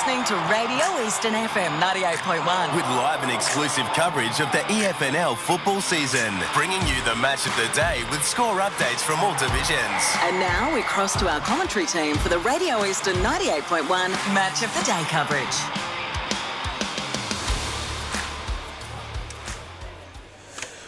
listening to Radio Eastern FM 98.1. With live and exclusive coverage of the EFNL football season, bringing you the match of the day with score updates from all divisions. And now we cross to our commentary team for the Radio Eastern 98.1 Match of the Day coverage.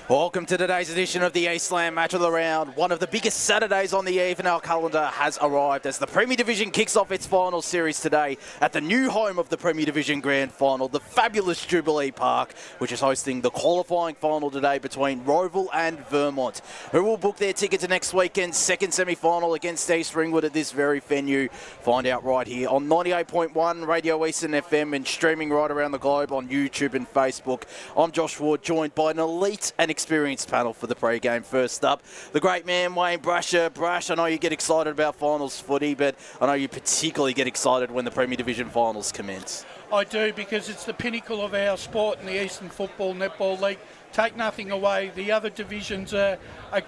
Welcome to today's edition of the Eastland Match of the Round. One of the biggest Saturdays on the EFNL calendar has arrived as the Premier Division kicks off its final series today at the new home of the Premier Division Grand Final, the fabulous Jubilee Park, which is hosting the qualifying final today between Rowville and Vermont, who will book their ticket to next weekend's second semi-final against East Ringwood at this very venue. Find out right here on 98.1 Radio Eastern FM and streaming right around the globe on YouTube and Facebook. I'm Josh Ward, joined by an elite and experienced panel for the pre-game. First up, the great man, Wayne Brasher. Brash, I know you get excited about finals footy, but I know you particularly get excited when the Premier Division finals commence. I do, because it's the pinnacle of our sport in the Eastern Football Netball League. Take nothing away. The other divisions are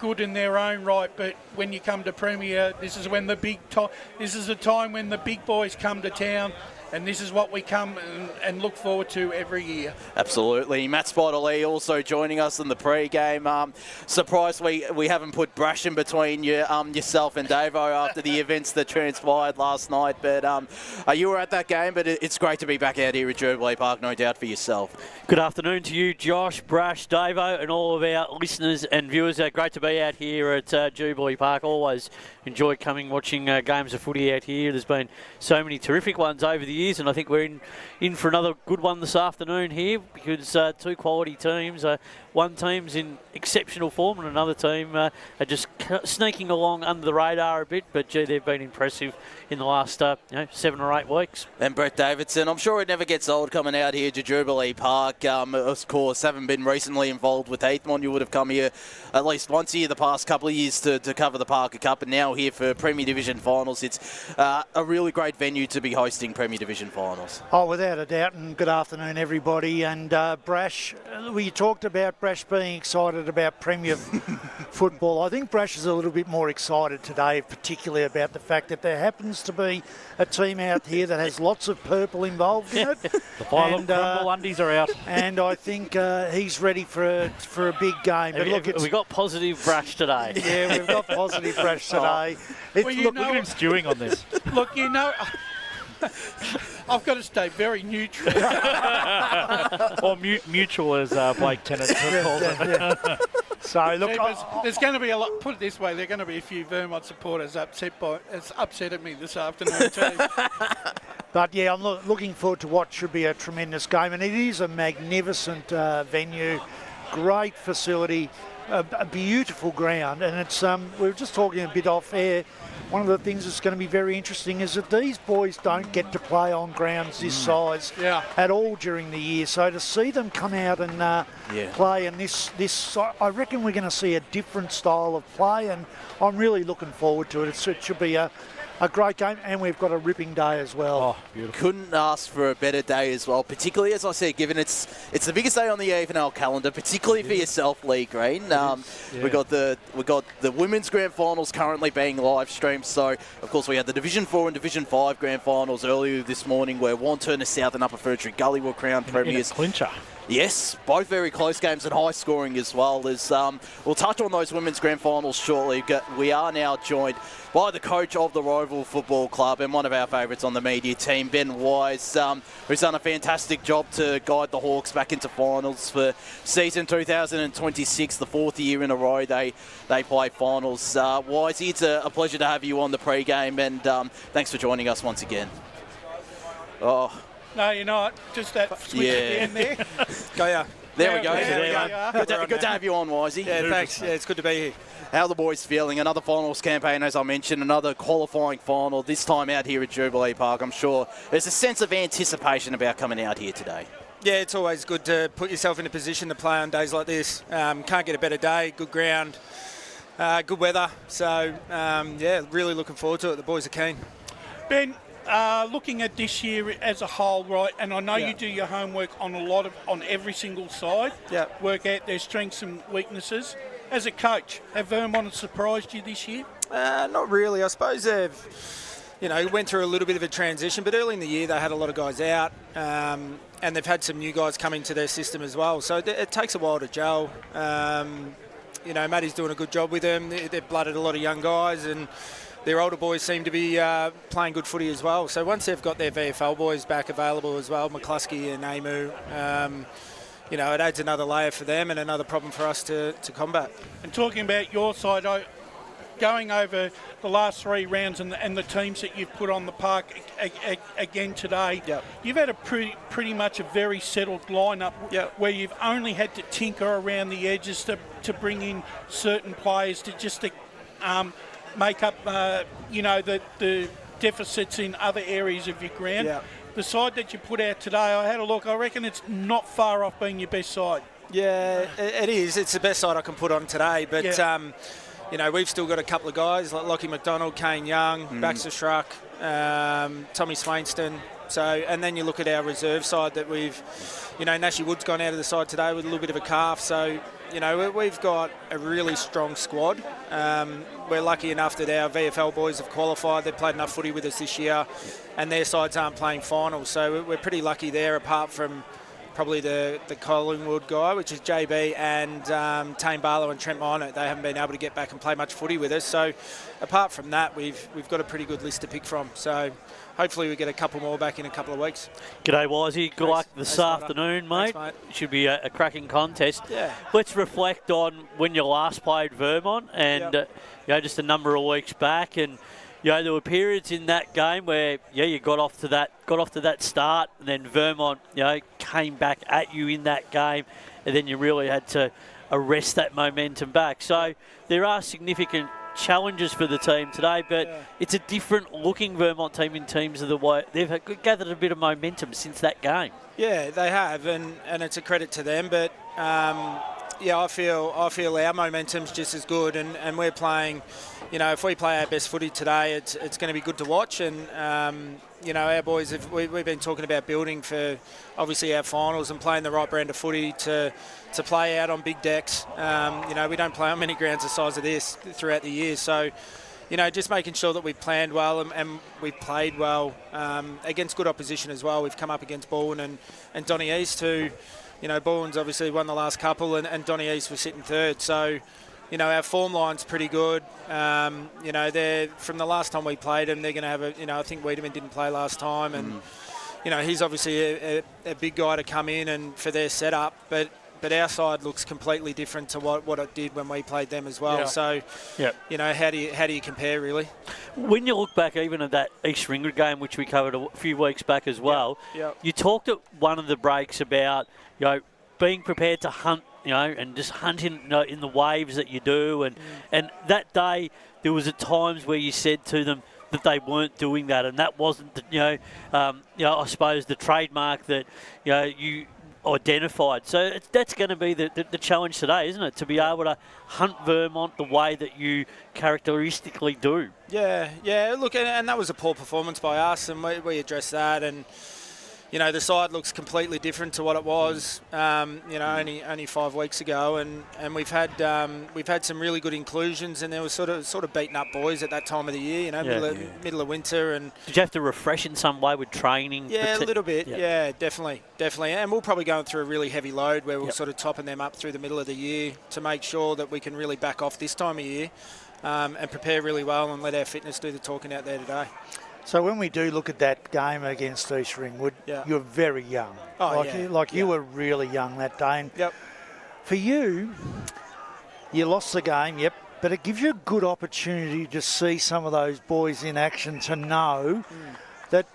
good in their own right, but when you come to Premier, this is when this is a time when the big boys come to town. And this is what we come and look forward to every year. Absolutely. Matt Spider-Lee also joining us in the pre-game. Surprised we haven't put Brash in between yourself and Davo after the events that transpired last night. But you were at that game, but it's great to be back out here at Jubilee Park, no doubt for yourself. Good afternoon to you, Josh, Brash, Davo, and all of our listeners and viewers. Great to be out here at Jubilee Park. Always enjoy watching games of footy out here. There's been so many terrific ones over the years, and I think we're in for another good one this afternoon here, because two quality teams. One team's in exceptional form and another team are just sneaking along under the radar a bit, but gee, they've been impressive in the last 7 or 8 weeks. And Brett Davidson, I'm sure it never gets old coming out here to Jubilee Park. Of course, haven't been recently involved with Heathmont. You would have come here at least once a year the past couple of years to cover the Parker Cup, and now here for Premier Division finals. It's a really great venue to be hosting Premier Division finals. Oh, without a doubt, and good afternoon, everybody. And Brash, we talked about Brash being excited about Premier football. I think Brash is a little bit more excited today, particularly about the fact that there happens to be a team out here that has lots of purple involved in it. The Violet Crumble undies are out. And I think he's ready for a big game. But look, we got positive Brash today. Yeah, we've got positive Brash today. Look at him stewing on this. Look, I've got to stay very neutral. Or mutual, as Blake Tennant calls it. So, look, there's going to be a lot, put it this way, there are going to be a few Vermont supporters upset at me this afternoon too. But yeah, I'm looking forward to what should be a tremendous game. And it is a magnificent venue, great facility, a beautiful ground. And it's we were just talking a bit off air. One of the things that's going to be very interesting is that these boys don't get to play on grounds this size at all during the year. So to see them come out and play in this, I reckon we're going to see a different style of play, and I'm really looking forward to it. It should be a great game, and we've got a ripping day as well. Oh, beautiful. Couldn't ask for a better day as well, particularly, as I said, given it's the biggest day on the EFNL calendar, particularly for yourself, Lee Green. We got the Women's Grand Finals currently being live streamed, so of course we had the Division 4 and Division 5 Grand Finals earlier this morning, where Wantirna South and Upper Ferntree Gully were crowned premiers. Clincher. Yes, both very close games and high scoring as well. We'll touch on those Women's Grand Finals shortly. We are now joined by the coach of the Rowville Football Club and one of our favourites on the media team, Ben Wise, who's done a fantastic job to guide the Hawks back into finals for season 2026, the 4th year in a row they play finals. Wisey, it's a pleasure to have you on the pre-game, and thanks for joining us once again. Oh. No, you're not. Just that switch at the end there. Go, yeah. There we go. Good to have you on, Wisey. Yeah, thanks. Yeah, it's good to be here. How are the boys feeling? Another finals campaign, as I mentioned, another qualifying final, this time out here at Jubilee Park. I'm sure there's a sense of anticipation about coming out here today. Yeah, it's always good to put yourself in a position to play on days like this. Can't get a better day, good ground, good weather. So, really looking forward to it. The boys are keen. Ben, looking at this year as a whole, right, and I know you do your homework on every single side, work out their strengths and weaknesses. As a coach, have Vermont surprised you this year? Not really. I suppose went through a little bit of a transition, but early in the year they had a lot of guys out, and they've had some new guys come into their system as well. So it takes a while to gel. Matty's doing a good job with them. They've blooded a lot of young guys, and their older boys seem to be playing good footy as well. So once they've got their VFL boys back available as well, McCluskey and Amu, it adds another layer for them and another problem for us to combat. And talking about your side, going over the last 3 rounds and the teams that you've put on the park again today, you've had a pretty much a very settled lineup where you've only had to tinker around the edges to bring in certain players to make up the deficits in other areas of your ground. The side that you put out today, I had a look, I reckon it's not far off being your best side. Yeah, it is. It's the best side I can put on today, but we've still got a couple of guys like Lockie McDonald, Kane Young, Baxter Schruck, Tommy Swainston. So, and then you look at our reserve side that we've, Nashi Wood's gone out of the side today with a little bit of a calf. So, we've got a really strong squad. We're lucky enough that our VFL boys have qualified. They've played enough footy with us this year, and their sides aren't playing finals. So we're pretty lucky there, apart from probably the Collingwood guy, which is JB, and Tane Barlow and Trent Minor. They haven't been able to get back and play much footy with us. So apart from that, we've got a pretty good list to pick from. So hopefully we get a couple more back in a couple of weeks. G'day, Wisey. Good luck this afternoon, mate. Thanks, mate. Should be a cracking contest. Yeah. Let's reflect on when you last played Vermont and just a number of weeks back, and there were periods in that game where you got off to that start, and then Vermont came back at you in that game, and then you really had to arrest that momentum back. So there are significant challenges for the team today, but it's a different looking Vermont team in terms of the way they've gathered a bit of momentum since that game. Yeah, they have, and it's a credit to them, but I feel our momentum's just as good, and we're playing, if we play our best footy today, it's going to be good to watch. And our boys we've been talking about building for obviously our finals and playing the right brand of footy to play out on big decks. We don't play on many grounds the size of this throughout the year, so just making sure that we planned well and we played well against good opposition as well. We've come up against Bowen and Donny East, who Bowen's obviously won the last couple, and Donny East was sitting third. So, our form line's pretty good. They're from the last time we played them, they're going to have I think Wiedemann didn't play last time, and he's obviously a big guy to come in and for their setup, but our side looks completely different to what it did when we played them as well. So, how do you compare really? When you look back even at that East Ringwood game, which we covered a few weeks back as well, you talked at one of the breaks about being prepared to hunt, and just hunting in the waves that you do, and that day there was at times where you said to them that they weren't doing that, and that wasn't I suppose the trademark that you identified. So that's going to be the challenge today, isn't it? To be able to hunt Vermont the way that you characteristically do. Yeah. Look, and that was a poor performance by us, and we addressed that, and the side looks completely different to what it was, only 5 weeks ago, and we've had some really good inclusions, and there was sort of beaten up boys at that time of the year, middle of winter. And did you have to refresh in some way with training? Yeah, a little bit. Yeah, definitely, and we'll probably go through a really heavy load where we'll sort of topping them up through the middle of the year to make sure that we can really back off this time of year, and prepare really well and let our fitness do the talking out there today. So when we do look at that game against East Ringwood, you're very young. You were really young that day. And for you lost the game, but it gives you a good opportunity to see some of those boys in action, to know that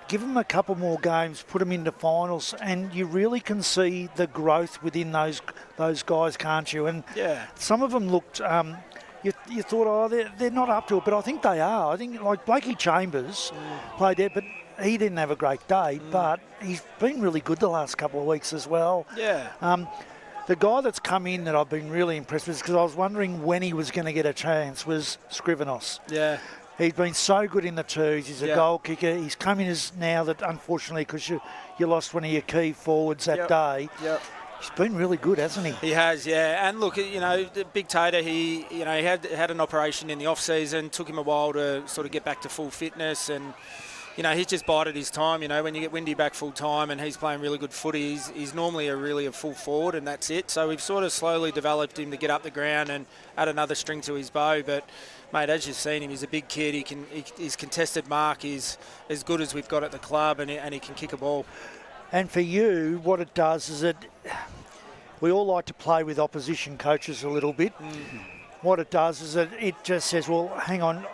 give them a couple more games, put them into finals, and you really can see the growth within those guys, can't you? And some of them looked... You thought, they're not up to it, but I think they are. I think, like Blakey Chambers played there, but he didn't have a great day, but he's been really good the last couple of weeks as well. The guy that's come in that I've been really impressed with, because I was wondering when he was going to get a chance, was Scrivenos. He's been so good in the twos. He's a goal kicker. He's come in as now that, unfortunately, because you lost one of your key forwards that day. He's been really good, hasn't he? He has, yeah. And look, the Big Tater, he had an operation in the off season. Took him a while to sort of get back to full fitness, and he's just bided his time. When you get Windy back full time and he's playing really good footy, he's normally a full forward, and that's it. So we've sort of slowly developed him to get up the ground and add another string to his bow. But mate, as you've seen him, he's a big kid. His contested mark is as good as we've got at the club, and he can kick a ball. And for you, what it does is we all like to play with opposition coaches a little bit. What it does is it just says, well, hang on,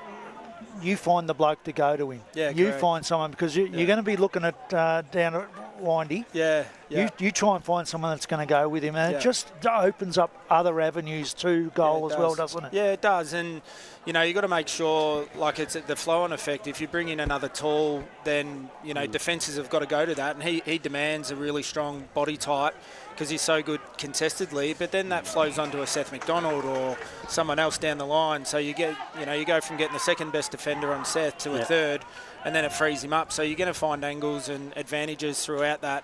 you find the bloke to go to him. Yeah, you correct. find someone, because you're going to be looking at down at Windy. Yeah. You try and find someone that's going to go with him, and it just opens up other avenues to goal as well, doesn't it? Yeah, it does. And you've got to make sure, like, it's the flow-on effect. If you bring in another tall, then defences have got to go to that, and he demands a really strong body type because he's so good contestedly. But then that flows onto a Seth McDonald or someone else down the line. So you get, you go from getting the second best defender on Seth to a third, and then it frees him up. So you're going to find angles and advantages throughout that.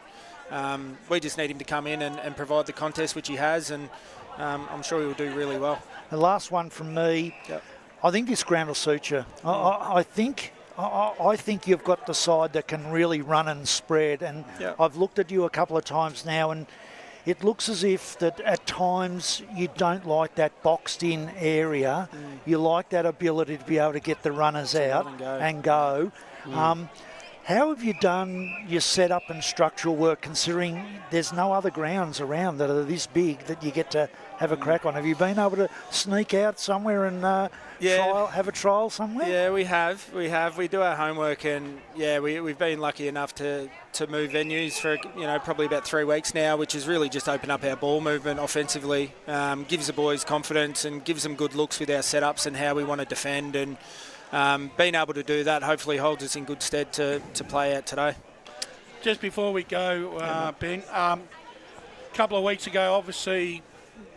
We just need him to come in and provide the contest, which he has, and I'm sure he will do really well. The last one from me. Yep. I think this ground will suit you. I think you've got the side that can really run and spread. And I've looked at you a couple of times now, and it looks as if that at times you don't like that boxed-in area. You like that ability to be able to get the runners out and go. How have you done your setup and structural work, considering there's no other grounds around that are this big that you get to have a crack on? Have you been able to sneak out somewhere and have a trial somewhere? Yeah, we have. We do our homework, and we've been lucky enough to move venues for probably about 3 weeks now, which has really just opened up our ball movement offensively. Gives the boys confidence and gives them good looks with our setups and how we want to defend, and being able to do that hopefully holds us in good stead to play out today. Just before we go, Ben, a couple of weeks ago, obviously,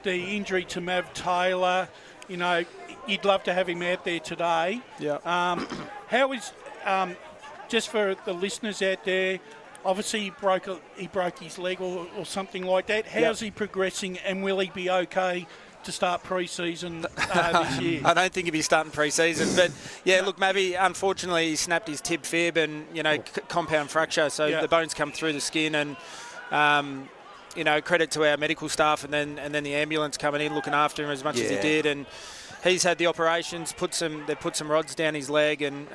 the injury to Mav Taylor, you'd love to have him out there today. Yeah. How is, just for the listeners out there, obviously he broke his leg or something like that. How's he progressing, and will he be okay to start pre-season this year? I don't think he'll be starting pre-season, but look, Mavi, unfortunately, he snapped his tib fib and compound fracture, so the bones come through the skin, and credit to our medical staff and then the ambulance coming in looking after him as much as he did, and he's had the operations. They put some rods down his leg, and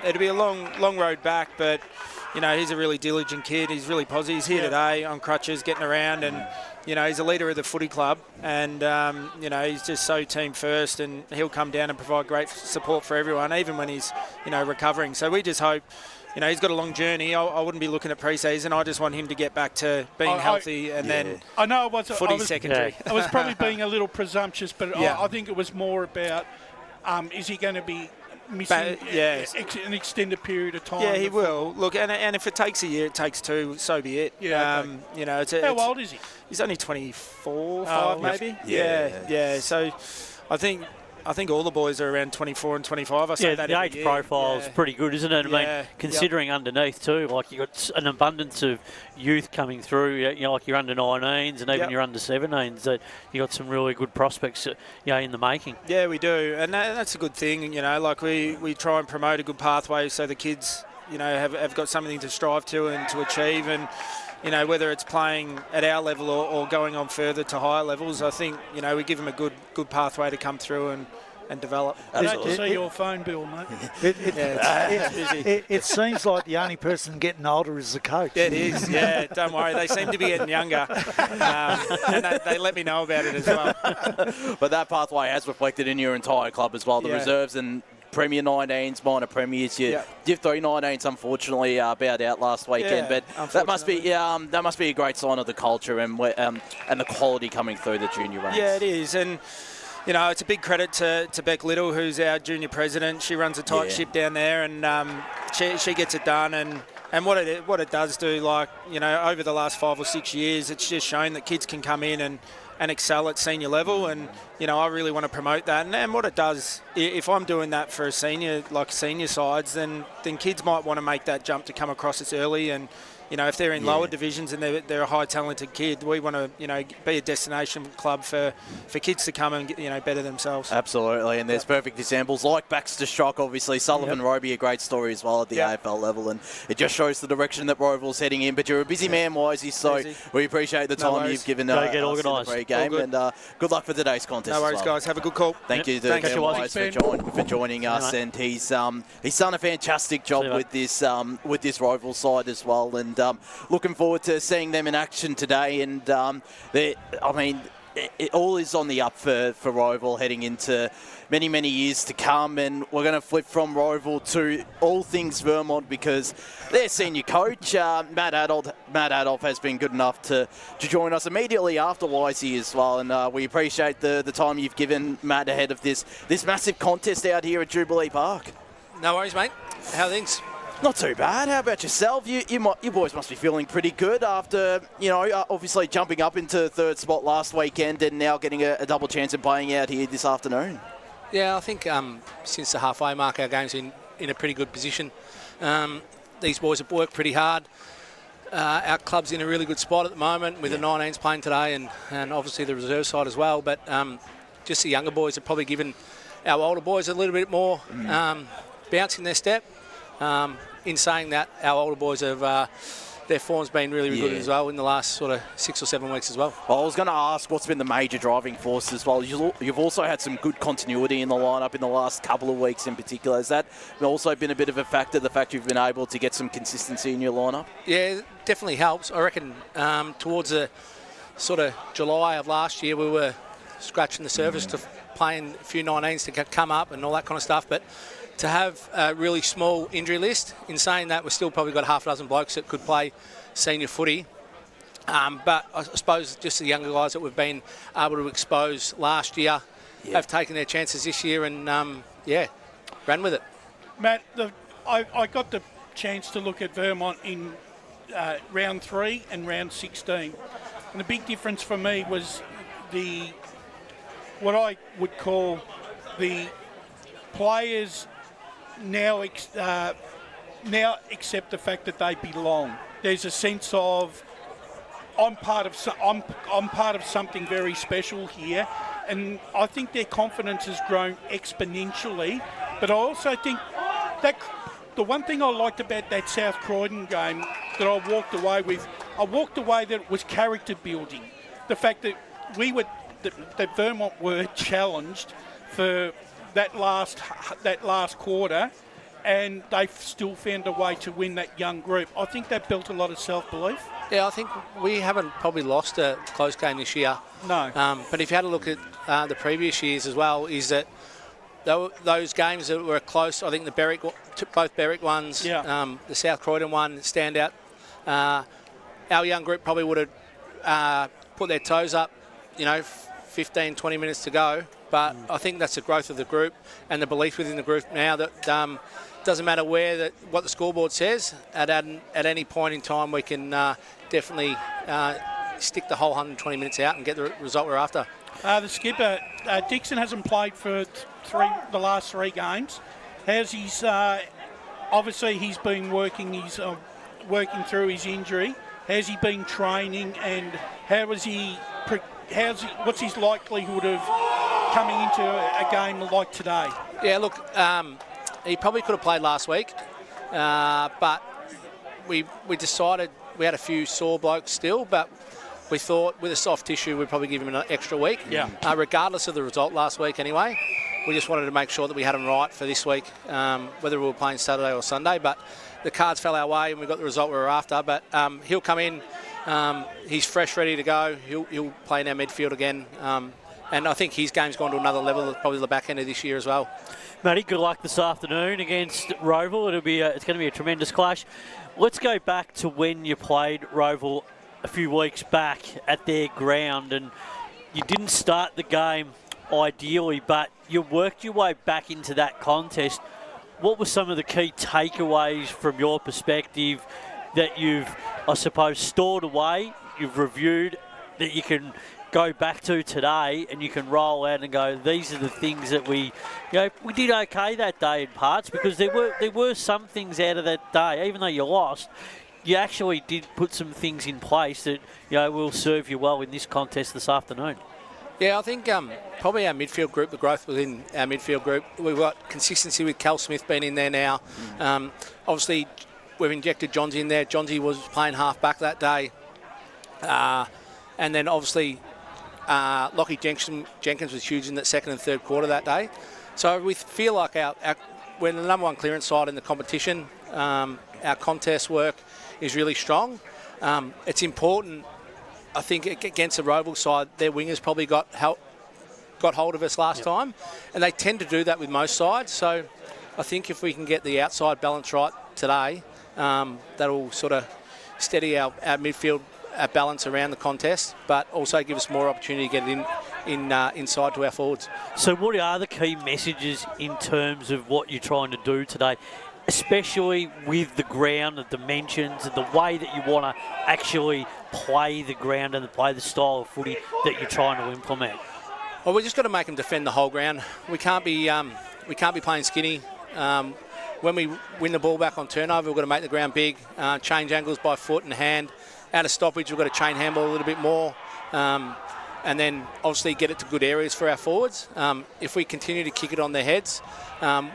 it'll be a long road back, but he's a really diligent kid. He's really positive. He's here today on crutches, getting around, and he's a leader of the footy club, and he's just so team first, and he'll come down and provide great support for everyone, even when he's recovering. So we just hope. He's got a long journey. I wouldn't be looking at pre-season. I just want him to get back to being healthy, and then I know it was footy's secondary. I was probably being a little presumptuous, but I think it was more about is he going to be missing an extended period of time? Yeah, he will. Look, and if it takes a year, it takes two, so be it. Yeah. How old is he? He's only 24, 5 maybe. Yeah. So I think all the boys are around 24 and 25. I say that the every age year. profile is pretty good, isn't it? I mean, considering underneath too, like you've got an abundance of youth coming through, like your under 19s and even your under 17s, that you got some really good prospects, in the making. Yeah, we do, and that's a good thing. Like we try and promote a good pathway so the kids, have got something to strive to and to achieve, and whether it's playing at our level or going on further to higher levels, I think, we give them a good pathway to come through and develop. Great to see your phone bill, mate. It seems like the only person getting older is the coach. It is, don't worry. They seem to be getting younger, and they let me know about it as well. But that pathway has reflected in your entire club as well, the reserves and Premier 19s, minor premiers. Div 3 19s, unfortunately, bowed out last weekend. But that must be a great sign of the culture and the quality coming through the junior ranks. Yeah, it is, and it's a big credit to Beck Little, who's our junior president. She runs a tight ship down there, and she gets it done. And what it does do, over the last 5 or 6 years, it's just shown that kids can come in and excel at senior level, and I really want to promote that. And what it does, if I'm doing that for senior sides, then kids might want to make that jump to come across as early, and if they're in lower divisions and they're a high talented kid, we want to, be a destination club for kids to come and, better themselves. Absolutely, and there's perfect examples like Baxter Strock, obviously, Sullivan Roby, a great story as well at the AFL level, and it just shows the direction that Rowville's heading in. But you're a busy man, Wisey, so we appreciate the time you've given us in the pre-game, and good luck for today's contest. No worries, guys. Have a good call. Thank you, Wise, for joining us, and he's done a fantastic job with this Rowville side as well, and looking forward to seeing them in action today. And it all is on the up for Rowville heading into many, many years to come, and we're going to flip from Rowville to all things Vermont because their senior coach, Matt Adolf, has been good enough to join us immediately after Wisey as well, and we appreciate the time you've given, Matt, ahead of this massive contest out here at Jubilee Park. No worries, mate. How are things? Not too bad. How about yourself? You boys must be feeling pretty good after, obviously jumping up into third spot last weekend and now getting a double chance of playing out here this afternoon. Yeah, I think since the halfway mark, our game's in a pretty good position. These boys have worked pretty hard. Our club's in a really good spot at the moment with the 19s playing today and obviously the reserve side as well. But just the younger boys have probably given our older boys a little bit more bounce in their step. In saying that, our older boys have their form's been really good as well in the last sort of 6 or 7 weeks as well. Well, I was going to ask what's been the major driving force as well. You've also had some good continuity in the lineup in the last couple of weeks in particular. Has that also been a bit of a factor, the fact you've been able to get some consistency in your lineup? Yeah, it definitely helps. I reckon towards the sort of July of last year, we were scratching the surface to playing a few 19s to come up and all that kind of stuff, but to have a really small injury list, in saying that, we've still probably got half a dozen blokes that could play senior footy. But I suppose just the younger guys that we've been able to expose last year have taken their chances this year and, ran with it. Matt, I got the chance to look at Vermont in round 3 and round 16. And the big difference for me was what I would call the players now accept the fact that they belong. There's a sense of I'm part of something very special here, and I think their confidence has grown exponentially. But I also think that the one thing I liked about that South Croydon game that I walked away that it was character building. The fact that that Vermont were challenged for that last quarter, and they still found a way to win that young group. I think that built a lot of self-belief. Yeah, I think we haven't probably lost a close game this year. No. But if you had a look at the previous years as well, is that those games that were close, I think both Berwick ones, the South Croydon one stand out. Our young group probably would have put their toes up, 15, 20 minutes to go. But I think that's the growth of the group and the belief within the group now that doesn't matter what the scoreboard says. At any point in time, we can definitely stick the whole 120 minutes out and get the result we're after. The skipper, Dixon, hasn't played for the last 3 games. Obviously he's been working. He's working through his injury. Has he been training, and what's his likelihood of coming into a game like today? Yeah, look, he probably could have played last week, but we decided we had a few sore blokes still, but we thought with a soft tissue we'd probably give him an extra week. Yeah. Regardless of the result last week anyway, we just wanted to make sure that we had him right for this week, whether we were playing Saturday or Sunday, but the cards fell our way and we got the result we were after. But he'll come in, he's fresh, ready to go. He'll play in our midfield again. And I think his game's gone to another level, probably the back end of this year as well. Matty, good luck this afternoon against Rowville. It's going to be a tremendous clash. Let's go back to when you played Rowville a few weeks back at their ground, and you didn't start the game ideally, but you worked your way back into that contest. What were some of the key takeaways from your perspective that you've, I suppose, stored away, you've reviewed, that you can go back to today and you can roll out and go, these are the things that we did okay that day in parts, because there were some things out of that day, even though you lost, you actually did put some things in place that will serve you well in this contest this afternoon. Yeah, I think probably our midfield group, the growth within our midfield group, we've got consistency with Cal Smith being in there now. Obviously, we've injected Johnsy in there. Johnsy was playing half-back that day. And then obviously Lockie Jenkins was huge in that second and third quarter that day. So we feel like we're the number one clearance side in the competition. Our contest work is really strong. It's important, I think, against the Rowville side, their wingers probably got hold of us last time, and they tend to do that with most sides. So I think if we can get the outside balance right today, that'll sort of steady our midfield balance around the contest, but also give us more opportunity to get it inside to our forwards. So what are the key messages in terms of what you're trying to do today, especially with the ground, the dimensions, and the way that you want to actually play the ground and play the style of footy that you're trying to implement? Well, we just got to make them defend the whole ground. We can't be playing skinny. When we win the ball back on turnover, we've got to make the ground big, change angles by foot and hand. Out of stoppage, we've got to chain handball a little bit more, and then obviously get it to good areas for our forwards. If we continue to kick it on their heads,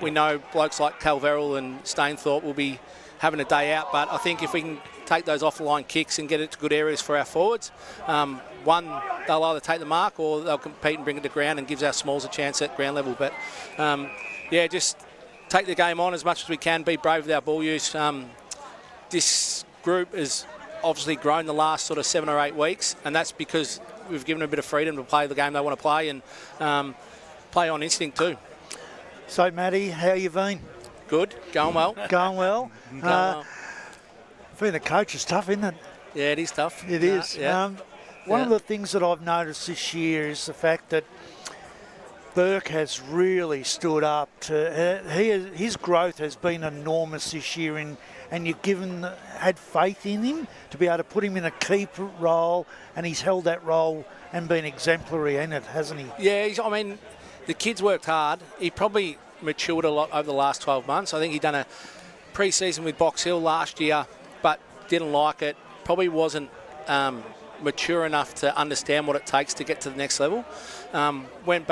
we know blokes like Calverrell and Stainthorpe will be having a day out, but I think if we can take those off-the-line kicks and get it to good areas for our forwards, one, they'll either take the mark or they'll compete and bring it to ground and gives our smalls a chance at ground level. But, just take the game on as much as we can, be brave with our ball use. This group has obviously grown the last sort of 7 or 8 weeks, and that's because we've given them a bit of freedom to play the game they want to play and play on instinct too. So, Matty, how you been? Good, going well. Going well. Going well. Being a coach is tough, isn't it? Yeah, it is tough. It is. Yeah. One of the things that I've noticed this year is the fact that Burke has really stood up. His growth has been enormous this year, and you've had faith in him to be able to put him in a key role, and he's held that role and been exemplary in it, hasn't he? Yeah, the kid's worked hard. He probably matured a lot over the last 12 months. I think he'd done a pre-season with Box Hill last year, but didn't like it. Probably wasn't mature enough to understand what it takes to get to the next level. Came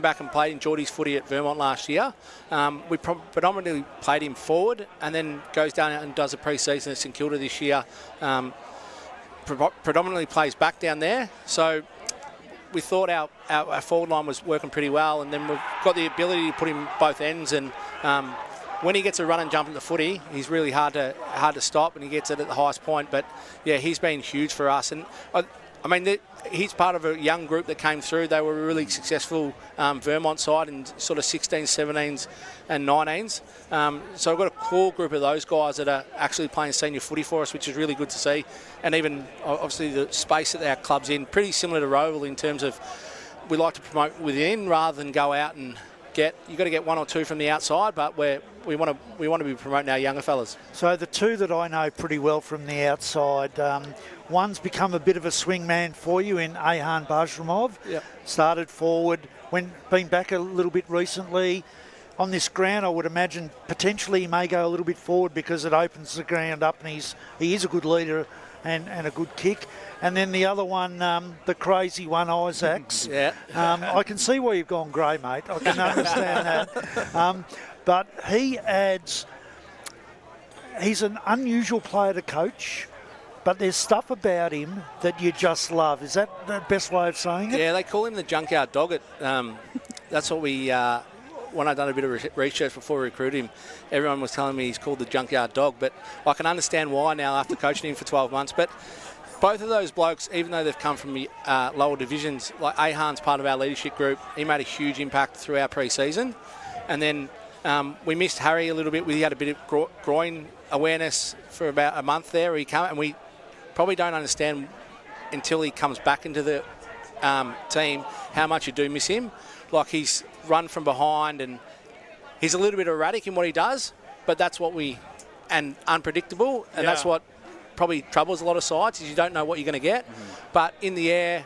back and played in Geordie's footy at Vermont last year. We predominantly played him forward, and then goes down and does a pre-season at St Kilda this year. Predominantly plays back down there. So we thought our forward line was working pretty well, and then we've got the ability to put him both ends, and when he gets a run and jump in the footy, he's really hard to stop, and he gets it at the highest point. But yeah, he's been huge for us, and he's part of a young group that came through. They were a really successful Vermont side in sort of 16s, 17s and 19s. So we've got a core group of those guys that are actually playing senior footy for us, which is really good to see. And even obviously the space that our club's in, pretty similar to Rowville in terms of we like to promote within rather than go out and you've got to get 1 or 2 from the outside, but we want to be promoting our younger fellas. So the 2 that I know pretty well from the outside, one's become a bit of a swing man for you in Ayhan Bajramov. Yep. Started forward, been back a little bit recently. On this ground, I would imagine potentially he may go a little bit forward because it opens the ground up, and he is a good leader and a good kick. And then the other one, the crazy one, Isaacs. Yeah. I can see why you've gone grey, mate. I can understand that. But he's an unusual player to coach, but there's stuff about him that you just love. Is that the best way of saying it? Yeah, they call him the junkyard dog. That's what we... when I'd done a bit of research before we recruited him, everyone was telling me he's called the junkyard dog, but I can understand why now after coaching him for 12 months. But both of those blokes, even though they've come from lower divisions, like Ahan's part of our leadership group, he made a huge impact through our pre-season. And then we missed Harry a little bit. We had a bit of groin awareness for about a month there. And we probably don't understand until he comes back into the team how much you do miss him. Like, he's run from behind and he's a little bit erratic in what he does, but that's what and unpredictable, and that's what probably troubles a lot of sides, is you don't know what you're going to get. But in the air,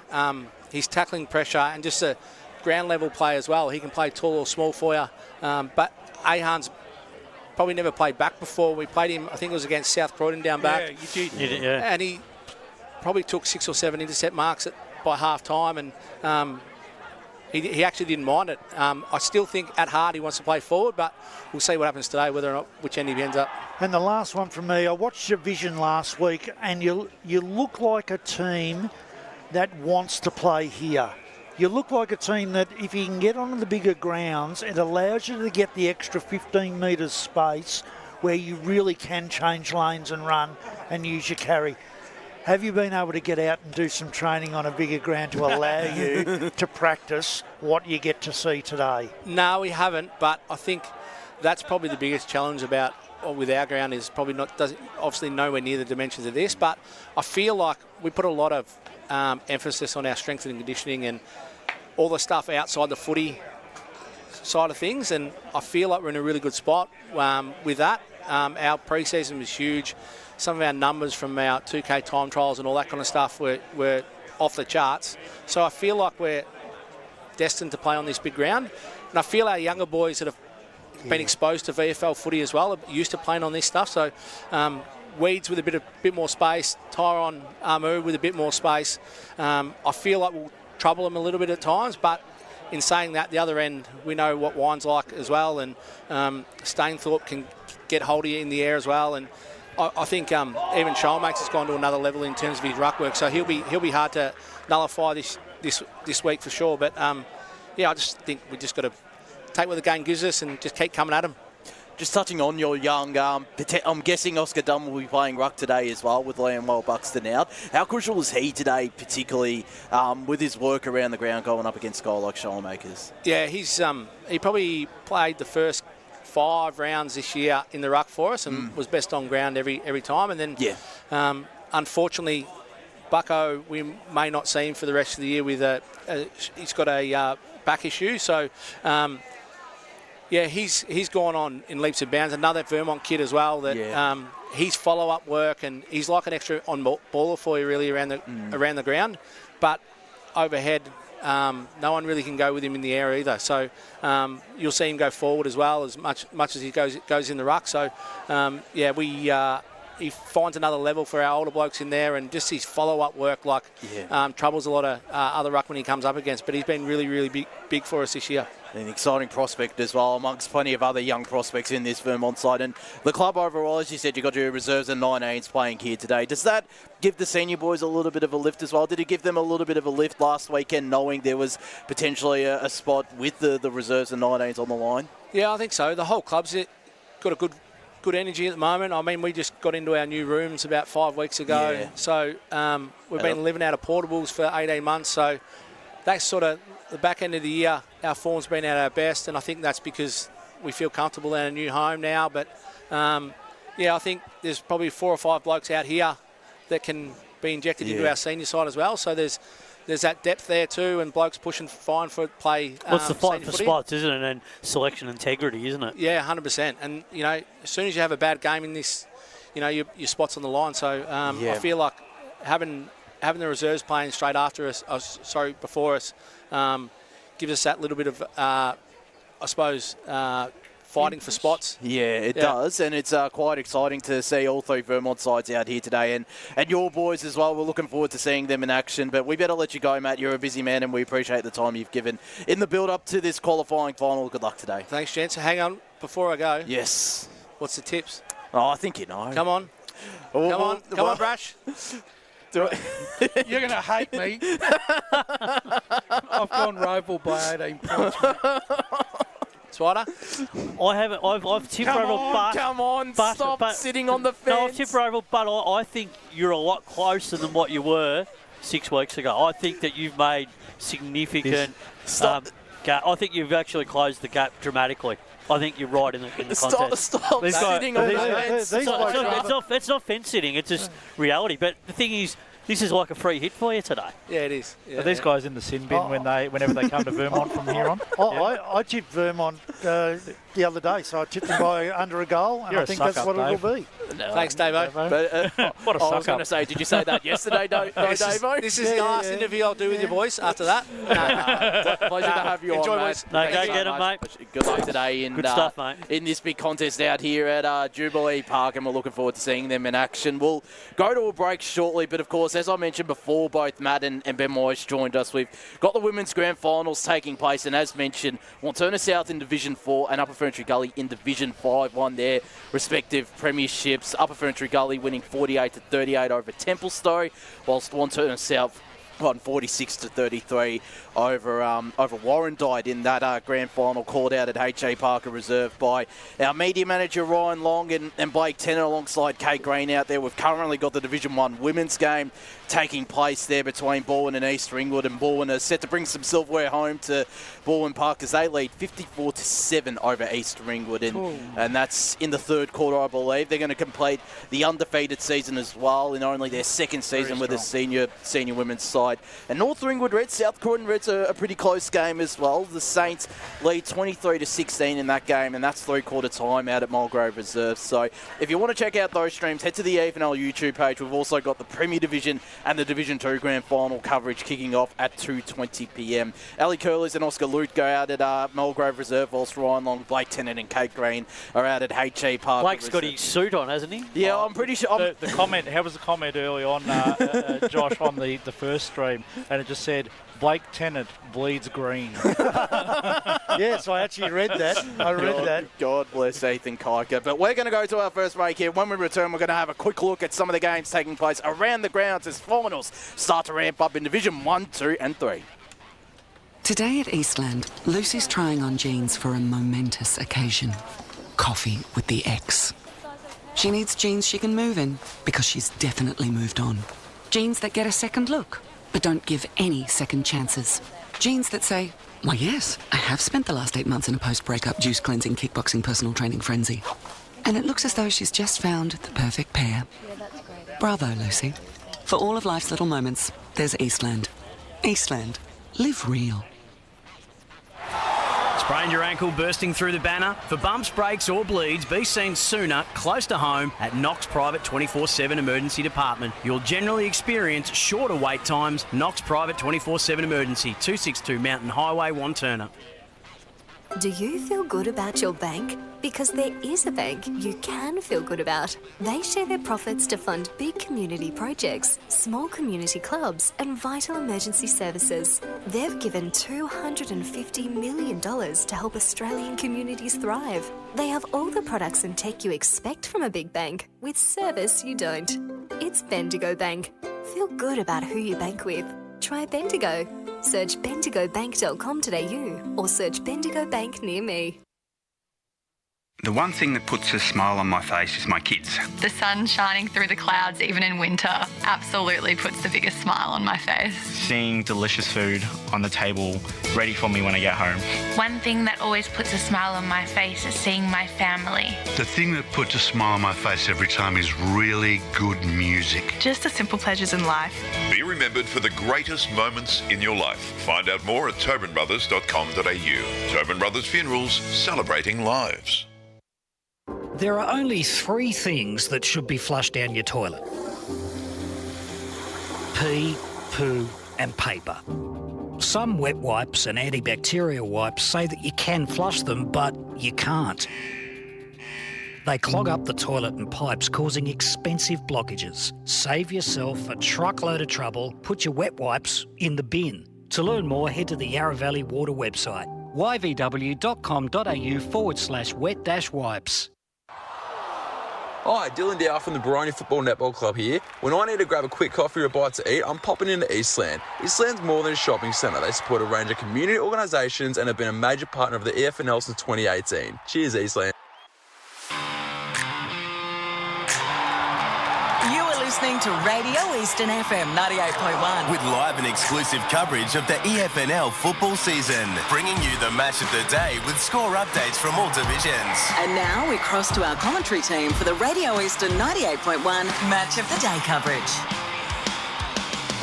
he's tackling pressure and just a ground level play as well. He can play tall or small for you. But Ahan's probably never played back before. We played him, I think it was against South Croydon down back. Yeah, you did. Yeah. And he probably took 6 or 7 intercept marks by half time, and he actually didn't mind it. I still think at heart he wants to play forward, but we'll see what happens today, whether or not which end he ends up. And the last one from me, I watched your vision last week, and you look like a team that wants to play here. You look like a team that if you can get onto the bigger grounds, it allows you to get the extra 15 metres space where you really can change lanes and run and use your carry. Have you been able to get out and do some training on a bigger ground to allow you to practice what you get to see today? No, we haven't, but I think that's probably the biggest challenge with our ground is probably obviously nowhere near the dimensions of this, but I feel like we put a lot of emphasis on our strength and conditioning and all the stuff outside the footy side of things, and I feel like we're in a really good spot with that. Our pre-season was huge. Some of our numbers from our 2K time trials and all that kind of stuff were off the charts. So I feel like we're destined to play on this big ground, and I feel our younger boys that have been exposed to VFL footy as well are used to playing on this stuff. So Weeds with a bit more space, Tyrone Amu with a bit more space. I feel like we'll trouble them a little bit at times, but in saying that, the other end, we know what Wine's like as well, and Stainthorpe can get hold of you in the air as well, and I think even Shoalmakes has gone to another level in terms of his ruck work, so he'll be hard to nullify this week for sure. But I just think we just got to take what the game gives us and just keep coming at him. Just touching on your young, I'm guessing Oscar Dunn will be playing ruck today as well with Liam Buxton out. How crucial is he today, particularly with his work around the ground going up against a guy like Shoalmakers? Yeah, he probably played the first 5 rounds this year in the ruck for us and was best on ground every time. And then, unfortunately, Bucko, we may not see him for the rest of the year with he's got a back issue. So, he's gone on in leaps and bounds. Another Vermont kid as well that his follow-up work, and he's like an extra on-baller for you really around the ground. But overhead, no one really can go with him in the air either. So you'll see him go forward as well as much as he goes in the ruck. So he finds another level for our older blokes in there, and just his follow-up work troubles a lot of other ruck when he comes up against. But he's been really, really big for us this year. An exciting prospect as well, amongst plenty of other young prospects in this Vermont side. And the club overall, as you said, you got your reserves and 19s playing here today. Does that give the senior boys a little bit of a lift as well? Did it give them a little bit of a lift last weekend, knowing there was potentially a spot with the reserves and 19s on the line? Yeah, I think so. The whole club's got a good energy at the moment. I mean, we just got into our new rooms about 5 weeks ago. Yeah. So we've been living out of portables for 18 months. So that's sort of the back end of the year, our form's been at our best, and I think that's because we feel comfortable in a new home now. But I think there's probably 4 or 5 blokes out here that can be injected into our senior side as well. So there's that depth there too, and blokes pushing fine for play. What's the fight for spots, isn't it? And selection integrity, isn't it? Yeah, 100%. And as soon as you have a bad game in this, your spot's on the line. So I feel like having the reserves playing straight after us, before us, gives us that little bit of, fighting for spots. Yeah, it does, and it's quite exciting to see all 3 Vermont sides out here today, and your boys as well. We're looking forward to seeing them in action, but we better let you go, Matt. You're a busy man, and we appreciate the time you've given in the build-up to this qualifying final. Good luck today. Thanks, gents. Hang on, before I go. Yes. What's the tips? Oh, I think you know. Come on. Come on, Brash. You're going to hate me. I've gone Rowville by 18 points. Swider? I haven't. I've tipped Rowville, but... Come on, stop sitting on the fence. No, I've tipped Rowville, but I think you're a lot closer than what you were 6 weeks ago. I think that you've made significant... I think you've actually closed the gap dramatically. I think you're right in the contest. Stop sitting on the fence. It's not fence sitting, it's just reality. But the thing is, this is like a free hit for you today. Yeah, it is. Yeah, Are these guys in the sin bin whenever they come to Vermont from here on? I tipped Vermont the other day, so I tipped them by under a goal, and I think that's what it'll be. Thanks, Davo. But, What a I was suck going to say, did you say that yesterday, Davo? This is the last interview I'll do with your boys after that. Pleasure to have you Enjoy, on, boys. mate. No, Thanks go so get 'em, much. Good luck today Good stuff, mate. in this big contest out here at Jubilee Park, and we're looking forward to seeing them in action. We'll go to a break shortly, but of course, as I mentioned before, both Matt and Ben Moyes joined us. We've got the women's grand finals taking place, and as mentioned, Wantirna South in Division 4 and Upper Ferntree Gully in Division 5 won their respective premierships. Upper Ferntree Gully winning 48-38 over Templestowe, whilst Wantirna South won 46-33 over Warrandyte in that grand final, called out at H.A. Parker Reserve by our media manager Ryan Long and Blake Tennant alongside Kate Green out there. We've currently got the Division 1 women's game taking place there between Balwyn and East Ringwood, and Balwyn are set to bring some silverware home to Balwyn Park as they lead 54-7 over East Ringwood, and that's in the third quarter, I believe. They're going to complete the undefeated season as well in only their second season with a senior women's side. And North Ringwood Reds, South Croydon Reds are a pretty close game as well. The Saints lead 23-16 in that game, and that's three-quarter time out at Mulgrave Reserve. So if you want to check out those streams, head to the EFNL YouTube page. We've also got the Premier Division and the Division 2 Grand Final coverage kicking off at 2:20 p.m. Ali Curleys and Oscar Lute go out at Mulgrave Reserve, whilst Ryan Long, Blake Tennant and Kate Green are out at H.E. Park. Blake's got his suit on, hasn't he? Yeah, I'm pretty sure. The comment, how was the comment early on, Josh, on the first stream? And it just said, Blake Tennant bleeds green. Yes, I actually read that. God bless Ethan Kiker. But we're going to go to our first break here. When we return, we're going to have a quick look at some of the games taking place around the grounds as finals start to ramp up in Division 1, 2 and 3. Today at Eastland, Lucy's trying on jeans for a momentous occasion. Coffee with the ex. She needs jeans she can move in because she's definitely moved on. Jeans that get a second look, but don't give any second chances. Jeans that say, why yes, I have spent the last 8 months in a post-breakup juice cleansing, kickboxing, personal training frenzy. And it looks as though she's just found the perfect pair. Bravo, Lucy. For all of life's little moments, there's Eastland. Eastland. Live real. Sprained your ankle bursting through the banner? For bumps, breaks or bleeds, be seen sooner, close to home, at Knox Private 24/7 Emergency Department. You'll generally experience shorter wait times. Knox Private 24/7 Emergency, 262 Mountain Highway, Wantirna. Do you feel good about your bank? Because there is a bank you can feel good about. They share their profits to fund big community projects, small community clubs and vital emergency services. They've given $250 million to help Australian communities thrive. They have all the products and tech you expect from a big bank, with service you don't. It's Bendigo Bank. Feel good about who you bank with. Try Bendigo. Search bendigobank.com.au or search Bendigo Bank near me. The one thing that puts a smile on my face is my kids. The sun shining through the clouds even in winter absolutely puts the biggest smile on my face. Seeing delicious food on the table ready for me when I get home. One thing that always puts a smile on my face is seeing my family. The thing that puts a smile on my face every time is really good music. Just the simple pleasures in life. Be remembered for the greatest moments in your life. Find out more at tobinbrothers.com.au. Tobin Brothers Funerals, celebrating lives. There are only 3 things that should be flushed down your toilet. Pee, poo and paper. Some wet wipes and antibacterial wipes say that you can flush them, but you can't. They clog up the toilet and pipes, causing expensive blockages. Save yourself a truckload of trouble. Put your wet wipes in the bin. To learn more, head to the Yarra Valley Water website, yvw.com.au/wet-wipes. Hi, Dylan Dow from the Baroni Football Netball Club here. When I need to grab a quick coffee or a bite to eat, I'm popping into Eastland. Eastland's more than a shopping centre. They support a range of community organisations and have been a major partner of the EFNL since 2018. Cheers, Eastland. Listening to Radio Eastern FM 98.1 with live and exclusive coverage of the EFNL football season, bringing you the match of the day with score updates from all divisions. And now we cross to our commentary team for the Radio Eastern 98.1 match of the day coverage.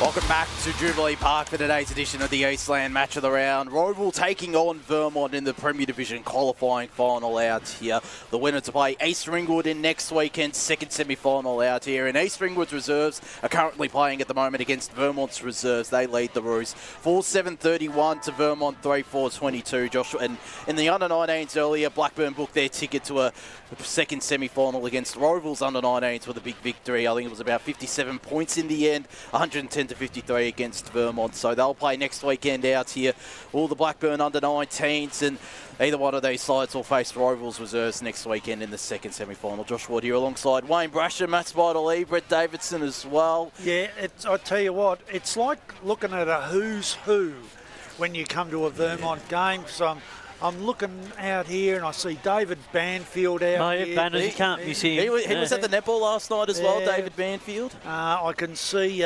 Welcome back to Jubilee Park for today's edition of the Eastland Match of the Round. Rowville taking on Vermont in the Premier Division qualifying final out here. The winner to play East Ringwood in next weekend's second semi-final out here. And East Ringwood's reserves are currently playing at the moment against Vermont's reserves. They lead the Roos 4-7-31 to Vermont 3-4-22. Joshua, and in the under-19s earlier, Blackburn booked their ticket to a second semi-final against Rowville's under-19s with a big victory. I think it was about 57 points in the end, 110-53 against Vermont. So they'll play next weekend out here. All the Blackburn under-19s, and either one of these sides will face Rowville's reserves next weekend in the second semi-final. Josh Ward here alongside Wayne Brasher, Matt Spider-Lee, Brett Davidson as well. Yeah, I tell you what, it's like looking at a who's who when you come to a Vermont game. So I'm looking out here and I see David Banfield out here. Banners, you can't miss him. He was at the netball last night as well, David Banfield. I can see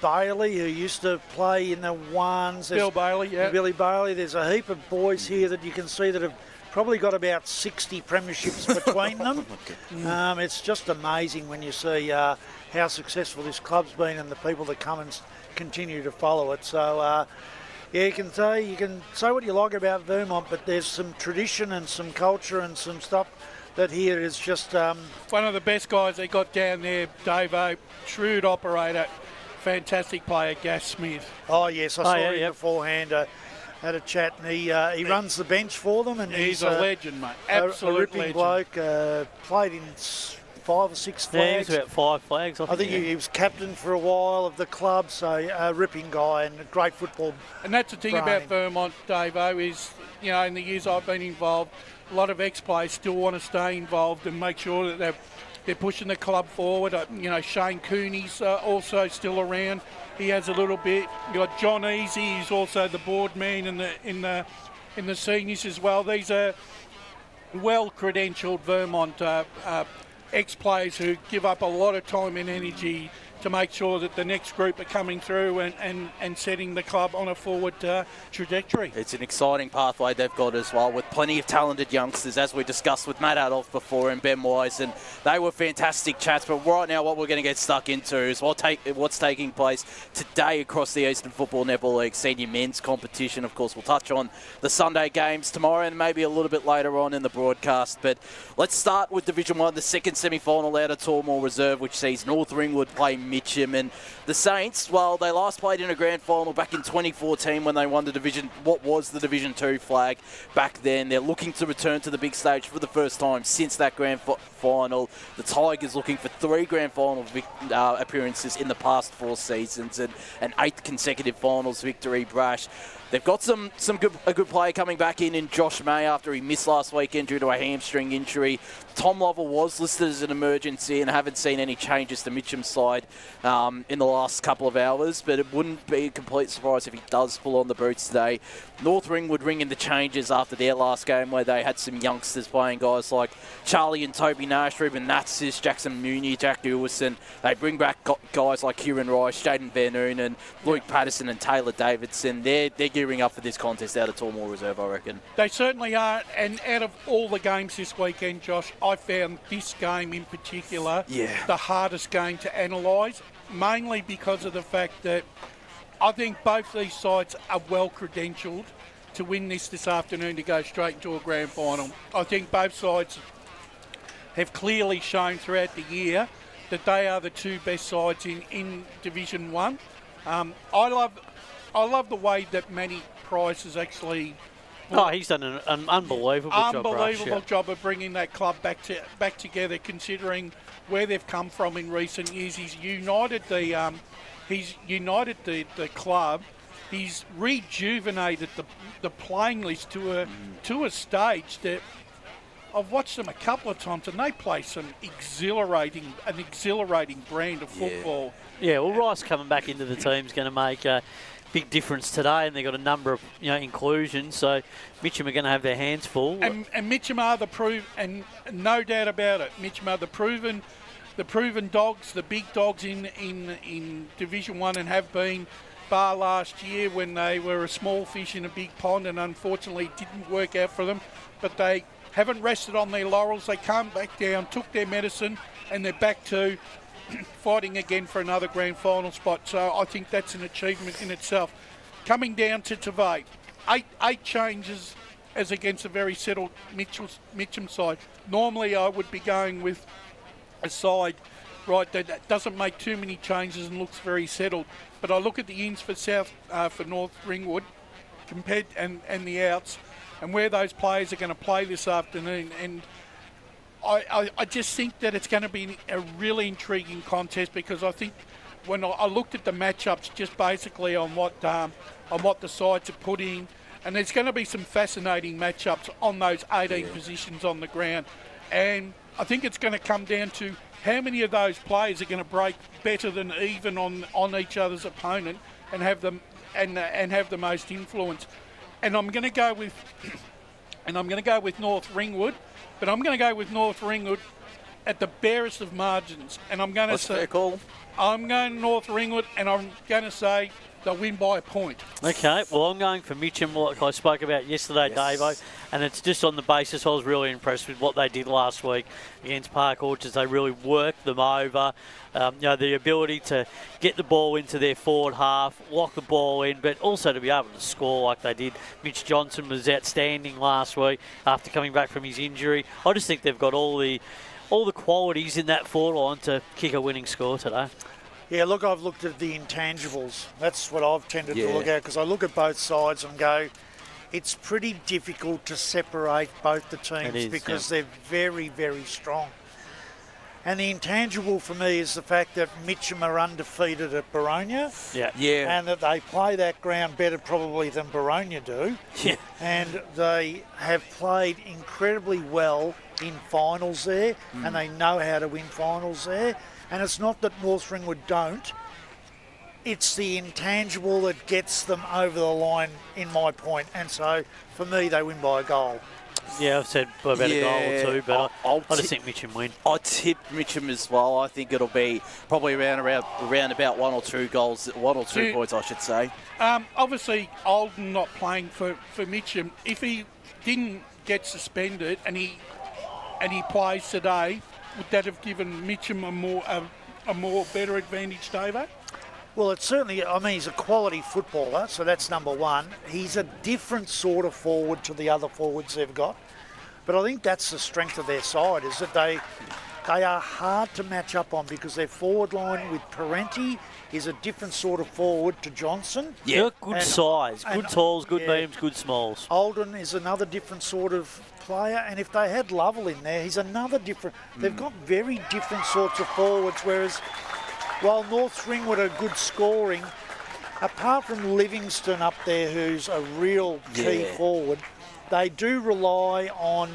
Bailey, who used to play in the ones. Bill Bailey, yeah. Billy Bailey. There's a heap of boys here that you can see that have probably got about 60 premierships between them. It's just amazing when you see how successful this club's been and the people that come and continue to follow it. So, yeah, you can say what you like about Vermont, but there's some tradition and some culture and some stuff that here is just... one of the best guys they got down there, Davo, shrewd operator, fantastic player, Gas Smith. Oh, yes, I saw him beforehand. Had a chat, and he runs the bench for them. And he's a legend, mate. Absolute a ripping legend. bloke. Played in 5 or 6 flags. Yeah, he was about 5 flags. I think he was captain for a while of the club, so a ripping guy and a great football. And that's the thing about Vermont, Davo, is, you know, in the years I've been involved, a lot of ex-players still want to stay involved and make sure that they're pushing the club forward. You know, Shane Cooney's also still around. He has a little bit. You got John Easy, who's also the board man in the seniors as well. These are well-credentialed Vermont ex-players who give up a lot of time and energy to make sure that the next group are coming through and setting the club on a forward trajectory. It's an exciting pathway they've got as well, with plenty of talented youngsters, as we discussed with Matt Adolph before and Ben Wise, and they were fantastic chats. But right now what we're going to get stuck into is what's taking place today across the Eastern Football Netball League Senior Men's Competition. Of course, we'll touch on the Sunday games tomorrow and maybe a little bit later on in the broadcast. But let's start with Division 1, the second semi-final out of Tormore Reserve, which sees North Ringwood play Mitcham. And the Saints, well, they last played in a grand final back in 2014 when they won what was the Division 2 flag back then. They're looking to return to the big stage for the first time since that grand final. The Tigers looking for 3 grand final appearances in the past 4 seasons and an 8th consecutive finals victory. Brash, they've got a good player coming back in Josh May after he missed last weekend due to a hamstring injury. Tom Lovell was listed as an emergency, and haven't seen any changes to Mitcham's side in the last couple of hours, but it wouldn't be a complete surprise if he does pull on the boots today. North Ringwood ring in the changes after their last game, where they had some youngsters playing, guys like Charlie and Toby Nash, Ruben Natsis, Jackson Mooney, Jack Lewison. They bring back guys like Kieran Rice, Jaden Van Noonen, Luke Patterson and Taylor Davidson. They're gearing up for this contest out of Tormore Reserve, I reckon. They certainly are, and out of all the games this weekend, Josh, I found this game in particular the hardest game to analyse, mainly because of the fact that I think both these sides are well credentialed to win this afternoon to go straight into a grand final. I think both sides have clearly shown throughout the year that they are the 2 best sides in Division 1. I love the way that Manny Price has actually... he's done an unbelievable job of bringing that club back together, considering where they've come from in recent years. He's united the club. He's rejuvenated the playing list to a stage that I've watched them a couple of times, and they play some exhilarating brand of football. Yeah, well, Rice coming back into the team is going to make a big difference today, and they've got a number of inclusions, so Mitcham are going to have their hands full. And Mitcham are and no doubt about it, Mitcham are the proven dogs, the big dogs in Division 1, and have been, bar last year when they were a small fish in a big pond, and unfortunately it didn't work out for them. But they haven't rested on their laurels. They calmed back down, took their medicine, and they're back to fighting again for another grand final spot. So I think that's an achievement in itself. Coming down to Tavay, eight changes as against a very settled Mitcham side. Normally I would be going with a side, right, that doesn't make too many changes and looks very settled. But I look at the ins for for North Ringwood compared and the outs and where those players are going to play this afternoon. And I just think that it's going to be a really intriguing contest, because I think when I looked at the matchups just basically on what the sides are put in, and there's going to be some fascinating matchups on those 18 positions on the ground. And I think it's going to come down to how many of those players are going to break better than even on each other's opponent and have them and have the most influence. And I'm going to go with North Ringwood, but I'm going to go with North Ringwood at the barest of margins. And I'm going to say, fair call. I'm going North Ringwood, and I'm going to say they'll win by a point. Okay, well, I'm going for Mitcham, like I spoke about yesterday, Davo, and it's just on the basis I was really impressed with what they did last week against Park Orchards. They really worked them over. The ability to get the ball into their forward half, lock the ball in, but also to be able to score like they did. Mitch Johnson was outstanding last week after coming back from his injury. I just think they've got all the qualities in that forward line to kick a winning score today. Yeah, look, I've looked at the intangibles. That's what I've tended to look at, because I look at both sides and go, it's pretty difficult to separate both the teams because they're very, very strong. And the intangible for me is the fact that Mitcham are undefeated at Baronia. Yeah. And that they play that ground better probably than Baronia do. Yeah. And they have played incredibly well in finals there, and they know how to win finals there. And it's not that North Ringwood don't. It's the intangible that gets them over the line, in my point. And so, for me, they win by a goal. Yeah, I've said about a goal or two, but I just think Mitcham win. I tip Mitcham as well. I think it'll be probably around about one or two points, I should say. Obviously, Alden not playing for Mitcham. If he didn't get suspended and he plays today, would that have given Mitcham a more better advantage, Davo? Well, it's certainly, he's a quality footballer, so that's number one. He's a different sort of forward to the other forwards they've got. But I think that's the strength of their side, is that they are hard to match up on, because their forward line with Parenti is a different sort of forward to Johnson. Yeah, good size, good talls, good beams, good smalls. Alden is another different sort of player, and if they had Lovell in there, he's another different. They've got very different sorts of forwards, whereas while North Ringwood are good scoring, apart from Livingston up there, who's a real key forward, they do rely on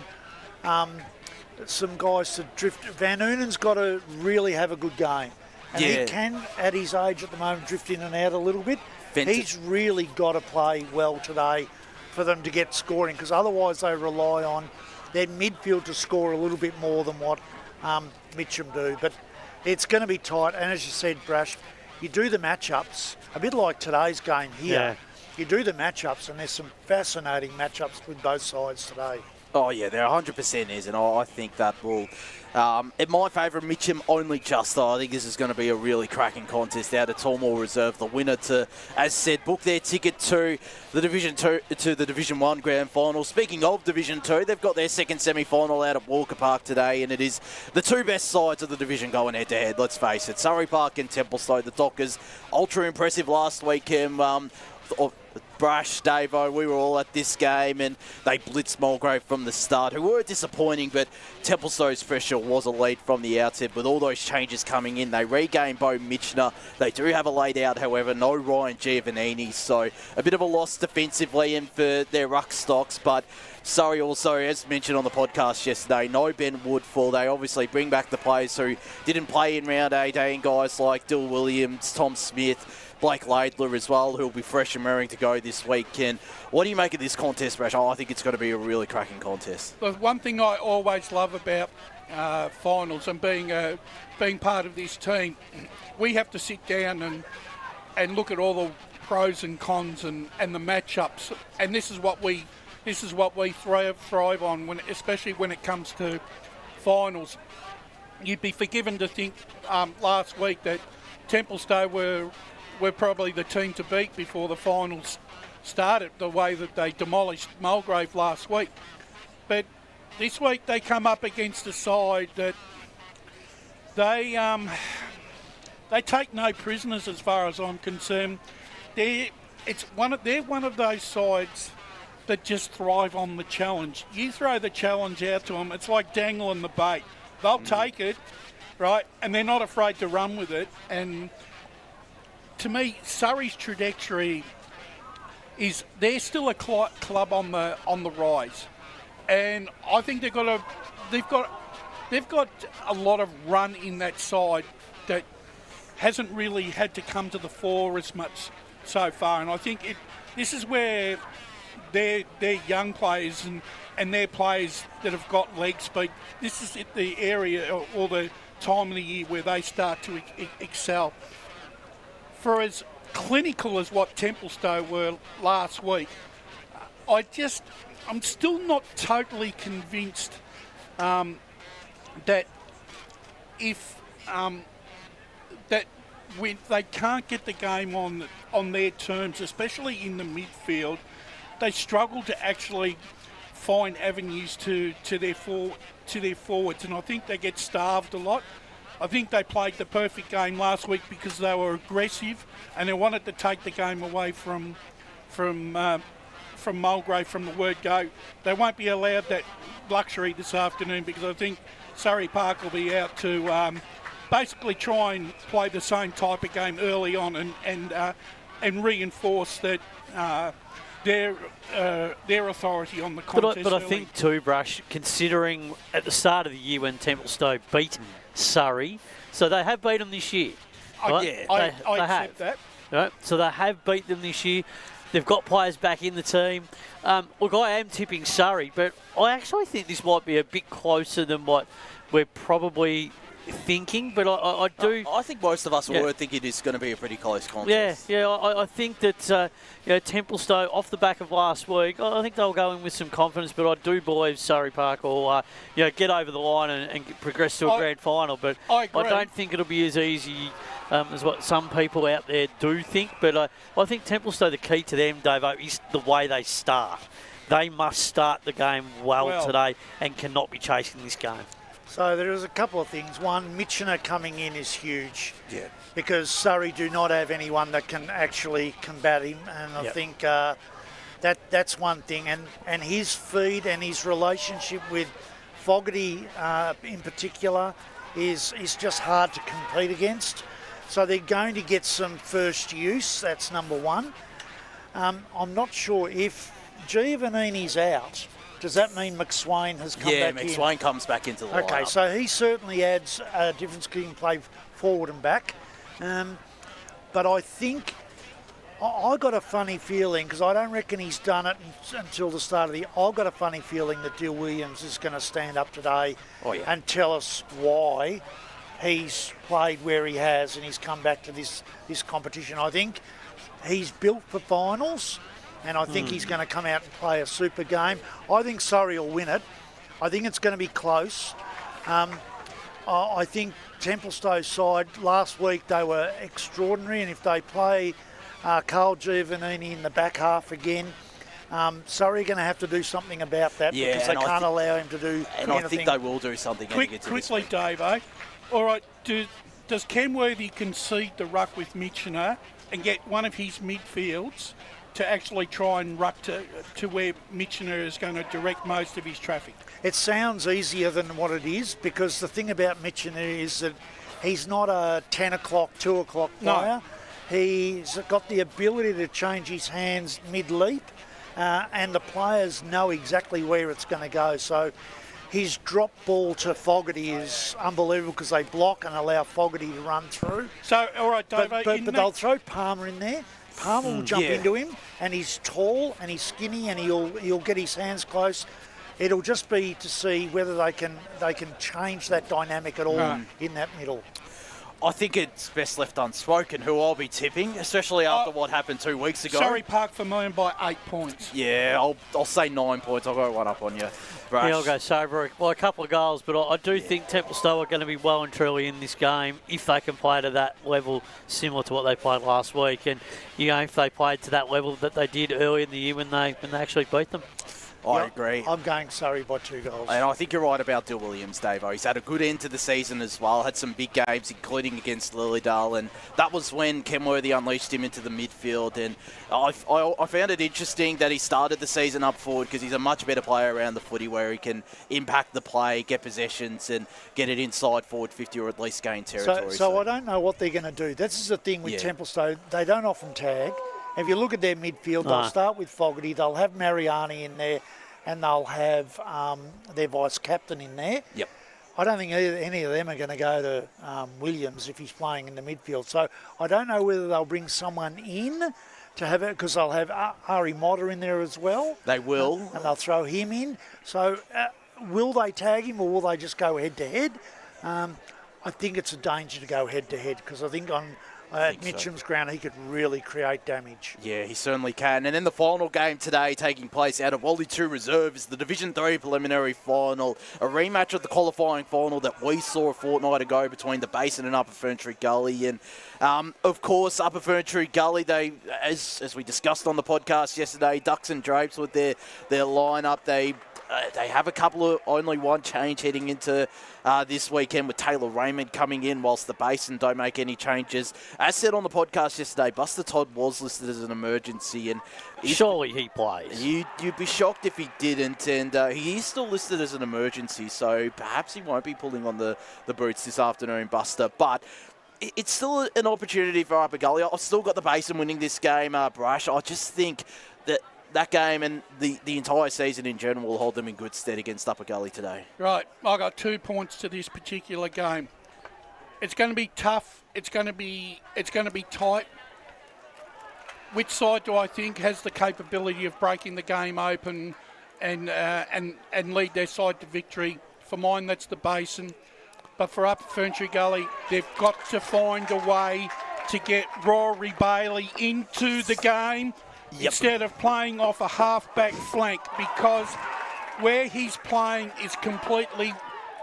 some guys to drift. Van Unen's got to really have a good game. And he can, at his age at the moment, drift in and out a little bit. He's really got to play well today for them to get scoring, because otherwise they rely on their midfield to score a little bit more than what Mitcham do. But it's going to be tight, and as you said, Brash, you do the matchups, a bit like today's game here. Yeah. You do the matchups, and there's some fascinating matchups with both sides today. Oh, yeah, there 100% is, and I think that will... in my favour, Mitcham only just, though. I think this is going to be a really cracking contest out of Tormore Reserve. The winner to, as said, book their ticket to the Division 1 Grand Final. Speaking of Division 2, they've got their second semi-final out at Walker Park today, and it is the two best sides of the division going head-to-head, let's face it. Surrey Park and Templestowe. The Dockers, ultra impressive last weekend. Brash, Davo, we were all at this game, and they blitzed Mulgrave from the start, who were disappointing, but Templestowe's pressure was elite from the outset. With all those changes coming in, they regained Bo Mitchner. They do have a laid out, however, no Ryan Giovannini, so a bit of a loss defensively and for their ruck stocks, but Surrey also, as mentioned on the podcast yesterday, no Ben Woodfall. They obviously bring back the players who didn't play in round 18, guys like Dill Williams, Tom Smith, Blake Laidler as well, who'll be fresh and raring to go this weekend. What do you make of this contest, Brash? I think it's going to be a really cracking contest. The one thing I always love about finals and being part of this team, we have to sit down and look at all the pros and cons and the matchups, and this is what we thrive on, especially when it comes to finals. you'd be forgiven to think last week that Templestowe were probably the team to beat before the finals started, the way that they demolished Mulgrave last week. But this week they come up against a side that they take no prisoners as far as I'm concerned. They're one of those sides that just thrive on the challenge. You throw the challenge out to them, it's like dangling the bait. They'll take it, right, and they're not afraid to run with it. And to me, Surrey's trajectory is they're still a club on the rise, and I think they've got a lot of run in that side that hasn't really had to come to the fore as much so far. And I think this is where their young players and their players that have got leg speed, this is the area or the time of the year where they start to excel. For as clinical as what Templestowe were last week, I'm still not totally convinced that if that when they can't get the game on their terms, especially in the midfield, they struggle to actually find avenues to their forwards, and I think they get starved a lot. I think they played the perfect game last week because they were aggressive and they wanted to take the game away from Mulgrave from the word go. They won't be allowed that luxury this afternoon because I think Surrey Park will be out to basically try and play the same type of game early on and reinforce that their authority on the contest. But I think too, Brush, considering at the start of the year when Templestowe beat Surrey, so they have beat them this year. Right? I accept that. Right? So they have beat them this year. They've got players back in the team. Look, I am tipping Surrey, but I actually think this might be a bit closer than what we're probably thinking, but I do... I think most of us were thinking it's going to be a pretty close contest. Yeah, I think that Templestowe, off the back of last week, I think they'll go in with some confidence, but I do believe Surrey Park will get over the line and progress to a grand final, but I don't think it'll be as easy as what some people out there do think, but I think Templestowe, the key to them, Dave, is the way they start. They must start the game well today and cannot be chasing this game. So there is a couple of things. One, Mitchener coming in is huge. Yeah. Because Surrey do not have anyone that can actually combat him, and I think that's one thing. And his feed and his relationship with Fogarty in particular is just hard to compete against. So they're going to get some first use. That's number one. I'm not sure if Giovannini's out. Does that mean McSwain has come back in? Yeah, McSwain comes back into the lineup. Okay, so he certainly adds a difference. He can play forward and back. But I think I got a funny feeling, because I don't reckon he's done it until the start of the year. I've got a funny feeling that Dill Williams is going to stand up today and tell us why he's played where he has and he's come back to this competition. I think he's built for finals. And I think he's going to come out and play a super game. I think Surrey will win it. I think it's going to be close. I think Templestowe's side, last week they were extraordinary, and if they play Carl Giovannini in the back half again, Surrey are going to have to do something about that because they can't allow him to do anything. I think they will do something. Quickly, Dave, all right, does Kenworthy concede the ruck with Mitchener and get one of his midfields to actually try and ruck to where Mitchener is going to direct most of his traffic? It sounds easier than what it is, because the thing about Mitchener is that he's not a 10 o'clock, 2 o'clock player. No. He's got the ability to change his hands mid-leap, and the players know exactly where it's going to go. So his drop ball to Fogarty is unbelievable because they block and allow Fogarty to run through. So, all right, Dave. But they'll throw Palmer in there. Palmer will jump into him, and he's tall and he's skinny, and he'll get his hands close. It'll just be to see whether they can change that dynamic at all in that middle. I think it's best left unspoken who I'll be tipping, especially after what happened 2 weeks ago. Surrey Park Vermont by 8 points. Yeah, I'll say 9 points. I'll go one up on you. Brash. Yeah, I'll go Sober. Well, a couple of goals, but I do think Templestowe are going to be well and truly in this game if they can play to that level similar to what they played last week. And, if they played to that level that they did early in the year when they actually beat them. I agree. I'm going Surrey by 2 goals. And I think you're right about Dill Williams, Davo. He's had a good end to the season as well. Had some big games, including against Lilydale, and that was when Kenworthy unleashed him into the midfield. And I found it interesting that he started the season up forward because he's a much better player around the footy where he can impact the play, get possessions, and get it inside forward 50 or at least gain territory. So I don't know what they're going to do. This is the thing with Templestowe. They don't often tag. If you look at their midfield, they'll start with Fogarty, they'll have Mariani in there, and they'll have their vice-captain in there. Yep. I don't think any of them are going to go to Williams if he's playing in the midfield. So I don't know whether they'll bring someone in to have it, because they'll have Ari Motter in there as well. They will. And they'll throw him in. So will they tag him or will they just go head-to-head? I think it's a danger to go head-to-head because I think at Mitchum's ground, he could really create damage. Yeah, he certainly can. And then the final game today, taking place out of Wally 2 Reserve, is the Division 3 preliminary final, a rematch of the qualifying final that we saw a fortnight ago between the Basin and Upper Ferntree Gully. And, of course, Upper Ferntree Gully, they, as we discussed on the podcast yesterday, Ducks and Drapes with their lineup, they have only one change heading into this weekend with Taylor Raymond coming in, whilst the Basin don't make any changes. As said on the podcast yesterday, Buster Todd was listed as an emergency, and surely he plays. You'd be shocked if he didn't, and he is still listed as an emergency, so perhaps he won't be pulling on the boots this afternoon, Buster. But it's still an opportunity for Upper Gully. I've still got the Basin winning this game, Brash. I just think that game and the entire season in general will hold them in good stead against Upper Gully today. Right, I got 2 points to this particular game. It's going to be tough. It's going to be tight. Which side do I think has the capability of breaking the game open and lead their side to victory? For mine, that's the Basin. But for Upper Ferntree Gully, they've got to find a way to get Rory Bailey into the game. Yep. Instead of playing off a half-back flank, because where he's playing is completely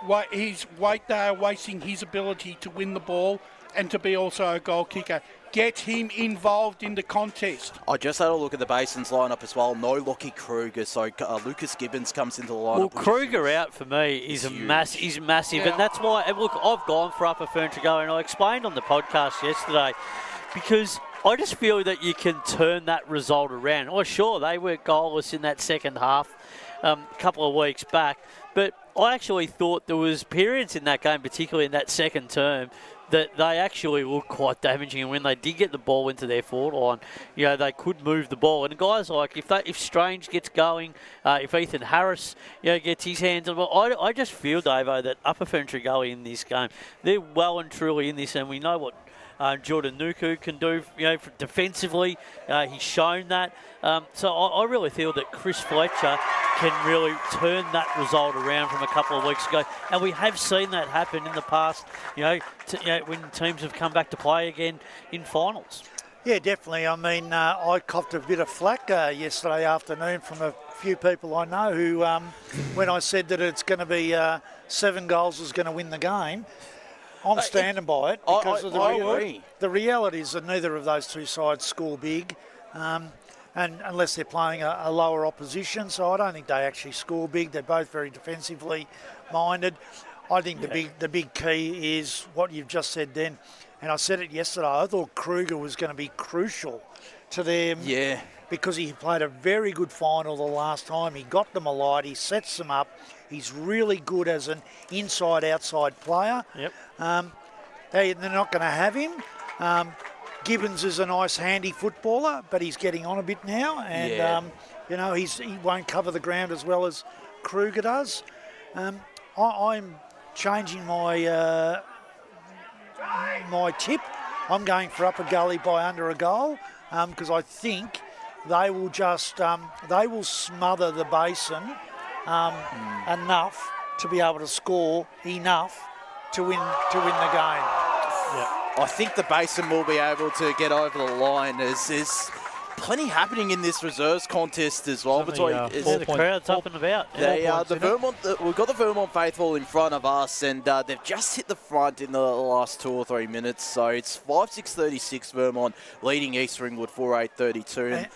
they are wasting his ability to win the ball and to be also a goal kicker. Get him involved in the contest. I just had a look at the Basin's lineup as well. No Lockie Kruger, so Lucas Gibbons comes into the lineup. Well, Kruger out for me is massive, and that's why. Look, I've gone for Upper Ferntree Gully, and I explained on the podcast yesterday because I just feel that you can turn that result around. Oh, sure, they were goalless in that second half a couple of weeks back, but I actually thought there was periods in that game, particularly in that second term, that they actually looked quite damaging. And when they did get the ball into their forward line, they could move the ball. And guys like, if Strange gets going, if Ethan Harris, gets his hands on the ball, I just feel, Davo, that Upper Ferntree Gully in this game, they're well and truly in this, and we know what Jordan Nuku can do, defensively. He's shown that. So I really feel that Chris Fletcher can really turn that result around from a couple of weeks ago. And we have seen that happen in the past, when teams have come back to play again in finals. Yeah, definitely. I mean, I copped a bit of flack yesterday afternoon from a few people I know who, when I said that it's going to be 7 goals is going to win the game, I'm standing by it because the reality is that neither of those two sides score big, and unless they're playing a lower opposition. So I don't think they actually score big. They're both very defensively minded. I think the big key is what you've just said then, and I said it yesterday. I thought Kruger was going to be crucial to them. Yeah. Because he played a very good final the last time. He got them alight. He sets them up. He's really good as an inside-outside player. Yep. They're not going to have him. Gibbons is a nice, handy footballer, but he's getting on a bit now. And, he won't cover the ground as well as Kruger does. I'm changing my tip. I'm going for Upper Gully by under a goal because I think they will smother the Basin enough to be able to score enough to win the game. Yeah. I think the Basin will be able to get over the line. There's plenty happening in this reserves contest as well. The crowd's up and about. We've got the Vermont faithful in front of us, and they've just hit the front in the last 2 or 3 minutes. So it's 5-6-36 Vermont leading East Ringwood 4-8-32.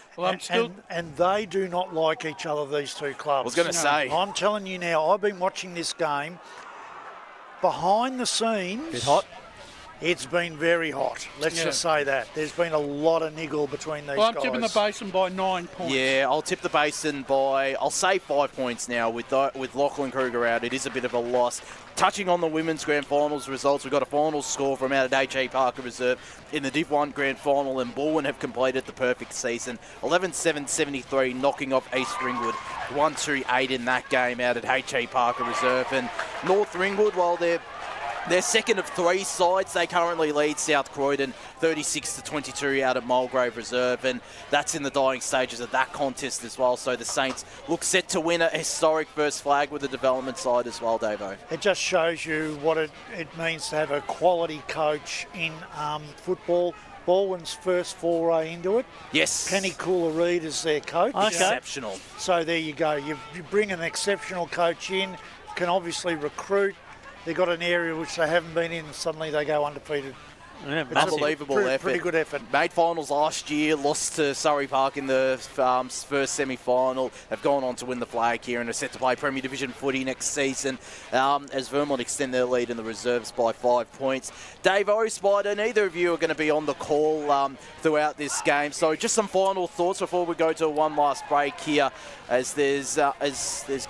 And they do not like each other, these two clubs. I was going to say. I'm telling you now, I've been watching this game. Behind the scenes, bit hot. It's been very hot. Let's just say that. There's been a lot of niggle between these guys. I'm tipping the Basin by 9 points. Yeah, I'll tip the Basin by, I'll say 5 points now. With Lachlan Kruger out, it is a bit of a loss. Touching on the women's grand finals results, we've got a final score from out at H.A. Parker Reserve in the Div 1 grand final, and Bulwen have completed the perfect season. 11-7-73, knocking off East Ringwood. 1-2-8 in that game out at H.A. Parker Reserve. And North Ringwood, while they're second of 3 sides. They currently lead South Croydon 36-22 out at Mulgrave Reserve, and that's in the dying stages of that contest as well. So the Saints look set to win a historic first flag with the development side as well, Davo. It just shows you what it means to have a quality coach in football. Baldwin's first foray into it. Yes. Penny Cooler-Reid is their coach. Okay. Exceptional. So there you go. You bring an exceptional coach in, can obviously recruit. They've got an area which they haven't been in, and suddenly they go undefeated. Yeah, unbelievable effort. Pretty good effort. Made finals last year, lost to Surrey Park in the first semi-final. Have gone on to win the flag here and are set to play Premier Division footy next season as Vermont extend their lead in the reserves by 5 points. Dave Spider, neither of you are going to be on the call throughout this game. So just some final thoughts before we go to one last break here, as there's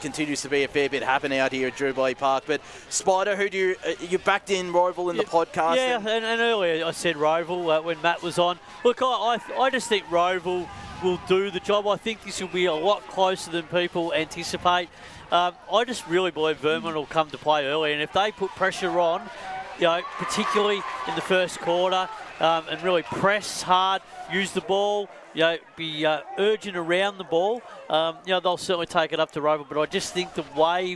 continues to be a fair bit happening out here at Jubilee Park. But Spider, who do you backed in Rowville in the podcast? Yeah, and earlier I said Rowville when Matt was on. Look, I just think Rowville will do the job. I think this will be a lot closer than people anticipate. I just really believe Vermont will come to play early, and if they put pressure on, particularly in the first quarter, and really press hard, use the ball, be urgent around the ball, they'll certainly take it up to Rowville. But I just think the way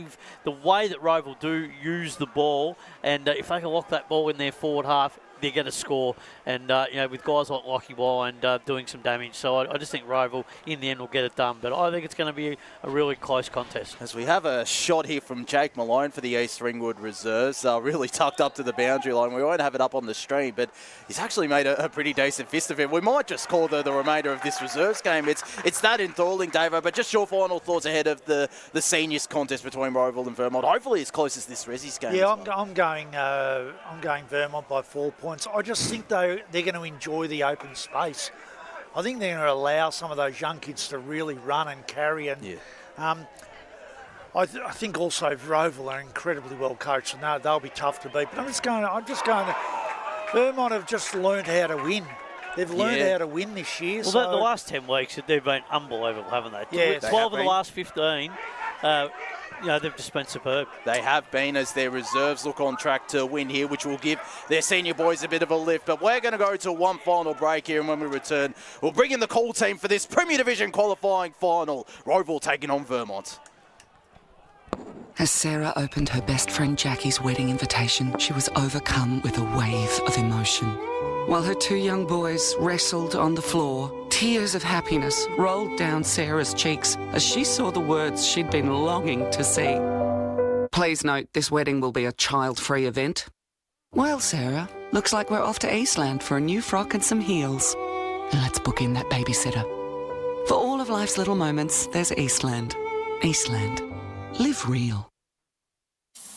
that Rowville do use the ball, and if they can lock that ball in their forward half, they're going to score, and with guys like Lockie Wyland doing some damage. So I just think Rowville in the end will get it done, but I think it's going to be a really close contest. As we have a shot here from Jake Malone for the East Ringwood Reserves, really tucked up to the boundary line. We won't have it up on the stream, but he's actually made a pretty decent fist of it. We might just call the remainder of this reserves game. It's that enthralling, Davo, but just your final thoughts ahead of the seniors contest between Rowville and Vermont. Hopefully as close as this Resi's game. Yeah, I'm going Vermont by 4 points. I just think they're going to enjoy the open space. I think they're going to allow some of those young kids to really run and carry. And I think also Rowville are incredibly well coached, and they'll be tough to beat. But I'm just going to Vermont have just learned how to win. They've learned how to win this year. Well, the last 10 weeks, they've been unbelievable, haven't they? Yeah, 12 of the last 15. They've just been superb. They have been, as their reserves look on track to win here, which will give their senior boys a bit of a lift. But we're going to go to one final break here, and when we return, we'll bring in the call team for this Premier Division qualifying final. Rowville taking on Vermont. As Sarah opened her best friend Jackie's wedding invitation, she was overcome with a wave of emotion. While her 2 young boys wrestled on the floor, tears of happiness rolled down Sarah's cheeks as she saw the words she'd been longing to see. Please note, this wedding will be a child-free event. Well, Sarah, looks like we're off to Eastland for a new frock and some heels. And let's book in that babysitter. For all of life's little moments, there's Eastland. Eastland. Live real.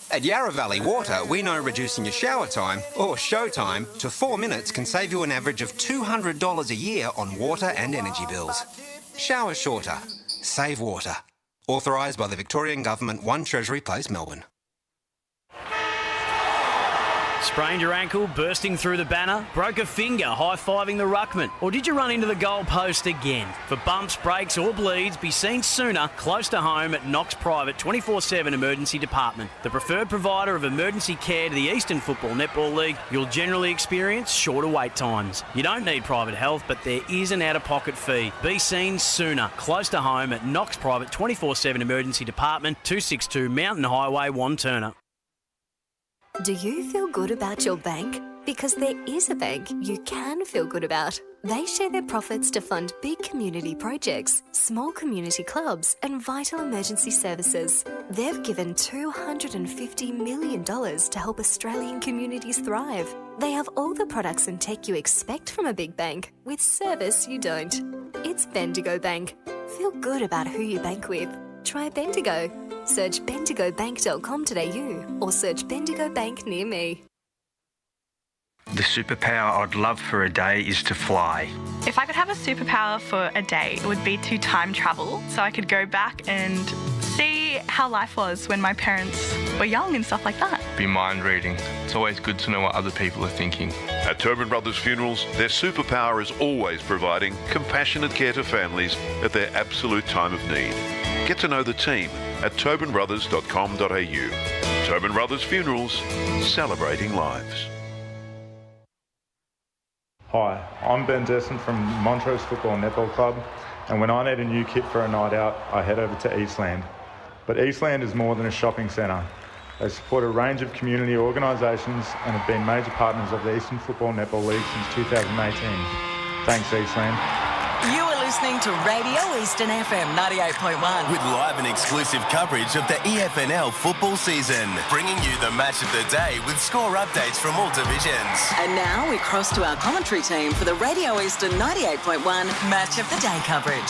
At Yarra Valley Water, we know reducing your shower time, or show time, to 4 minutes can save you an average of $200 a year on water and energy bills. Shower shorter. Save water. Authorised by the Victorian Government, 1 Treasury Place, Melbourne. Sprained your ankle, bursting through the banner? Broke a finger, high-fiving the ruckman? Or did you run into the goal post again? For bumps, breaks or bleeds, be seen sooner, close to home at Knox Private 24/7 Emergency Department. The preferred provider of emergency care to the Eastern Football Netball League, you'll generally experience shorter wait times. You don't need private health, but there is an out-of-pocket fee. Be seen sooner, close to home at Knox Private 24/7 Emergency Department, 262 Mountain Highway, Wanturna. Do you feel good about your bank? Because there is a bank you can feel good about. They share their profits to fund big community projects, small community clubs, and vital emergency services. They've given $250 million to help Australian communities thrive. They have all the products and tech you expect from a big bank, with service you don't. It's Bendigo Bank. Feel good about who you bank with. Try Bendigo. Search bendigobank.com.au or search Bendigo Bank near me. The superpower I'd love for a day is to fly. If I could have a superpower for a day, it would be to time travel so I could go back and see how life was when my parents were young and stuff like that. Be mind reading. It's always good to know what other people are thinking. At Tobin Brothers Funerals, their superpower is always providing compassionate care to families at their absolute time of need. Get to know the team at tobinbrothers.com.au. Tobin Brothers Funerals, celebrating lives. Hi, I'm Ben Desson from Montrose Football Netball Club, and when I need a new kit for a night out, I head over to Eastland. But Eastland is more than a shopping centre. They support a range of community organisations and have been major partners of the Eastern Football Netball League since 2018. Thanks, Eastland. You are listening to Radio Eastern FM 98.1. With live and exclusive coverage of the EFNL football season, bringing you the match of the day with score updates from all divisions. And now we cross to our commentary team for the Radio Eastern 98.1 Match of the Day coverage.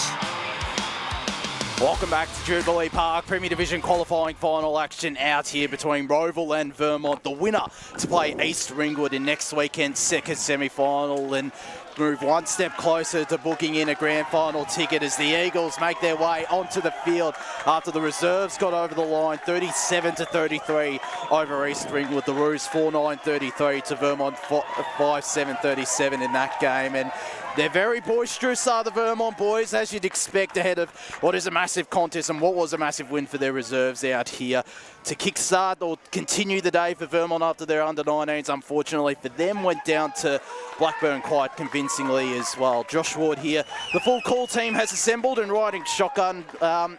Welcome back to Jubilee Park. Premier Division qualifying final action out here between Rowville and Vermont. The winner to play East Ringwood in next weekend's second semi-final and move one step closer to booking in a grand final ticket as the Eagles make their way onto the field after the reserves got over the line 37-33 over East Ringwood. The Roos 4-9-33 to Vermont 5-7-37 in that game. And they're very boisterous, are the Vermont boys, as you'd expect ahead of what is a massive contest and what was a massive win for their reserves out here. To kickstart or continue the day for Vermont after their under-19s, unfortunately for them, went down to Blackburn quite convincingly as well. Josh Ward here. The full call team has assembled and riding shotgun.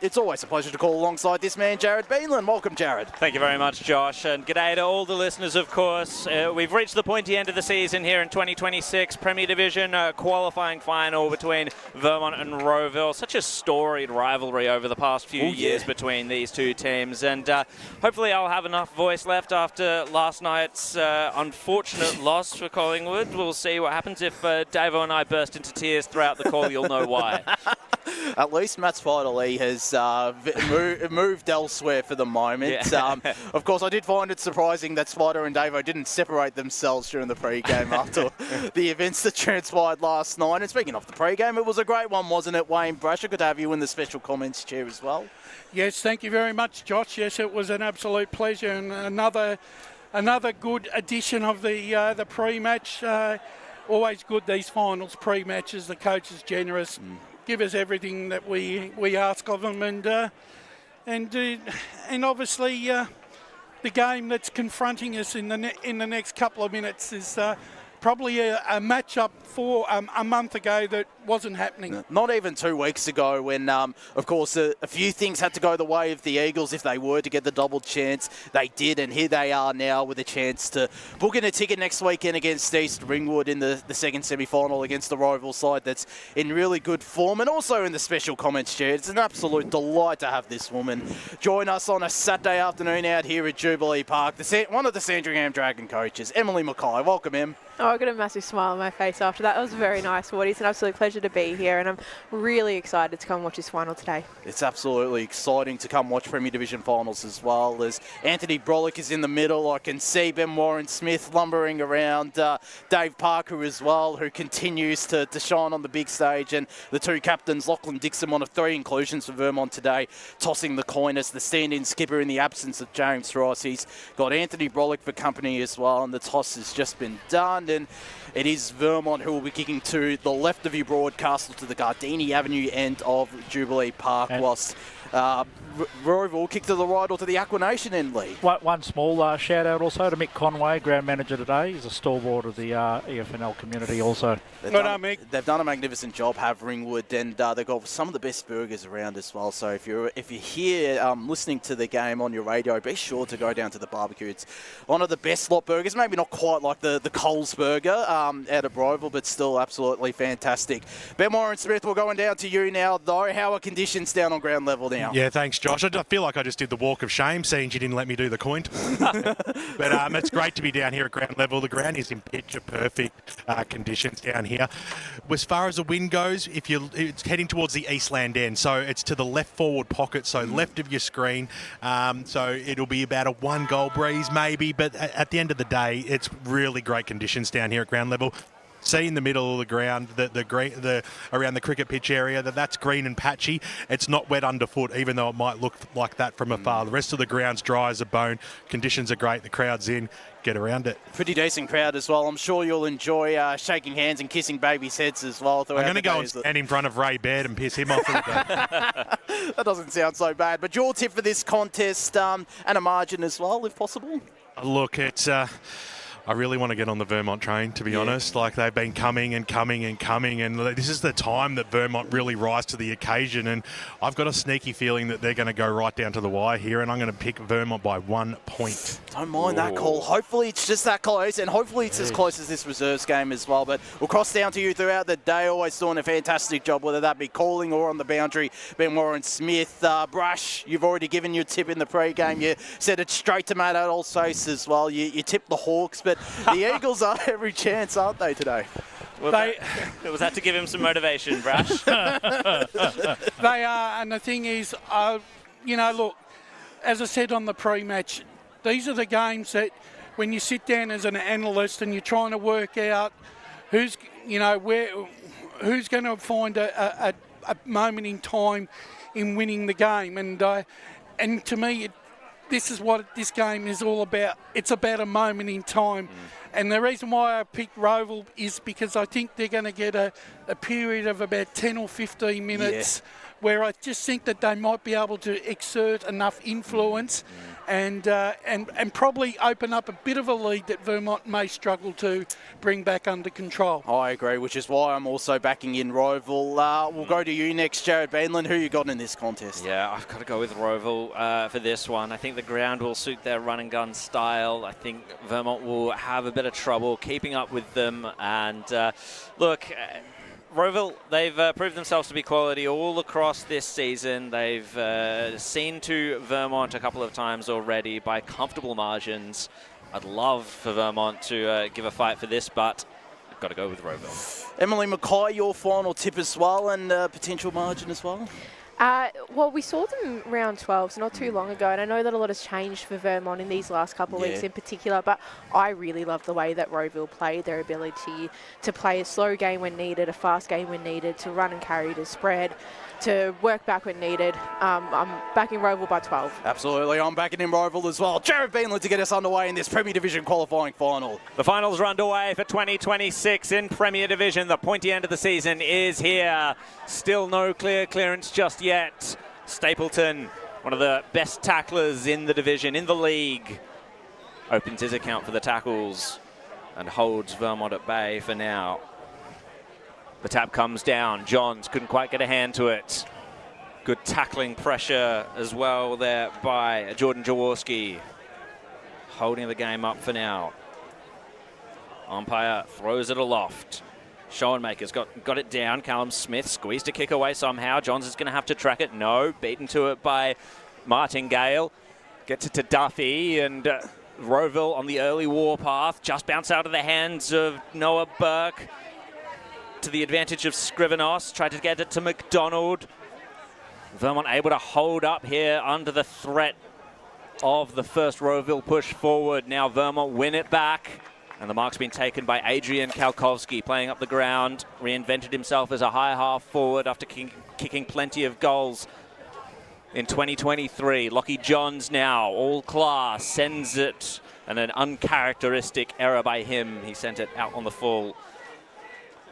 It's always a pleasure to call alongside this man, Jared Beanland. Welcome, Jared. Thank you very much, Josh, and g'day to all the listeners, of course. We've reached the pointy end of the season here in 2026. Premier Division qualifying final between Vermont and Rowville. Such a storied rivalry over the past few years between these two teams, and hopefully I'll have enough voice left after last night's unfortunate loss for Collingwood. We'll see what happens. If Davo and I burst into tears throughout the call, you'll know why. At least Matt Spider-Lee has moved elsewhere for the moment. Yeah. Of course, I did find it surprising that Spider and Davo didn't separate themselves during the pre-game after the events that transpired last night. And speaking of the pre-game, it was a great one, wasn't it, Wayne Brasher? Good to have you in the special comments chair as well. Yes, thank you very much, Josh. Yes, it was an absolute pleasure and another good edition of the pre-match. Always good, these finals pre-matches. The coach is generous. Give us everything that we ask of them, and obviously the game that's confronting us in the next couple of minutes is probably a match-up for a month ago that wasn't happening. Not even 2 weeks ago when, of course, a few things had to go the way of the Eagles if they were to get the double chance. They did, and here they are now with a chance to book in a ticket next weekend against East Ringwood in the second semi-final against the Rowville side that's in really good form. And also in the special comments chair, it's an absolute delight to have this woman join us on a Saturday afternoon out here at Jubilee Park. One of the Sandringham Dragon coaches, Emily Mackay. Welcome, Em. Oh, I got a massive smile on my face after that. That was very nice, Woody. It's an absolute pleasure to be here, and I'm really excited to come watch this final today. It's absolutely exciting to come watch Premier Division finals as well, as Anthony Brolick is in the middle. I can see Ben Warren-Smith lumbering around, Dave Parker as well, who continues to shine on the big stage, and the two captains, Lachlan Dixon, one of 3 inclusions for Vermont today, tossing the coin as the stand-in skipper in the absence of James Ross. He's got Anthony Brolick for company as well, and the toss has just been done. And division. It is Vermont who will be kicking to the left of your broadcast to the Gardini Avenue end of Jubilee Park, whilst Rowville will kick to the right or to the Aqua Nation end, Lee. One small shout out also to Mick Conway, ground manager today. He's a stalwart of the EFNL community also. They've done a magnificent job, have Ringwood, and they've got some of the best burgers around as well. So if you're here listening to the game on your radio, be sure to go down to the barbecue. It's one of the best slot burgers, maybe not quite like the Coles burger out of Rowville, but still absolutely fantastic. Ben Warren Smith, we're going down to you now, though. How are conditions down on ground level now? Yeah, thanks, Josh. I feel like I just did the walk of shame, seeing you didn't let me do the coin. But it's great to be down here at ground level. The ground is in picture-perfect conditions down here. As far as the wind goes, it's heading towards the Eastland end, so it's to the left forward pocket, so left of your screen. So it'll be about a 1-goal breeze maybe, but at the end of the day, it's really great conditions down here at ground level. See in the middle of the ground, the around the cricket pitch area, that's green and patchy. It's not wet underfoot, even though it might look like that from afar. The rest of the ground's dry as a bone. Conditions are great. The crowd's in. Get around it. Pretty decent crowd as well. I'm sure you'll enjoy shaking hands and kissing babies' heads as well. I'm going to go and stand in front of Ray Baird and piss him off a little bit. That doesn't sound so bad. But your tip for this contest and a margin as well, if possible? Look, it's... I really want to get on the Vermont train, to be honest. Like, they've been coming, and this is the time that Vermont really rise to the occasion, and I've got a sneaky feeling that they're going to go right down to the wire here, and I'm going to pick Vermont by 1 point. Don't mind that call. Hopefully it's just that close, and hopefully it's as close as this reserves game as well, but we'll cross down to you throughout the day. Always doing a fantastic job, whether that be calling or on the boundary. Ben Warren Smith, Brush, you've already given your tip in the pre-game. You said it straight to Matt Adolphus as well. You tipped the Hawks, but the Eagles are every chance, aren't they, today? Well, was that to give him some motivation, Brash? They are, and the thing is, look, as I said on the pre-match, these are the games that when you sit down as an analyst and you're trying to work out who's going to find a moment in time in winning the game, and to me, this is what this game is all about. It's about a moment in time. And the reason why I picked Rowville is because I think they're going to get a period of about 10 or 15 minutes where I just think that they might be able to exert enough influence and probably open up a bit of a lead that Vermont may struggle to bring back under control. I agree, which is why I'm also backing in Rowville. We'll go to you next, Jared Bainland. Who you got in this contest? Yeah, I've got to go with Rowville for this one. I think the ground will suit their run and gun style. I think Vermont will have a bit of trouble keeping up with them. And look... Rowville, they've proved themselves to be quality all across this season. They've seen to Vermont a couple of times already by comfortable margins. I'd love for Vermont to give a fight for this, but I've got to go with Rowville. Emily Mackay, your final tip as well, and potential margin as well? Well, we saw them round 12s not too long ago, and I know that a lot has changed for Vermont in these last couple of weeks in particular, but I really love the way that Rowville played, their ability to play a slow game when needed, a fast game when needed, to run and carry, to spread, to work back when needed. I'm backing Rowville by 12. Absolutely, I'm backing in Rowville as well. Jared Bainland to get us underway in this Premier Division qualifying final. The finals are underway for 2026 in Premier Division. The pointy end of the season is here. Still no clear clearance just yet. Stapleton, one of the best tacklers in the division, in the league, opens his account for the tackles and holds Vermont at bay for now. The tap comes down. Johns couldn't quite get a hand to it. Good tackling pressure as well there by Jordan Jaworski. Holding the game up for now. Umpire throws it aloft. Schoenmaker's got it down. Callum Smith squeezed a kick away somehow. Johns is going to have to track it. No, beaten to it by Martingale. Gets it to Duffy, and Rowville on the early warpath. Just bounced out of the hands of Noah Burke. To the advantage of Scrivenos. Tried to get it to McDonald. Vermont able to hold up here under the threat of the first Rowville push forward. Now Vermont win it back. And the mark's been taken by Adrian Kalkowski, playing up the ground. Reinvented himself as a high half forward after kicking plenty of goals in 2023. Lockie Johns now, all class, sends it and an uncharacteristic error by him. He sent it out on the full.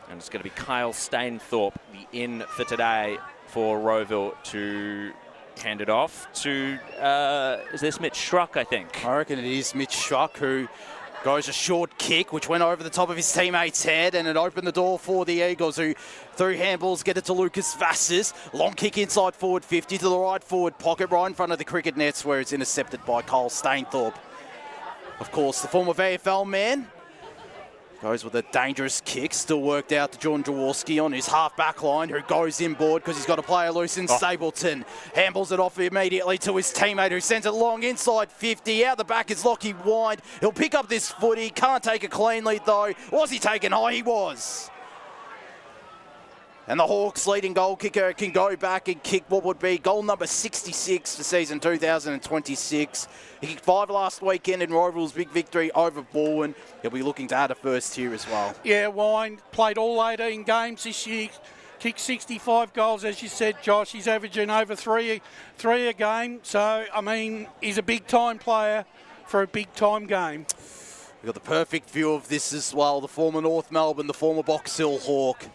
And it's going to be Kyle Stainthorpe, the in for today for Rowville, to hand it off to, is this Mitch Schruck, I think? I reckon it is Mitch Schruck, who goes a short kick, which went over the top of his teammate's head, and it opened the door for the Eagles, who through handballs get it to Lucas Vasses. Long kick inside forward 50 to the right forward pocket, right in front of the cricket nets, where it's intercepted by Kyle Stainthorpe. Of course, the former VFL man goes with a dangerous kick, still worked out to John Jaworski on his half-back line, who goes inboard because he's got a player loose in Stapleton. Handballs it off immediately to his teammate, who sends it long inside 50. Out the back is Lockie Wide. He'll pick up this footy. Can't take it cleanly, though. Was he taken high? He was. And the Hawks' leading goal kicker can go back and kick what would be goal number 66 for season 2026. He kicked 5 last weekend in Rowville's big victory over Baldwin. He'll be looking to add a first here as well. Yeah, Wine played all 18 games this year, kicked 65 goals, as you said, Josh. He's averaging over three a game. So, I mean, he's a big-time player for a big-time game. We've got the perfect view of this as well. The former North Melbourne, the former Box Hill Hawk,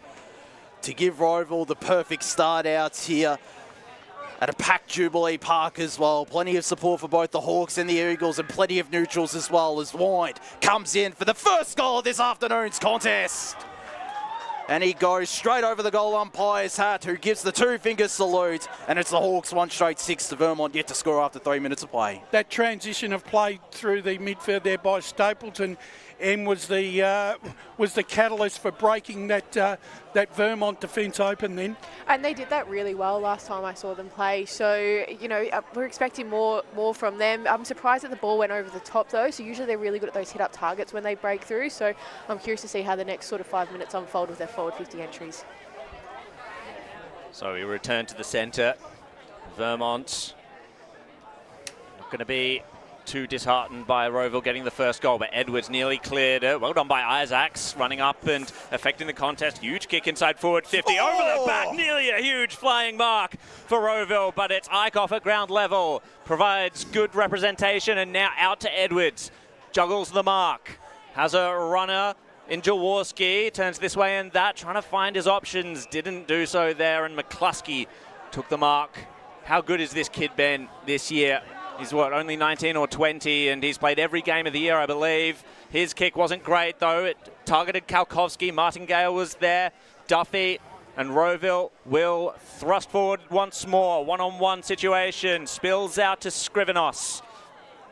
to give Rowville the perfect start out here at a packed Jubilee Park as well. Plenty of support for both the Hawks and the Eagles, and plenty of neutrals as well, as White comes in for the first goal of this afternoon's contest. And he goes straight over the goal umpire's hat, who gives the 2-finger salute, and it's the Hawks 1 straight 6 to Vermont, yet to score after 3 minutes of play. That transition of play through the midfield there by Stapleton was the catalyst for breaking that Vermont defence open then. And they did that really well last time I saw them play. So, you know, we're expecting more from them. I'm surprised that the ball went over the top though. So usually they're really good at those hit-up targets when they break through. So I'm curious to see how the next sort of 5 minutes unfold with their forward 50 entries. So we return to the centre. Vermont not going to be too disheartened by Rowville getting the first goal, but Edwards nearly cleared it. Well done by Isaacs, running up and affecting the contest. Huge kick inside forward 50, over the back, nearly a huge flying mark for Rowville, but it's Eichhoff at ground level. Provides good representation, and now out to Edwards. Juggles the mark. Has a runner in Jaworski, turns this way and that, trying to find his options. Didn't do so there, and McCluskey took the mark. How good is this kid been this year? He's, only 19 or 20, and he's played every game of the year, I believe. His kick wasn't great, though. It targeted Kalkowski. Martingale was there. Duffy and Rowville will thrust forward once more. One-on-one situation. Spills out to Scrivenos.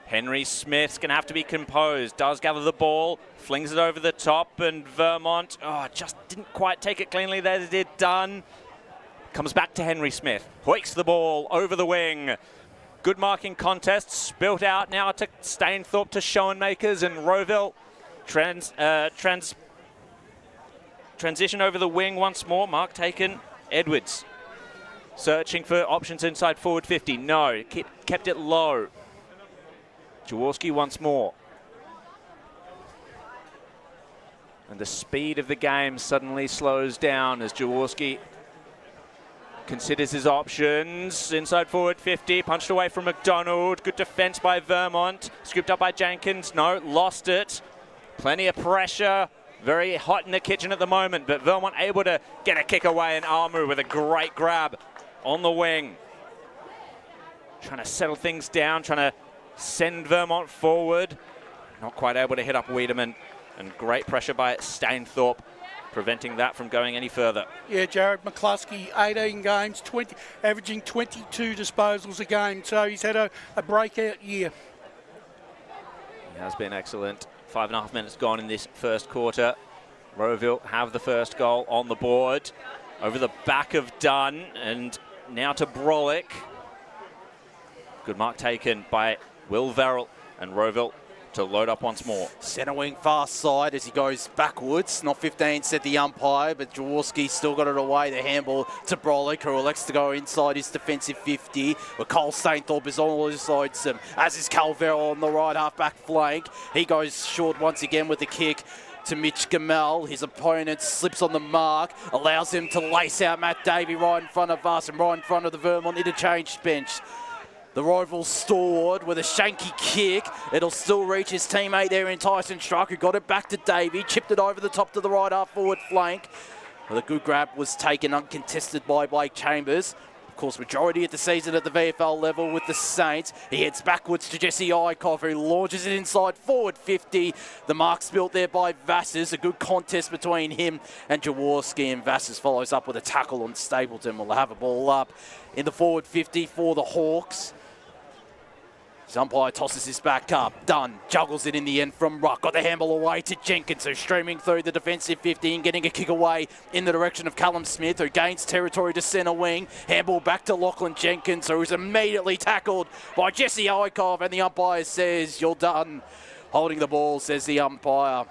Henry Smith's going to have to be composed. Does gather the ball. Flings it over the top, and Vermont just didn't quite take it cleanly. They did done. Comes back to Henry Smith. Hoiks the ball over the wing. Good marking contest, spilt out now to Stainthorpe, to Schoenmakers, and Rowville transition over the wing once more. Mark taken. Edwards searching for options inside forward 50. No, kept it low. Jaworski once more. And the speed of the game suddenly slows down as Jaworski considers his options. Inside forward 50, punched away from McDonald. Good defence by Vermont. Scooped up by Jenkins. No, lost it. Plenty of pressure. Very hot in the kitchen at the moment, but Vermont able to get a kick away, and Armu with a great grab on the wing. Trying to settle things down, trying to send Vermont forward. Not quite able to hit up Wiedemann, and great pressure by Stainthorpe, preventing that from going any further. Yeah, Jared McCluskey, 18 games, averaging 22 disposals a game, so he's had a breakout year. He has been excellent. 5.5 minutes gone in this first quarter. Rowville have the first goal on the board. Over the back of Dunn, and now to Brolick. Good mark taken by Will Verrill, and Rowville to load up once more. Centre wing far side as he goes backwards. Not 15, said the umpire, but Jaworski still got it away. The handball to Brolick, who elects to go inside his defensive 50. But Cole Stainthorpe is on his sides, as is Calvero on the right half-back flank. He goes short once again with the kick to Mitch Gamel. His opponent slips on the mark, allows him to lace out Matt Davey right in front of us and right in front of the Vermont interchange bench. The Rowville stalwart with a shanky kick. It'll still reach his teammate there in Tyson Struck, who got it back to Davey, chipped it over the top to the right half forward flank. Well, the good grab was taken uncontested by Blake Chambers. Of course, majority of the season at the VFL level with the Saints. He heads backwards to Jesse Eichhoff, who launches it inside forward 50. The mark's built there by Vassars. A good contest between him and Jaworski, and Vassars follows up with a tackle on Stapleton. Will have a ball up in the forward 50 for the Hawks. His umpire tosses this back up. Dunn juggles it in the end from Ruck. Got the handball away to Jenkins, who's streaming through the defensive 50 and getting a kick away in the direction of Callum Smith, who gains territory to centre wing. Handball back to Lachlan Jenkins, who is immediately tackled by Jesse Eichhoff, and the umpire says, "You're done." Holding the ball, says the umpire.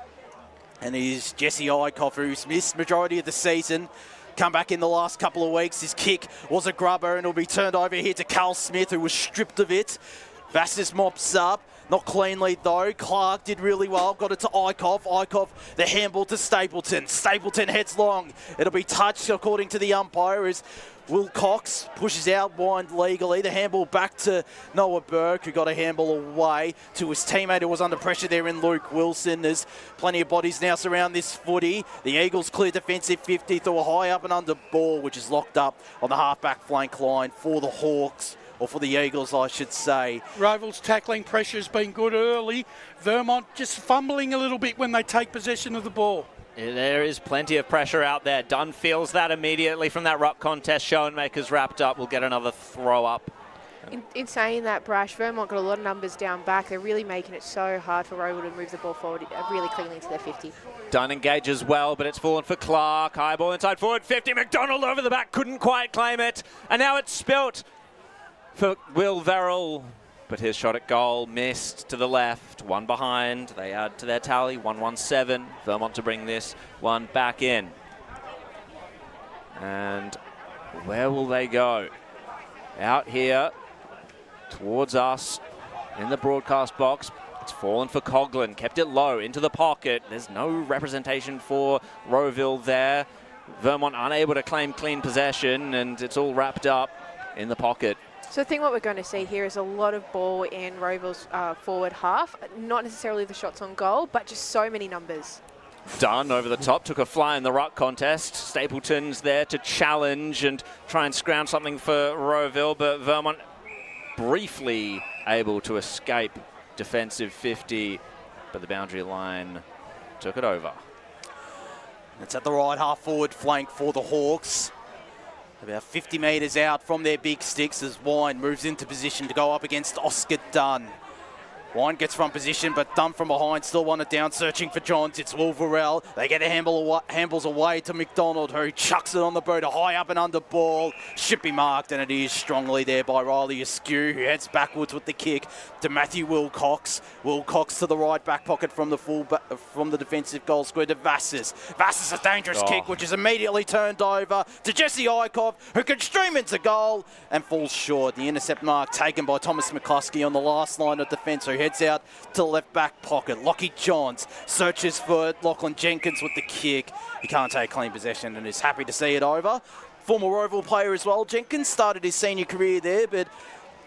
And it is Jesse Eichhoff, who's missed majority of the season. Come back in the last couple of weeks. His kick was a grubber, and it'll be turned over here to Cal Smith, who was stripped of it. Vassars mops up, not cleanly though. Clark did really well, got it to Eichhoff. Eichhoff, the handball to Stapleton. Stapleton heads long. It'll be touched according to the umpire as Will Cox pushes out wide legally. The handball back to Noah Burke, who got a handball away to his teammate who was under pressure there in Luke Wilson. There's plenty of bodies now surround this footy. The Eagles clear defensive 50 through a high up and under ball, which is locked up on the half-back flank line for the Hawks. Or for the Eagles, I should say. Rowville's tackling pressure has been good early. Vermont just fumbling a little bit when they take possession of the ball. Yeah, there is plenty of pressure out there. Dunn feels that immediately from that ruck contest. Schoenmaker's wrapped up. We'll get another throw up. In saying that, Brash, Vermont got a lot of numbers down back. They're really making it so hard for Rowville to move the ball forward really cleanly to their 50. Dunn engages well, but it's fallen for Clark. High ball inside forward 50. McDonald over the back, couldn't quite claim it. And now it's spilt for Will Verrill, but his shot at goal missed to the left. One behind. They add to their tally. 1-1-7. Vermont to bring this one back in. And where will they go? Out here towards us in the broadcast box. It's fallen for Coughlin. Kept it low into the pocket. There's no representation for Rowville there. Vermont unable to claim clean possession, and it's all wrapped up in the pocket. So I think what we're going to see here is a lot of ball in Rowville's forward half. Not necessarily the shots on goal, but just so many numbers. Dunn over the top, took a fly in the ruck contest. Stapleton's there to challenge and try and scrounge something for Rowville, but Vermont briefly able to escape defensive 50, but the boundary line took it over. It's at the right half forward flank for the Hawks. About 50 metres out from their big sticks as Wine moves into position to go up against Oscar Dunn. Wine gets from position, but Dunn from behind still won it down, searching for Johns. It's Will Verrell. They get a handballs away to McDonald, who chucks it on the boot, a high up and under ball. Should be marked, and it is strongly there by Riley Askew, who heads backwards with the kick to Matthew Wilcox. Wilcox to the right back pocket from the from the defensive goal square to Vassars. Vassars a dangerous kick, which is immediately turned over to Jesse Eichhoff, who can stream into goal and falls short. The intercept mark taken by Thomas McCluskey on the last line of defence, who heads out to the left back pocket. Lockie Johns searches for Lachlan Jenkins with the kick. He can't take clean possession and is happy to see it over. Former Rowville player as well. Jenkins started his senior career there, but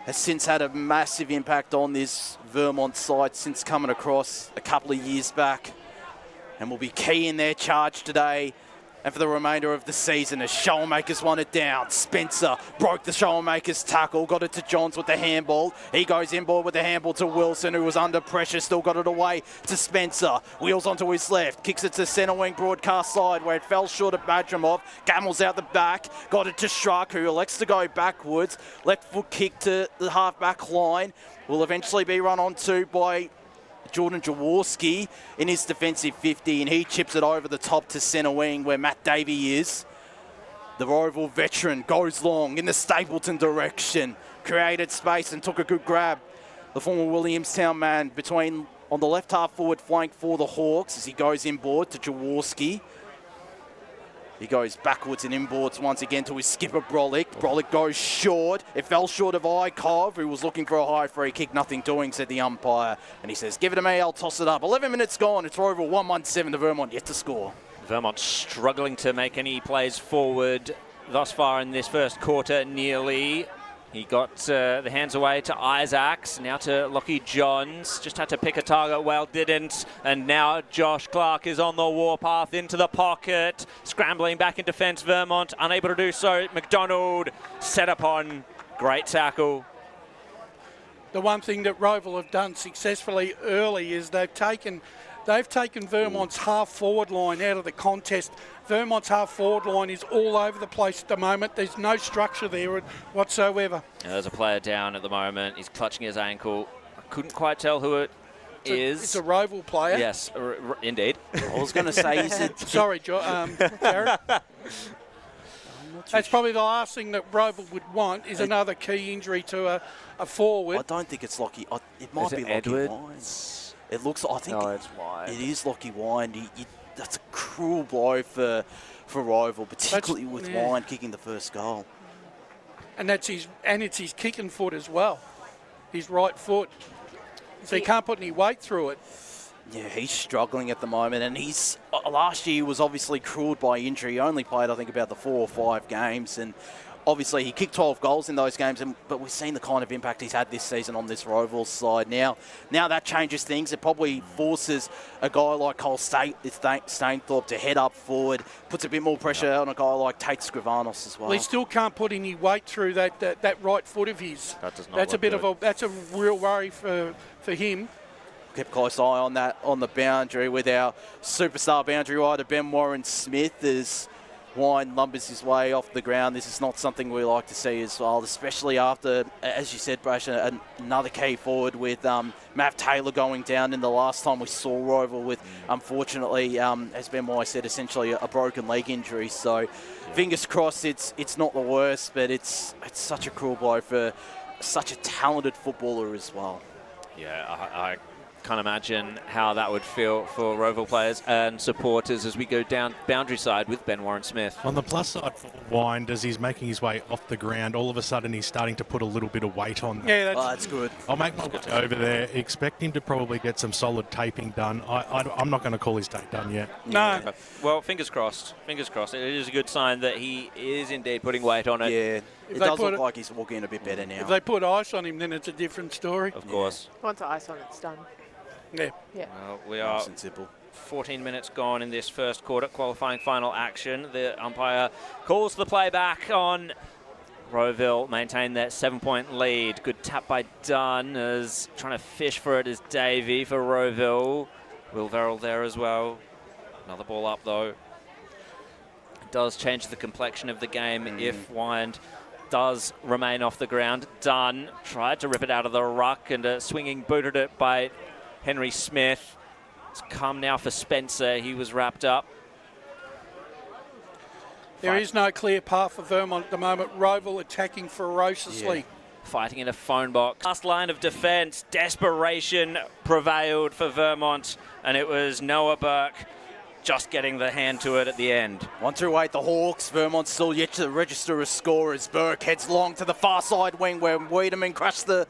has since had a massive impact on this Vermont side since coming across a couple of years back, and will be key in their charge today and for the remainder of the season as Schoenmakers won it down. Spencer broke the Schoenmakers tackle, got it to Johns with the handball. He goes inboard with the handball to Wilson, who was under pressure, still got it away to Spencer. Wheels onto his left, kicks it to centre wing broadcast side where it fell short of Badramov. Gamels out the back, got it to Struck, who elects to go backwards. Left foot kick to the half-back line. Will eventually be run onto by Jordan Jaworski in his defensive 50, and he chips it over the top to centre wing where Matt Davey is. The Rowville veteran goes long in the Stapleton direction, created space and took a good grab. The former Williamstown man on the left half forward flank for the Hawks as he goes inboard to Jaworski. He goes backwards and inboards once again to his skipper, Brolick. Brolick goes short. It fell short of Ikov, who was looking for a high free kick. Nothing doing, said the umpire. And he says, give it to me, I'll toss it up. 11 minutes gone. It's Rowville 1-1-7 to Vermont, yet to score. Vermont struggling to make any plays forward thus far in this first quarter, nearly. He got the hands away to Isaacs, now to Lockie Johns. Just had to pick a target, well didn't. And now Josh Clark is on the warpath into the pocket. Scrambling back in defence, Vermont unable to do so. McDonald set upon, great tackle. The one thing that Rowville have done successfully early is they've taken Vermont's half-forward line out of the contest. Vermont's half-forward line is all over the place at the moment. There's no structure there whatsoever. Yeah, there's a player down at the moment. He's clutching his ankle. I couldn't quite tell who it is. It's a Rowville player. Yes, indeed. I was going to say, is it... Sorry, Jared. That's probably the last thing that Rowville would want is another key injury to a forward. I don't think it's Lockie. It might be Lockie Wines. It looks. I think it's Wine. It is Lockie Wine. That's a cruel blow for Rowville, particularly with Wine kicking the first goal. And it's his kicking foot as well. His right foot. So he can't put any weight through it. Yeah, he's struggling at the moment, and he's last year was obviously crippled by injury. He only played, I think, about the 4 or 5 games, and obviously he kicked 12 goals in those games. But we've seen the kind of impact he's had this season on this Rowville side. Now that changes things. It probably forces a guy like Cole Stainthorpe to head up forward, puts a bit more pressure on a guy like Tate Scrivanos as well. He still can't put any weight through that right foot of his. That does not That's a bit good. that's a real worry for him. Keep a close eye on that on the boundary with our superstar boundary rider Ben Warren Smith as Wine lumbers his way off the ground. This is not something we like to see as well, especially after, as you said, Brash, another key forward with Matt Taylor going down in the last time we saw Rowville with, unfortunately, as Ben Moore said, essentially a broken leg injury. So fingers crossed it's not the worst, but it's such a cruel blow for such a talented footballer as well. Yeah, I can't imagine how that would feel for Rowville players and supporters as we go down boundary side with Ben Warren Smith. On the plus side for Wind, as he's making his way off the ground, all of a sudden he's starting to put a little bit of weight on. Yeah, that's good. I'll make my way over there. Expect him to probably get some solid taping done. I'm not going to call his date done yet. No. Well, fingers crossed. Fingers crossed. It is a good sign that he is indeed putting weight on it. Yeah, it does look like he's walking a bit better now. If they put ice on him, then it's a different story. Of course. Once the ice on it's done. Yeah. Well, we are 14 minutes gone in this first quarter, qualifying final action. The umpire calls the play back on. Rowville maintain that 7-point lead. Good tap by Dunn, as trying to fish for it is Davey for Rowville. Will Verrill there as well. Another ball up though. It does change the complexion of the game if Wyand does remain off the ground. Dunn tried to rip it out of the ruck and swinging booted it by Henry Smith. It's come now for Spencer. He was wrapped up. There is no clear path for Vermont at the moment. Rowville attacking ferociously. Fighting in a phone box. Last line of defence. Desperation prevailed for Vermont, and it was Noah Burke just getting the hand to it at the end. 1-2-8, the Hawks. Vermont still yet to register a score as Burke heads long to the far side wing where Wiedemann crushed the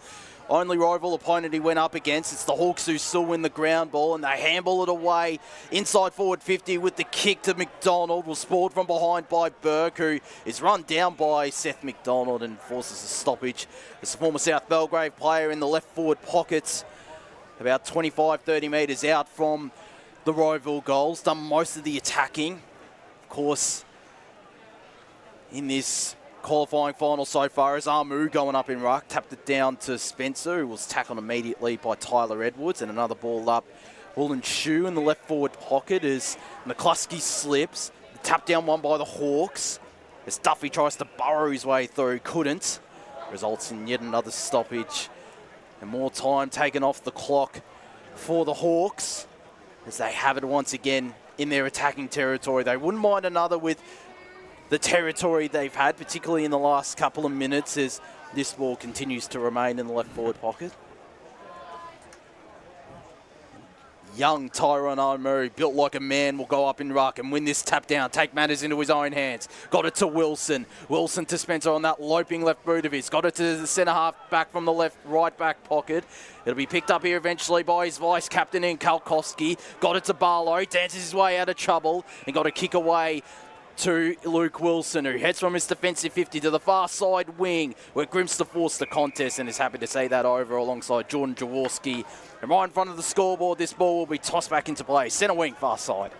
only Rowville opponent he went up against. It's the Hawks who still win the ground ball, and they handball it away inside forward 50 with the kick to McDonald. Was spoiled from behind by Burke, who is run down by Seth McDonald and forces a stoppage. It's a former South Belgrave player in the left forward pockets, about 25-30 metres out from the Rowville goals. Done most of the attacking. Of course, in this qualifying final so far is Amu going up in ruck, tapped it down to Spencer, who was tackled immediately by Tyler Edwards, and another ball up. Woolen Shoe in the left forward pocket as McCluskey slips. The tap down one by the Hawks as Duffy tries to burrow his way through, couldn't. Results in yet another stoppage and more time taken off the clock for the Hawks as they have it once again in their attacking territory. They wouldn't mind another with the territory they've had, particularly in the last couple of minutes, as this ball continues to remain in the left forward pocket. Young Tyrone Omu, built like a man, will go up in ruck and win this tap down, take matters into his own hands. Got it to Wilson. Wilson to Spencer on that loping left boot of his. Got it to the centre half back from the right back pocket. It'll be picked up here eventually by his vice captain in Kalkowski. Got it to Barlow, dances his way out of trouble and got a kick away to Luke Wilson, who heads from his defensive 50 to the far side wing, where Grimster forced the contest and is happy to see that over alongside Jordan Jaworski. And right in front of the scoreboard, this ball will be tossed back into play. Centre wing, far side.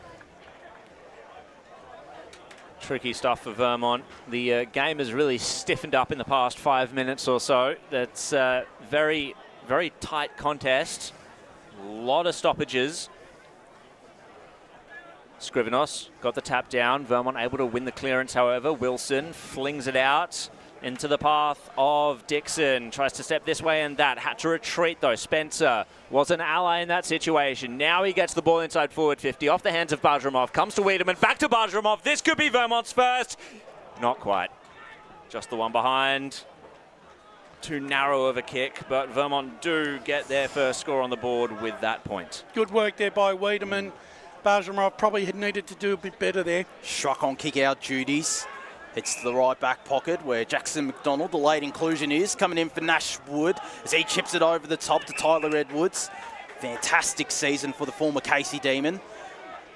Tricky stuff for Vermont. The game has really stiffened up in the past 5 minutes or so. That's very, very tight contest. A lot of stoppages. Scrivenos got the tap down. Vermont able to win the clearance, however. Wilson flings it out into the path of Dixon. Tries to step this way and that. Had to retreat, though. Spencer was an ally in that situation. Now he gets the ball inside forward 50. Off the hands of Bajramov. Comes to Wiedemann. Back to Bajramov. This could be Vermont's first. Not quite. Just the one behind. Too narrow of a kick, but Vermont do get their first score on the board with that point. Good work there by Wiedemann. Bajramov probably had needed to do a bit better there. Struck on kick-out duties. It's to the right back pocket where Jackson McDonald, the late inclusion, is coming in for Nash Wood as he chips it over the top to Tyler Edwards. Fantastic season for the former Casey Demon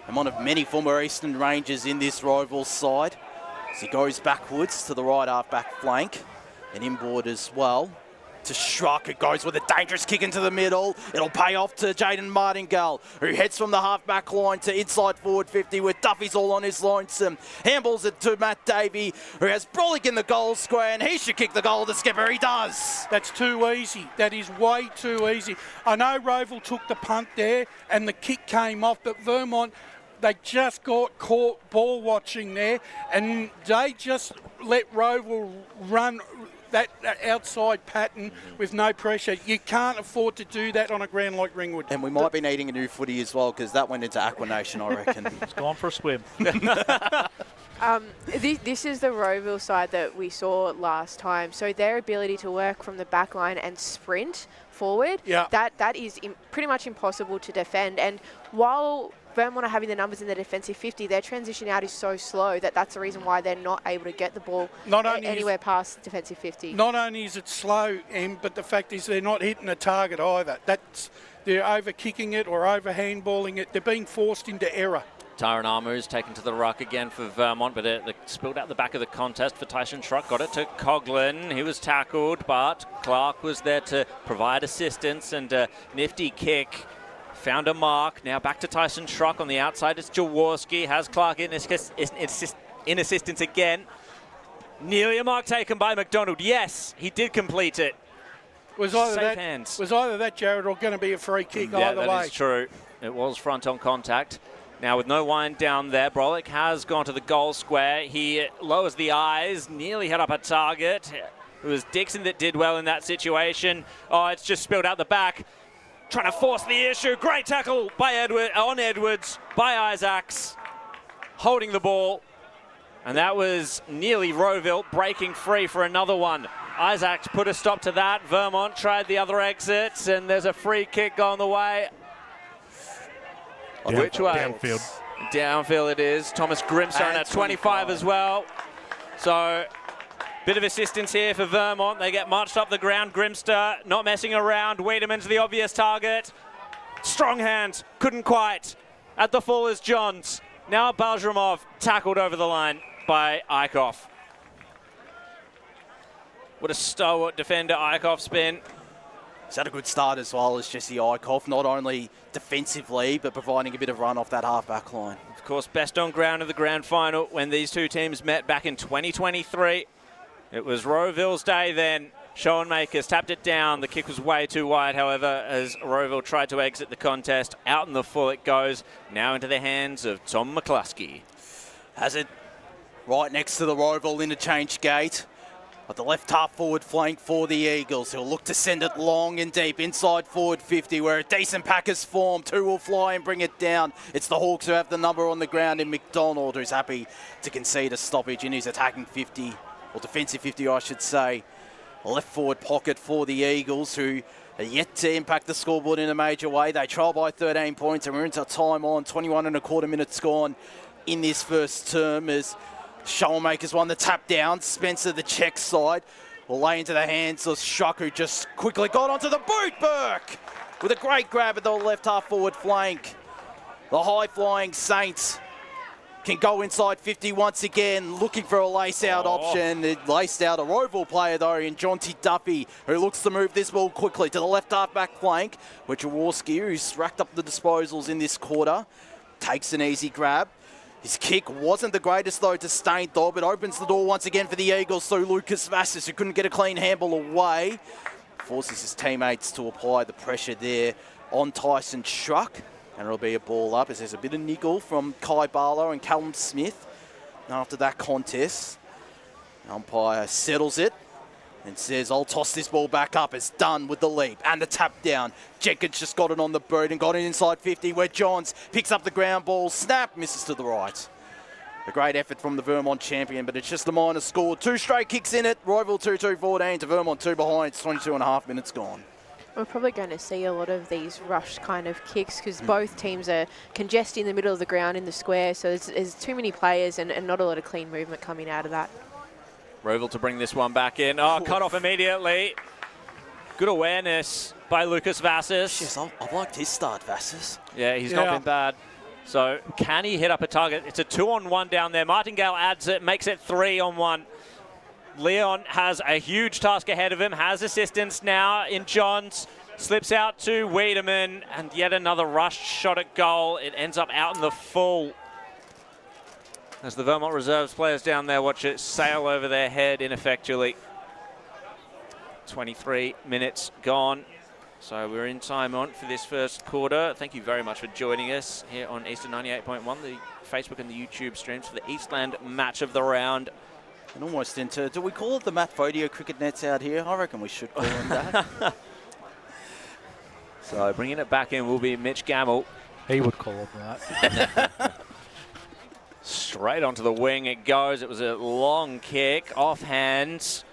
and one of many former Eastland Rangers in this Rowville side. As he goes backwards to the right half-back flank and inboard as well. To Schrock, it goes with a dangerous kick into the middle. It'll pay off to Jaden Martingale, who heads from the half-back line to inside forward 50 with Duffy's all on his lonesome. Handballs it to Matt Davey, who has Brolick in the goal square, and he should kick the goal. The skipper, he does. That's too easy. That is way too easy. I know Rowville took the punt there and the kick came off, but Vermont, they just got caught ball watching there, and they just let Rowville run that outside pattern with no pressure. You can't afford to do that on a ground like Ringwood. And we might be needing a new footy as well, because that went into Aquanation, I reckon. It's gone for a swim. This is the Rowville side that we saw last time. So their ability to work from the back line and sprint forward, that is pretty much impossible to defend. And while Vermont are having the numbers in the defensive 50, their transition out is so slow that's the reason why they're not able to get the ball anywhere past the defensive 50. Not only is it slow, but the fact is they're not hitting a target either. They're over-kicking it or over-handballing it. They're being forced into error. Tyron Armour is taken to the ruck again for Vermont, but it spilled out the back of the contest for Tyson Schrock. Got it to Coughlin. He was tackled, but Clark was there to provide assistance, and a nifty kick. Found a mark. Now back to Tyson Schrock on the outside. It's Jaworski. Has Clark in assistance again. Nearly a mark taken by McDonald. Yes, he did complete it. Was either that, Jared, or going to be a free kick either way? That is true. It was front on contact. Now with no wind down there, Brolick has gone to the goal square. He lowers the eyes, nearly hit up a target. It was Dixon that did well in that situation. Oh, it's just spilled out the back. Trying to force the issue. Great tackle by Edwards, by Isaacs, holding the ball. And that was nearly Rowville breaking free for another one. Isaacs put a stop to that. Vermont tried the other exits, and there's a free kick on the way. Which way? Downfield. Downfield it is. Thomas Grimster at 25 as well. So bit of assistance here for Vermont. They get marched up the ground. Grimster not messing around. Wiedemann's the obvious target. Strong hands. Couldn't quite. At the full is Johns. Now Bajramov tackled over the line by Eichhoff. What a stalwart defender Eichhoff's been. He's had a good start as well as Jesse Eichhoff, not only defensively, but providing a bit of run off that half-back line. Of course, best on ground of the grand final when these two teams met back in 2023. It was Rowville's day then. Schoenmakers tapped it down. The kick was way too wide, however, as Rowville tried to exit the contest. Out in the full it goes. Now into the hands of Tom McCluskey. Has it right next to the Rowville interchange gate. At the left half forward flank for the Eagles, who'll look to send it long and deep inside forward 50, where a decent pack is formed. Two will fly and bring it down. It's the Hawks who have the number on the ground in McDonald, who's happy to concede a stoppage in his attacking 50, or defensive 50, I should say. A left forward pocket for the Eagles, who are yet to impact the scoreboard in a major way. They trail by 13 points, and we're into time on. 21 and a quarter minutes gone in this first term as Schoenmakers won the tap down. Spencer, the check side, will lay into the hands of Schrock, who just quickly got onto the boot. Burke with a great grab at the left half forward flank. The high-flying Saints can go inside 50 once again, looking for a lace-out option. It laced out a Rowville player, though, in Jonty Duffy, who looks to move this ball quickly to the left half-back flank, where Jaworski, who's racked up the disposals in this quarter, takes an easy grab. His kick wasn't the greatest, though, to Stainthorpe. It opens the door once again for the Eagles through Lucas Vassis, who couldn't get a clean handball away. Forces his teammates to apply the pressure there on Tyson Schruck. And it'll be a ball up as there's a bit of niggle from Kai Barlow and Callum Smith. After that contest, the umpire settles it and says, I'll toss this ball back up. It's done with the leap and the tap down. Jenkins just got it on the boot and got it inside 50, where Johns picks up the ground ball. Snap, misses to the right. A great effort from the Vermont champion, but it's just a minor score. 2 straight kicks in it. Rowville 2-2-14 to Vermont 2 behind. It's 22 and a half minutes gone. We're probably going to see a lot of these rushed kind of kicks because both teams are congesting the middle of the ground in the square, so there's too many players and not a lot of clean movement coming out of that. Rowville to bring this one back in. Oh, cut off immediately. Good awareness by Lucas Vassis. Yes, I've liked his start, Vassis. Yeah, he's not been bad. So can he hit up a target? It's a 2-on-1 down there. Martingale adds it, makes it 3-on-1. Leon has a huge task ahead of him, has assistance now in Johns, slips out to Wiedemann, and yet another rushed shot at goal. It ends up out in the full. As the Vermont reserves players down there watch it sail over their head ineffectually. 23 minutes gone. So we're in time on for this first quarter. Thank you very much for joining us here on Eastern 98.1, the Facebook and the YouTube streams for the Eastland match of the round. And almost into, do we call it the Matt Fodio cricket nets out here? I reckon we should call it that. So bringing it back in will be Mitch Gamble. He would call it that. Straight onto the wing it goes. It was a long kick, off hands.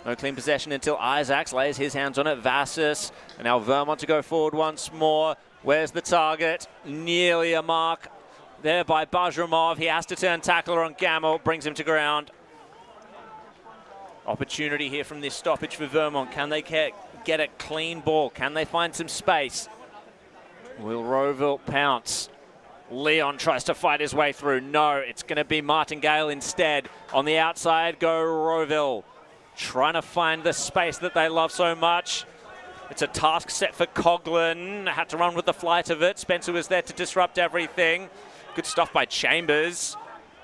No clean possession until Isaacs lays his hands on it. Vassis, and now Vermont to go forward once more. Where's the target? Nearly a mark there by Bajramov. He has to turn tackler on Gamble, brings him to ground. Opportunity here from this stoppage for Vermont. Can they get a clean ball? Can they find some space? Will Rowville pounce? Leon tries to fight his way through. No, it's going to be Martingale instead. On the outside go Rowville. Trying to find the space that they love so much. It's a task set for Coughlin. Had to run with the flight of it. Spencer was there to disrupt everything. Good stuff by Chambers.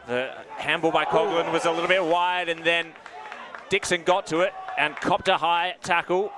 The handball by Coughlin was a little bit wide, and then Dixon got to it and copped a high tackle.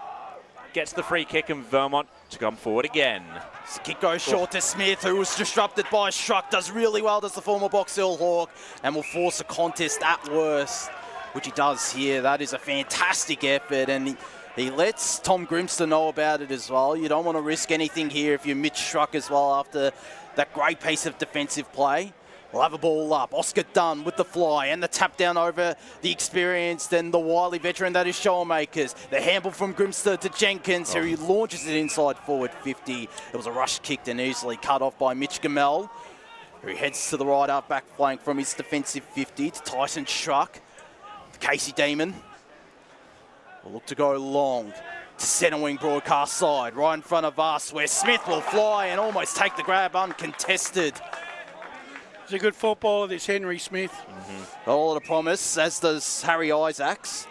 Gets the free kick, and Vermont to come forward again. This kick goes short to Smith, who was disrupted by Schruck. Does really well, does the former Box Hill Hawk, and will force a contest at worst, which he does here. That is a fantastic effort, and he lets Tom Grimster know about it as well. You don't want to risk anything here if you're Mitch Schruck as well after that great piece of defensive play. We'll have a ball up. Oscar Dunn with the fly and the tap down over the experienced and the wily veteran that is Showmakers. The handball from Grimster to Jenkins, here he launches it inside forward 50. It was a rush kicked and easily cut off by Mitch Gamel, who heads to the right half back flank from his defensive 50 to Tyson Schruck. Casey Demon will look to go long to centre wing broadcast side, right in front of us, where Smith will fly and almost take the grab uncontested. He's a good footballer, this Henry Smith. Got a lot of promise, as does Harry Isaacs,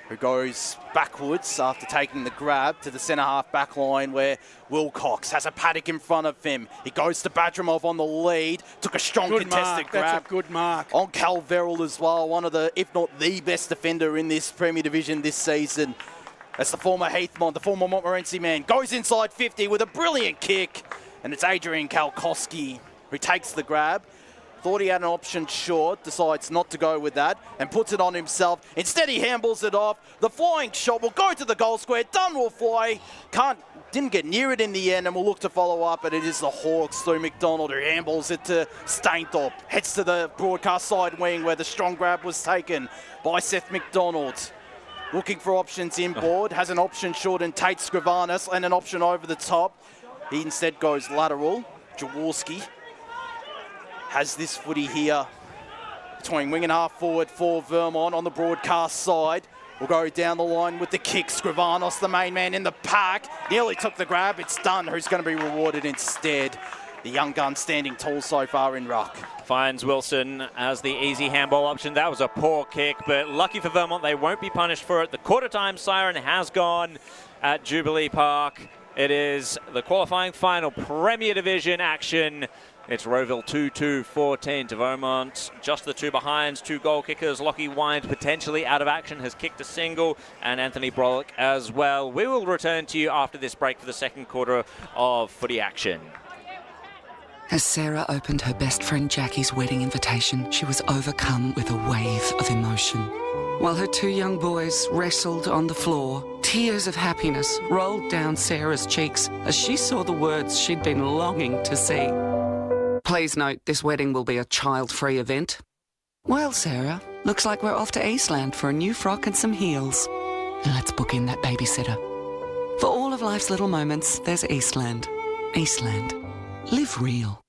who goes backwards after taking the grab to the centre half back line, where Wilcox has a paddock in front of him. He goes to Badramov on the lead, took a strong contested grab. That's a good mark. On Cal Verrill as well, one of the, if not the best defender in this Premier Division this season. That's the former Heathmont, the former Montmorency man, goes inside 50 with a brilliant kick, and it's Adrian Kalkowski who takes the grab. Thought he had an option short, decides not to go with that and puts it on himself. Instead, he handballs it off. The flying shot will go to the goal square. Dunn will fly. Didn't get near it in the end, and will look to follow up, but it is the Hawks through McDonald who handballs it to Stainthorpe. Heads to the broadcast side wing where the strong grab was taken by Seth McDonald. Looking for options inboard, has an option short in Tate Scrivanis and an option over the top. He instead goes lateral. Jaworski has this footy here between wing and half forward for Vermont on the broadcast side. We'll go down the line with the kick. Scrivanos, the main man in the pack, nearly took the grab. It's Dunn who's going to be rewarded instead. The young gun standing tall so far in ruck. Finds Wilson as the easy handball option. That was a poor kick, but lucky for Vermont, they won't be punished for it. The quarter time siren has gone at Jubilee Park. It is the qualifying final Premier Division action. It's Rowville 2-2-14 to Vermont. Just the two behinds, two goal kickers. Lockie Wind potentially out of action, has kicked a single, and Anthony Brolick as well. We will return to you after this break for the second quarter of footy action. As Sarah opened her best friend Jackie's wedding invitation, she was overcome with a wave of emotion. While her two young boys wrestled on the floor, tears of happiness rolled down Sarah's cheeks as she saw the words she'd been longing to see. Please note, this wedding will be a child-free event. Well, Sarah, looks like we're off to Eastland for a new frock and some heels. Let's book in that babysitter. For all of life's little moments, there's Eastland. Eastland. Live real.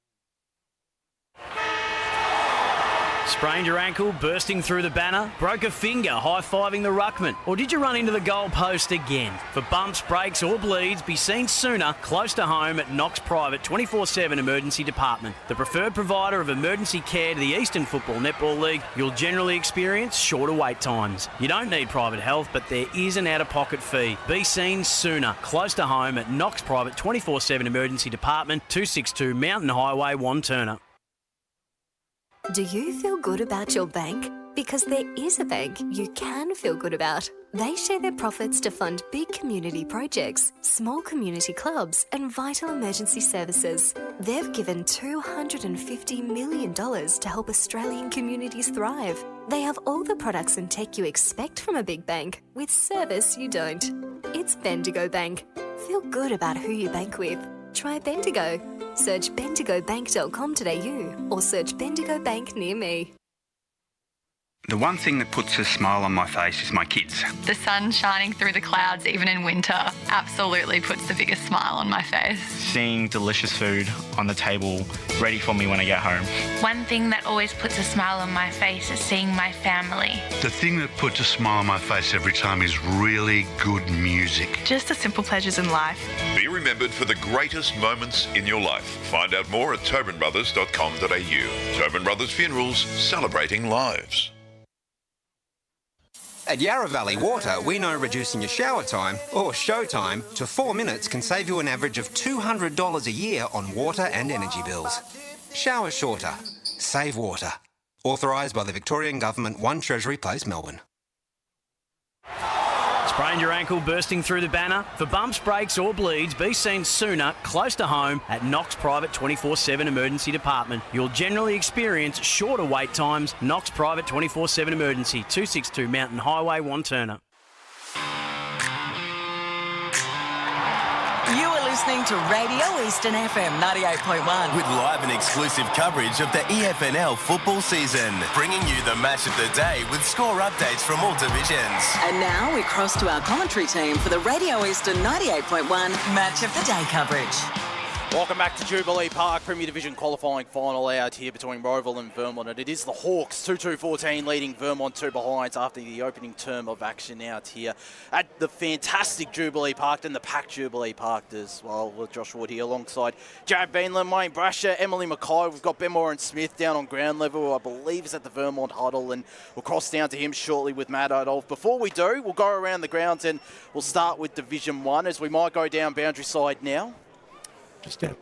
Sprained your ankle, bursting through the banner? Broke a finger, high-fiving the ruckman? Or did you run into the goal post again? For bumps, breaks or bleeds, be seen sooner, close to home at Knox Private 24/7 Emergency Department. The preferred provider of emergency care to the Eastern Football Netball League, you'll generally experience shorter wait times. You don't need private health, but there is an out-of-pocket fee. Be seen sooner, close to home at Knox Private 24/7 Emergency Department, 262 Mountain Highway, Wanturna. Do you feel good about your bank? Because there is a bank you can feel good about. They share their profits to fund big community projects, small community clubs, and vital emergency services. They've given $250 million to help Australian communities thrive. They have all the products and tech you expect from a big bank, with service you don't. It's Bendigo Bank. Feel good about who you bank with. Try Bendigo. Search bendigobank.com.au or search Bendigo Bank near me. The one thing that puts a smile on my face is my kids. The sun shining through the clouds even in winter absolutely puts the biggest smile on my face. Seeing delicious food on the table ready for me when I get home. One thing that always puts a smile on my face is seeing my family. The thing that puts a smile on my face every time is really good music. Just the simple pleasures in life. Be remembered for the greatest moments in your life. Find out more at tobinbrothers.com.au. Tobin Brothers Funerals, celebrating lives. At Yarra Valley Water, we know reducing your shower time, or show time, to 4 minutes can save you an average of $200 a year on water and energy bills. Shower shorter. Save water. Authorised by the Victorian Government, 1 Treasury Place, Melbourne. Sprained your ankle, bursting through the banner? For bumps, breaks or bleeds, be seen sooner, close to home at Knox Private 24/7 Emergency Department. You'll generally experience shorter wait times. Knox Private 24/7 Emergency, 262 Mountain Highway, Wanturna. You are listening to Radio Eastern FM 98.1. With live and exclusive coverage of the EFNL football season. Bringing you the match of the day with score updates from all divisions. And now we cross to our commentary team for the Radio Eastern 98.1 Match of the Day coverage. Welcome back to Jubilee Park, Premier Division qualifying final out here between Rowville and Vermont. And it is the Hawks, 2-2-14, leading Vermont 2 behinds after the opening term of action out here at the fantastic Jubilee Park and the packed Jubilee Park as well. With Josh Ward here alongside Jared Beanland, Wayne Brasher, Emily Mackay. We've got Ben Moore and Smith down on ground level, who I believe is at the Vermont huddle, and we'll cross down to him shortly with Matt Adolph. Before we do, we'll go around the grounds and we'll start with Division 1 as we might go down boundary side now. Just down.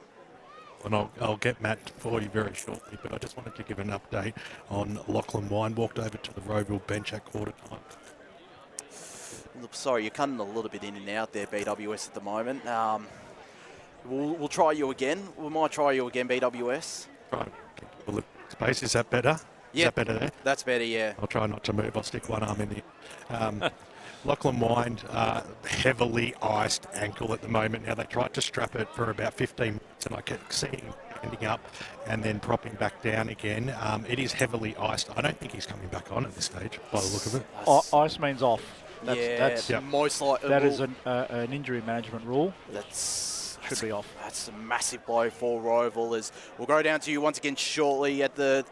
And I'll get Matt for you very shortly, but I just wanted to give an update on Lachlan Wine. Walked over to the Rowville bench at quarter time. Look, sorry, you're cutting a little bit in and out there, BWS, at the moment. We'll try you again. We might try you again, BWS. Right. Well, space, is that better? Yeah, is that better there? That's better, yeah. I'll try not to move. I'll stick one arm in the... Lachlan Wind, heavily iced ankle at the moment. Now, they tried to strap it for about 15 minutes, and I kept seeing him ending up and then propping back down again. It is heavily iced. I don't think he's coming back on at this stage, by the look of it. Ice means off. That's most likely. That is an injury management rule. Should be off. That's a massive blow for Rowville. As we'll go down to you once again shortly to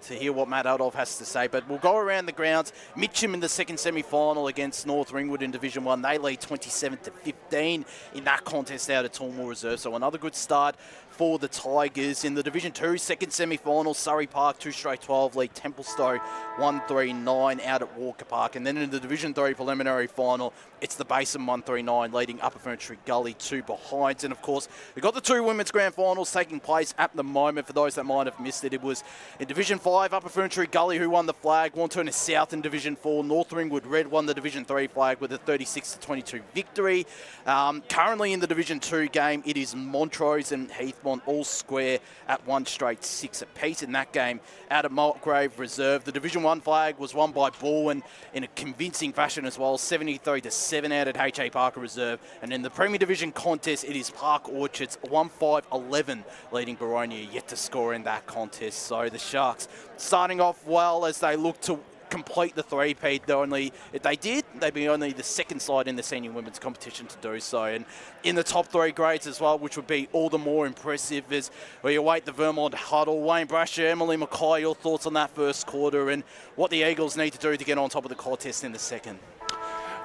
hear what Matt Adolph has to say. But we'll go around the grounds. Mitcham in the second semi-final against North Ringwood in Division 1. They lead 27-15 in that contest out of Toowoomba Reserve. So another good start for the Tigers. In the Division 2 second semi-final, Surrey Park 2 straight 12 lead Templestowe 139 out at Walker Park. And then in the Division 3 preliminary final, it's the Basin 139 leading Upper Ferntree Gully 2 behinds. And of course, we've got the 2 women's grand finals taking place at the moment. For those that might have missed it was in Division 5, Upper Ferntree Gully who won the flag. Wanturna South in Division 4. North Ringwood Red won the Division 3 flag with a 36-22 victory. Currently in the Division 2 game, it is Montrose and Heathmont all square at 1 straight 6 apiece. In that game, out at Mulgrave Reserve, the Division 1 flag was won by Bourne in a convincing fashion as well, 73-7 out at H.A. Parker Reserve. And in the Premier Division contest, it is Park Orchards 1-5-11 leading Baronia, yet to score in that contest. So the Sharks starting off well as they look to complete the three-peat. If they did, they'd be only the second side in the senior women's competition to do so. And in the top 3 grades as well, which would be all the more impressive as we await the Vermont huddle. Wayne Brasher, Emily Mackay, your thoughts on that first quarter and what the Eagles need to do to get on top of the contest in the second?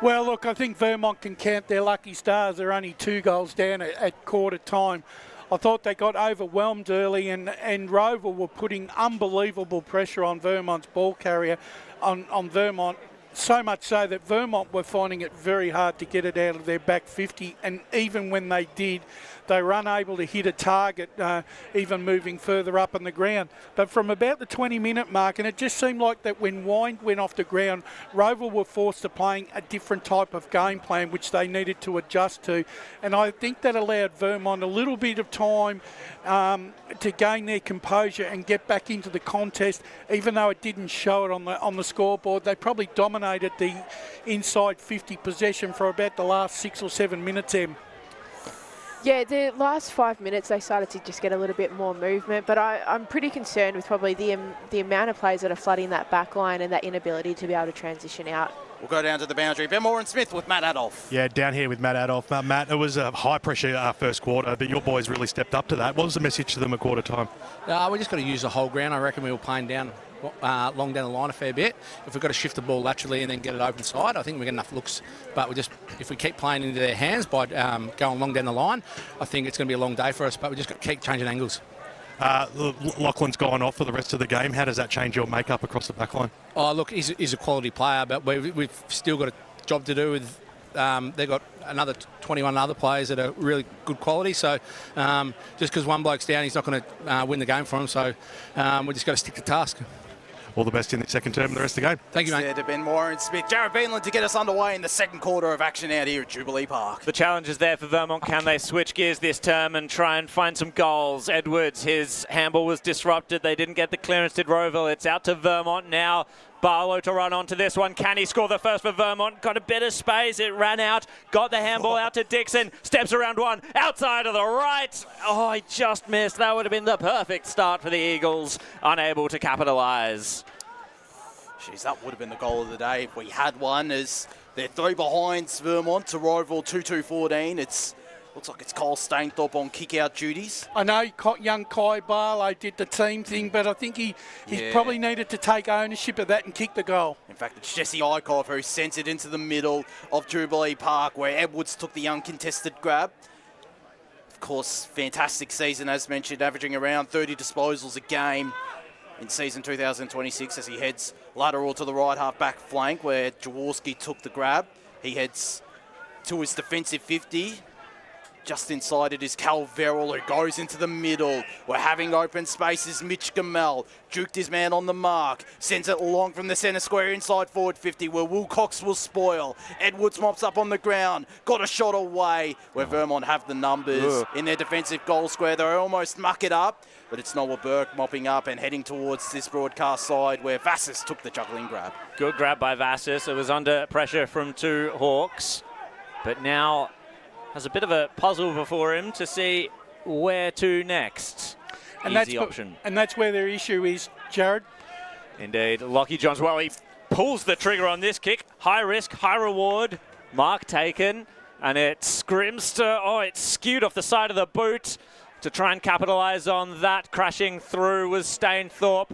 Well, look, I think Vermont can count their lucky stars. They're only 2 goals down at quarter time. I thought they got overwhelmed early, and Rowville were putting unbelievable pressure on Vermont's ball carrier, on Vermont, so much so that Vermont were finding it very hard to get it out of their back 50, and even when they did, they were unable to hit a target, even moving further up on the ground. But from about the 20-minute mark, and it just seemed like that when Wind went off the ground, Rowville were forced to playing a different type of game plan, which they needed to adjust to. And I think that allowed Vermont a little bit of time to gain their composure and get back into the contest, even though it didn't show it on the scoreboard. They probably dominated the inside 50 possession for about the last 6 or 7 minutes, Em. Yeah, the last 5 minutes they started to just get a little bit more movement, but I'm pretty concerned with probably the amount of players that are flooding that back line and that inability to be able to transition out. We'll go down to the boundary. Ben Moore and Smith with Matt Adolph. Yeah, down here with Matt Adolph. Matt, it was a high-pressure first quarter, but your boys really stepped up to that. What was the message to them at quarter time? We just got to use the whole ground. I reckon we were playing down long down the line a fair bit. If we've got to shift the ball laterally and then get it open side, I think we get enough looks. But if we keep playing into their hands by going long down the line, I think it's going to be a long day for us. But we just got to keep changing angles. Lachlan's gone off for the rest of the game. How does that change your makeup across the back line? Oh, look, he's a quality player, but we've still got a job to do with. They've got another 21 other players that are really good quality. So just because one bloke's down, he's not going to win the game for him. So we just got to stick to task. All the best in the second term and the rest of the game. Thank you, mate. There to Ben Moore and Smith. Jared Beanland to get us underway in the second quarter of action out here at Jubilee Park. The challenge is there for Vermont. Can they switch gears this term and try and find some goals? Edwards, his handball was disrupted. They didn't get the clearance, did Rowville. It's out to Vermont now. Barlow to run onto this one. Can he score the first for Vermont? Got a bit of space. It ran out. Got the handball out to Dixon. Steps around one. Outside of the right. Oh, he just missed. That would have been the perfect start for the Eagles. Unable to capitalise. Jeez, that would have been the goal of the day if we had one, as they're 3 behinds Vermont to Rowville 2-2-14. Looks like it's Cole Stainthorpe on kick-out duties. I know young Kai Barlow did the team thing, but I think he probably needed to take ownership of that and kick the goal. In fact, it's Jesse Eichhoff who sends it into the middle of Jubilee Park, where Edwards took the uncontested grab. Of course, fantastic season, as mentioned, averaging around 30 disposals a game in season 2026 as he heads lateral to the right half-back flank, where Jaworski took the grab. He heads to his defensive 50. Just inside it is Cal Verrill, who goes into the middle. We're having open spaces. Mitch Gamel juked his man on the mark. Sends it long from the centre square inside forward 50, where Wilcox will spoil. Edwards mops up on the ground. Got a shot away, where Vermont have the numbers in their defensive goal square. They almost muck it up, but it's Noah Burke mopping up and heading towards this broadcast side, where Vassis took the juggling grab. Good grab by Vassis. It was under pressure from 2 Hawks, but now has a bit of a puzzle before him to see where to next. And Easy option. And that's where their issue is, Jared. Indeed. Lockie Johns, well, he pulls the trigger on this kick. High risk, high reward. Mark taken. And it's Grimster. Oh, it's skewed off the side of the boot to try and capitalise on that. Crashing through was Stainthorpe.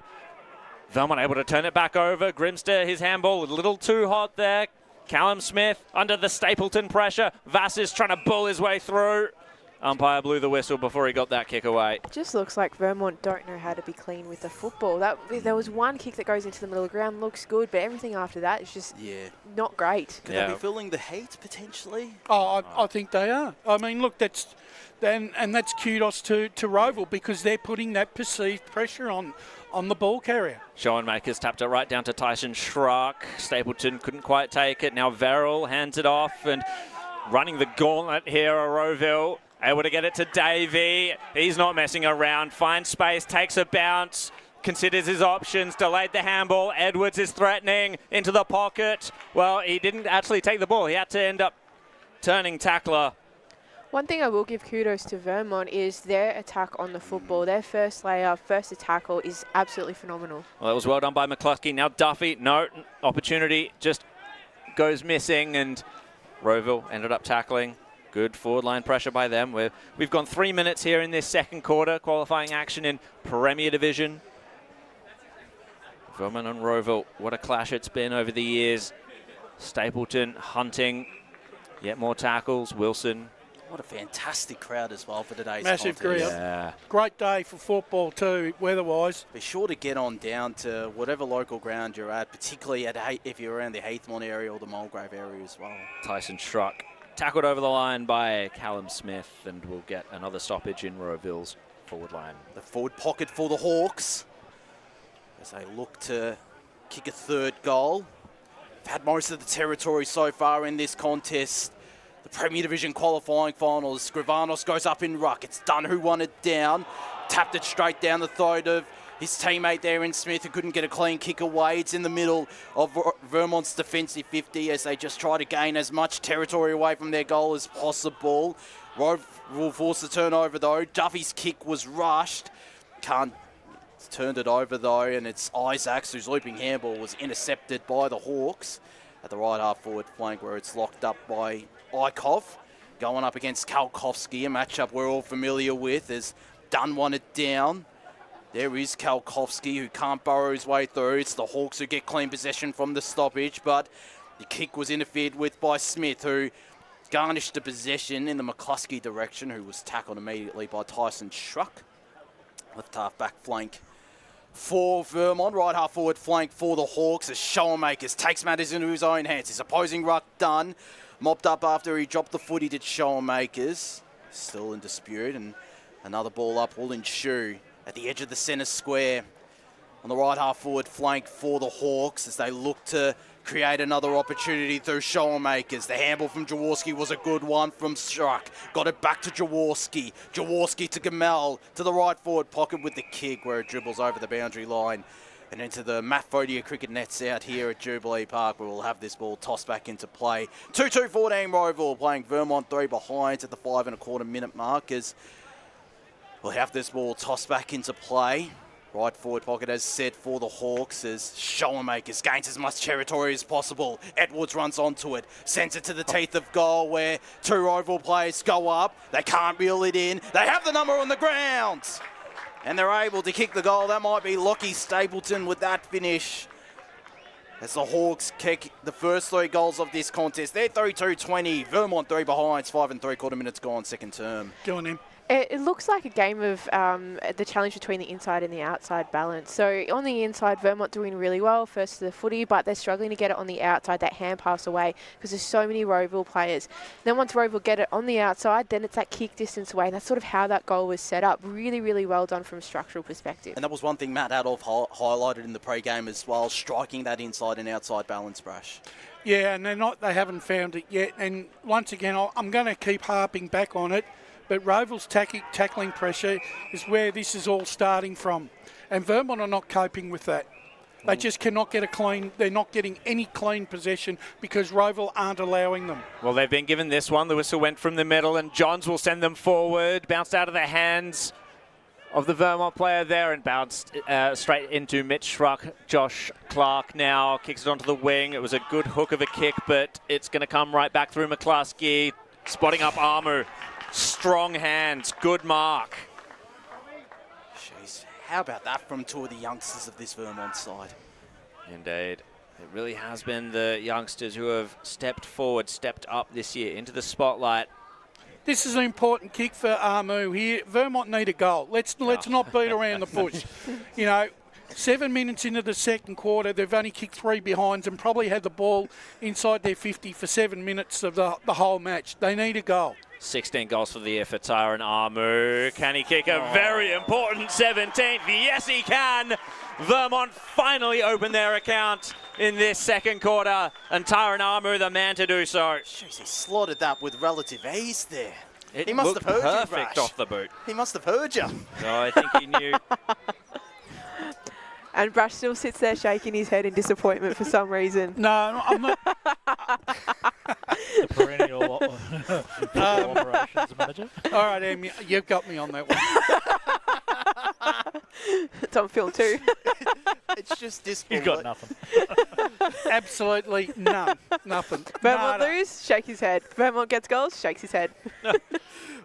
Vermont able to turn it back over. Grimster, his handball, a little too hot there. Callum Smith under the Stapleton pressure. Vassis trying to bull his way through. Umpire blew the whistle before he got that kick away. It just looks like Vermont don't know how to be clean with the football. There was one kick that goes into the middle of the ground, looks good, but everything after that is just not great. Could they be feeling the heat potentially? Oh, I think they are. I mean, look, that's kudos to Rowville because they're putting that perceived pressure on the ball carrier. Schoenmakers tapped it right down to Tyson Schrock. Stapleton couldn't quite take it. Now Verrill hands it off and running the gauntlet here are Rowville. Able to get it to Davey. He's not messing around. Finds space, takes a bounce, considers his options, delayed the handball. Edwards is threatening into the pocket. Well, he didn't actually take the ball. He had to end up turning tackler. One thing I will give kudos to Vermont is their attack on the football. Their first layup, first to tackle is absolutely phenomenal. Well, that was well done by McCluskey. Now Duffy, no opportunity, just goes missing, and Rowville ended up tackling. Good forward line pressure by them. We've gone 3 minutes here in this second quarter, qualifying action in Premier Division. Vermont and Rowville, what a clash it's been over the years. Stapleton hunting, yet more tackles. Wilson. What a fantastic crowd as well for today's Massive contest. crowd. Yeah. Great day for football too, weather-wise. Be sure to get on down to whatever local ground you're at, particularly if you're around the Heathmont area or the Mulgrave area as well. Tyson Schrock tackled over the line by Callum Smith, and we'll get another stoppage in Rowville's forward line. The forward pocket for the Hawks as they look to kick a third goal. They've had most of the territory so far in this contest. The Premier Division qualifying finals. Skrivanos goes up in ruck. It's Dunn who won it down. Tapped it straight down the throat of his teammate there in Smith, who couldn't get a clean kick away. It's in the middle of Vermont's defensive 50 as they just try to gain as much territory away from their goal as possible. Will force the turnover though. Duffy's kick was rushed. Turned it over though, and it's Isaacs whose looping handball was intercepted by the Hawks at the right half forward flank, where it's locked up by Ikov. Going up against Kalkowski, a matchup we're all familiar with, as Dunn won it down. There is Kalkowski, who can't burrow his way through. It's the Hawks who get clean possession from the stoppage, but the kick was interfered with by Smith, who garnished the possession in the McCluskey direction, who was tackled immediately by Tyson Schruck. Left half back flank for Vermont, right half forward flank for the Hawks as Schoenmakers takes matters into his own hands. His opposing ruck done, mopped up after he dropped the footy to Schoenmakers. Still in dispute, and another ball up will ensue at the edge of the centre square on the right half forward flank for the Hawks as they look to create another opportunity through Schoenmakers. The handball from Jaworski was a good one from Schruck. Got it back to Jaworski. Jaworski to Gamel to the right forward pocket with the kick, where it dribbles over the boundary line and into the Matt Fodia cricket nets out here at Jubilee Park, where we'll have this ball tossed back into play. 2-2-14 Rowville playing Vermont 3 behind at the 5 1/4 minute mark as we'll have this ball tossed back into play. Right forward pocket, as said, for the Hawks as Schoenmakers gains as much territory as possible. Edwards runs onto it, sends it to the teeth of goal, where two Rowville players go up. They can't reel it in. They have the number on the ground, and they're able to kick the goal. That might be Lockie Stapleton with that finish, as the Hawks kick the first 3 goals of this contest. They're 3-2-20. Vermont 3 behind. 5 3/4 minutes gone, second term. Go on, him. It looks like a game of the challenge between the inside and the outside balance. So on the inside, Vermont doing really well, first to the footy, but they're struggling to get it on the outside, that hand pass away, because there's so many Rowville players. Then once Rowville get it on the outside, then it's that kick distance away, and that's sort of how that goal was set up. Really, really well done from a structural perspective. And that was one thing Matt Adolf highlighted in the pre-game as well, striking that inside and outside balance, Brash. Yeah, and they haven't found it yet. And once again, I'm going to keep harping back on it. But Rowville's tackling pressure is where this is all starting from. And Vermont are not coping with that. They just cannot get they're not getting any clean possession because Rowville aren't allowing them. Well, they've been given this one. The whistle went from the middle, and Johns will send them forward. Bounced out of the hands of the Vermont player there and bounced straight into Mitch Schruck. Josh Clark now kicks it onto the wing. It was a good hook of a kick, but it's going to come right back through McCluskey. Spotting up Armu. Strong hands, good mark. Jeez, how about that from 2 of the youngsters of this Vermont side? Indeed. It really has been the youngsters who have stepped forward, stepped up this year into the spotlight. This is an important kick for Armu here. Vermont need a goal. Let's not beat around the bush. 7 minutes into the second quarter, they've only kicked 3 behinds and probably had the ball inside their 50 for 7 minutes of the whole match. They need a goal. 16 goals for the year for Tyron Armu. Can he kick a very important 17th? Yes, he can. Vermont finally opened their account in this second quarter, and Tyron Armu, the man to do so. Jeez, he slotted that with relative ease there. He must looked have heard you, perfect Brash. off the boot. He must have heard you. No, I think he knew. And Brash still sits there shaking his head in disappointment for some reason. No, I'm not. Perennial operations manager. All right, Em, you've got me on that one. It's on film too. It's just disbelief. You've got nothing. Absolutely none. Nothing. Vermont Nada. lose, shake his head. Vermont gets goals, shakes his head.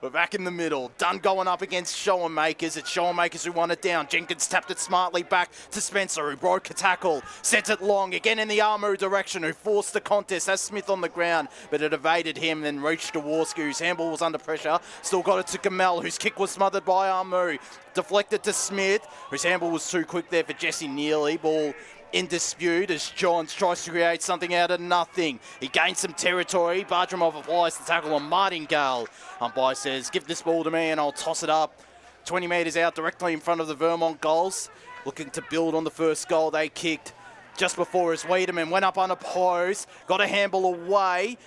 We're back in the middle. Dunn going up against Schoenmakers. It's Schoenmakers who won it down. Jenkins tapped it smartly back to Spencer, who broke a tackle. Sets it long, again in the Armu direction, who forced the contest. Has Smith on the ground, but it evaded him, then reached Jaworski, whose handball was under pressure. Still got it to Gamel, whose kick was smothered by Armu. Deflected to Smith, whose handball was too quick there for Jesse Neely. Ball in dispute as Johns tries to create something out of nothing. He gains some territory. Bartramov applies the tackle on Martingale. Umpire says, give this ball to me and I'll toss it up 20 metres out directly in front of the Vermont goals. Looking to build on the first goal they kicked just before as Wiedemann went up unopposed. Got a handball away.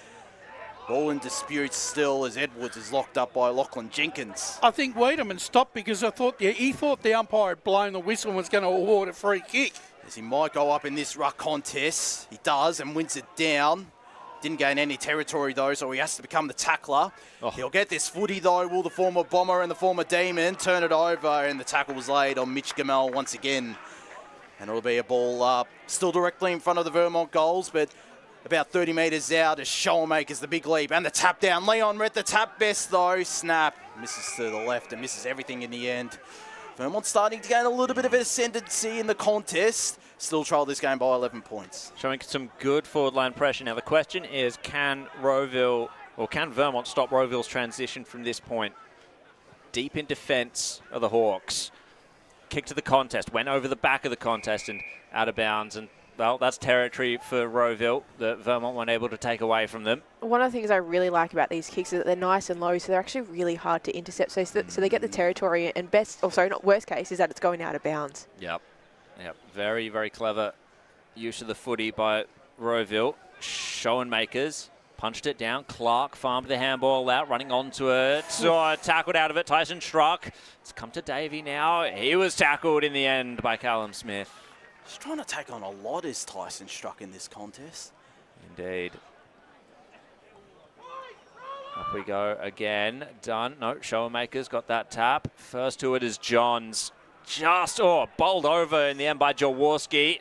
Ball in dispute still as Edwards is locked up by Lachlan Jenkins. I think Wiedemann stopped because he thought the umpire had blown the whistle and was going to award a free kick. As he might go up in this ruck contest. He does and wins it down. Didn't gain any territory though, so he has to become the tackler. He'll get this footy though. Will the former Bomber and the former Demon turn it over? And the tackle was laid on Mitch Gamel once again. And it'll be a ball still directly in front of the Vermont goals, but about 30 metres out as Schoenmakers the big leap. And the tap down. Leon Rett the tap best though. Snap. Misses to the left and misses everything in the end. Vermont starting to gain a little bit of ascendancy in the contest. Still trail this game by 11 points. Showing some good forward line pressure. Now the question is, can Vermont stop Rowville's transition from this point? Deep in defence of the Hawks. Kick to the contest, went over the back of the contest and out of bounds. And well, that's territory for Rowville that Vermont weren't able to take away from them. One of the things I really like about these kicks is that they're nice and low, so they're actually really hard to intercept. So they get the territory, and worst case is that it's going out of bounds. Yep. Very, very clever use of the footy by Rowville. Schoenmakers punched it down. Clark farmed the handball out, running onto it. Tackled out of it. Tyson Struck. It's come to Davey now. He was tackled in the end by Callum Smith. He's trying to take on a lot, is Tyson Struck in this contest. Indeed. Up we go again. Done. No, Schoenmakers got that tap. First to it is Johns. Bowled over in the end by Jaworski.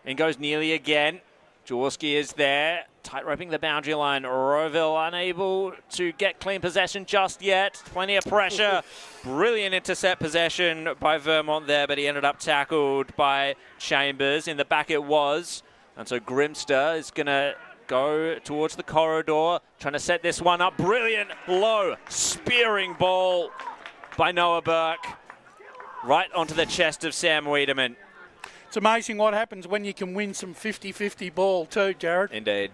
In goes Neely again. Jaworski is there. Tight roping the boundary line. Rowville unable to get clean possession just yet. Plenty of pressure. Brilliant intercept possession by Vermont there, but he ended up tackled by Chambers. In the back it was. And so Grimster is going to go towards the corridor, trying to set this one up. Brilliant low spearing ball by Noah Burke. Right onto the chest of Sam Wiedemann. It's amazing what happens when you can win some 50-50 ball too, Jared. Indeed.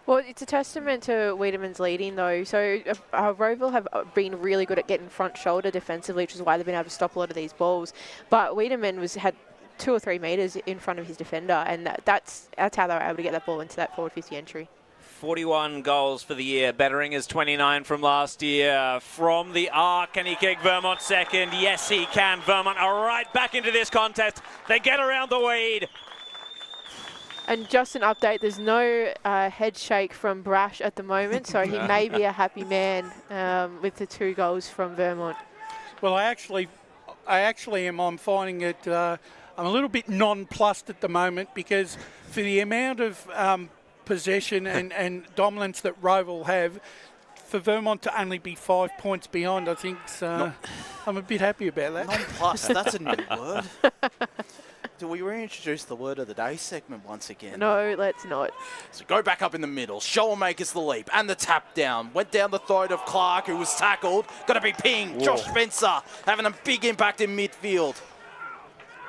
Well, it's a testament to Wiedemann's leading, though. So Rowville have been really good at getting front shoulder defensively, which is why they've been able to stop a lot of these balls. But Wiedemann had 2 or 3 metres in front of his defender, and that's how they were able to get that ball into that forward 50 entry. 41 goals for the year. Bettering is 29 from last year. From the arc, can he kick Vermont second? Yes, he can. Vermont are right back into this contest. They get around the weed. And just an update, there's no head shake from Brash at the moment, so he may be a happy man with the 2 goals from Vermont. Well, I actually am. I'm finding it, I'm a little bit nonplussed at the moment because for the amount of possession and dominance that Rowville have, for Vermont to only be 5 points behind, I think I'm a bit happy about that. Nonplussed, that's a new word. do we reintroduce the word of the day segment once again? No, let's not. So go back up in the middle. Schoenmaker's the leap and the tap down. Went down the throat of Clark, who was tackled. Got to be pinged. Josh Spencer having a big impact in midfield.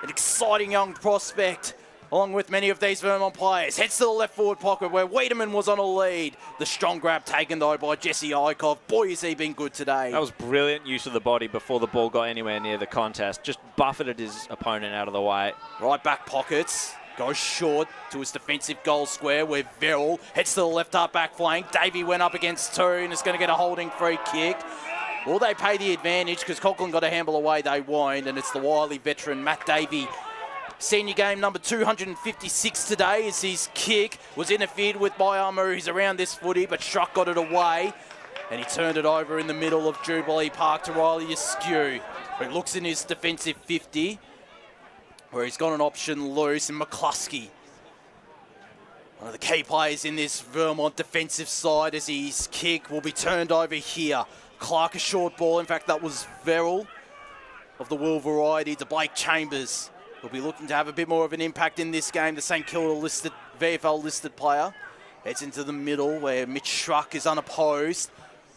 An exciting young prospect, along with many of these Vermont players. Heads to the left forward pocket where Wiedemann was on a lead. The strong grab taken, though, by Jesse Eichhoff. Boy, has he been good today. That was brilliant use of the body before the ball got anywhere near the contest. Just buffeted his opponent out of the way. Right back pockets. Goes short to his defensive goal square where Verrill heads to the left half-back flank. Davey went up against two and is going to get a holding free kick. Will they pay the advantage? Because Coughlin got a handle away, they won't. And it's the wily veteran, Matt Davey. Senior game number 256 today as his kick was interfered with by Armour. He's around this footy, but Struck got it away. And he turned it over in the middle of Jubilee Park to Riley Askew, who looks in his defensive 50, where he's got an option loose, and McCluskey, one of the key players in this Vermont defensive side, as his kick will be turned over here. Clark a short ball. In fact, that was Verrill of the Will variety to Blake Chambers. He'll be looking to have a bit more of an impact in this game. The St Kilda listed, VFL listed player. Heads into the middle where Mitch Schruck is unopposed.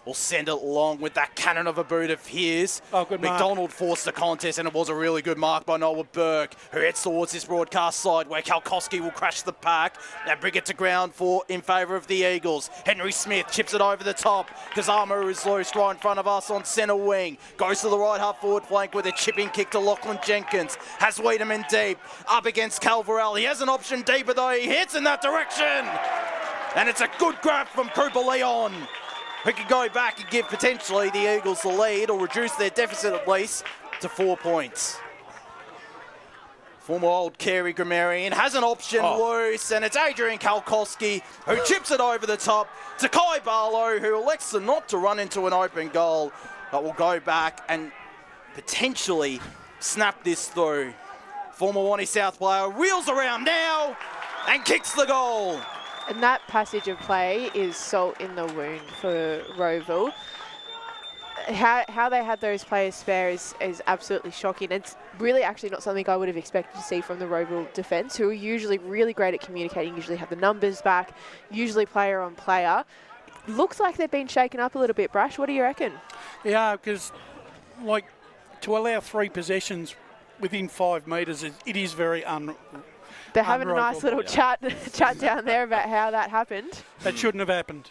Will send it long with that cannon of a boot of his. Oh, good mark. McDonald forced the contest, and it was a really good mark by Noah Burke, who heads towards this broadcast side where Kalkowski will crash the pack and bring it to ground in favour of the Eagles. Henry Smith chips it over the top because Armour is loose right in front of us on centre wing. Goes to the right half forward flank with a chipping kick to Lachlan Jenkins. Has Wiedemann deep up against Calvarell. He has an option deeper though. He hits in that direction. And it's a good grab from Cooper Leon, who could go back and give potentially the Eagles the lead or reduce their deficit at least to 4 points. Former old Carey Grammarian has an option loose, and it's Adrian Kalkowski who chips it over the top to Kai Barlow, who elects to not to run into an open goal, but will go back and potentially snap this through. Former Wanty South player wheels around now and kicks the goal. And that passage of play is salt in the wound for Rowville. How they had those players spare is absolutely shocking. It's really actually not something I would have expected to see from the Rowville defence, who are usually really great at communicating, usually have the numbers back, usually player on player. Looks like they've been shaken up a little bit, Brash. What do you reckon? Yeah, because like to allow 3 possessions within 5 metres, it is very They're having a nice little chat down there about how that happened. That shouldn't have happened.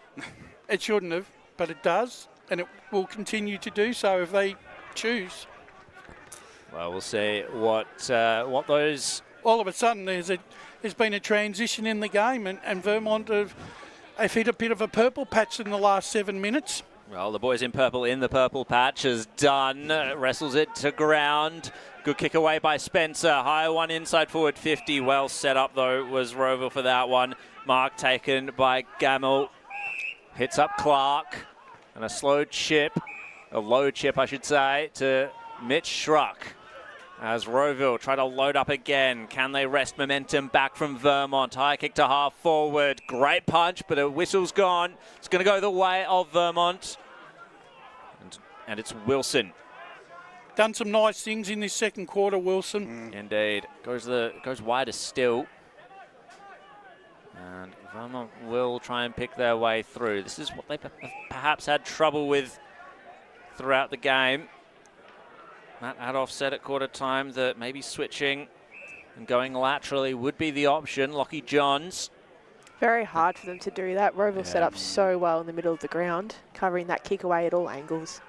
It shouldn't have, but it does, and it will continue to do so if they choose. Well, we'll see what those... All of a sudden, there's been a transition in the game, and Vermont have hit a bit of a purple patch in the last 7 minutes. Well, the boys in purple in the purple patch is done. Wrestles it to ground. Good kick away by Spencer. Higher one inside forward 50. Well set up, though, was Rowville for that one. Mark taken by Gamel. Hits up Clark. And a low chip, I should say, to Mitch Schruck. As Rowville try to load up again. Can they wrest momentum back from Vermont? High kick to half forward. Great punch, but a whistle's gone. It's going to go the way of Vermont. And it's Wilson. Done some nice things in this second quarter, Wilson. Indeed. Goes wider still. And Vermont will try and pick their way through. This is what they perhaps had trouble with throughout the game. Matt Adolph said at quarter time that maybe switching and going laterally would be the option. Lockie Johns. Very hard for them to do that. Rowville set up so well in the middle of the ground, covering that kick away at all angles.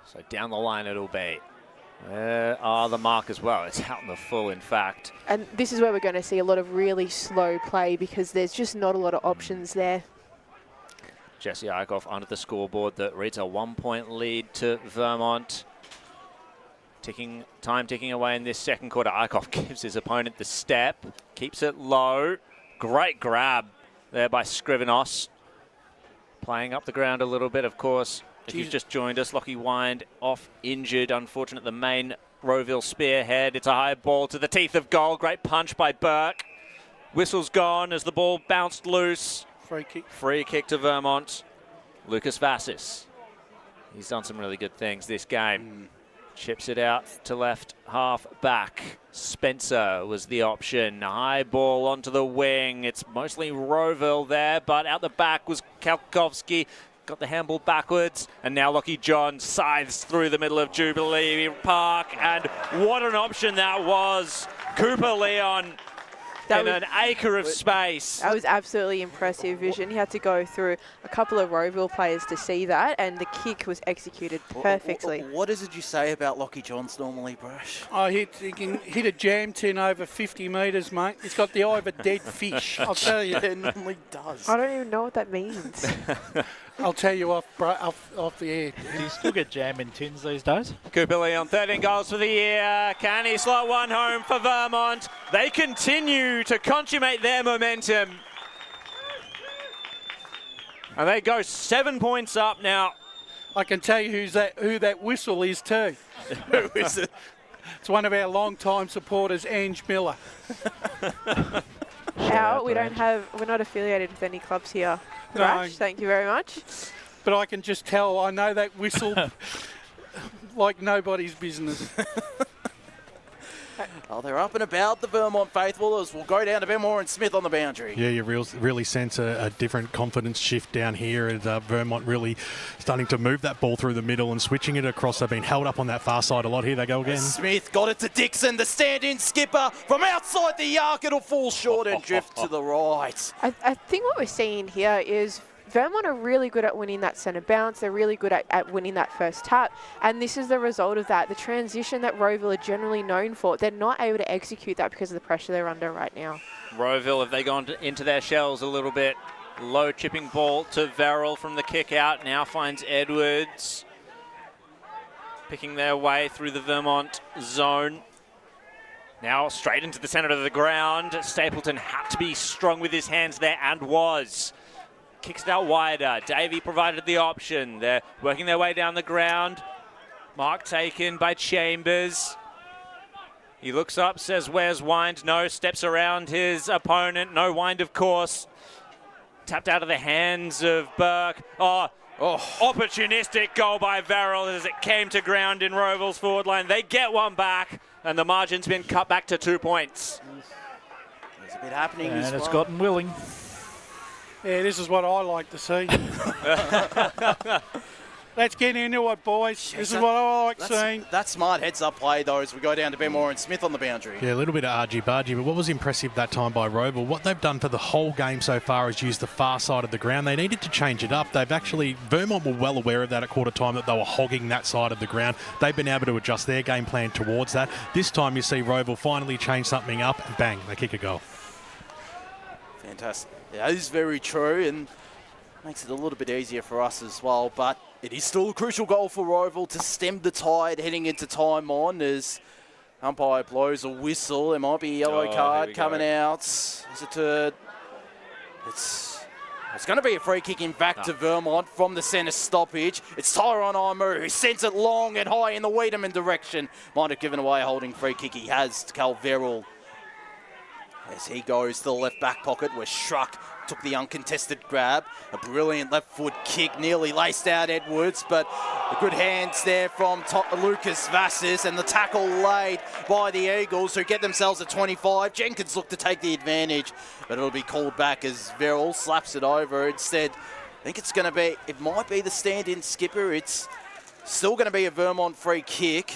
So down the line it'll be. There are the mark as well. It's out in the full, in fact. And this is where we're going to see a lot of really slow play because there's just not a lot of options there. Jesse Eichhoff under the scoreboard that reads a 1-point lead to Vermont. Time ticking away in this second quarter. Eichhoff gives his opponent the step, keeps it low. Great grab there by Scrivenos. Playing up the ground a little bit, of course. If you've just joined us, Lockie Wind off injured. Unfortunate, the main Rowville spearhead. It's a high ball to the teeth of goal. Great punch by Burke. Whistle's gone as the ball bounced loose. Free kick to Vermont. Lucas Vassis. He's done some really good things this game. Chips it out to left half back. Spencer was the option. High ball onto the wing. It's mostly Rowville there, but out the back was Kalkowski. Got the handball backwards, and now Lockie John scythes through the middle of Jubilee Park, and what an option that was. Cooper Leon in an acre of space. That was absolutely impressive vision. He had to go through a couple of Rowville players to see that, and the kick was executed perfectly. What is it you say about Lockie Johns normally, Brash? Oh, he can hit a jam 10 over 50 metres, mate. He's got the eye of a dead fish, I'll tell you. It normally does. I don't even know what that means. I'll tell you off the air. Do you still get jam in tins these days? Cooper Leon, 13 goals for the year. Can he slot one home for Vermont? They continue to consummate their momentum. And they go 7 points up now. I can tell you who that whistle is too. Who is it? It's one of our long-time supporters, Ange Miller. Al, we're not affiliated with any clubs here. No. Rash, thank you very much. But I can just tell, I know that whistle like nobody's business. Oh, they're up and about, the Vermont faithful, as we'll go down to Benmore and Smith on the boundary. Yeah, you really sense a different confidence shift down here, and Vermont really starting to move that ball through the middle and switching it across. They've been held up on that far side a lot. Here they go again. Smith got it to Dixon, the stand-in skipper from outside the arc. It'll fall short and drift to the right. I think what we're seeing here is Vermont are really good at winning that centre bounce. They're really good at winning that first tap. And this is the result of that. The transition that Rowville are generally known for, they're not able to execute that because of the pressure they're under right now. Rowville, have they gone into their shells a little bit? Low chipping ball to Verrill from the kick out. Now finds Edwards. Picking their way through the Vermont zone. Now straight into the centre of the ground. Stapleton had to be strong with his hands there, and was. Kicks it out wider. Davey provided the option. They're working their way down the ground. Mark taken by Chambers. He looks up, says, "Where's Wind?" No, steps around his opponent. No Wind, of course. Tapped out of the hands of Burke. Oh, opportunistic goal by Verrill as it came to ground in Rowville's forward line. They get one back, and the margin's been cut back to 2 points. There's a bit happening as well. And it's gotten willing. Yeah, this is what I like to see. Let's get into it, boys. This is what I like seeing. That's smart heads-up play, though, as we go down to Benmore and Smith on the boundary. Yeah, a little bit of argy-bargy, but what was impressive that time by Rowville, what they've done for the whole game so far is use the far side of the ground. They needed to change it up. Vermont were well aware of that at quarter time, that they were hogging that side of the ground. They've been able to adjust their game plan towards that. This time you see Rowville finally change something up, and bang, they kick a goal. Fantastic. Yeah, that is very true, and makes it a little bit easier for us as well, but it is still a crucial goal for Rowville to stem the tide heading into time on, as umpire blows a whistle. There might be a yellow card coming out. Is it It's going to be a free kick in back to Vermont from the centre stoppage. It's Tyrone Imu who sends it long and high in the Wiedemann direction. Might have given away a holding free kick. He has to Cal Verrill. As he goes to the left back pocket, where Schruck took the uncontested grab. A brilliant left foot kick, nearly laced out Edwards, but the good hands there from Lucas Vassis, and the tackle laid by the Eagles, who get themselves at 25. Jenkins looked to take the advantage, but it'll be called back as Verrill slaps it over. Instead, I think it might be the stand-in skipper. It's still going to be a Vermont free kick.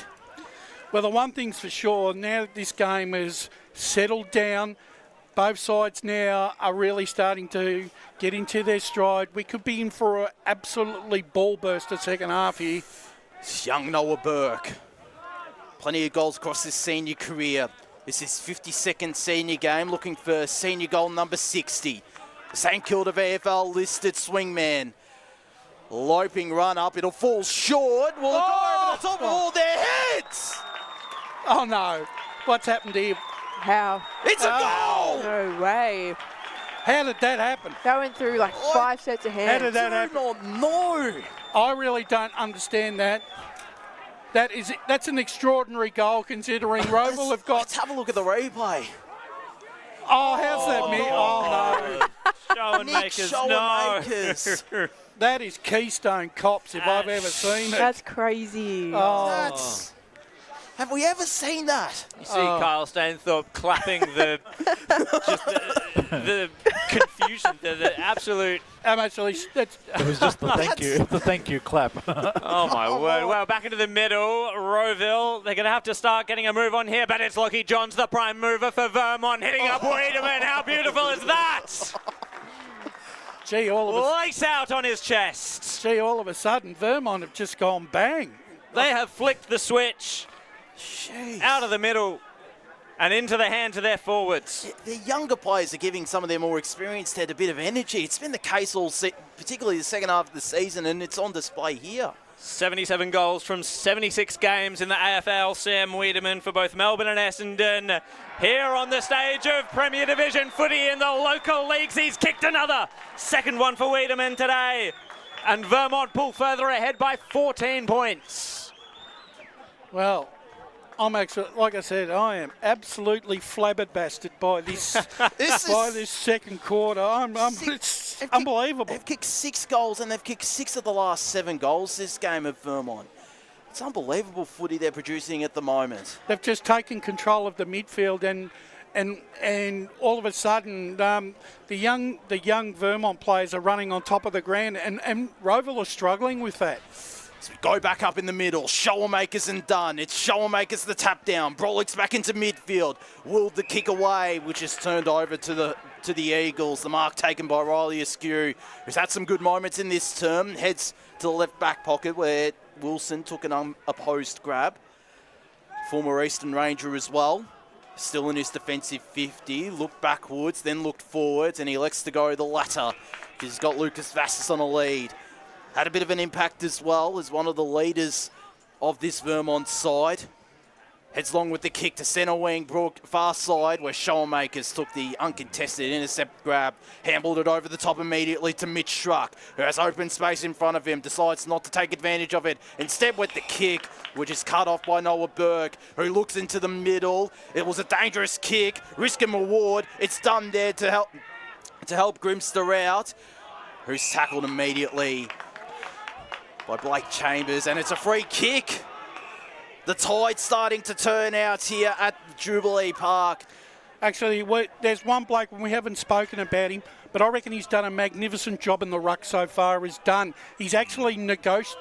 Well, the one thing's for sure, now that this game is settled down, both sides now are really starting to get into their stride. We could be in for an absolutely ball-burster second half here. It's young Noah Burke. Plenty of goals across his senior career. This is 52nd senior game, looking for senior goal number 60. The St Kilda VFL listed swingman. Loping run up, it'll fall short. Will it go over the top of all their heads? Oh no, what's happened here? How? It's a goal! No way. How did that happen? That went through like 5 sets of hands. How did that happen? I do not know. I really don't understand that. That's an extraordinary goal, considering Rowville have got... Let's have a look at the replay. Oh, how's that, Mick? Oh, no. Show-and-makers, no. That is Keystone Cops if I've ever seen it. That's crazy. Oh. Have we ever seen that? You see Kyle Stainthorpe clapping the confusion, the absolute. Actually, it was just the thank you clap. Oh my word! Well, back into the middle, Rowville. They're going to have to start getting a move on here, but it's Lockie Johns, the prime mover for Vermont, hitting up Wiedemann. How beautiful is that? Gee, lace out on his chest. Gee, all of a sudden, Vermont have just gone bang. They have flicked the switch. Jeez. Out of the middle and into the hands of their forwards. The younger players are giving some of their more experienced head a bit of energy. It's been the case particularly the second half of the season, and it's on display here. 77 goals from 76 games in the AFL. Sam Wiedemann for both Melbourne and Essendon. Here on the stage of Premier Division footy in the local leagues. He's kicked another. Second one for Wiedemann today. And Vermont pull further ahead by 14 points. Well, I'm actually, like I said, I am absolutely flabbergasted by this this second quarter. It's unbelievable. They've kicked 6 goals, and they've kicked 6 of the last 7 goals this game of Vermont. It's unbelievable footy they're producing at the moment. They've just taken control of the midfield, and all of a sudden, the young Vermont players are running on top of the ground, and Rowville are struggling with that. So we go back up in the middle. Shoalmakers and done. It's Shoalmakers the tap down. Brolicks back into midfield. Willed the kick away, which is turned over to the Eagles. The mark taken by Riley Askew, who's had some good moments in this term. Heads to the left back pocket where Wilson took an unopposed grab. Former Eastern Ranger as well. Still in his defensive 50. Looked backwards, then looked forwards, and he elects to go the latter because he's got Lucas Vassis on a lead. Had a bit of an impact as well as one of the leaders of this Vermont side. Heads long with the kick to centre wing, broad far side, where Shoalmakers took the uncontested intercept grab, handled it over the top immediately to Mitch Schruck, who has open space in front of him, decides not to take advantage of it. Instead with the kick, which is cut off by Noah Burke, who looks into the middle. It was a dangerous kick, risk and reward. It's done there to help Grimster out, who's tackled immediately by Blake Chambers, and it's a free kick. The tide's starting to turn out here at Jubilee Park. Actually, there's one bloke, and we haven't spoken about him, but I reckon he's done a magnificent job in the ruck so far. He's actually negated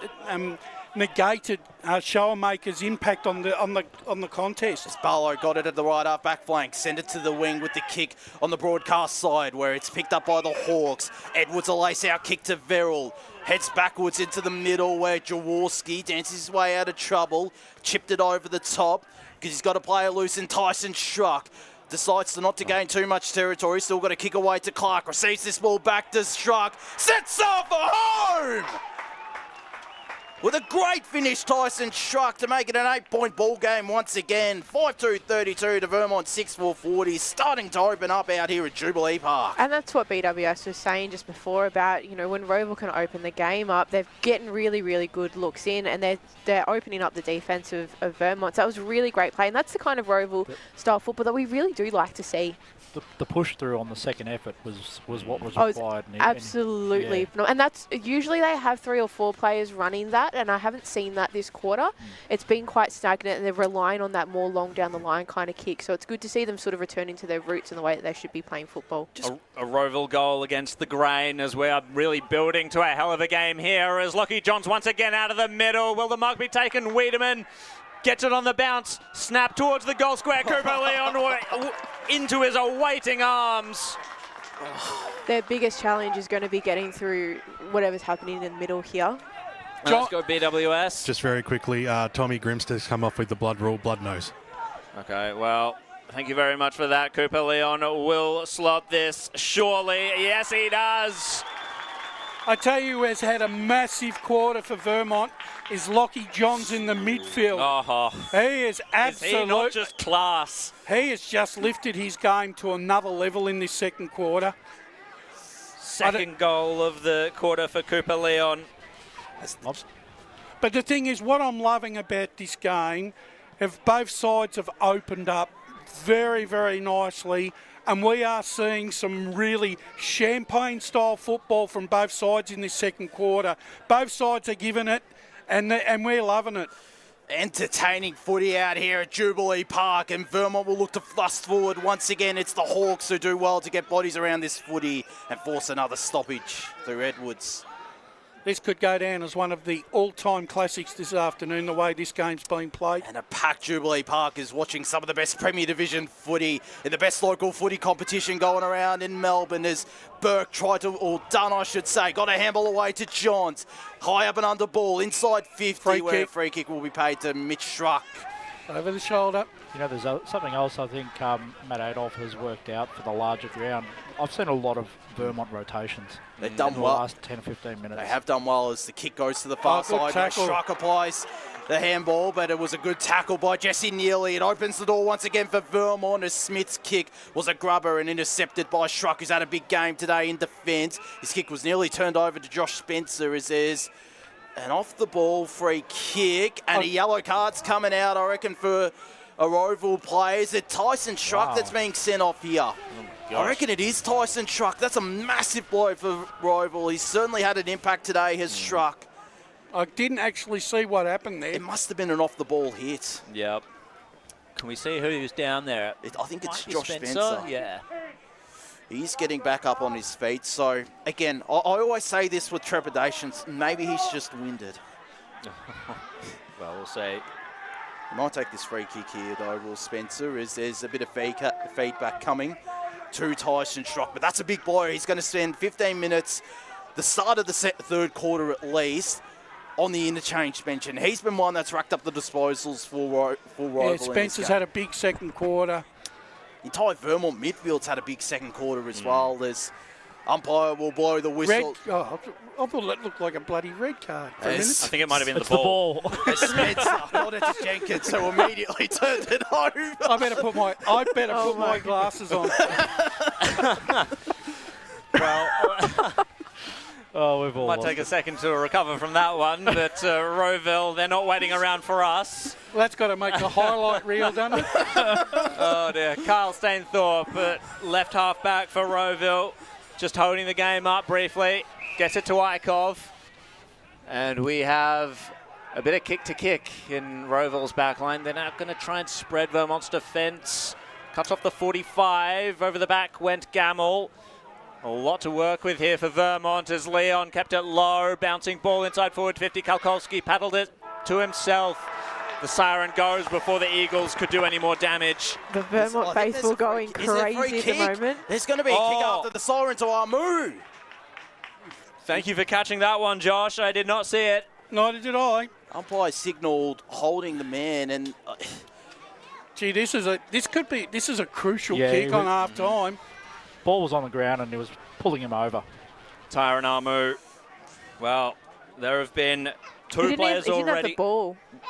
Shoalmakers' impact on the contest. As Barlow got it at the right half back flank, send it to the wing with the kick on the broadcast side, where it's picked up by the Hawks. Edwards a lace out kick to Verrill. Heads backwards into the middle where Jaworski dances his way out of trouble. Chipped it over the top because he's got to play it loose, and Tyson Schruck decides not to gain too much territory. Still got to kick away to Clark. Receives this ball back to Schruck. Sets off for home! With a great finish, Tyson Schruck to make it an 8-point ball game once again. 5-2-32 to Vermont 6-4-40. Starting to open up out here at Jubilee Park. And that's what BWS was saying just before about, when Rowville can open the game up, they're getting really, really good looks in, and they're opening up the defence of Vermont. So that was a really great play, and that's the kind of Rowville style football that we really do like to see. The push through on the second effort was what was required. Absolutely. And that's usually they have 3 or 4 players running that, and I haven't seen that this quarter. It's been quite stagnant, and they're relying on that more long down the line kind of kick. So it's good to see them sort of returning to their roots and the way that they should be playing football. A Rowville goal against the grain as we are really building to a hell of a game here as Lockie Johns once again out of the middle. Will the mark be taken? Wiedemann gets it on the bounce, snap towards the goal square. Cooper Leon into his awaiting arms. Their biggest challenge is going to be getting through whatever's happening in the middle here. Let's go BWS. Just very quickly, Tommy Grimster's come off with the blood rule, blood nose. Okay, well, thank you very much for that. Cooper Leon will slot this, surely. Yes, he does. I tell you who has had a massive quarter for Vermont is Lockie Johns in the midfield. Oh, he is absolutely... Is he not just class? He has just lifted his game to another level in this second quarter. Second goal of the quarter for Cooper Leon. But the thing is, what I'm loving about this game, both sides have opened up very, very nicely, and we are seeing some really champagne-style football from both sides in this second quarter. Both sides are giving it, and we're loving it. Entertaining footy out here at Jubilee Park, and Vermont will look to thrust forward once again. It's the Hawks who do well to get bodies around this footy and force another stoppage through Edwards. This could go down as one of the all-time classics this afternoon, the way this game's been played. And a packed Jubilee Park is watching some of the best Premier Division footy in the best local footy competition going around in Melbourne as Burke tried to, or Dunn I should say, got a handball away to Johns. High up and under ball, inside 50, where a free kick will be paid to Mitch Struck. Over the shoulder. You know, there's something else I think Matt Adolph has worked out for the larger ground. I've seen a lot of Vermont rotations. They've done in well. the last 10 or 15 minutes. They have done well as the kick goes to the far side. Struck applies the handball, but it was a good tackle by Jesse Neely. It opens the door once again for Vermont as Smith's kick was a grubber and intercepted by Struck, who's had a big game today in defence. His kick was nearly turned over to Josh Spencer as there's an off-the-ball free kick, and a yellow card's coming out, I reckon, for a Rowville player. Is it Tyson Struck that's being sent off here? I reckon it is Tyson Struck. That's a massive blow for Rowville. He's certainly had an impact today, has Struck. I didn't actually see what happened there. It must have been an off-the-ball hit. Yep. Can we see who's down there? I think it's Might be Josh Spencer. Yeah. He's getting back up on his feet. So, again, I always say this with trepidations. Maybe he's just winded. Well, we'll see. He might take this free kick here, though, Will Spencer, as there's a bit of feedback coming to Tyson Struck. But that's a big blow. He's going to spend 15 minutes, the start of the third quarter at least, on the interchange bench. And he's been one that's racked up the disposals for Rowville. Yeah, Spencer's had a big second quarter. The entire Vermont midfield's had a big second quarter as well. There's umpire will blow the whistle. I thought that looked like a bloody red card for a minute. I think it might have been the ball. Spencer got it to Jenkins, who immediately turned it over. I better put my glasses on. Well, we've all might take a second to recover from that one, but Rowville, they're not waiting around for us. Well, that's got to make the highlight reel, doesn't it? Oh dear, Carl Stainthorpe, left half back for Rowville, just holding the game up briefly, gets it to Ikov, and we have a bit of kick to kick in Rowville's backline. They're now going to try and spread Vermont's defence. Cuts off the 45, over the back went Gamble. A lot to work with here for Vermont as Leon kept it low. Bouncing ball inside forward 50. Kalkowski paddled it to himself. The siren goes before the Eagles could do any more damage. The Vermont faithful going crazy at the moment. There's going to be a kick after the siren to Armu. Thank you for catching that one, Josh. I did not see it. Neither did I. Umpire signalled holding the man, and gee, this is a crucial kick on half time. Ball was on the ground and he was pulling him over. Tyron Armu. Well, there have been two players he already. didn't have the ball. I'm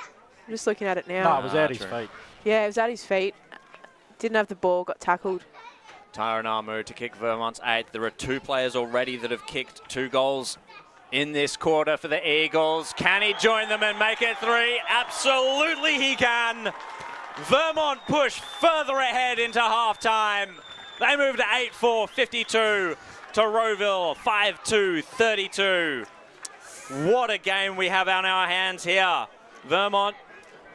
just looking at it now. No, it was at his feet. Yeah, it was at his feet. Didn't have the ball, got tackled. Tyron Armu to kick Vermont's 8th. There are two players already that have kicked 2 goals in this quarter for the Eagles. Can he join them and make it 3? Absolutely he can. Vermont push further ahead into halftime. They move to 8-4, 52 to Rowville, 5-2, 32. What a game we have on our hands here. Vermont,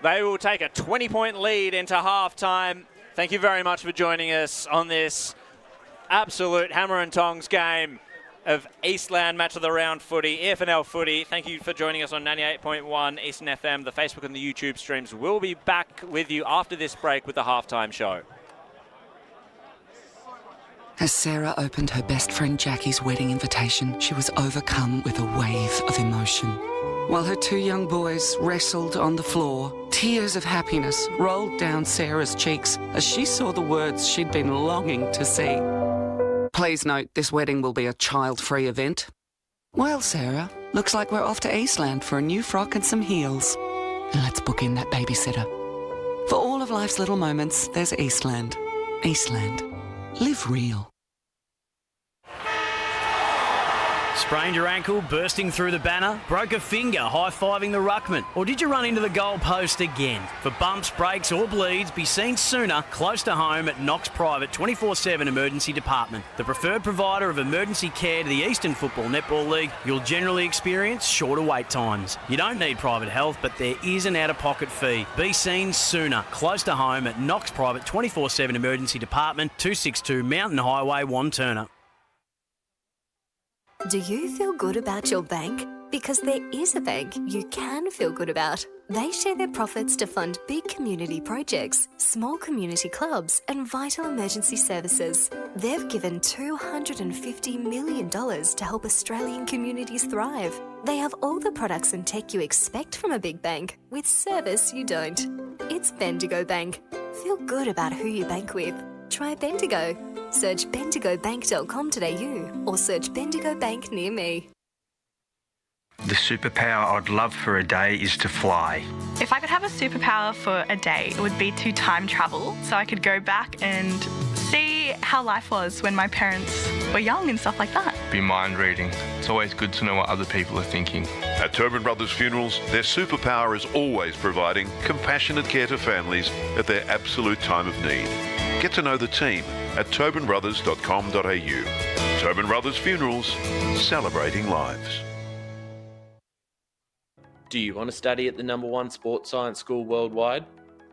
they will take a 20-point lead into halftime. Thank you very much for joining us on this absolute hammer and tongs game of Eastland Match of the Round footy, EFNL footy. Thank you for joining us on 98.1 Eastern FM. The Facebook and the YouTube streams will be back with you after this break with the halftime show. As Sarah opened her best friend Jackie's wedding invitation, she was overcome with a wave of emotion. While her 2 young boys wrestled on the floor, tears of happiness rolled down Sarah's cheeks as she saw the words she'd been longing to see. Please note, this wedding will be a child-free event. Well, Sarah, looks like we're off to Eastland for a new frock and some heels. And let's book in that babysitter. For all of life's little moments, there's Eastland. Eastland. Live real. Sprained your ankle bursting through the banner? Broke a finger high-fiving the ruckman? Or did you run into the goal post again? For bumps, breaks or bleeds, be seen sooner close to home at Knox Private 24/7 Emergency Department. The preferred provider of emergency care to the Eastern Football Netball League, you'll generally experience shorter wait times. You don't need private health, but there is an out-of-pocket fee. Be seen sooner close to home at Knox Private 24/7 Emergency Department, 262 Mountain Highway, Wanturna. Do you feel good about your bank? Because there is a bank you can feel good about. They share their profits to fund big community projects, small community clubs, and vital emergency services. They've given $250 million to help Australian communities thrive. They have all the products and tech you expect from a big bank, with service you don't. It's Bendigo Bank. Feel good about who you bank with. Try Bendigo. Search bendigobank.com.au or search Bendigo Bank near me. The superpower I'd love for a day is to fly. If I could have a superpower for a day, it would be to time travel so I could go back and see how life was when my parents were young and stuff like that. Be mind reading. It's always good to know what other people are thinking. At Tobin Brothers Funerals, their superpower is always providing compassionate care to families at their absolute time of need. Get to know the team at tobinbrothers.com.au. Tobin Brothers Funerals, celebrating lives. Do you want to study at the #1 sports science school worldwide?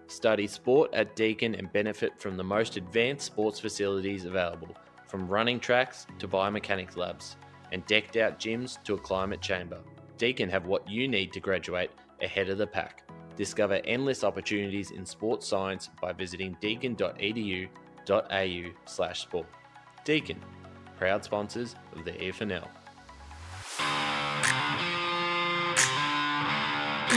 Study sport at Deakin and benefit from the most advanced sports facilities available, from running tracks to biomechanics labs, and decked out gyms to a climate chamber. Deakin have what you need to graduate ahead of the pack. Discover endless opportunities in sports science by visiting deakin.edu.au/sport. Deakin, proud sponsors of the EFNL.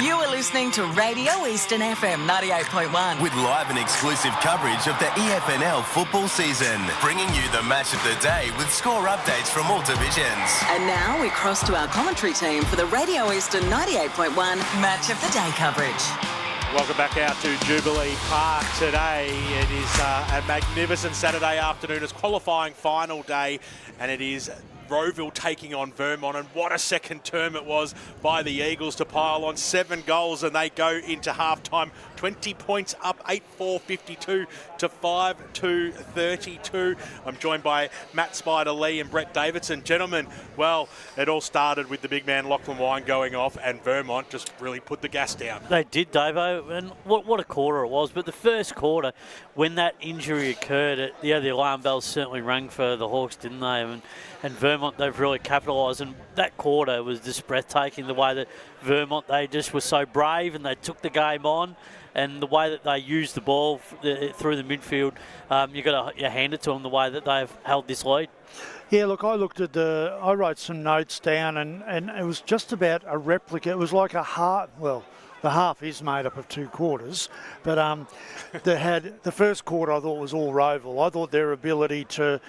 You are listening to Radio Eastern FM 98.1. With live and exclusive coverage of the EFNL football season, bringing you the match of the day with score updates from all divisions. And now we cross to our commentary team for the Radio Eastern 98.1 match of the day coverage. Welcome back out to Jubilee Park today. It is a magnificent Saturday afternoon. It's qualifying final day, and it is Rowville taking on Vermont, and what a second term it was by the Eagles to pile on 7 goals, and they go into half-time 20 points up, 8-4-52 to 5-2-32. I'm joined by Matt Spider-Lee and Brett Davidson. Gentlemen, well, it all started with the big man Lachlan Wine going off, and Vermont just really put the gas down. They did, Davo, and what a quarter it was. But the first quarter, when that injury occurred, the alarm bells certainly rang for the Hawks, didn't they? And Vermont, they've really capitalised. And that quarter was just breathtaking, the way that Vermont, they just were so brave and they took the game on. And the way that they used the ball through the midfield, you've got to hand it to them, the way that they've held this lead. Yeah, look, I wrote some notes down, and it was just about a replica. It was like a half, well, the half is made up of 2 quarters, but the first quarter I thought was all Rowville. I thought their ability to,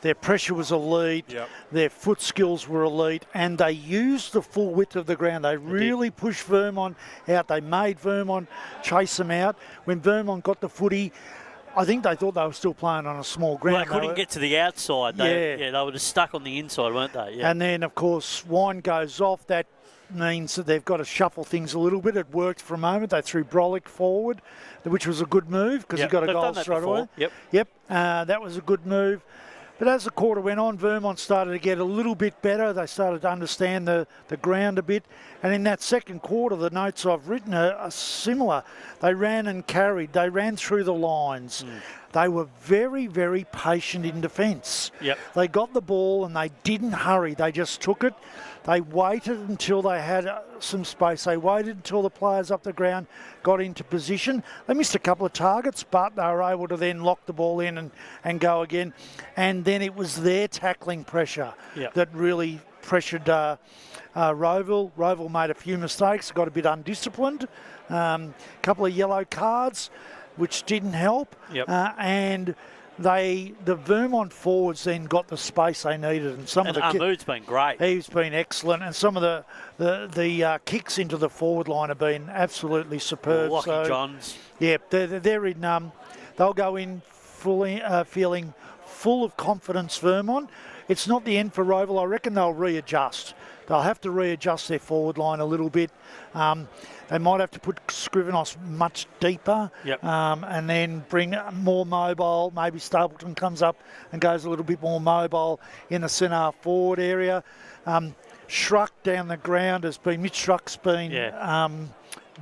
their pressure was elite, their foot skills were elite, and they used the full width of the ground. They really pushed Vermont out. They made Vermont chase them out. When Vermont got the footy, I think they thought they were still playing on a small ground. Well, they couldn't get to the outside. They were just stuck on the inside, weren't they? Yeah. And then, of course, Wine goes off. That means that they've got to shuffle things a little bit. It worked for a moment. They threw Brolick forward, which was a good move because he got a goal straight away. Yep. That was a good move. But as the quarter went on, Vermont started to get a little bit better. They started to understand the ground a bit. And in that second quarter, the notes I've written are similar. They ran and carried. They ran through the lines. They were very, very patient in defence. They got the ball and they didn't hurry. They just took it. They waited until they had some space. They waited until the players up the ground got into position. They missed a couple of targets, but they were able to then lock the ball in and go again. And then it was their tackling pressure that really pressured Rowville. Rowville made a few mistakes, got a bit undisciplined. A couple of yellow cards, which didn't help. And the Vermont forwards then got the space they needed, and Ahmoud's been great. He's been excellent, and some of the kicks into the forward line have been absolutely superb. Lockie Johns. Yeah, they're in. They'll go in fully feeling full of confidence. Vermont, it's not the end for Rowville. I reckon they'll readjust. They'll have to readjust their forward line a little bit. They might have to put Scrivenos much deeper, and then bring more mobile. Maybe Stapleton comes up and goes a little bit more mobile in the centre forward area. Schruck down the ground has been, Mitch Schruck's been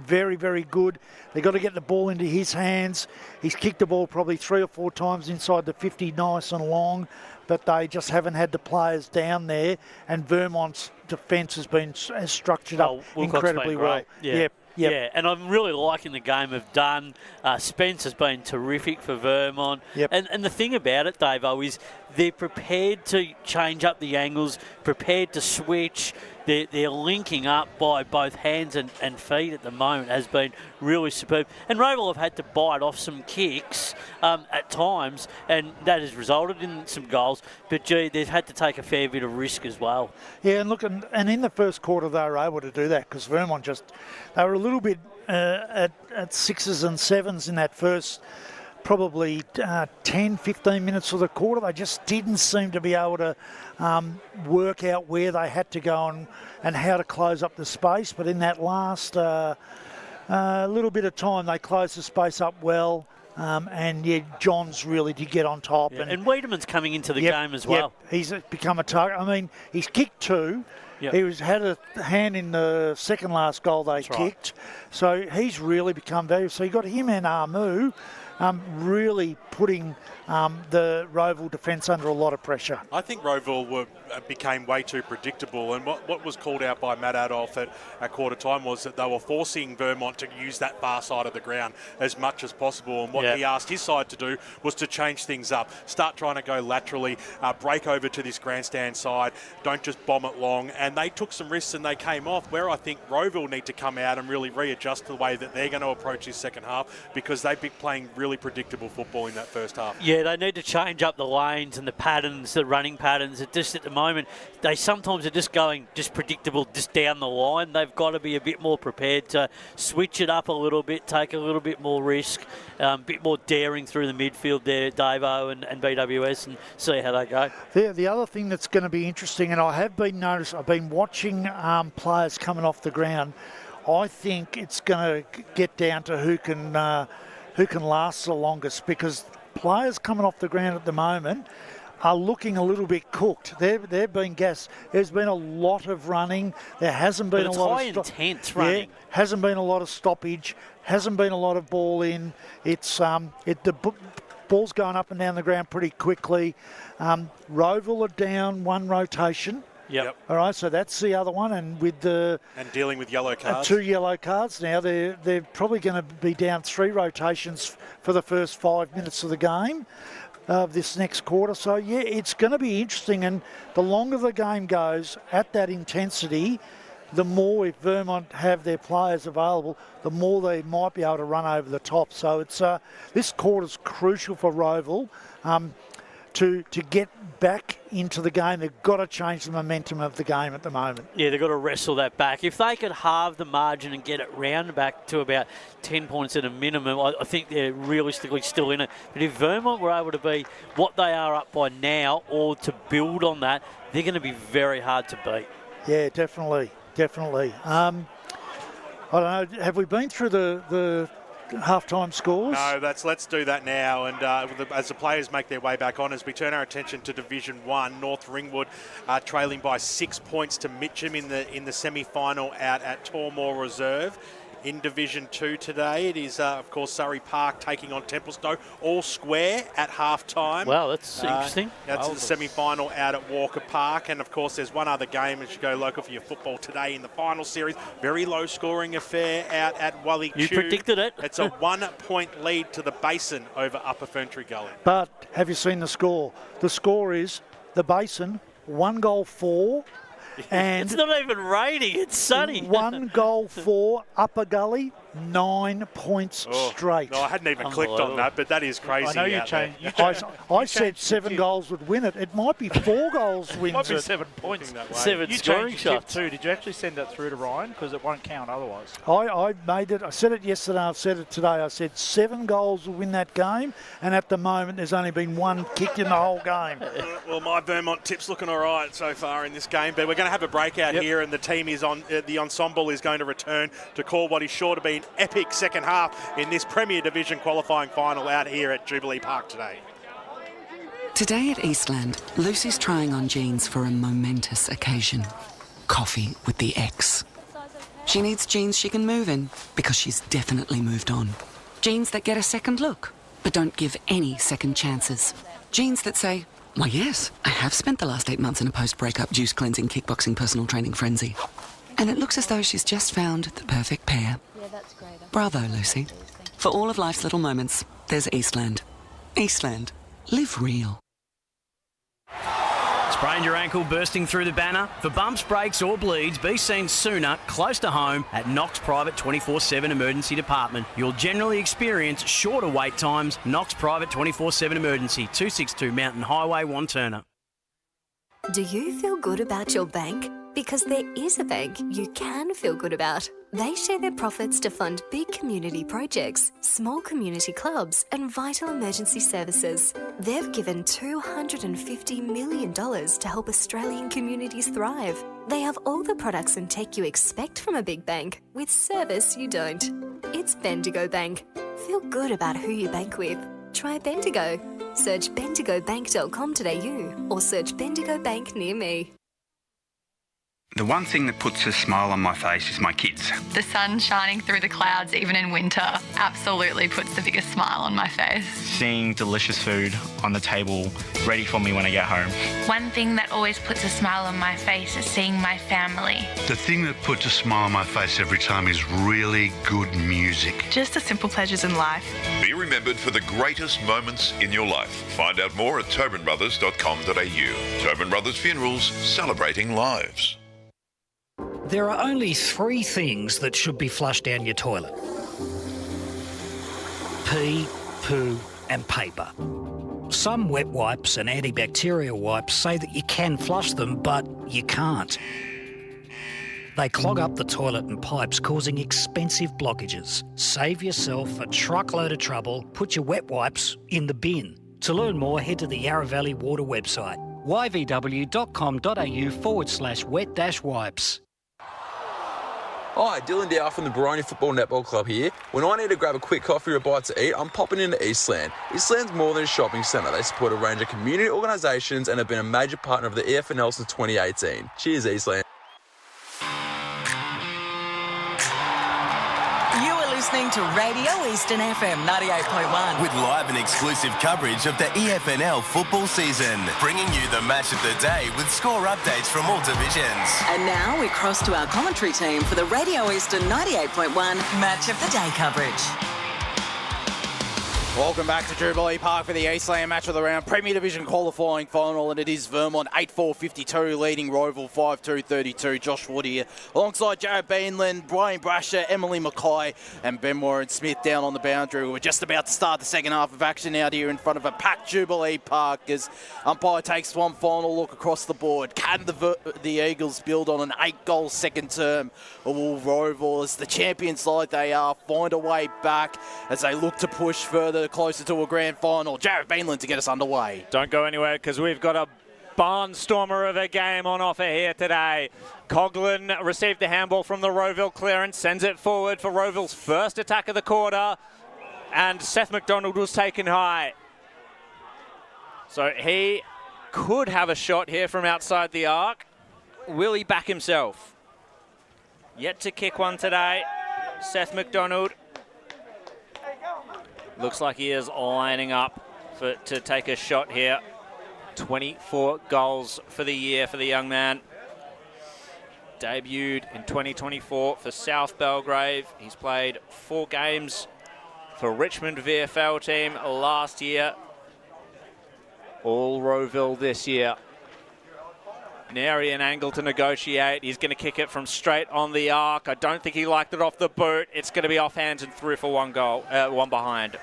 very, very good. They've got to get the ball into his hands. He's kicked the ball probably 3 or 4 times inside the 50 nice and long, but they just haven't had the players down there, and Vermont's defence has structured up incredibly well. Yep. Yeah, and I'm really liking the game of Dunn. Spence has been terrific for Vermont. And the thing about it, Davo, is they're prepared to change up the angles, prepared to switch. They're linking up by both hands and feet at the moment has been really superb. And Rowville have had to bite off some kicks at times, and that has resulted in some goals. But, gee, they've had to take a fair bit of risk as well. Yeah, and look, and in the first quarter they were able to do that because Vermont they were a little bit at 6s and 7s in that first probably 10, 15 minutes of the quarter. They just didn't seem to be able to work out where they had to go and how to close up the space. But in that last little bit of time, they closed the space up well. And Johns really did get on top. Yeah, and Wiedemann's coming into the game as well. He's become a target. I mean, he's kicked 2. He had a hand in the second last goal they kicked. So he's really become valuable. So you got him and Armu really putting the Rowville defence under a lot of pressure. I think Rowville became way too predictable, and what was called out by Matt Adolph at quarter time was that they were forcing Vermont to use that far side of the ground as much as possible, and what he asked his side to do was to change things up, start trying to go laterally, break over to this grandstand side, don't just bomb it long, and they took some risks and they came off, where I think Rowville need to come out and really readjust the way that they're going to approach this second half, because they've been playing really predictable football in that first half. Yeah, they need to change up the lanes and the patterns, the running patterns. It just at the moment, they sometimes are just going predictable, just down the line. They've got to be a bit more prepared to switch it up a little bit, take a little bit more risk, a bit more daring through the midfield there, Davo and BWS, and see how they go. The other thing that's going to be interesting, and I have been noticing, I've been watching players coming off the ground. I think it's going to get down to who can last the longest, because players coming off the ground at the moment are looking a little bit cooked. They've been gassed. There's been a lot of running. There hasn't been a lot of intense running. Hasn't been a lot of stoppage. Hasn't been a lot of ball in. It's the ball's going up and down the ground pretty quickly. Rowville are down 1 rotation. Yep. All right, so that's the other one, and dealing with yellow cards. 2 yellow cards now. They're probably going to be down 3 rotations for the first 5 minutes of the game of this next quarter. So it's going to be interesting, and the longer the game goes at that intensity, the more, if Vermont have their players available, the more they might be able to run over the top. So it's this quarter's crucial for Rowville. To get back into the game, they've got to change the momentum of the game at the moment. Yeah, they've got to wrestle that back. If they could halve the margin and get it round back to about 10 points at a minimum, I think they're realistically still in it. But if Vermont were able to be what they are up by now, or to build on that, they're going to be very hard to beat. Yeah, definitely. I don't know, have we been through the half-time scores? No, let's do that now. And as the players make their way back on, as we turn our attention to Division 1, North Ringwood trailing by 6 points to Mitcham in the semi-final out at Tormore Reserve. In Division 2 today, it is, of course, Surrey Park taking on Templestowe, all square at half-time. Wow, that's interesting. That's the semi-final out at Walker Park. And, of course, there's one other game as you go local for your football today in the final series. Very low-scoring affair out at Wally You predicted it. It's a 1-point lead to the Basin over Upper Ferntree Gully. But have you seen the score? The score is the Basin, 1 goal 4. And it's not even raining, it's sunny. 1 goal 4, Upper Gully, 9 points straight. No, I hadn't even clicked on that, but that is crazy. I know you changed. I said 7 goals would win it. It might be 4 goals wins might be it. 7 points. 7 you scoring changed your tip shots. too. Did you actually send that through to Ryan? Because it won't count otherwise. I made it. I said it yesterday. I've said it today. I said 7 goals will win that game, and at the moment there's only been 1 kicked in the whole game. Well, my Vermont tip's looking all right so far in this game, but we're going to have a breakout here, and the team is on. The ensemble is going to return to call what is sure to be an epic second half in this Premier Division qualifying final out here at Jubilee Park today. Today at Eastland, Lucy's trying on jeans for a momentous occasion. Coffee with the ex. She needs jeans she can move in because she's definitely moved on. Jeans that get a second look, but don't give any second chances. Jeans that say, why yes, I have spent the last 8 months in a post-breakup juice cleansing, kickboxing, personal training frenzy. And it looks as though she's just found the perfect pair. Yeah, that's great. Bravo, Lucy. For all of life's little moments, there's Eastland. Eastland. Live real. Sprained your ankle bursting through the banner? For bumps, breaks or bleeds, be seen sooner, close to home, at Knox Private 24/7 Emergency Department. You'll generally experience shorter wait times. Knox Private 24/7 Emergency, 262 Mountain Highway, Wanturna. Do you feel good about your bank? Because there is a bank you can feel good about. They share their profits to fund big community projects, small community clubs, and vital emergency services. They've given $250 million to help Australian communities thrive. They have all the products and tech you expect from a big bank, with service you don't. It's Bendigo Bank. Feel good about who you bank with. Try Bendigo. Search bendigobank.com.au or search Bendigo Bank near me. The one thing that puts a smile on my face is my kids. The sun shining through the clouds, even in winter, absolutely puts the biggest smile on my face. Seeing delicious food on the table ready for me when I get home. One thing that always puts a smile on my face is seeing my family. The thing that puts a smile on my face every time is really good music. Just the simple pleasures in life. Be remembered for the greatest moments in your life. Find out more at tobinbrothers.com.au. Tobin Brothers Funerals, celebrating lives. There are only 3 things that should be flushed down your toilet. Pee, poo and paper. Some wet wipes and antibacterial wipes say that you can flush them, but you can't. They clog up the toilet and pipes, causing expensive blockages. Save yourself a truckload of trouble. Put your wet wipes in the bin. To learn more, head to the Yarra Valley Water website, yvw.com.au/wet-wipes. Hi, Dylan Dow from the Baroni Football Netball Club here. When I need to grab a quick coffee or a bite to eat, I'm popping into Eastland. Eastland's more than a shopping centre. They support a range of community organisations and have been a major partner of the EFNL since 2018. Cheers, Eastland. You are listening to Radio Eastern FM 98.1. With live and exclusive coverage of the EFNL football season, bringing you the match of the day with score updates from all divisions. And now we cross to our commentary team for the Radio Eastern 98.1 Match of the Day coverage. Welcome back to Jubilee Park for the Eastland match of the round. Premier Division qualifying final, and it is Vermont 8-4-52 leading Rowville 5-2-32. Josh Wood here alongside Jared Beanland, Brian Brasher, Emily Mackay and Ben Warren Smith down on the boundary. We're just about to start the second half of action out here in front of a packed Jubilee Park as umpire takes one final look across the board. Can the Eagles build on an 8-goal second term, or will Rowville, as the champion side they are, find a way back as they look to push further closer to a grand final? Jared Beanland to get us underway. Don't go anywhere because we've got a barnstormer of a game on offer here today. Coughlin received the handball from the Rowville clearance, sends it forward for Rowville's first attack of the quarter, and Seth McDonald was taken high. So he could have a shot here from outside the arc. Will he back himself? Yet to kick one today, Seth McDonald. Looks like he is lining up to take a shot here. 24 goals for the year for the young man. Debuted in 2024 for South Belgrave. He's played 4 games for Richmond VFL team last year. All Rowville this year. Nary an angle to negotiate. He's going to kick it from straight on the arc. I don't think he liked it off the boot. It's going to be off hands and through for one goal, one behind.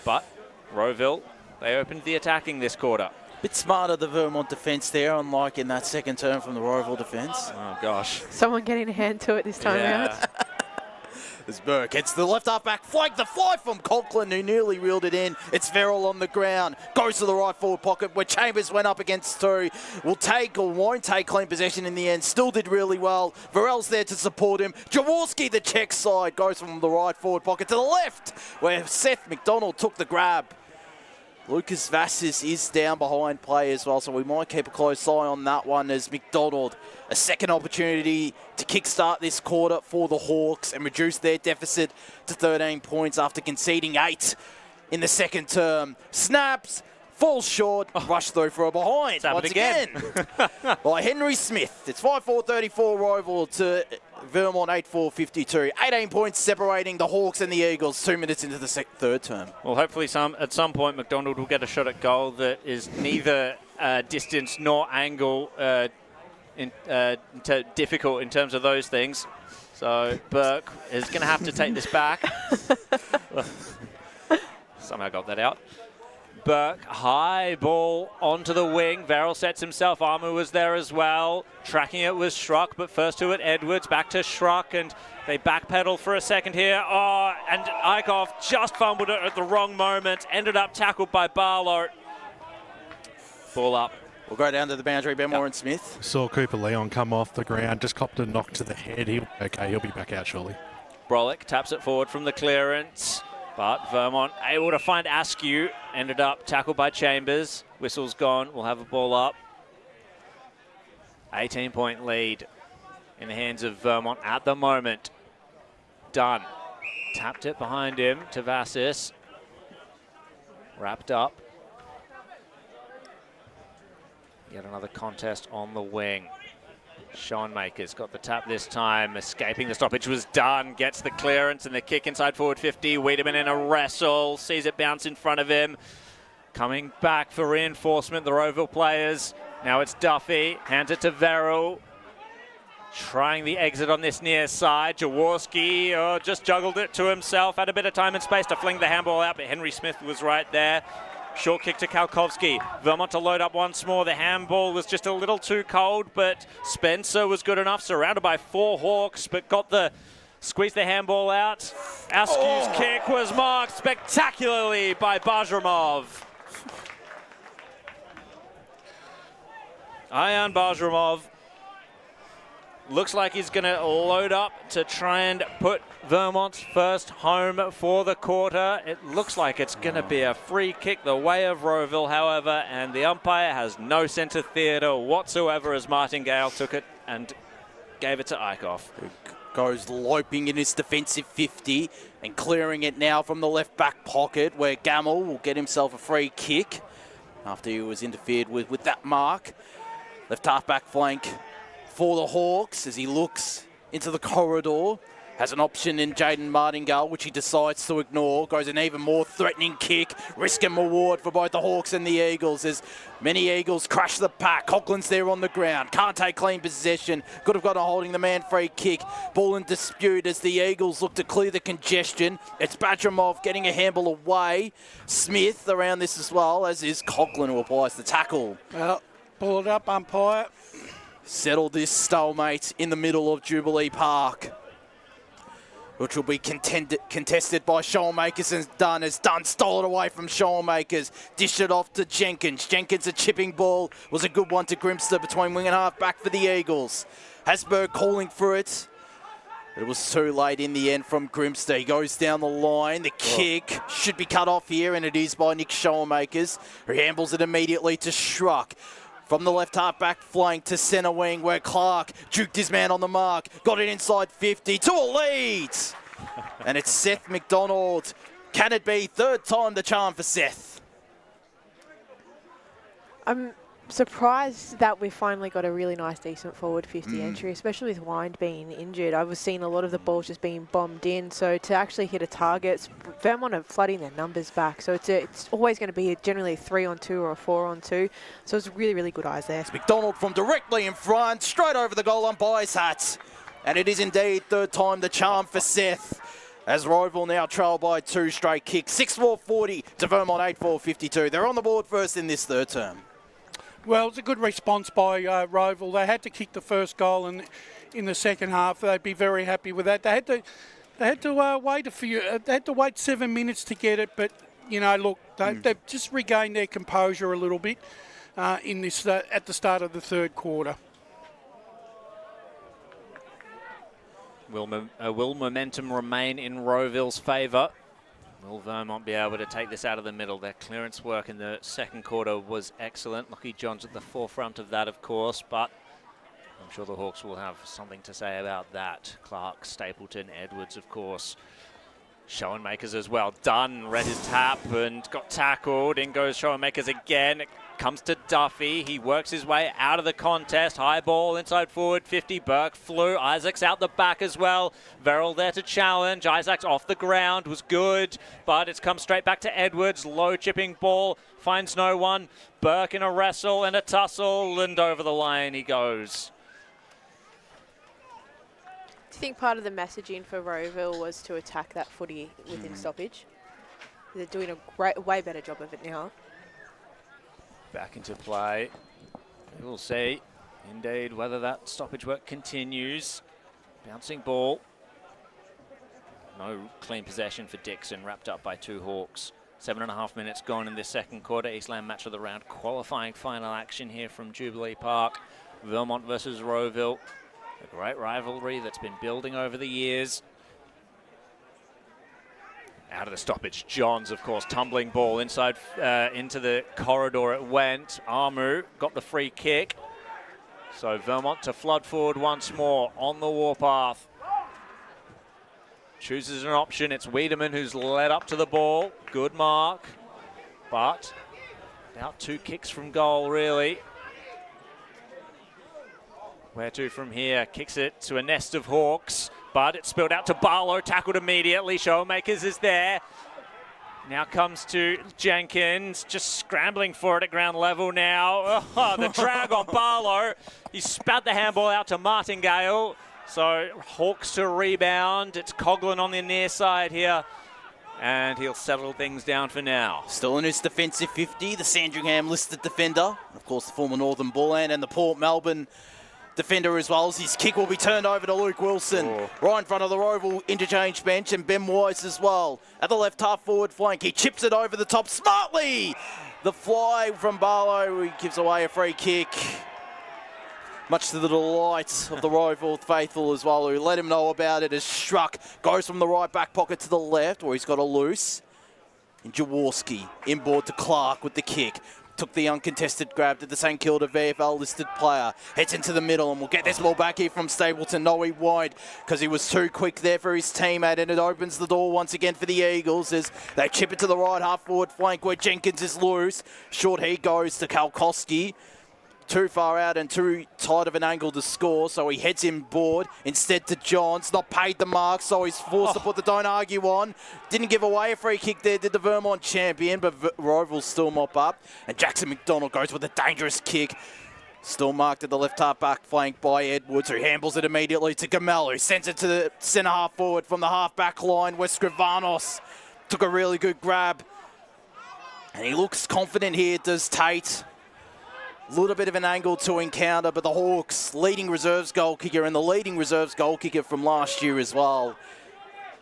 But Rowville, they opened the attacking this quarter. Bit smarter, the Vermont defence there, unlike in that second term from the Rowville defence. Oh, gosh. Someone getting a hand to it this time out. As Burke hits the left half back flank, the fly from Conklin, who nearly reeled it in. It's Verrill on the ground, goes to the right forward pocket where Chambers went up against two. Will take or won't take clean possession in the end. Still did really well. Verrell's there to support him. Jaworski, the check side, goes from the right forward pocket to the left where Seth McDonald took the grab. Lucas Vassis is down behind play as well, so we might keep a close eye on that one as McDonald, a second opportunity to kickstart this quarter for the Hawks and reduce their deficit to 13 points after conceding 8 in the second term. Snaps, falls short, rush through for a behind once again by Henry Smith. It's 5-4-34 Rowville to Vermont 8-4-52. 18 points separating the Hawks and the Eagles 2 minutes into the third term. Well, hopefully at some point McDonald will get a shot at goal that is neither distance nor angle difficult in terms of those things. So Burke is going to have to take this back. Somehow got that out. Burke, high ball onto the wing. Verrill sets himself. Armour was there as well. Tracking it was Schrock, but first to it, Edwards. Back to Schrock, and they backpedal for a second here. Oh, and Eichhoff just fumbled it at the wrong moment. Ended up tackled by Barlow. Ball up. We'll go down to the boundary, Benmore and Smith. Saw Cooper Leon come off the ground, just copped a knock to the head. He'll be back out shortly. Brolick taps it forward from the clearance. But Vermont able to find Askew. Ended up tackled by Chambers. Whistle's gone. We'll have a ball up. 18-point lead in the hands of Vermont at the moment. Dunn tapped it behind him to Vassis. Wrapped up. Yet another contest on the wing. Schoenmaker's got the tap this time, escaping the stoppage was done, gets the clearance and the kick inside forward 50. Wiedemann in a wrestle, sees it bounce in front of him. Coming back for reinforcement, the Rowville players. Now it's Duffy, hands it to Verrill. Trying the exit on this near side. Jaworski just juggled it to himself, had a bit of time and space to fling the handball out, but Henry Smith was right there. Short kick to Kalkowski. Vermont to load up once more. The handball was just a little too cold, but Spencer was good enough. Surrounded by 4 Hawks, but squeezed the handball out. Askew's kick was marked spectacularly by Bajramov. Ayan Bajramov looks like he's going to load up to try and put Vermont's first home for the quarter. It looks like it's going to be a free kick the way of Rowville, however, and the umpire has no sense of theatre whatsoever as Martin Gale took it and gave it to Eichhoff. Goes loping in his defensive 50 and clearing it now from the left back pocket where Gamble will get himself a free kick after he was interfered with that mark. Left half back flank for the Hawks as he looks into the corridor. Has an option in Jaden Martingale, which he decides to ignore. Goes an even more threatening kick. Risk and reward for both the Hawks and the Eagles as many Eagles crush the pack. Coughlin's there on the ground. Can't take clean possession. Could have got a holding the man free kick. Ball in dispute as the Eagles look to clear the congestion. It's Bajramov getting a handball away. Smith around this as well, as is Coughlin who applies the tackle. Well, pull it up, umpire. Settle this stalemate in the middle of Jubilee Park, which will be contested by Schoenmakers and Dunn, as Dunn stole it away from Schoenmakers, dished it off to Jenkins. Jenkins, a chipping ball, was a good one to Grimster between wing and half back for the Eagles. Hasberg calling for it. It was too late in the end from Grimster. He goes down the line. The kick should be cut off here, and it is by Nick Schoenmakers, who handles it immediately to Schruck. From the left half back flank to centre wing where Clark juked his man on the mark. Got it inside 50 to a lead. And it's Seth McDonald. Can it be third time the charm for Seth? I'm surprised that we finally got a really nice, decent forward 50 entry, especially with Wind being injured. I was seeing a lot of the balls just being bombed in. So to actually hit a target, Vermont are flooding their numbers back. So it's always going to be generally a 3-on-2 or a 4-on-2. So it's really, really good eyes there. McDonald from directly in front, straight over the goal umpire's hat. And it is indeed third time the charm for Seth. As Rowville now trail by 2 straight kicks. 6-4-40 to Vermont 8-4-52. They're on the board first in this third term. Well, it's a good response by Rowville. They had to kick the first goal in the second half. They'd be very happy with that. They had to wait a few. They had to wait 7 minutes to get it. But you know, look, they've just regained their composure a little bit in this at the start of the third quarter. Will momentum remain in Rowville's favour? Will Vermont be able to take this out of the middle? Their clearance work in the second quarter was excellent. Lockie Johns at the forefront of that, of course, but I'm sure the Hawks will have something to say about that. Clark, Stapleton, Edwards, of course. Schoenmakers as well. Dunn read his tap and got tackled. In goes Schoenmakers again. It comes to Duffy. He works his way out of the contest. High ball inside forward 50. Burke flew. Isaacs out the back as well. Verrill there to challenge. Isaacs off the ground was good, but it's come straight back to Edwards. Low chipping ball. Finds no one. Burke in a wrestle and a tussle, and over the line he goes. Do you think part of the messaging for Rowville was to attack that footy within stoppage? They're doing a way better job of it now. Back into play. We'll see, indeed, whether that stoppage work continues. Bouncing ball. No clean possession for Dixon, wrapped up by 2 Hawks. 7.5 minutes gone in this second quarter. Eastland match of the round. Qualifying final action here from Jubilee Park. Vermont versus Rowville. A great rivalry that's been building over the years. Out of the stoppage, Johns, of course, tumbling ball inside into the corridor it went. Amu got the free kick. So Vermont to flood forward once more on the warpath. Chooses an option. It's Wiedemann who's led up to the ball. Good mark, but about 2 kicks from goal, really. Where to from here? Kicks it to a nest of Hawks, but it's spilled out to Barlow, tackled immediately. Showmakers is there. Now comes to Jenkins, just scrambling for it at ground level now. Oh, the drag on Barlow. He spat the handball out to Martingale. So Hawks to rebound. It's Coughlin on the near side here, and he'll settle things down for now. Still in his defensive 50, the Sandringham listed defender. Of course, the former Northern Bullen and the Port Melbourne defender as well. As his kick will be turned over to Luke Wilson. Right in front of the Rowville interchange bench, and Ben Weiss as well. At the left half forward flank, he chips it over the top smartly. The fly from Barlow, he gives away a free kick. Much to the delight of the Rowville faithful as well, who let him know about it as Struck goes from the right back pocket to the left, where he's got a loose. And Jaworski inboard to Clark with the kick. Took the uncontested grab to the St Kilda VFL listed player. Heads into the middle, and we'll get this ball back here from Stapleton. No, he won't, because he was too quick there for his teammate, and it opens the door once again for the Eagles as they chip it to the right half forward flank where Jenkins is loose. Short he goes to Kalkowski. Too far out and too tight of an angle to score, so he heads inboard instead to Johns. Not paid the mark, so he's forced to put the don't argue on. Didn't give away a free kick there, did the Vermont champion, but Rowville still mop up. And Jackson McDonald goes with a dangerous kick. Still marked at the left half back flank by Edwards, who handles it immediately to Gamel, who sends it to the centre half forward from the half back line, where Scrivanos took a really good grab. And he looks confident here, does Tate. A little bit of an angle to encounter, but the Hawks, leading reserves goal kicker and the leading reserves goal kicker from last year as well,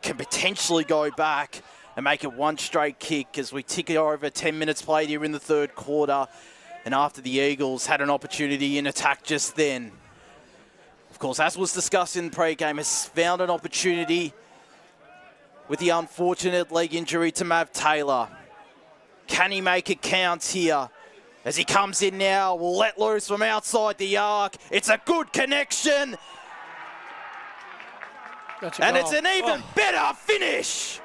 can potentially go back and make it 1 straight kick as we tick over 10 minutes played here in the third quarter. And after the Eagles had an opportunity in attack just then. Of course, as was discussed in the pre-game, has found an opportunity with the unfortunate leg injury to Mav Taylor. Can he make it count here? As he comes in now, will let loose from outside the arc. It's a good connection. And it's an even better finish.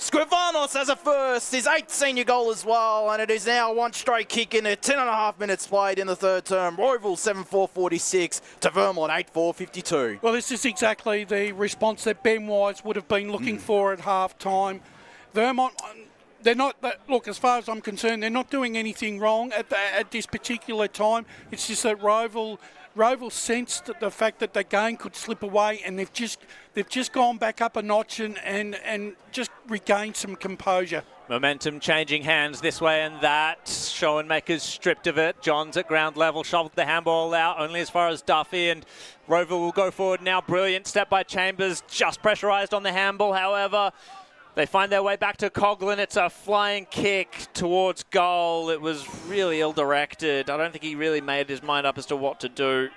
Scrivanos has a first, his 8th senior goal as well, and it is now one straight kick in at 10.5 minutes played in the third term. Rowville 7-4-46 to Vermont 8-4-52. Well, this is exactly the response that Ben Wise would have been looking for at half-time. Vermont, they're not, look, as far as I'm concerned, they're not doing anything wrong at this particular time. It's just that Rowville sensed the fact that the game could slip away, and they've just gone back up a notch and just regained some composure. Momentum changing hands this way and that. Schoenmaker's stripped of it. Johns at ground level, shoveled the handball out only as far as Duffy, and Rowville will go forward now. Brilliant step by Chambers, just pressurised on the handball, however. They find their way back to Coughlin. It's a flying kick towards goal. It was really ill-directed. I don't think he really made his mind up as to what to do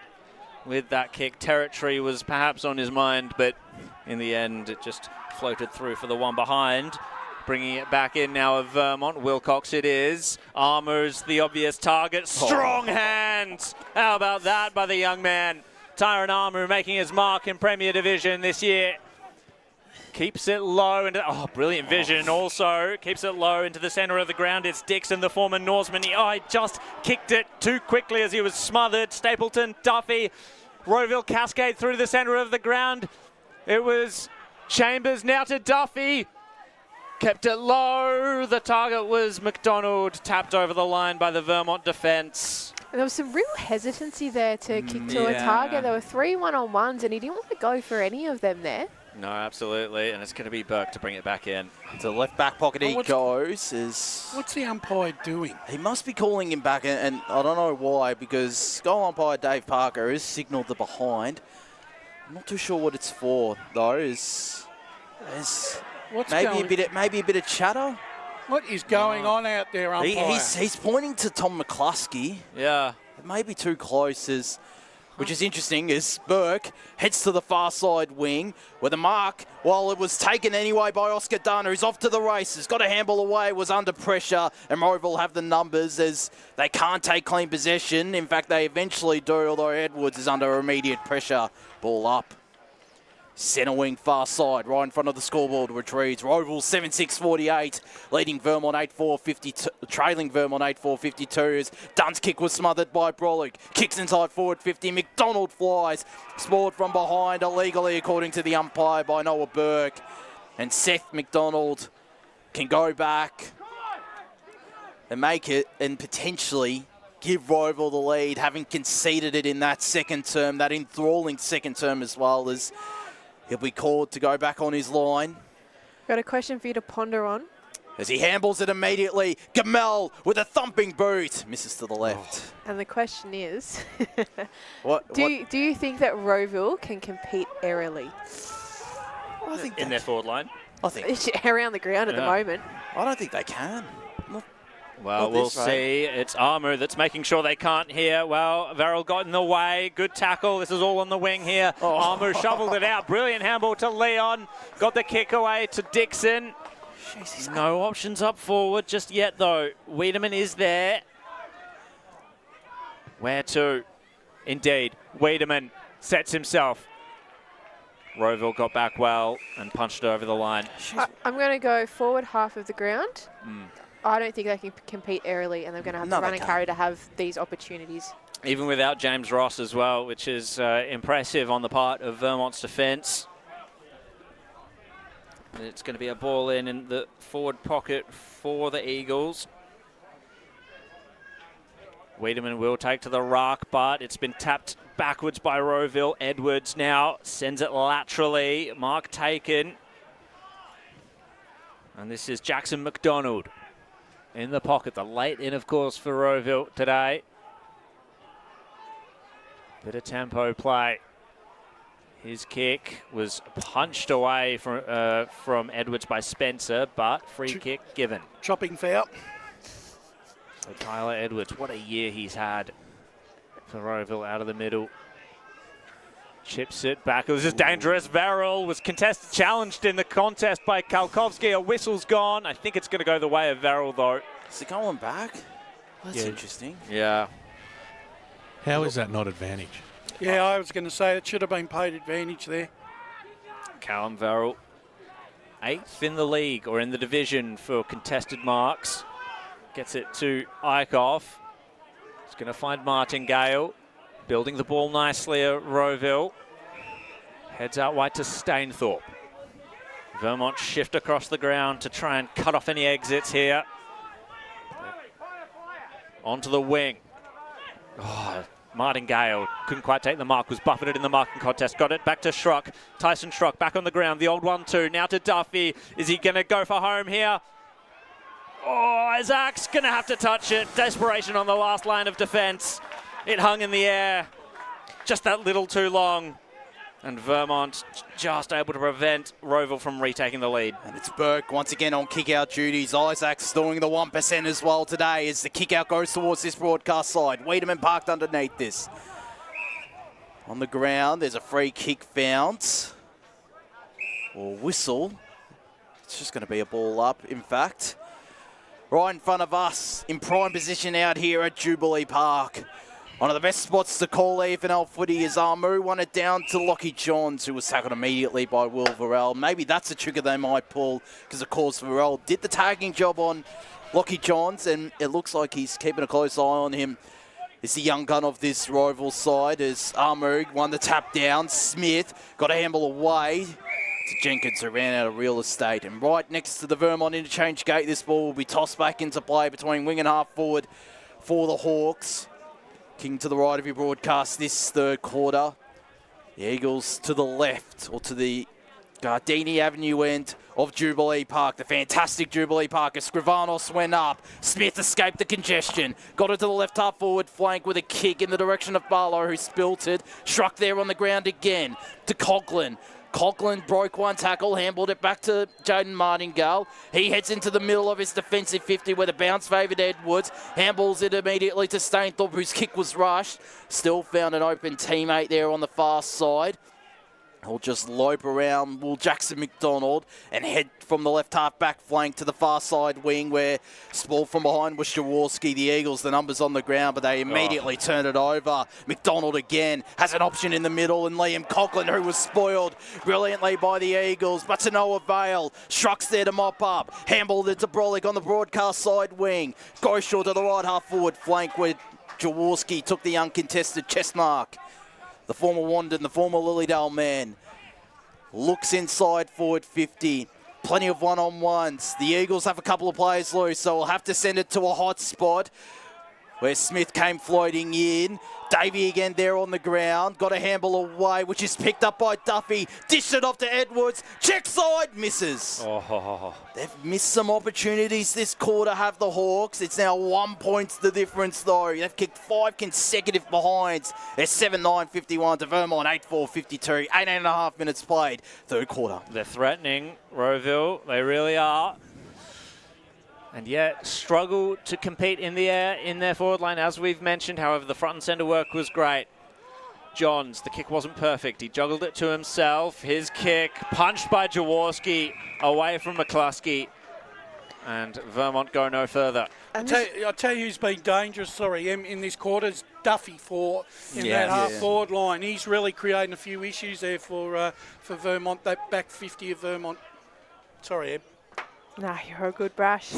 with that kick. Territory was perhaps on his mind, but in the end, it just floated through for the one behind. Bringing it back in now of Vermont. Wilcox it is. Armour's the obvious target. Strong hands. How about that by the young man? Tyrone Armour making his mark in Premier Division this year. Keeps it low, and brilliant vision also. Keeps it low into the centre of the ground. It's Dixon, the former Norseman. He just kicked it too quickly as he was smothered. Stapleton, Duffy, Rowville cascade through the centre of the ground. It was Chambers now to Duffy. Kept it low. The target was McDonald, tapped over the line by the Vermont defence. There was some real hesitancy there to kick to a target. There were 3 one-on-ones, and he didn't want to go for any of them there. No, absolutely, and it's going to be Burke to bring it back in. To the left back pocket he goes. What's the umpire doing? He must be calling him back, and I don't know why, because goal umpire Dave Parker has signalled the behind. I'm not too sure what it's for, though. There's maybe a bit of chatter. What is going on out there, umpire? He's pointing to Tom McCluskey. Yeah. It may be too close, which is interesting, as Burke heads to the far side wing where the mark, while it was taken anyway by Oscar Dunn, who's off to the races, got a handball away, was under pressure, and Rowville have the numbers as they can't take clean possession. In fact, they eventually do, although Edwards is under immediate pressure. Ball up. Centre wing far side, right in front of the scoreboard, retrieves. Rowville 7-6-48, leading Vermont 8-4-52, trailing Vermont 8-4-52 as Dunn's kick was smothered by Brolick. Kicks inside forward 50, McDonald flies, scored from behind illegally according to the umpire by Noah Burke. And Seth McDonald can go back and make it and potentially give Rowville the lead, having conceded it in that second term, that enthralling second term as well, as he'll be called to go back on his line. Got a question for you to ponder on. As he handballs it immediately, Gamel with a thumping boot. Misses to the left. And the question is, do you think that Rowville can compete airily? I think in their forward line? I think around the ground at the moment. I don't think they can. Well, we'll see. It's Armour that's making sure they can't here. Well, Verrill got in the way. Good tackle. This is all on the wing here. Armour shoveled it out. Brilliant handball to Leon. Got the kick away to Dixon. No options up forward just yet, though. Wiedemann is there. Where to? Indeed. Wiedemann sets himself. Rowville got back well and punched it over the line. I'm going to go forward half of the ground. I don't think they can compete airily, and they're going to have to run and carry to have these opportunities. Even without James Ross as well, which is impressive on the part of Vermont's defence. It's going to be a ball in the forward pocket for the Eagles. Wiedemann will take to the ruck, but it's been tapped backwards by Rowville. Edwards now sends it laterally. Mark taken. And this is Jackson McDonald in the pocket. The late in, of course, for Rowville today. Bit of tempo play. His kick was punched away from Edwards by Spencer, but free kick given. Chopping foul. So Tyler Edwards, what a year he's had for Rowville out of the middle. Chips it back. It was just dangerous. Verrill was contested, challenged in the contest by Kalkovsky. A whistle's gone. I think it's going to go the way of Verrill, though. Is it going back? That's interesting. Yeah. How is that not advantage? Yeah, I was going to say it should have been paid advantage there. Callum Verrill, 8th in the league or in the division for contested marks. Gets it to Eichhoff. He's going to find Martingale. Building the ball nicely at Rowville. Heads out wide to Stainthorpe. Vermont shift across the ground to try and cut off any exits here. Onto the wing. Oh, Martingale couldn't quite take the mark, was buffeted in the marking contest. Got it back to Schrock. Tyson Schrock back on the ground. The old 1-2. Now to Duffy. Is he going to go for home here? Oh, Isaac's going to have to touch it. Desperation on the last line of defence. It hung in the air. Just that little too long. And Vermont just able to prevent Rowville from retaking the lead. And it's Burke once again on kick-out duties. Isaac storing the 1% as well today as the kick-out goes towards this broadcast side. Wiedemann parked underneath this. On the ground, there's a free kick found. Or whistle. It's just going to be a ball up, in fact. Right in front of us, in prime position out here at Jubilee Park. One of the best spots to call EFNL footy is Armu. Won it down to Lockie Johns, who was tackled immediately by Will Varell. Maybe that's a trigger they might pull, because of course Varell did the tagging job on Lockie Johns, and it looks like he's keeping a close eye on him. It's the young gun of this rival side as Armu won the tap down. Smith got a handle away to Jenkins, who ran out of real estate. And right next to the Vermont interchange gate, this ball will be tossed back into play between wing and half forward for the Hawks. King to the right of your broadcast this third quarter. The Eagles to the left, or to the Gardini Avenue end of Jubilee Park. The fantastic Jubilee Park as Scrivanos went up. Smith escaped the congestion. Got it to the left half forward flank with a kick in the direction of Barlow, who spilt it. Struck there on the ground again to Coughlin. Coughlin broke one tackle, handballed it back to Jaden Martingale. He heads into the middle of his defensive 50 where the bounce favoured Edwards. Handballs it immediately to Stainthorpe, whose kick was rushed. Still found an open teammate there on the far side. He'll just lope around Will Jackson McDonald and head from the left half back flank to the far side wing where ball from behind was Jaworski. The Eagles, the numbers on the ground, but they immediately turn it over. McDonald again has an option in the middle, and Liam Coughlin, who was spoiled brilliantly by the Eagles, but to no avail. Schrock's there to mop up. Handballed it to Brolick on the broadcast side wing. Goes short to the right half forward flank where Jaworski took the uncontested chest mark. The former Wandon, the former Lilydale man, looks inside forward 50. Plenty of one-on-ones. The Eagles have a couple of players loose, so we'll have to send it to a hot spot where Smith came floating in. Davey again there on the ground. Got a handball away, which is picked up by Duffy. Dished it off to Edwards. Check side, misses. Oh. They've missed some opportunities this quarter, have the Hawks. It's now 1 point the difference, though. They've kicked 5 consecutive behinds. They're 7-9-51 to Vermont, 8-4-52. 18.5 minutes played, third quarter. They're threatening Rowville. They really are. And yet struggle to compete in the air in their forward line, as we've mentioned. However, the front and centre work was great. Johns, the kick wasn't perfect. He juggled it to himself. His kick punched by Jaworski away from McCluskey. And Vermont go no further. I'll tell you who's been dangerous, in this quarter is Duffy in that half-forward line. He's really creating a few issues there for Vermont, that back 50 of Vermont. Sorry, Em. Nah, you're a good Brash.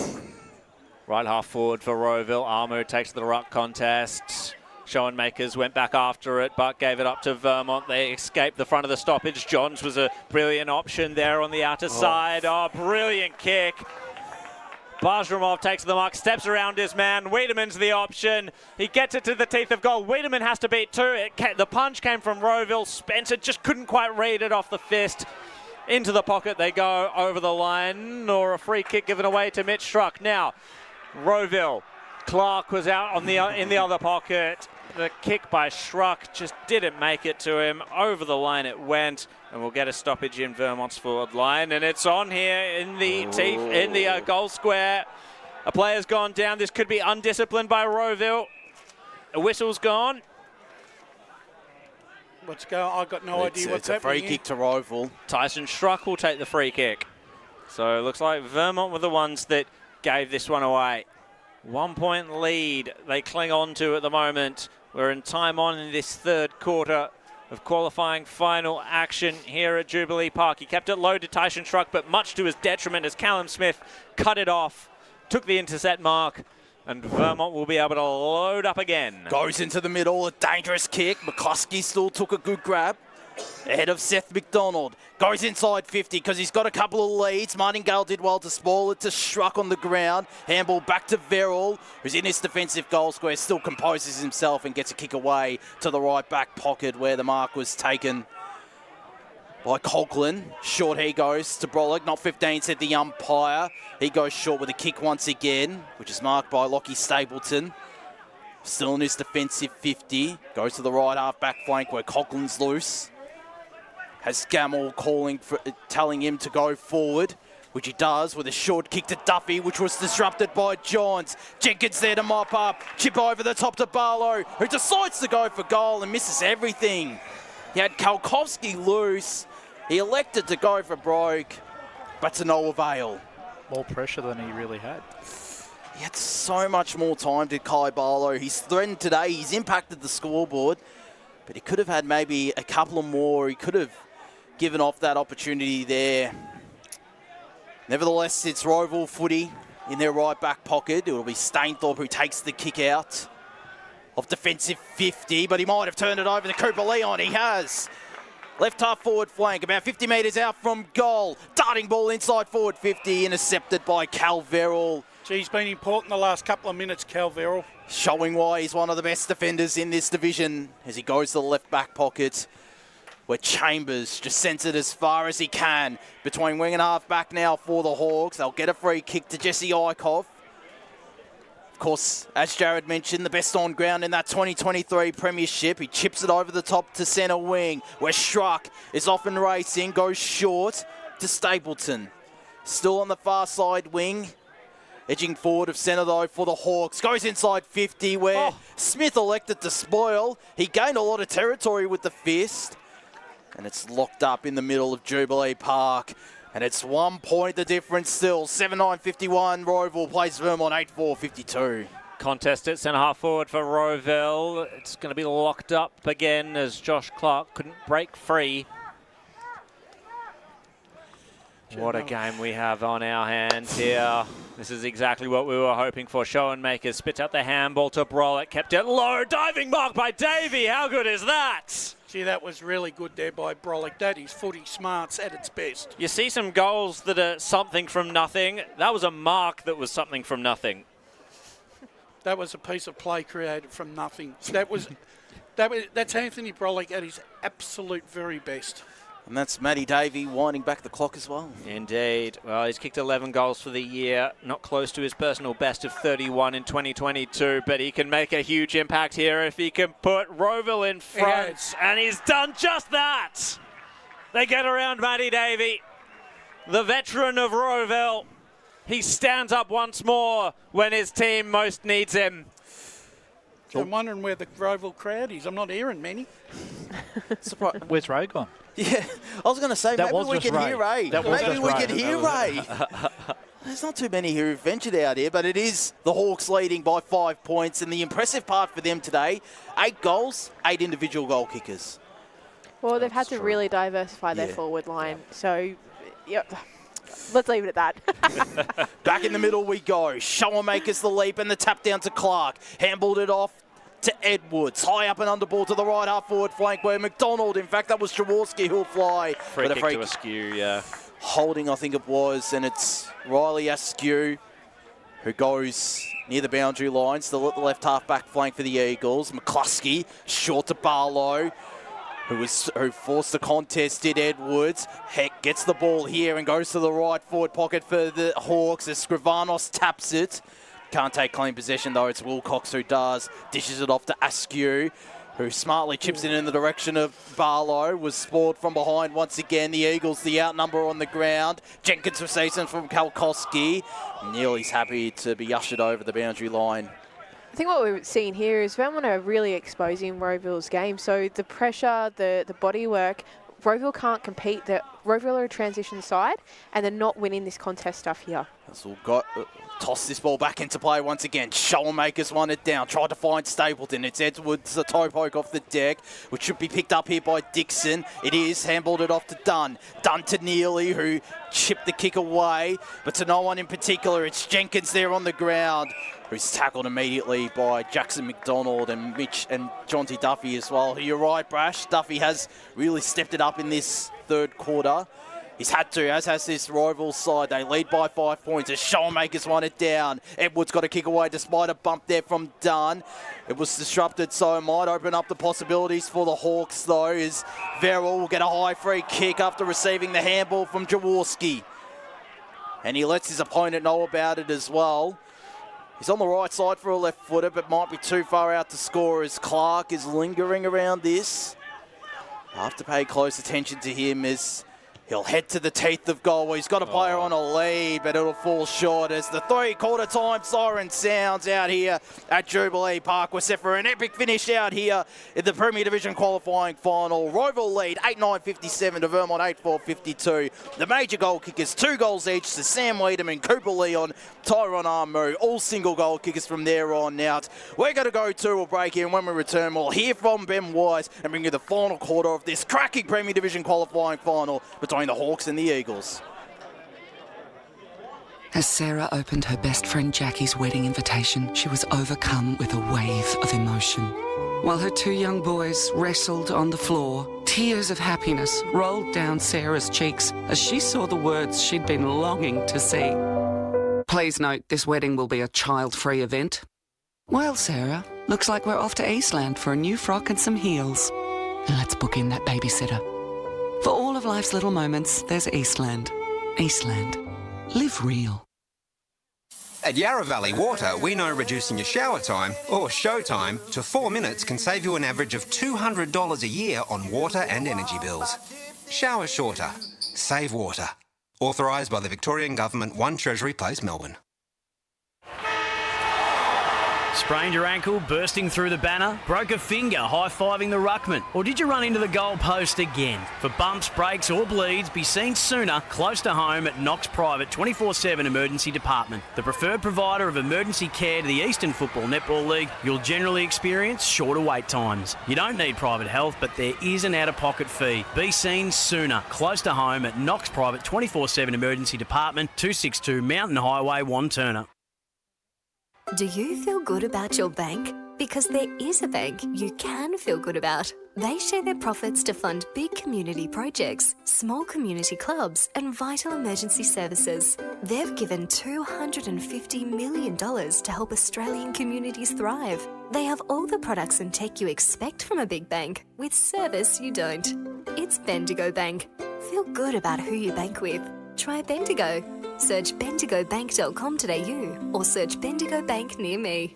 Right half forward for Rowville. Armu takes the ruck contest. Schoenmakers went back after it, but gave it up to Vermont. They escaped the front of the stoppage. Johns was a brilliant option there on the outer side. Oh, brilliant kick. Bajramov takes the mark, steps around his man. Wiedemann's the option. He gets it to the teeth of goal. Wiedemann has to beat two. The punch came from Rowville. Spencer just couldn't quite read it off the fist. Into the pocket they go, over the line, or a free kick given away to Mitch Struck. Now, Rowville. Clark was out on in the other pocket. The kick by Struck just didn't make it to him. Over the line it went, and we'll get a stoppage in Vermont's forward line. And it's on here in the teeth, in the goal square. A player's gone down. This could be undisciplined by Rowville. A whistle's gone. What's going on? I've got no idea what's happening. It's a free kick to Rowville. Tyson Struck will take the free kick. So it looks like Vermont were the ones that gave this one away. 1 point lead they cling on to at the moment. We're in time on in this third quarter of qualifying final action here at Jubilee Park. He kept it low to Tyson Truck, but much to his detriment as Callum Smith cut it off, took the intercept mark, and Vermont will be able to load up again. Goes into the middle, a dangerous kick. McCluskey still took a good grab. Ahead of Seth McDonald. Goes inside 50 because he's got a couple of leads. Martingale did well to spoil it to Struck on the ground. Handball back to Verrill, who's in his defensive goal square, still composes himself and gets a kick away to the right back pocket where the mark was taken by Conklin. Short he goes to Brolick. Not 15, said the umpire. He goes short with a kick once again, which is marked by Lockie Stapleton. Still in his defensive 50. Goes to the right half back flank where Conklin's loose. Has Scammell telling him to go forward, which he does with a short kick to Duffy, which was disrupted by Johns. Jenkins there to mop up. Chip over the top to Barlow, who decides to go for goal and misses everything. He had Kalkowski loose. He elected to go for broke, but to no avail. More pressure than he really had. He had so much more time to Kai Barlow. He's threatened today. He's impacted the scoreboard, but he could have had maybe a couple more. He could have given off that opportunity there. Nevertheless, it's Rowville footy in their right back pocket. It will be Stainthorpe who takes the kick out of defensive 50, but he might have turned it over to Cooper Leon. He has. Left half forward flank, about 50 metres out from goal. Darting ball inside forward 50, intercepted by Cal Verrill. He's been important the last couple of minutes, Cal Verrill. Showing why he's one of the best defenders in this division as he goes to the left back pocket, where Chambers just sends it as far as he can. Between wing and half back now for the Hawks. They'll get a free kick to Jesse Eichhoff. Of course, as Jared mentioned, the best on ground in that 2023 premiership. He chips it over the top to centre wing, where Struck is off and racing, goes short to Stapleton. Still on the far side wing. Edging forward of centre, though, for the Hawks. Goes inside 50, where Smith elected to spoil. He gained a lot of territory with the fist. And it's locked up in the middle of Jubilee Park. And it's 1 point the difference still. 7-9-51. Rowville plays Vermont 8-4-52. Contest at centre half forward for Rowville. It's going to be locked up again as Josh Clark couldn't break free. What a game we have on our hands here. This is exactly what we were hoping for. Schoenmaker spits out the handball to Brolick. Kept it low. Diving mark by Davey. How good is that? Gee, that was really good there by Brolick. That is footy smarts at its best. You see some goals that are something from nothing. That was a mark that was something from nothing. That was a piece of play created from nothing. That's Anthony Brolick at his absolute very best. And that's Matty Davey winding back the clock as well. Indeed. Well, he's kicked 11 goals for the year. Not close to his personal best of 31 in 2022, but he can make a huge impact here if he can put Rowville in front. Yes. And he's done just that. They get around Matty Davey, the veteran of Rowville. He stands up once more when his team most needs him. So I'm wondering where the Rowville crowd is. I'm not hearing many. Where's Ray gone? Yeah, I was going to say, maybe we can hear Ray. Maybe we can hear Ray. There's not too many who have ventured out here, but it is the Hawks leading by 5 points. And the impressive part for them today, 8 goals, 8 individual goal kickers. Well, they've had to really diversify their forward line. So, yep. Let's leave it at that. Back in the middle we go. Schoenmaker's the leap and the tap down to Clark. Handballed it off to Edwards. High up and under ball to the right half forward flank where McDonald, in fact, that was Jaworski who'll fly. Free kick to Askew, yeah. Holding, I think it was, and it's Riley Askew who goes near the boundary line. Still at the left half back flank for the Eagles. McCluskey, short to Barlow, who forced the contest, did Edwards. Heck gets the ball here and goes to the right forward pocket for the Hawks as Scrivanos taps it. Can't take clean possession, though. It's Wilcox who does. Dishes it off to Askew, who smartly chips it in the direction of Barlow. Was spoiled from behind once again. The Eagles, the outnumber on the ground. Jenkins receives it from Kalkowski. Neely's happy to be ushered over the boundary line. I think what we're seeing here is Vermont are really exposing Rowville's game. So the pressure, the body work, Rowville can't compete. Rowville are a transition side, and they're not winning this contest stuff here. Russell toss this ball back into play once again. Showmakers won it down. Tried to find Stapleton. It's Edwards, the toe poke off the deck, which should be picked up here by Dixon. It is. Handballed it off to Dunn. Dunn to Neely, who chipped the kick away, but to no one in particular. It's Jenkins there on the ground, who's tackled immediately by Jackson McDonald and Mitch and Jonty Duffy as well. You're right, Brash. Duffy has really stepped it up in this third quarter. He's had to, as has this Rowville side. They lead by 5 points as Showmakers won it down. Edwards got a kick away despite a bump there from Dunn. It was disrupted, so it might open up the possibilities for the Hawks, though, as Verrill will get a high free kick after receiving the handball from Jaworski. And he lets his opponent know about it as well. He's on the right side for a left footer, but might be too far out to score as Clark is lingering around this. I'll have to pay close attention to him as he'll head to the teeth of goal. He's got a player on a lead, but it'll fall short as the three-quarter time siren sounds out here at Jubilee Park. We're set for an epic finish out here in the Premier Division qualifying final. Rowville lead 8-9-57 to Vermont 8-4-52. The major goal kickers, 2 goals each to Sam Weedham and Cooper Leon, Tyrone Armu, all single goal kickers from there on out. We're going to go to a break here, and when we return, we'll hear from Ben Wise and bring you the final quarter of this cracking Premier Division qualifying final between the Hawks and the Eagles. As Sarah opened her best friend Jackie's wedding invitation, she was overcome with a wave of emotion. While her 2 young boys wrestled on the floor, tears of happiness rolled down Sarah's cheeks as she saw the words she'd been longing to see. Please note, this wedding will be a child-free event. Well, Sarah, looks like we're off to Eastland for a new frock and some heels. And let's book in that babysitter. For all of life's little moments, there's Eastland. Eastland. Live real. At Yarra Valley Water, we know reducing your shower time, or show time, to 4 minutes can save you an average of $200 a year on water and energy bills. Shower shorter. Save water. Authorised by the Victorian Government, 1 Treasury Place, Melbourne. Sprained your ankle, bursting through the banner? Broke a finger, high-fiving the ruckman? Or did you run into the goal post again? For bumps, breaks or bleeds, be seen sooner, close to home at Knox Private 24/7 Emergency Department. The preferred provider of emergency care to the Eastern Football Netball League, you'll generally experience shorter wait times. You don't need private health, but there is an out-of-pocket fee. Be seen sooner, close to home at Knox Private 24/7 Emergency Department, 262 Mountain Highway, Wanturna. Do you feel good about your bank? Because there is a bank you can feel good about. They share their profits to fund big community projects, small community clubs, and vital emergency services. They've given $250 million to help Australian communities thrive. They have all the products and tech you expect from a big bank, with service you don't. It's Bendigo Bank. Feel good about who you bank with. Try Bendigo. Search bendigobank.com.au or search Bendigo Bank near me.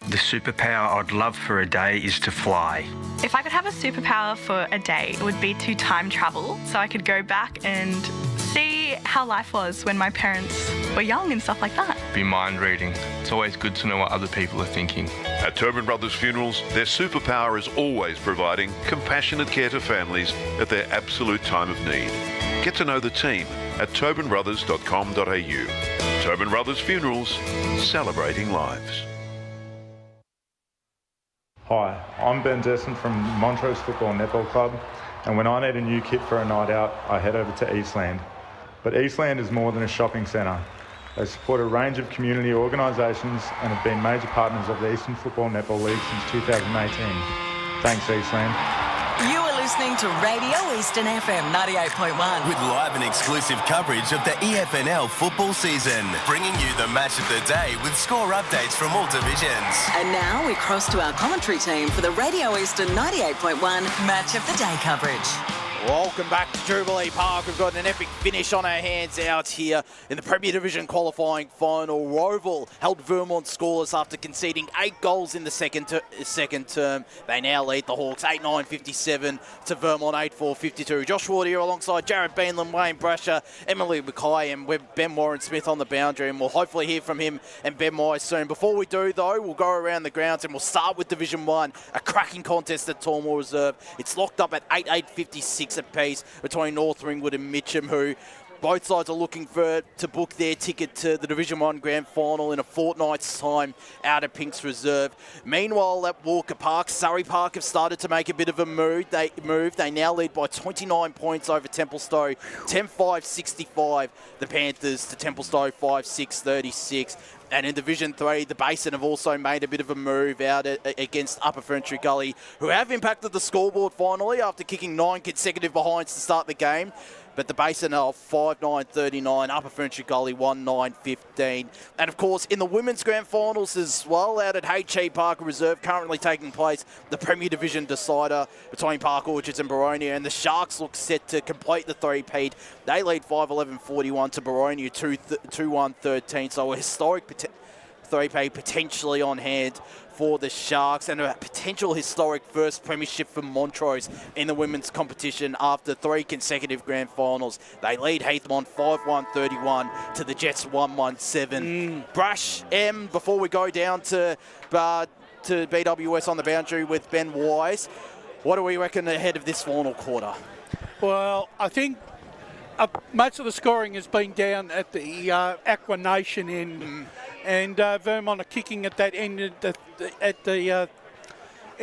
The superpower I'd love for a day is to fly. If I could have a superpower for a day, it would be to time travel so I could go back and see how life was when my parents were young and stuff like that. Be mind reading. It's always good to know what other people are thinking. At Tobin Brothers Funerals, their superpower is always providing compassionate care to families at their absolute time of need. Get to know the team at tobinbrothers.com.au. Tobin Brothers Funerals, celebrating lives. Hi, I'm Ben Desson from Montrose Football Netball Club, and when I need a new kit for a night out, I head over to Eastland. But Eastland is more than a shopping centre. They support a range of community organisations and have been major partners of the Eastern Football Netball League since 2018. Thanks, Eastland. You are listening to Radio Eastern FM 98.1. With live and exclusive coverage of the EFNL football season. Bringing you the match of the day with score updates from all divisions. And now we cross to our commentary team for the Radio Eastern 98.1 Match of the Day coverage. Welcome back to Jubilee Park. We've got an epic finish on our hands out here in the Premier Division qualifying final. Rowville held Vermont scoreless after conceding 8 goals in the second term. They now lead the Hawks 8-9-57 to Vermont 8-4-52. Josh Ward here alongside Jared Beanland, Wayne Brasher, Emily Mackay, and we're Ben Warren Smith on the boundary, and we'll hopefully hear from him and Ben Wise soon. Before we do, though, we'll go around the grounds and we'll start with Division 1, a cracking contest at Tormore Reserve. It's locked up at 8-8-56 apiece between North Ringwood and Mitcham, who both sides are looking to book their ticket to the Division 1 Grand Final in a fortnight's time out at Pinks Reserve. Meanwhile, at Walker Park, Surrey Park have started to make a bit of a move. They now lead by 29 points over Templestowe, 10-5-65. The Panthers to Templestowe 5-6-36. And in Division 3, the Basin have also made a bit of a move out against Upper Ferntree Gully, who have impacted the scoreboard finally after kicking 9 consecutive behinds to start the game. But the Basin are 5-9-39, Upper Ferntree Gully 1-9-15. And of course, in the women's grand finals as well, out at HE Park Reserve, currently taking place, the Premier Division decider between Park Orchards and Baronia. And the Sharks look set to complete the three-peat. They lead 5-11-41 to Baronia 2-1-13. So a historic three-peat potentially on hand for the Sharks, and a potential historic first premiership for Montrose in the women's competition after 3 consecutive grand finals. They lead Heathmont 5-1-31 to the Jets 1-1-7. Brash, before we go down to BWS on the boundary with Ben Wise, what do we reckon ahead of this final quarter? Well, I think most of the scoring has been down at the Aqua Nation end, and Vermont are kicking at that end in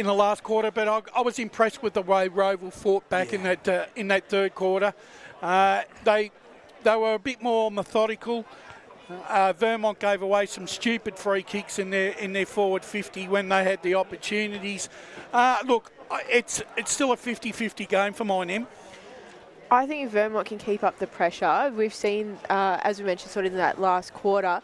the last quarter. But I was impressed with the way Rowville fought back in that third quarter. They were a bit more methodical. Vermont gave away some stupid free kicks in their forward 50 when they had the opportunities. Look, it's still a 50-50 game for mine, Em. I think if Vermont can keep up the pressure, we've seen, as we mentioned, sort of in that last quarter,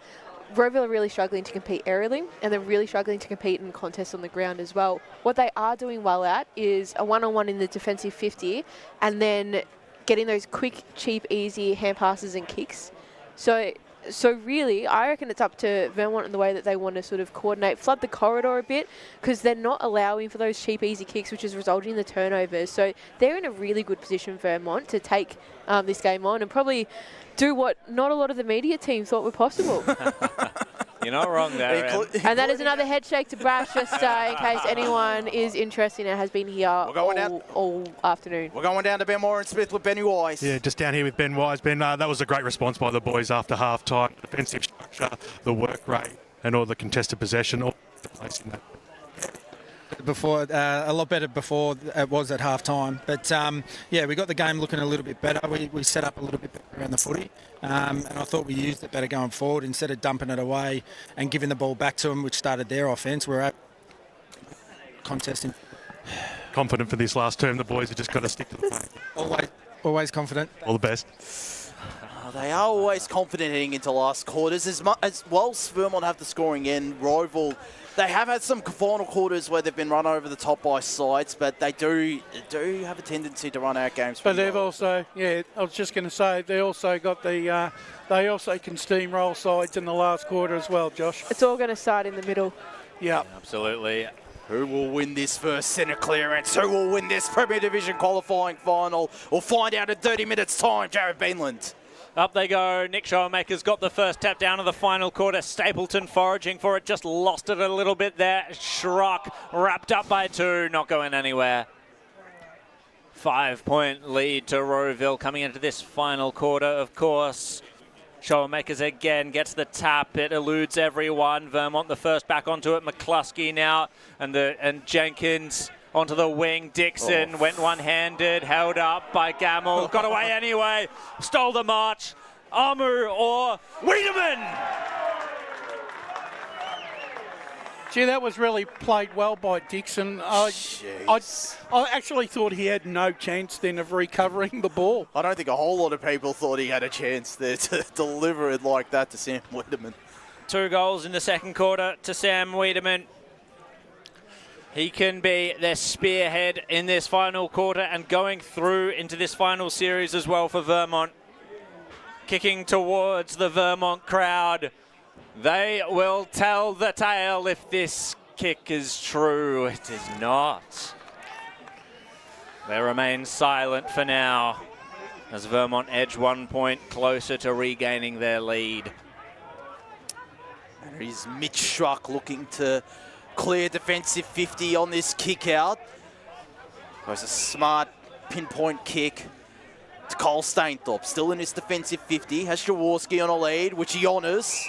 Rowville are really struggling to compete aerially, and they're really struggling to compete in contests on the ground as well. What they are doing well at is a one-on-one in the defensive 50, and then getting those quick, cheap, easy hand passes and kicks. So really, I reckon it's up to Vermont in the way that they want to sort of coordinate, flood the corridor a bit, because they're not allowing for those cheap, easy kicks, which is resulting in the turnovers. So they're in a really good position, Vermont, to take this game on and probably do what not a lot of the media team thought were possible. You're not wrong there, And that is another head shake to Brash, just in case anyone is interested and has been here all afternoon. We're going down to Ben Warren Smith with Benny Wise. Yeah, just down here with Ben Wise. Ben, that was a great response by the boys after half-time. Defensive structure, the work rate, and all the contested possession, all the place in that. Before a lot better before it was at half time, but yeah, we got the game looking a little bit better. We set up a little bit better around the footy, and I thought we used it better going forward instead of dumping it away and giving the ball back to them, which started their offence. We're out contesting. Confident for this last term, the boys have just got to stick to the plan. Always confident. All the best. They are always confident heading into last quarters. As well as Vermont have the scoring end, Rowville, they have had some final quarters where they've been run over the top by sides, but they do have a tendency to run out games. But they've also, I was just going to say, they also got they also can steamroll sides in the last quarter as well, Josh. It's all going to start in the middle. Yeah, absolutely. Who will win this first centre clearance? Who will win this Premier Division qualifying final? We'll find out in 30 minutes' time. Jared Beanland. Up they go. Nick Showmaker's got the first tap down of the final quarter. Stapleton foraging for it. Just lost it a little bit there. Schrock wrapped up by 2. Not going anywhere. 5-point lead to Rowville coming into this final quarter, of course. Showmakers again gets the tap. It eludes everyone. Vermont the first back onto it. McCluskey now. And Jenkins onto the wing. Dixon went one-handed, held up by Gamble. Got away anyway. Stole the march. Amu or Wiedemann. Gee, that was really played well by Dixon. I actually thought he had no chance then of recovering the ball. I don't think a whole lot of people thought he had a chance there to deliver it like that to Sam Wiedemann. 2 goals in the second quarter to Sam Wiedemann. He can be their spearhead in this final quarter and going through into this final series as well for Vermont. Kicking towards the Vermont crowd. They will tell the tale if this kick is true. It is not. They remain silent for now as Vermont edge 1 point closer to regaining their lead. And it is Mitch Schruck looking to clear defensive 50 on this kick out. It was a smart pinpoint kick to Cole Stainthorpe. Still in his defensive 50. Has Jaworski on a lead, which he honours.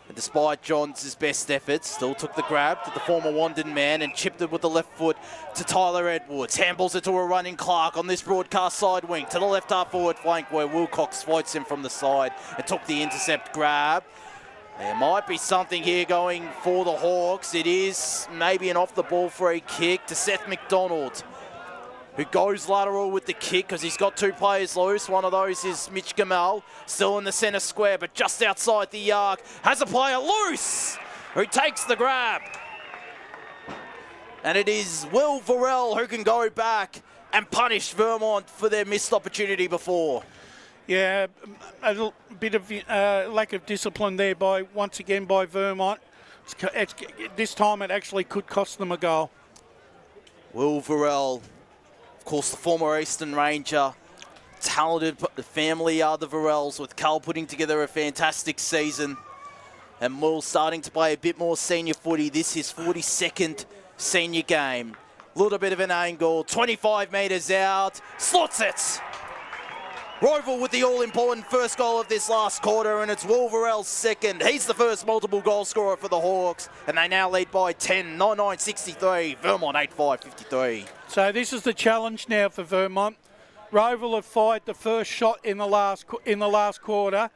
And despite Johns' best efforts, still took the grab to the former Wandon man and chipped it with the left foot to Tyler Edwards. Handballs it to a running Clark on this broadcast side wing to the left half forward flank where Wilcox floats him from the side and took the intercept grab. There might be something here going for the Hawks. It is maybe an off-the-ball free kick to Seth McDonald, who goes lateral with the kick because he's got two players loose. One of those is Mitch Gamel, still in the centre square, but just outside the arc. Has a player loose, who takes the grab. And it is Will Varell who can go back and punish Vermont for their missed opportunity before. Yeah, a bit of lack of discipline there once again by Vermont. This time it actually could cost them a goal. Will Varell, of course, the former Eastern Ranger, talented the family are the Varells, with Carl putting together a fantastic season. And Will starting to play a bit more senior footy. This is 42nd senior game. A little bit of an angle, 25 metres out, slots it. Rowville with the all-important first goal of this last quarter, and it's Will Varell's second. He's the first multiple goal scorer for the Hawks, and they now lead by 10, 9-9-63, Vermont 8-5-53. So this is the challenge now for Vermont. Rowville have fired the first shot in the last quarter,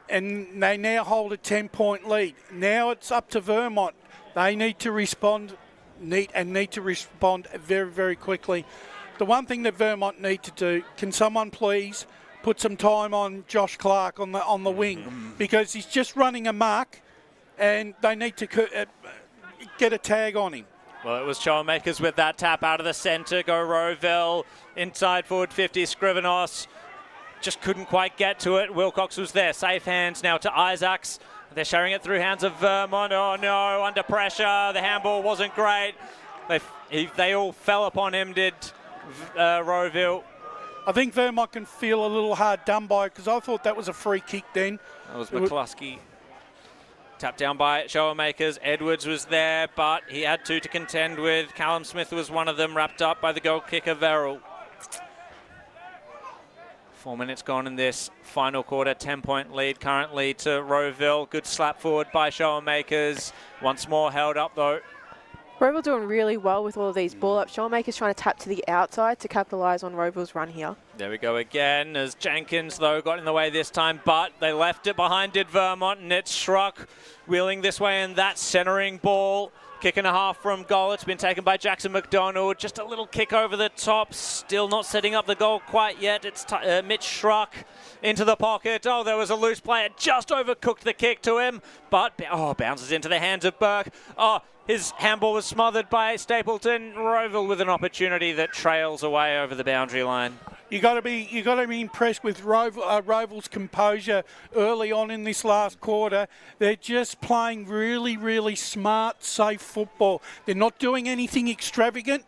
and they now hold a 10-point lead. Now it's up to Vermont. They need to respond, need to respond very, very quickly. The one thing that Vermont need to do, can someone please put some time on Josh Clark on the wing, because he's just running amok, and they need to get a tag on him. Well, it was Showmakers with that tap out of the centre. Go Rowville, inside forward 50, Scrivenos. Just couldn't quite get to it. Wilcox was there. Safe hands now to Isaacs. They're sharing it through hands of Vermont. Oh no, under pressure. The handball wasn't great. They all fell upon him, did Rowville. I think Vermont can feel a little hard done by, because I thought that was a free kick then. That was McCluskey. Tapped down by Showmakers. Edwards was there, but he had two to contend with. Callum Smith was one of them, wrapped up by the goal kicker, Verrill. 4 minutes gone in this final quarter. 10-point lead currently to Rowville. Good slap forward by Showmakers. Once more held up, though. Rowville doing really well with all of these ball ups. Showmakers trying to tap to the outside to capitalise on Rowville's run here. There we go again, as Jenkins, though, got in the way this time, but they left it behind, did Vermont, and it's Schruck wheeling this way, and that centering ball. Kick and a half from goal. It's been taken by Jackson McDonald. Just a little kick over the top. Still not setting up the goal quite yet. It's Mitch Schruck into the pocket. Oh, there was a loose player. Just overcooked the kick to him, but bounces into the hands of Burke. Oh, his handball was smothered by Stapleton. Rowville with an opportunity that trails away over the boundary line. You got to be impressed with Rowville's composure early on in this last quarter. They're just playing really, really smart, safe football. They're not doing anything extravagant.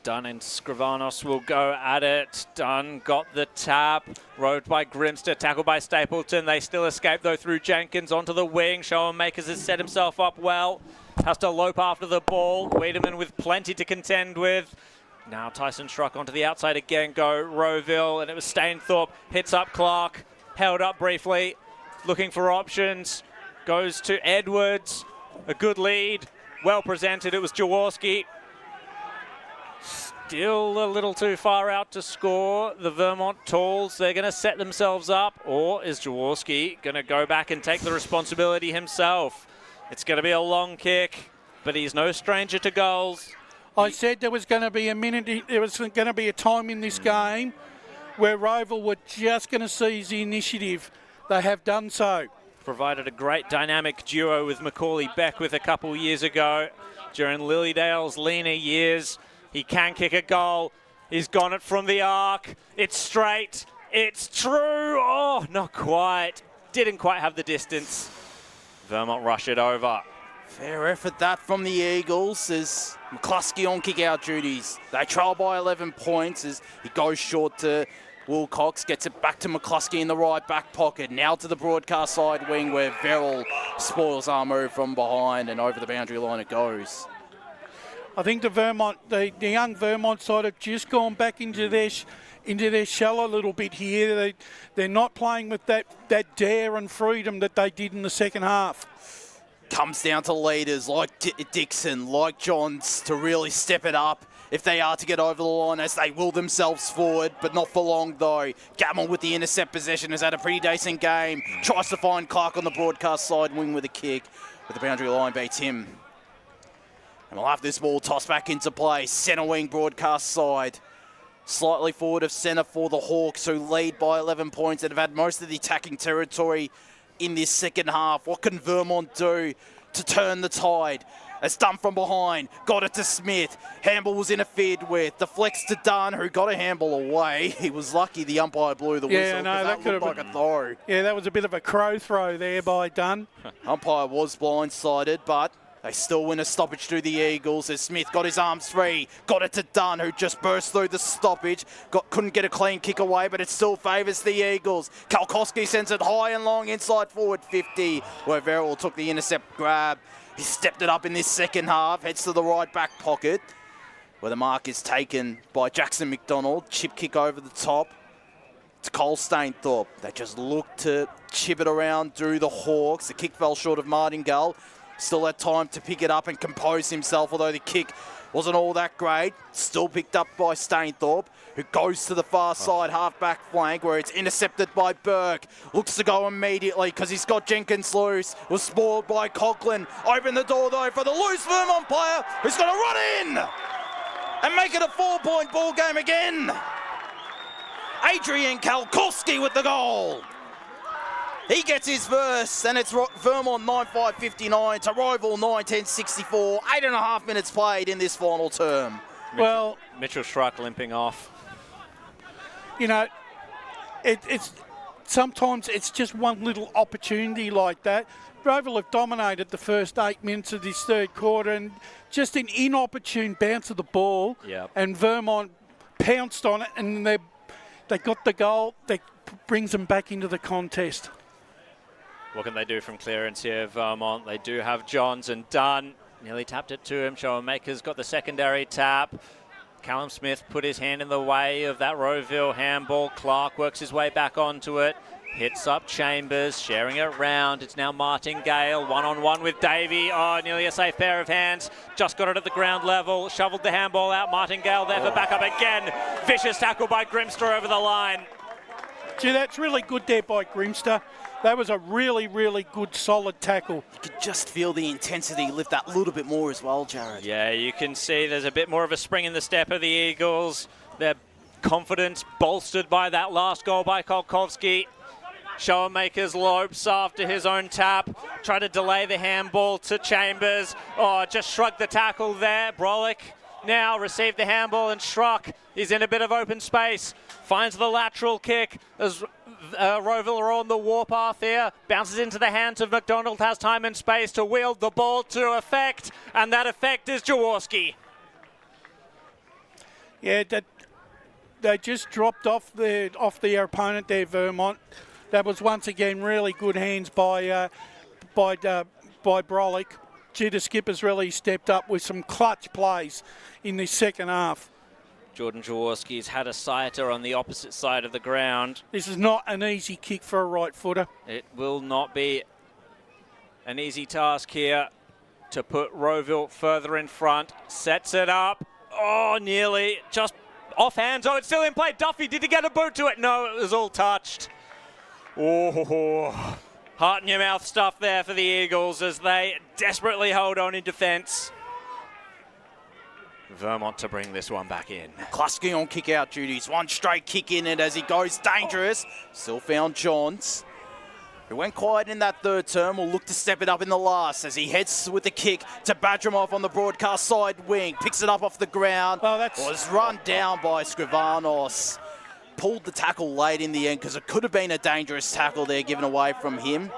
Dunn and Scrivanos will go at it. Dunn got the tap. Rode by Grimster, tackled by Stapleton. They still escape, though, through Jenkins onto the wing. Showmakers has set himself up well. Has to lope after the ball. Wiedemann with plenty to contend with. Now Tyson Schruck onto the outside again. Go Rowville, and it was Stainthorpe. Hits up Clark. Held up briefly. Looking for options. Goes to Edwards. A good lead. Well presented. It was Jaworski. Still a little too far out to score. The Vermont Tools, they're going to set themselves up. Or is Jaworski going to go back and take the responsibility himself? It's going to be a long kick, but he's no stranger to goals. I said there was going to be a time in this game where Rowville were just going to seize the initiative. They have done so. Provided a great dynamic duo with Macaulay Beckwith a couple years ago. during Lilydale's leaner years. He can kick a goal. He's gone it from the arc. It's straight. It's true. Oh, not quite. Didn't quite have the distance. Vermont rush it over. Fair effort that from the Eagles as McCluskey on kick-out duties. They trail by 11 points as he goes short to Wilcox, gets it back to McCluskey in the right back pocket. Now to the broadcast side wing where Verrill spoils our move from behind and over the boundary line it goes. I think the young Vermont side have just gone back into their shell a little bit here. They're not playing with that dare and freedom that they did in the second half. Comes down to leaders like Dixon, like Johns to really step it up if they are to get over the line, as they will themselves forward, but not for long though. Gammel with the intercept possession has had a pretty decent game. Tries to find Clark on the broadcast side wing with a kick, but the boundary line beats him. And we'll have this ball tossed back into play. Centre wing broadcast side. Slightly forward of centre for the Hawks, who lead by 11 points and have had most of the attacking territory in this second half. What can Vermont do to turn the tide? It's done from behind. Got it to Smith. Handball was interfered with. Deflects to Dunn, who got a handball away. He was lucky the umpire blew the whistle. No, that could have looked like a throw. Yeah, that was a bit of a crow throw there by Dunn. Umpire was blindsided, but they still win a stoppage to the Eagles as Smith got his arms free. Got it to Dunn, who just burst through the stoppage. Couldn't get a clean kick away, but it still favours the Eagles. Kalkowski sends it high and long inside forward 50, where Verrill took the intercept grab. He stepped it up in this second half, heads to the right back pocket, where the mark is taken by Jackson McDonald. Chip kick over the top to Cole Stainthorpe. They just look to chip it around through the Hawks. The kick fell short of Martingale. Still had time to pick it up and compose himself, although the kick wasn't all that great. Still picked up by Stainthorpe, who goes to the far side half-back flank where it's intercepted by Burke. Looks to go immediately because he's got Jenkins loose. Was spoiled by Coughlin. Open the door though for the loose Vermont player who's going to run in and make it a 4-point ball game again. Adrian Kalkowski with the goal. He gets his first, and it's Vermont 9-5-59 to Rowville 9-10-64. 8.5 minutes played in this final term. Mitchell Schruck limping off. You know, it's sometimes it's just one little opportunity like that. Rowville have dominated the first 8 minutes of this third quarter, and just an inopportune bounce of the ball. Yep. And Vermont pounced on it, and they got the goal that brings them back into the contest. What can they do from clearance here, Vermont? They do have Johns and Dunn. Nearly tapped it to him. Showmaker's got the secondary tap. Callum Smith put his hand in the way of that Rowville handball. Clark works his way back onto it. Hits up Chambers, sharing it round. It's now Martingale, one-on-one with Davey. Oh, nearly a safe pair of hands. Just got it at the ground level. Shoveled the handball out. Martingale there for backup again. Vicious tackle by Grimster over the line. Gee, that's really good there by Grimster. That was a really, really good, solid tackle. You could just feel the intensity lift that little bit more as well, Jared. Yeah, you can see there's a bit more of a spring in the step of the Eagles. Their confidence bolstered by that last goal by Kolkovsky. Showmaker's lopes after his own tap. Tried to delay the handball to Chambers. Oh, just shrugged the tackle there. Brolick now received the handball, and Schrock is in a bit of open space. Finds the lateral kick as Rowville are on the warpath here. Bounces into the hands of McDonald, has time and space to wield the ball to effect, and that effect is Jaworski. Yeah, they just dropped off their opponent there, Vermont. That was once again really good hands by Brolick. Gee, the skipper's really stepped up with some clutch plays in this second half. Jordan Jaworski's had a sighter on the opposite side of the ground. This is not an easy kick for a right footer. It will not be an easy task here to put Rowville further in front. Sets it up. Oh, nearly. Just off hands. Oh, it's still in play. Duffy, did he get a boot to it? No, it was all touched. Oh, heart in your mouth stuff there for the Eagles as they desperately hold on in defence. Vermont to bring this one back in. Kluski on kick-out duties. One straight kick in it as he goes dangerous. Still found Johns. who went quiet in that third term, will look to step it up in the last as he heads with the kick to Badramov on the broadcast side wing. Picks it up off the ground. Was run down by Skrivanos. Pulled the tackle late in the end because it could have been a dangerous tackle there given away from him.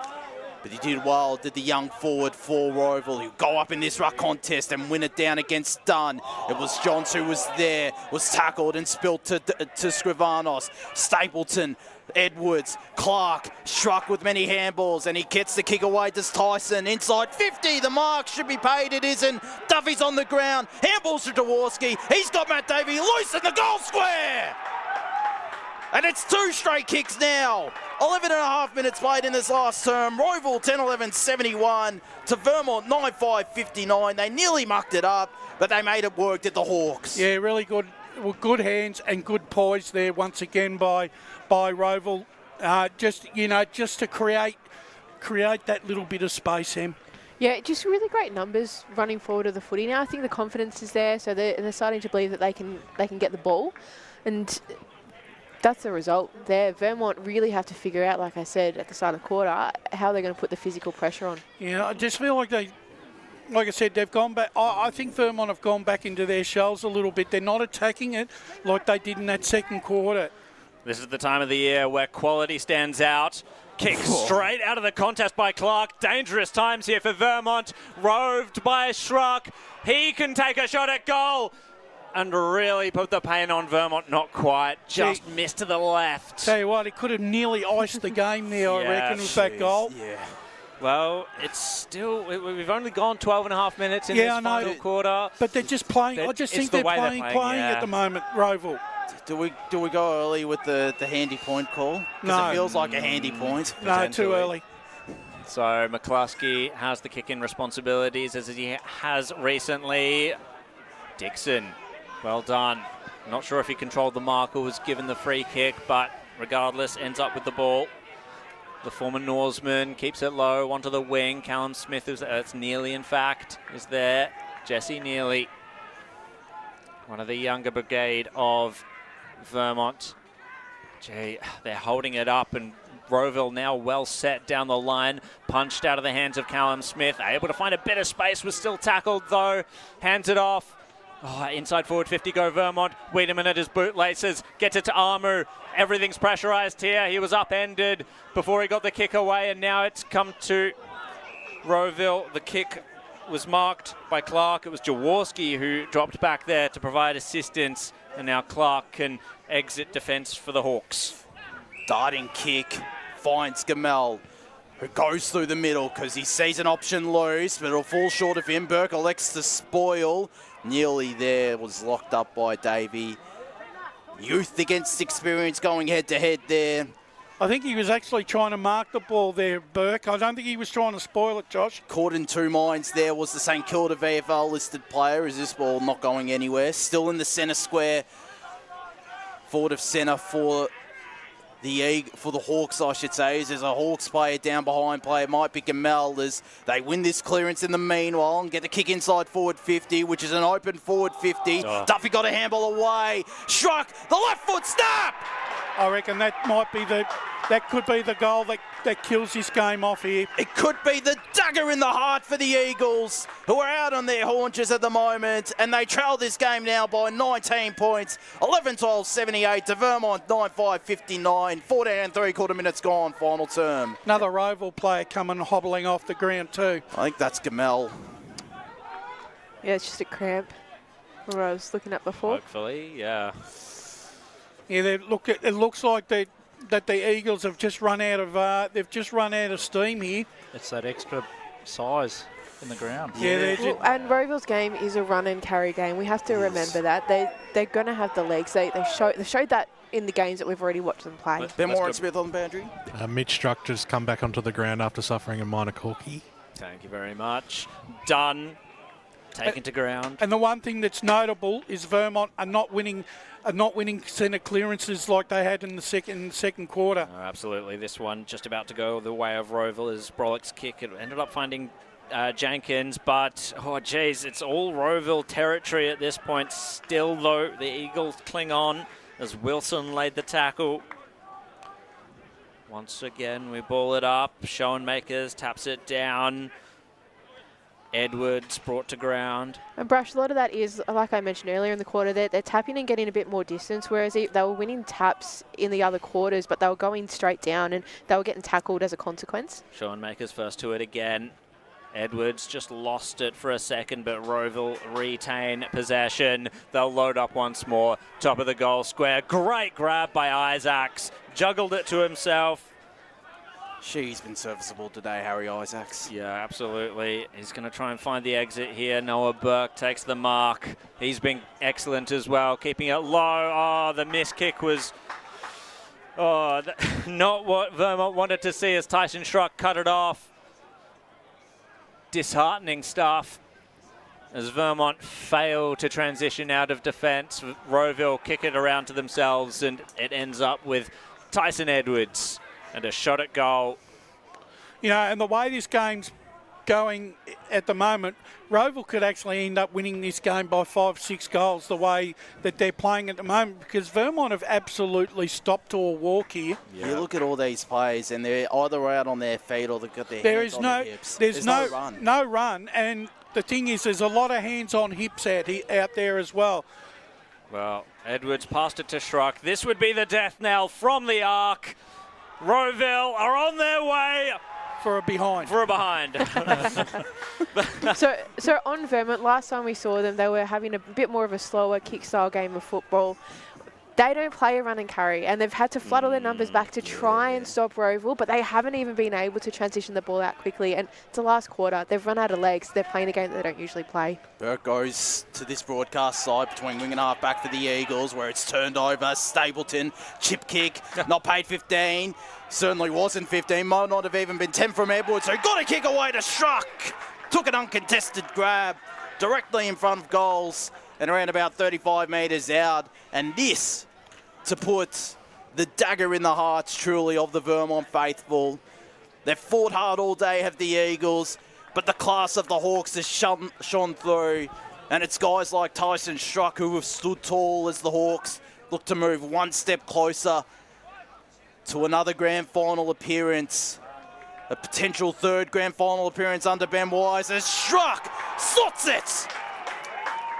But he did well, did the young forward for Rowville. He'll go up in this ruck contest and win it down against Dunn. It was Johns who was there, was tackled and spilled to Skrivanos. Stapleton, Edwards, Clark, struck with many handballs, and he gets the kick away to Tyson. Inside 50, the mark should be paid, it isn't. Duffy's on the ground, handballs to Jaworski. He's got Matt Davey loose in the goal square! And it's 2 straight kicks now. 11 and a half minutes played in this last term. Rowville 10-11-71 to Vermont 9-5-59. They nearly mucked it up, but they made it work, did the Hawks. Yeah, really good. Good hands and good poise there once again by Rowville. Just to create that little bit of space, Em. Yeah, just really great numbers running forward of the footy now. I think the confidence is there, so they're starting to believe that they can get the ball, and that's the result there. Vermont really have to figure out, like I said at the start of the quarter, how they're going to put the physical pressure on. Yeah, I just feel like like I said, they've gone back. I think Vermont have gone back into their shells a little bit. They're not attacking it like they did in that second quarter. This is the time of the year where quality stands out. Kick straight out of the contest by Clark. Dangerous times here for Vermont. Roved by Schruck. He can take a shot at goal and really put the pain on Vermont. Not quite. Just missed to the left. Tell you what, he could have nearly iced the game there, I reckon, with that goal. Yeah. Well, it's still... We've only gone 12 and a half minutes in this final quarter. But they're just playing... I just think they're playing at the moment, Rowville. Do we go early with the handy point call? Because it feels like a handy point. No, too early. So McCluskey has the kick-in responsibilities as he has recently. Dixon, well done. Not sure if he controlled the mark or was given the free kick, but regardless, ends up with the ball. The former Norseman keeps it low onto the wing. Callum Smith, it's Neely in fact, is there. Jesse Neely, one of the younger brigade of Vermont. Gee, they're holding it up, and Rowville now well set down the line. Punched out of the hands of Callum Smith. Able to find a bit of space, was still tackled though. Hands it off. Inside forward 50 go Vermont. Wiedemann at his bootlaces. Gets it to Armu. Everything's pressurised here. He was upended before he got the kick away, and now it's come to Rowville. The kick was marked by Clark. It was Jaworski who dropped back there to provide assistance, and now Clark can exit defence for the Hawks. Darting kick finds Gamel, who goes through the middle because he sees an option loose, but it'll fall short of him. Burke elects to spoil. Nearly there, was locked up by Davey. Youth against experience going head-to-head there. I think he was actually trying to mark the ball there, Burke. I don't think he was trying to spoil it, Josh. Caught in two minds there was the St Kilda VFL listed player. Is this ball not going anywhere? Still in the centre square. Forward of centre for the Hawks, I should say. There's a Hawks player down behind player. Might be Gamel as they win this clearance in the meanwhile and get the kick inside forward 50, which is an open forward 50. Duffy got a handball away. Struck the left foot snap. I reckon that could be the goal that kills this game off here. It could be the dagger in the heart for the Eagles, who are out on their haunches at the moment, and they trail this game now by 19 points. 11-12-78 to Vermont, 9-5-59. 14 and 3/4 minutes gone, final term. Another Rowville player coming hobbling off the ground too. I think that's Gamel. Yeah, it's just a cramp where I was looking at before. Hopefully, yeah. Yeah, it looks like that the Eagles have just run out of steam here. It's that extra size in the ground. Yeah, and Rowville's game is a run and carry game. We have to remember that they're going to have the legs. They showed that in the games that we've already watched them play. Ben Warren Smith on the boundary. Mitch Struck just come back onto the ground after suffering a minor corky. Thank you very much. Done. Taken to ground. And the one thing that's notable is Vermont are not winning centre clearances like they had in the second quarter. Oh, absolutely. This one just about to go the way of Rowville is Brolick's kick. It ended up finding Jenkins, but it's all Rowville territory at this point. Still though, the Eagles cling on as Wilson laid the tackle. Once again, we ball it up. Schoenmakers taps it down. Edwards brought to ground. And Brush, a lot of that is, like I mentioned earlier in the quarter, they're tapping and getting a bit more distance, whereas they were winning taps in the other quarters, but they were going straight down and they were getting tackled as a consequence. Schoenmakers first to it again. Edwards just lost it for a second, but Rowville retain possession. They'll load up once more. Top of the goal square. Great grab by Isaacs. Juggled it to himself. She's been serviceable today, Harry Isaacs. Yeah, absolutely. He's going to try and find the exit here. Noah Burke takes the mark. He's been excellent as well, keeping it low. Oh, the missed kick was not what Vermont wanted to see as Tyson Schruck cut it off. Disheartening stuff as Vermont fail to transition out of defence. Rowville kick it around to themselves, and it ends up with Tyson Edwards and a shot at goal. You know, and the way this game's going at the moment, Rowville could actually end up winning this game by 5-6 goals the way that they're playing at the moment, because Vermont have absolutely stopped to a walk here. Yeah. You look at all these players and they're either out on their feet or they've got their hands on their hips. There's no run. No run, and the thing is there's a lot of hands on hips out there as well. Well, Edwards passed it to Schruck. This would be the death knell from the arc. Rowville are on their way for a behind. So on Vermont, last time we saw them, they were having a bit more of a slower kick-style game of football. They don't play a run and carry, and they've had to flood all their numbers back to try and stop Rowville, but they haven't even been able to transition the ball out quickly. And it's the last quarter. They've run out of legs. They're playing a game that they don't usually play. Burke goes to this broadcast side between wing and half back for the Eagles, where it's turned over. Stapleton, chip kick, not paid 15. Certainly wasn't 15. Might not have even been 10 from Edwards, so got a kick away to Schruck. Took an uncontested grab directly in front of goals and around about 35 metres out. And this to put the dagger in the hearts, truly, of the Vermont faithful. They've fought hard all day, have the Eagles, but the class of the Hawks has shone through. And it's guys like Tyson Schruck who have stood tall as the Hawks look to move one step closer to another grand final appearance. A potential third grand final appearance under Ben Wise as Schruck slots it.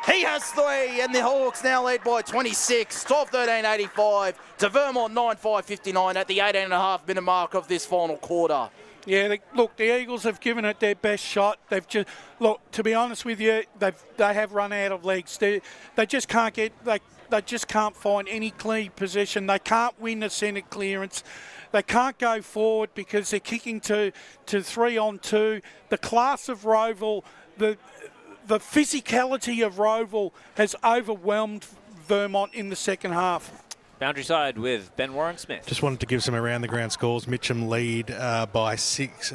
He has 3, and the Hawks now lead by 26, 12-13-85 to Vermont 9-5-59 at the 18.5-minute mark of this final quarter. Yeah, look, the Eagles have given it their best shot. They've just, look, to be honest with you, they have run out of legs. They just can't get, they just can't find any clean possession. They can't win the centre clearance. They can't go forward because they're kicking to 3-on-2. The class of Rowville, the physicality of Rowville has overwhelmed Vermont in the second half. Boundary side with Ben Warren-Smith. Just wanted to give some around the ground scores. Mitcham lead by 6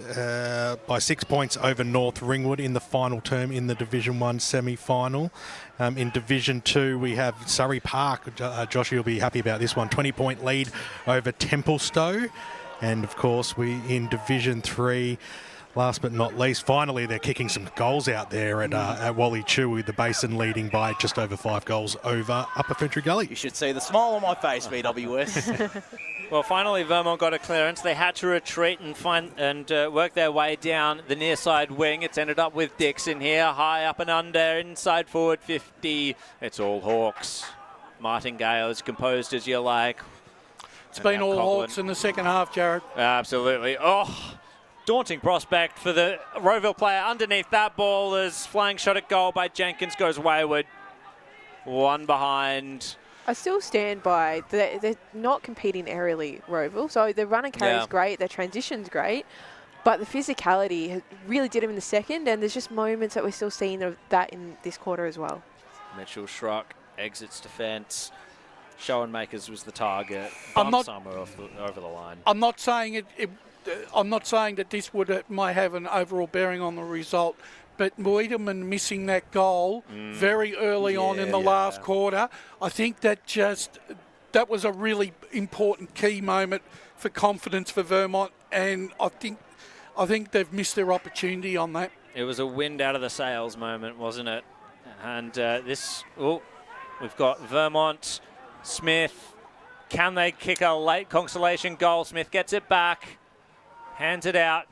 points over North Ringwood in the final term in the Division 1 semi-final. In Division 2 we have Surrey Park. Josh, you'll be happy about this one. 20-point lead over Templestowe. And of course we in Division 3. Last but not least, finally they're kicking some goals out there at Wally Chewy, the Basin leading by just over 5 goals over Upper Fentry Gully. You should see the smile on my face, BWS. Well, finally Vermont got a clearance. They had to retreat and work their way down the near side wing. It's ended up with Dixon here, high up and under, inside forward 50. It's all Hawks. Martingale is composed as you like. It's been all Hawks in the second half, Jared. Absolutely. Oh, daunting prospect for the Rowville player underneath that ball as flying shot at goal by Jenkins goes wayward. One behind. I still stand by they're not competing aerially, Rowville. So the run and carry is great, their transition's great, but the physicality really did them in the second, and there's just moments that we're still seeing of that in this quarter as well. Mitchell Schruck exits defence. Schoenmakers was the target. Somewhere over the line. I'm not saying I'm not saying that this might have an overall bearing on the result, but Wiedemann missing that goal very early on in the last quarter, I think that was a really important key moment for confidence for Vermont, and I think they've missed their opportunity on that. It was a wind out of the sails moment, wasn't it? And we've got Vermont, Smith, Can they kick a late consolation goal? Smith gets it back, hands it out.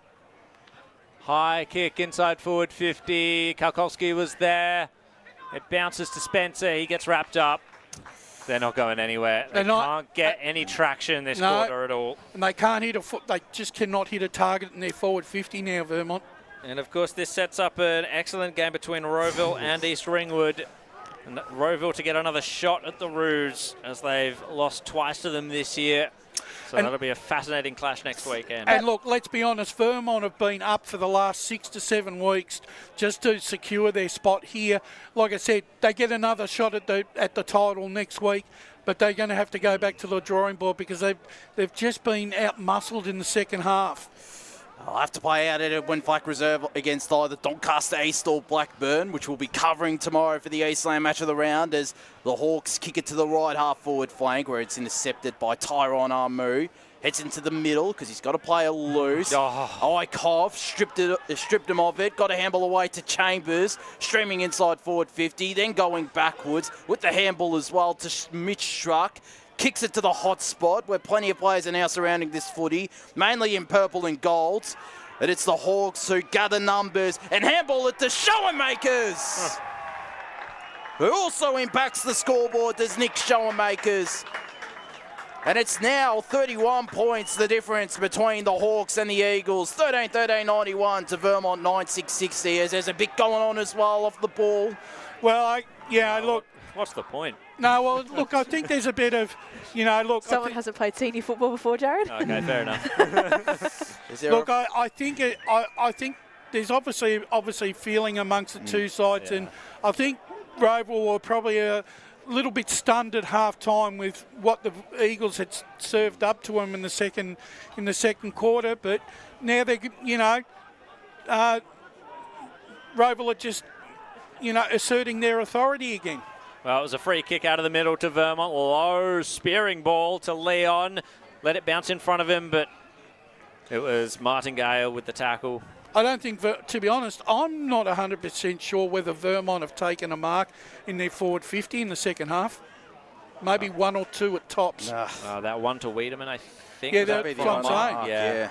High kick inside forward 50. Kalkowski was there. It bounces to Spencer. He gets wrapped up. They're not going anywhere. They can't get any traction this quarter at all. And they can't hit a foot. They just cannot hit a target in their forward 50 now, Vermont. And of course, this sets up an excellent game between Rowville and East Ringwood. And Rowville to get another shot at the Roos, as they've lost twice to them this year. So that'll be a fascinating clash next weekend. And look, let's be honest, Vermont have been up for the last 6 to 7 weeks just to secure their spot here. Like I said, they get another shot at the title next week, but they're going to have to go back to the drawing board because they've just been out-muscled in the second half. I'll have to play out at a WinFlack reserve against either Doncaster East or Blackburn, which we'll be covering tomorrow for the Eastland match of the round, as the Hawks kick it to the right half forward flank where it's intercepted by Tyrone Armu. Heads into the middle because he's got to play a loose. Ikov stripped him of it. Got a handball away to Chambers. Streaming inside forward 50. Then going backwards with the handball as well to Mitch Struck. Kicks it to the hot spot where plenty of players are now surrounding this footy, mainly in purple and gold. But it's the Hawks who gather numbers and handball it to Schoenmakers, who also impacts the scoreboard. There's Nick Schoenmakers. And it's now 31 points, the difference between the Hawks and the Eagles. 13-13-91 to Vermont 9-6-60, as there's a bit going on as well off the ball. Well, look. What's the point? No, well, look, I think there's a bit of, look. Someone hasn't played senior football before, Jared. Okay, fair enough. Look, I think there's obviously feeling amongst the two sides, and I think Rowville were probably a little bit stunned at half time with what the Eagles had served up to them in the second quarter, but now they, Rowville are just, asserting their authority again. Well, it was a free kick out of the middle to Vermont. Low spearing ball to Leon. Let it bounce in front of him, but it was Martingale with the tackle. I don't think, to be honest, I'm not 100% sure whether Vermont have taken a mark in their forward 50 in the second half. Maybe one or two at tops. That one to Wiedemann, I think. Yeah, that's what I'm saying. Yeah.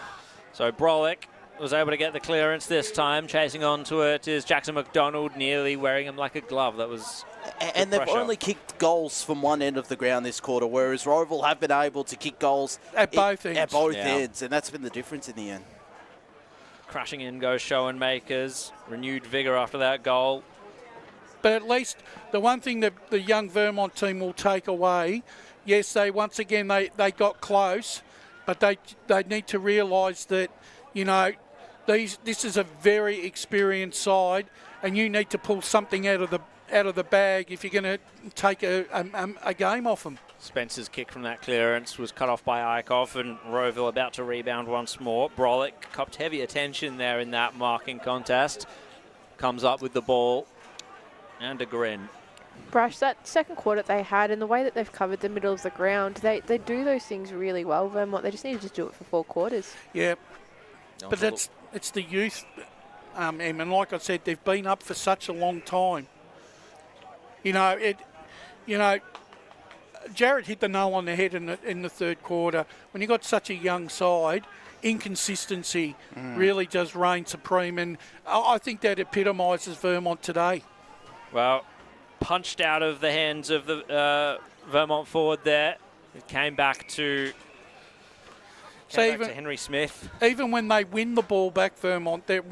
So Brolick was able to get the clearance this time. Chasing onto it is Jackson McDonald, nearly wearing him like a glove. That was And they've only kicked goals from one end of the ground this quarter, whereas Rowville have been able to kick goals at both ends. At both ends, and that's been the difference in the end. Crashing in goes Schoenmakers. Renewed vigour after that goal. But at least the one thing that the young Vermont team will take away, yes, they got close, but they need to realise that, this is a very experienced side, and you need to pull something out of the bag if you're going to take a game off them. Spencer's kick from that clearance was cut off by Eichhoff, and Rowville about to rebound once more. Brolick copped heavy attention there in that marking contest. Comes up with the ball and a grin. Brash, that second quarter they had and the way that they've covered the middle of the ground, they do those things really well, Vermont. They just need to just do it for 4 quarters. Yeah, but it's the youth, and like I said, they've been up for such a long time. Jared hit the nail on the head in the third quarter. When you got such a young side, inconsistency really does reign supreme, and I think that epitomises Vermont today. Well, punched out of the hands of the Vermont forward there. It came back to Henry Smith. Even when they win the ball back, Vermont, they're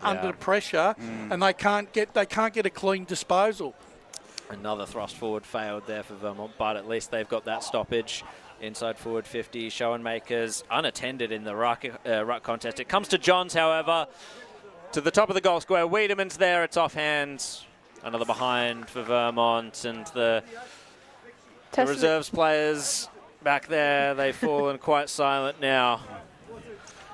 under pressure, and they can't get a clean disposal. Another thrust forward failed there for Vermont, but at least they've got that stoppage inside forward 50. Schoenmakers unattended in the ruck contest. It comes to Johns, however, to the top of the goal square. Wiedemann's there. It's off hands. Another behind for Vermont, and the reserves players back there, they've fallen quite silent now.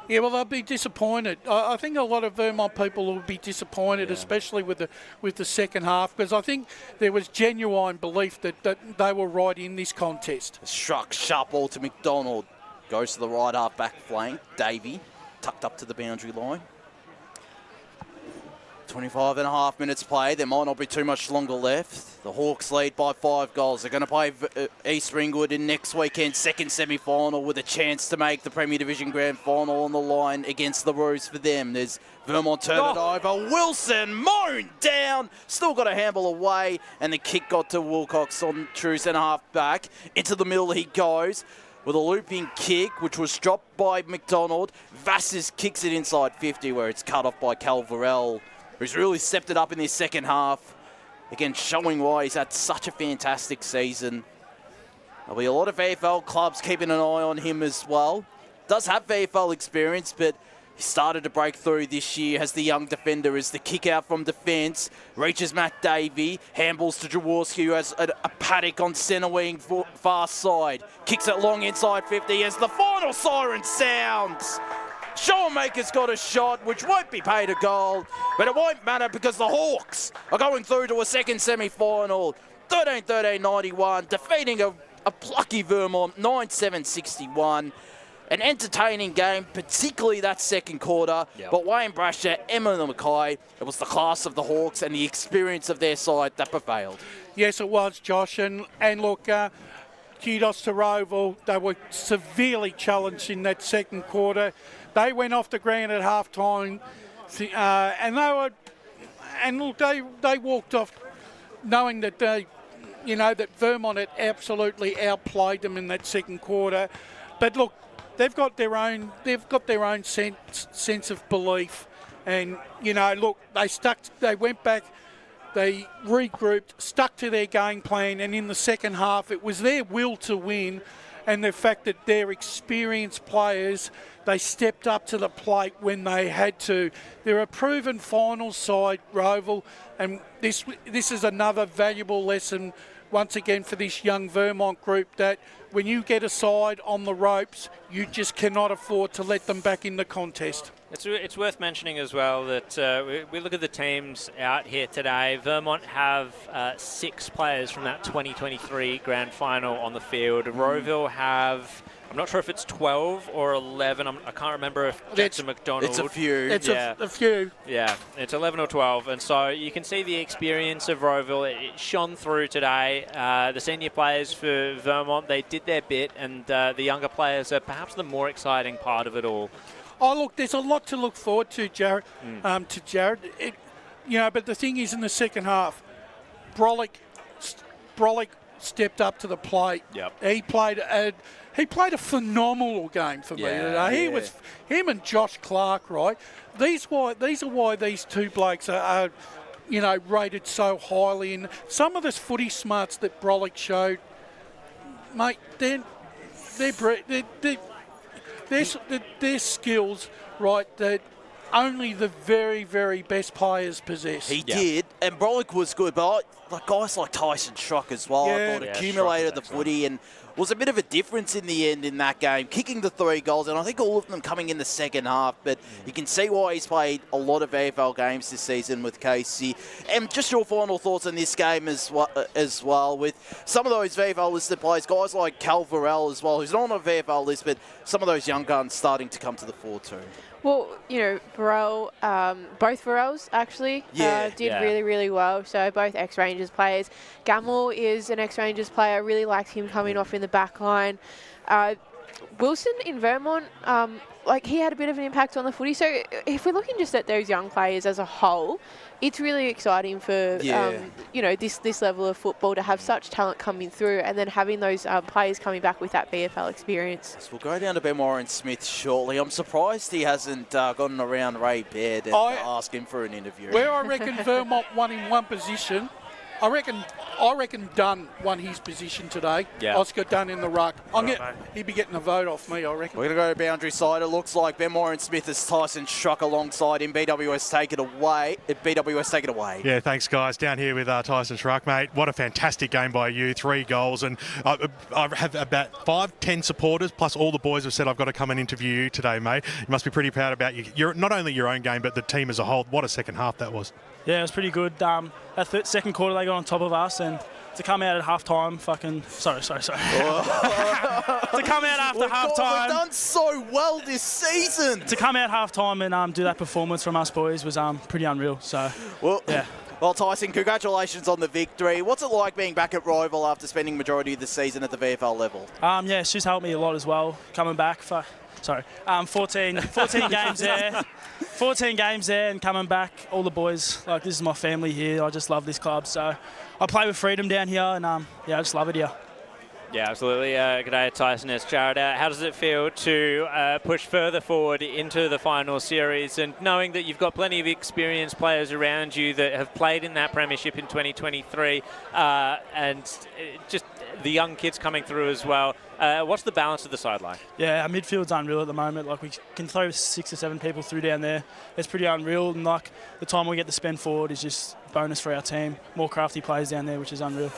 Yeah, well, they'll be disappointed. I think a lot of Vermont people will be disappointed, especially with the second half, because I think there was genuine belief that they were right in this contest. Struck, sharp ball to McDonald. Goes to the right half back flank. Davey tucked up to the boundary line. 25 and a half minutes played. There might not be too much longer left. The Hawks lead by 5 goals. They're going to play East Ringwood in next weekend's second semi-final with a chance to make the Premier Division Grand Final on the line against the Roos for them. There's Vermont turn it over. Wilson mown down. Still got a handball away, and the kick got to Wilcox on true centre-half back. Into the middle he goes with a looping kick, which was dropped by McDonald. Vassas kicks it inside 50, where it's cut off by Calvarell, who's really stepped it up in this second half. Again, showing why he's had such a fantastic season. There'll be a lot of VFL clubs keeping an eye on him as well. Does have VFL experience, but he started to break through this year as the young defender, as the kick out from defence reaches Matt Davey, handballs to Jaworski, who has a paddock on centre wing far side. Kicks it long inside 50 as the final siren sounds. Shawmaker's got a shot, which won't be paid a goal, but it won't matter because the Hawks are going through to a second semi-final. 13-13-91, defeating a plucky Vermont 9-7-61. An entertaining game, particularly that second quarter. Yep. But Wayne Brasher, Emma Mackay, it was the class of the Hawks and the experience of their side that prevailed. Yes, it was, Josh. And look, kudos to Rowville. They were severely challenged in that second quarter. They went off the ground at half-time, they walked off knowing that that Vermont had absolutely outplayed them in that second quarter. But look, they've got their own sense of belief, and look, they went back, they regrouped, stuck to their game plan, and in the second half it was their will to win, and the fact that their experienced players, they stepped up to the plate when they had to. They're a proven final side, Rowville, and this is another valuable lesson once again for this young Vermont group, that when you get a side on the ropes, you just cannot afford to let them back in the contest. It's worth mentioning as well that we look at the teams out here today. Vermont have 6 players from that 2023 grand final on the field. Rowville have, I'm not sure if it's 12 or 11. I can't remember if Jackson McDonald. It's a few. It's a few. Yeah, it's 11 or 12. And so you can see the experience of Rowville. It shone through today. The senior players for Vermont, they did their bit, and the younger players are perhaps the more exciting part of it all. Oh, look, there's a lot to look forward to, Jared. But the thing is, in the second half, Brolick stepped up to the plate. Yep. He played a phenomenal game for me today. Him and Josh Clark, right? These are why these two blokes are rated so highly. And some of this footy smarts that Brolick showed, mate, they're skills, right, that only the very, very best players possess. He did, and Brolick was good, but guys like Tyson Schrock as well, I thought accumulated the footy and was a bit of a difference in the end in that game, kicking the 3 goals, and I think all of them coming in the second half, but you can see why he's played a lot of AFL games this season with Casey. And just your final thoughts on this game as well, with some of those VFL listed players, guys like Calvarell as well, who's not on a VFL list, but some of those young guns starting to come to the fore too. Well, Burrell, both Burrells actually did really, really well. So both ex-Rangers players. Gamble is an ex-Rangers player. I really liked him coming off in the back line. Wilson in Vermont, he had a bit of an impact on the footy. So if we're looking just at those young players as a whole, it's really exciting for this level of football to have such talent coming through, and then having those players coming back with that VFL experience. So we'll go down to Ben Warren Smith shortly. I'm surprised he hasn't gotten around Ray Baird and asked him for an interview. Where I reckon Vermont won in one position, I reckon Dunn won his position today. Yeah. Oscar Dunn in the ruck. He'd be getting a vote off me, I reckon. We're going to go to boundary side. It looks like Ben Warren Smith as Tyson Schrock alongside him. BWS take it away. Yeah, thanks, guys. Down here with Tyson Schrock, mate. What a fantastic game by you. 3 goals. And I have about 5-10 supporters, plus all the boys have said I've got to come and interview you today, mate. You must be pretty proud about you. You're not only your own game, but the team as a whole. What a second half that was. Yeah, it was pretty good. That second quarter, they got on top of us, and to come out at half-time, sorry. to come out after half-time. We've done so well this season. To come out half-time and do that performance from us boys was pretty unreal. So, yeah. Well, Tyson, congratulations on the victory. What's it like being back at Rowville after spending majority of the season at the VFL level? Yeah, she's helped me a lot as well, coming back. 14 games there. 14 games there and coming back, all the boys, this is my family here. I just love this club. So I play with freedom down here and, I just love it here. Yeah, absolutely. Good day, Tyson. It's Jared. How does it feel to push further forward into the final series and knowing that you've got plenty of experienced players around you that have played in that premiership in 2023 and just the young kids coming through as well? What's the balance of the sideline? Yeah, our midfield's unreal at the moment. We can throw 6 or 7 people through down there. It's pretty unreal. And the time we get to spend forward is just bonus for our team. More crafty players down there, which is unreal.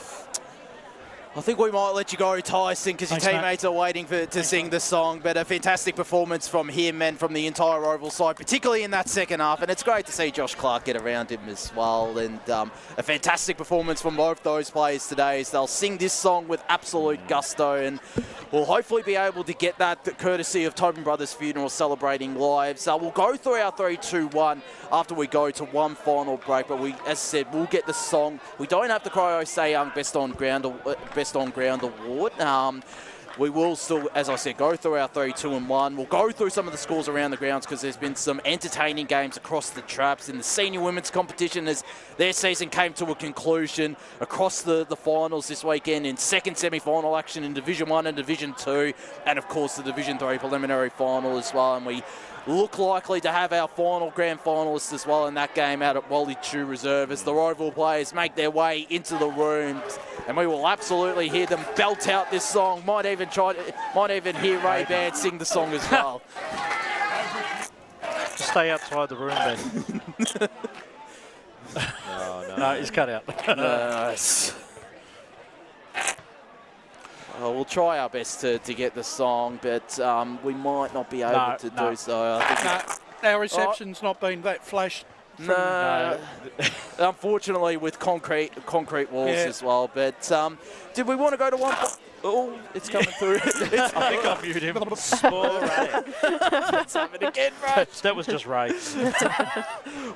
I think we might let you go, Tyson, because your teammates are waiting to sing the song. But a fantastic performance from him and from the entire Rowville side, particularly in that second half. And it's great to see Josh Clark get around him as well. And a fantastic performance from both those players today as they'll sing this song with absolute gusto. And we'll hopefully be able to get that courtesy of Tobin Brothers Funeral Celebrating Lives. We'll go through our 3-2-1 after we go to one final break. But as I said, we'll get the song. We don't have the Cryo Say Young Best on Ground award. We will still, as I said, go through our 3-2-1. We'll go through some of the scores around the grounds because there's been some entertaining games across the traps in the senior women's competition as their season came to a conclusion across the finals this weekend in second semi-final action in Division 1 and Division 2 and of course the Division 3 preliminary final as well. And we look likely to have our final grand finalists as well in that game out at Wally Chew Reserve as the Rowville players make their way into the rooms, and we will absolutely hear them belt out this song. Might even hear Ray Baird sing the song as well. Just stay outside the room then. No, he's cut out. Nice. We'll try our best to get the song, but we might not be able to do so. I think our reception's not been that flash. No, unfortunately with concrete walls as well. But did we want to go to one? Oh, it's coming through. I think I muted him. Let's have it again, bro. That was just Ray.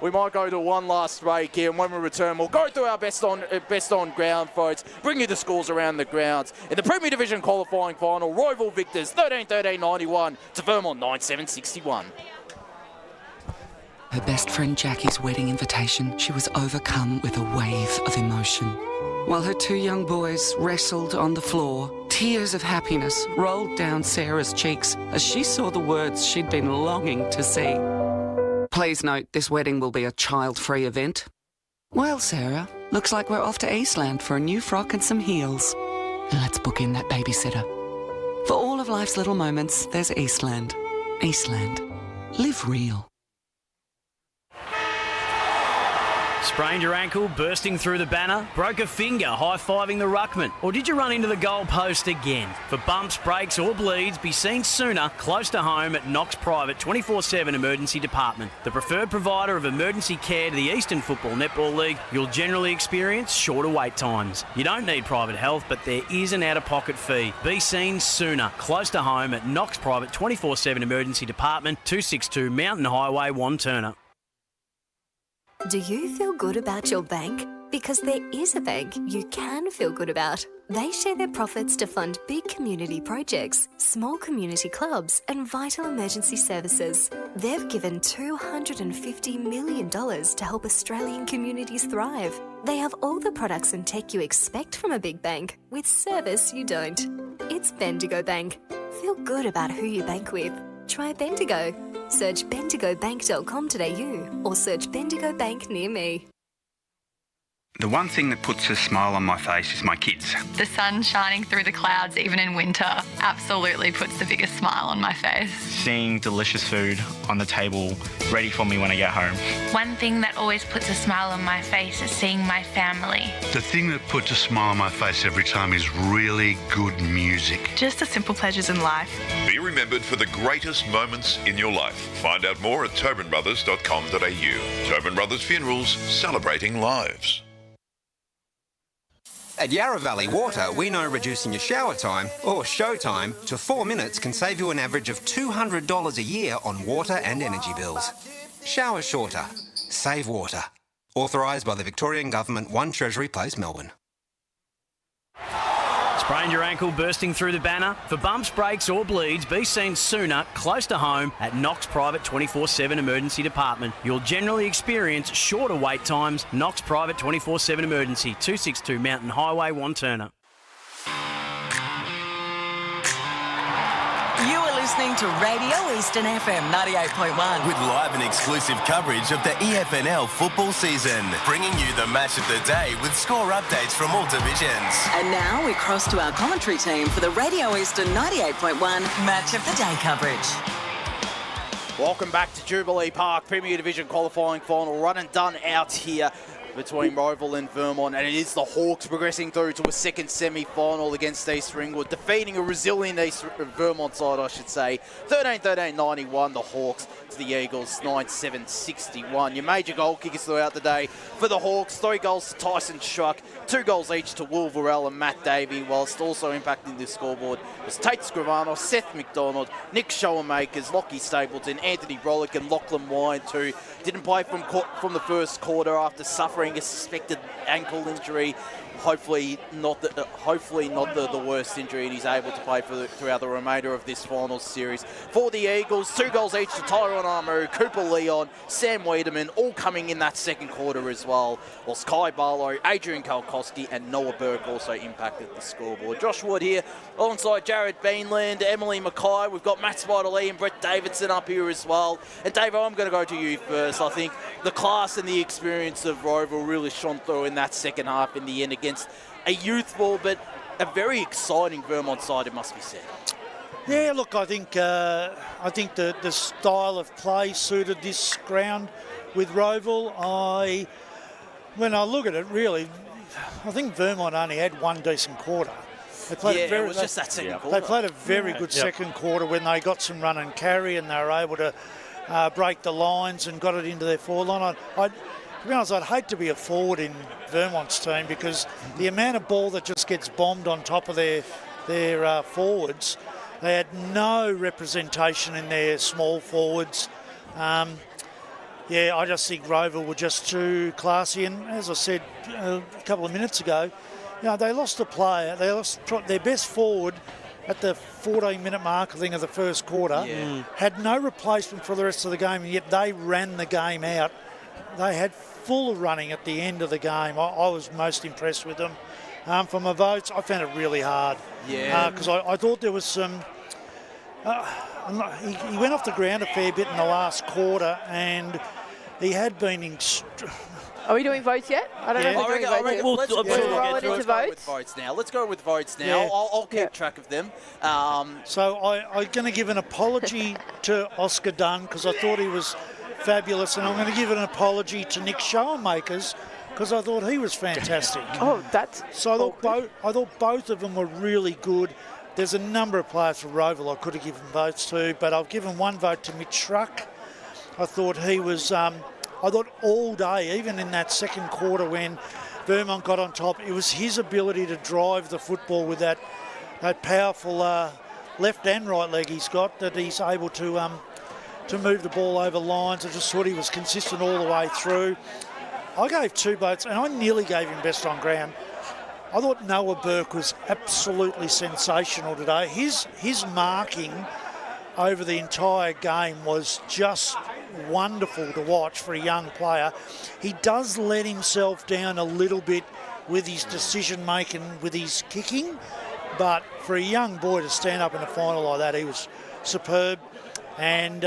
We might go to one last break here, and when we return, we'll go through our best on ground votes, bring you the scores around the grounds. In the Premier Division qualifying final, Rowville victors 13-13-91 to Vermont 9-7-61. Her best friend Jackie's wedding invitation, she was overcome with a wave of emotion. While her 2 young boys wrestled on the floor, tears of happiness rolled down Sarah's cheeks as she saw the words she'd been longing to see. Please note, this wedding will be a child-free event. Well, Sarah, looks like we're off to Eastland for a new frock and some heels. And let's book in that babysitter. For all of life's little moments, there's Eastland. Eastland. Live real. Sprained your ankle, bursting through the banner, broke a finger, high-fiving the ruckman, or did you run into the goal post again? For bumps, breaks or bleeds, be seen sooner, close to home at Knox Private 24/7 Emergency Department. The preferred provider of emergency care to the Eastern Football Netball League, you'll generally experience shorter wait times. You don't need private health, but there is an out-of-pocket fee. Be seen sooner, close to home at Knox Private 24/7 Emergency Department, 262 Mountain Highway, Wanturna. Do you feel good about your bank? Because there is a bank you can feel good about. They share their profits to fund big community projects, small community clubs, and vital emergency services. They've given $250 million to help Australian communities thrive. They have all the products and tech you expect from a big bank, with service you don't. It's Bendigo Bank. Feel good about who you bank with. Try Bendigo. Search bendigobank.com.au or search Bendigo Bank near me. The one thing that puts a smile on my face is my kids. The sun shining through the clouds, even in winter, absolutely puts the biggest smile on my face. Seeing delicious food on the table ready for me when I get home. One thing that always puts a smile on my face is seeing my family. The thing that puts a smile on my face every time is really good music. Just the simple pleasures in life. Be remembered for the greatest moments in your life. Find out more at tobinbrothers.com.au. Tobin Brothers Funerals, celebrating lives. At Yarra Valley Water, we know reducing your shower time, or show time, to 4 minutes can save you an average of $200 a year on water and energy bills. Shower shorter. Save water. Authorised by the Victorian Government, 1 Treasury Place, Melbourne. Sprained your ankle bursting through the banner? For bumps, breaks or bleeds, be seen sooner, close to home, at Knox Private 24/7 Emergency Department. You'll generally experience shorter wait times. Knox Private 24/7 Emergency, 262 Mountain Highway, Wanturna. You are listening to Radio Eastern FM 98.1. With live and exclusive coverage of the EFNL football season. Bringing you the match of the day with score updates from all divisions. And now we cross to our commentary team for the Radio Eastern 98.1 Match of the Day coverage. Welcome back to Jubilee Park, Premier Division qualifying final. Run and done out here between Rowville and Vermont, and it is the Hawks progressing through to a second semi-final against East Ringwood, defeating a resilient Vermont side, I should say. 13-13-91, the Hawks to the Eagles, 9-7-61. Your major goal kickers throughout the day for the Hawks, 3 goals to Tyson Shuck, 2 goals each to Will Varell and Matt Davey, whilst also impacting the scoreboard was Tate Scrivano, Seth McDonald, Nick Showermakers, Lockie Stapleton, Anthony Brolick and Lachlan Wyatt, who didn't play from the first quarter after suffering a suspected ankle injury. Hopefully not the worst injury, and he's able to play throughout the remainder of this final series. For the Eagles, 2 goals each to Tyrone Armour, Cooper Leon, Sam Wiedemann, all coming in that second quarter as well. Whilst Kai Barlow, Adrian Kalkowski and Noah Burke also impacted the scoreboard. Josh Wood here alongside Jared Beanland, Emily Mackay. We've got Matt Spider-Lee and Brett Davidson up here as well. And Dave, I'm going to go to you first. I think the class and the experience of Rowville really shone through in that second half in the end against a youthful but a very exciting Vermont side, it must be said. Yeah, look, I think the style of play suited this ground with Rowville. When I look at it, really, I think Vermont only had 1 decent quarter. They played it was just that second quarter. They played a very good second quarter when they got some run and carry and they were able to break the lines and got it into their forward line. To be honest, I'd hate to be a forward in Vermont's team because the amount of ball that just gets bombed on top of their forwards, they had no representation in their small forwards. I just think Rowville were just too classy. And as I said a couple of minutes ago, they lost a player. They lost their best forward at the 14-minute mark, I think, of the first quarter. Had no replacement for the rest of the game, and yet they ran the game out. They had full running at the end of the game. I was most impressed with them. For my votes, I found it really hard. Because I thought there was some... he went off the ground a fair bit in the last quarter, and he had been... Are we doing votes yet? I don't know if we're doing votes yet. Let's go with votes now. Let's go with votes now. Yeah. I'll keep track of them. So I'm going to give an apology to Oscar Dunn because I thought he was fabulous, and I'm going to give an apology to Nick Showermakers because I thought he was fantastic. So I thought both of them were really good. There's a number of players for Rowville I could have given votes to, but I've given 1 vote to Mitch Schruck. I thought he was... I thought all day, even in that second quarter when Vermont got on top, it was his ability to drive the football with that powerful left and right leg he's got, that he's able to move the ball over lines. I just thought he was consistent all the way through. I gave 2 votes, and I nearly gave him best on ground. I thought Noah Burke was absolutely sensational today. His marking over the entire game was just wonderful to watch for a young player. He does let himself down a little bit with his decision making, with his kicking, but for a young boy to stand up in a final like that, he was superb. And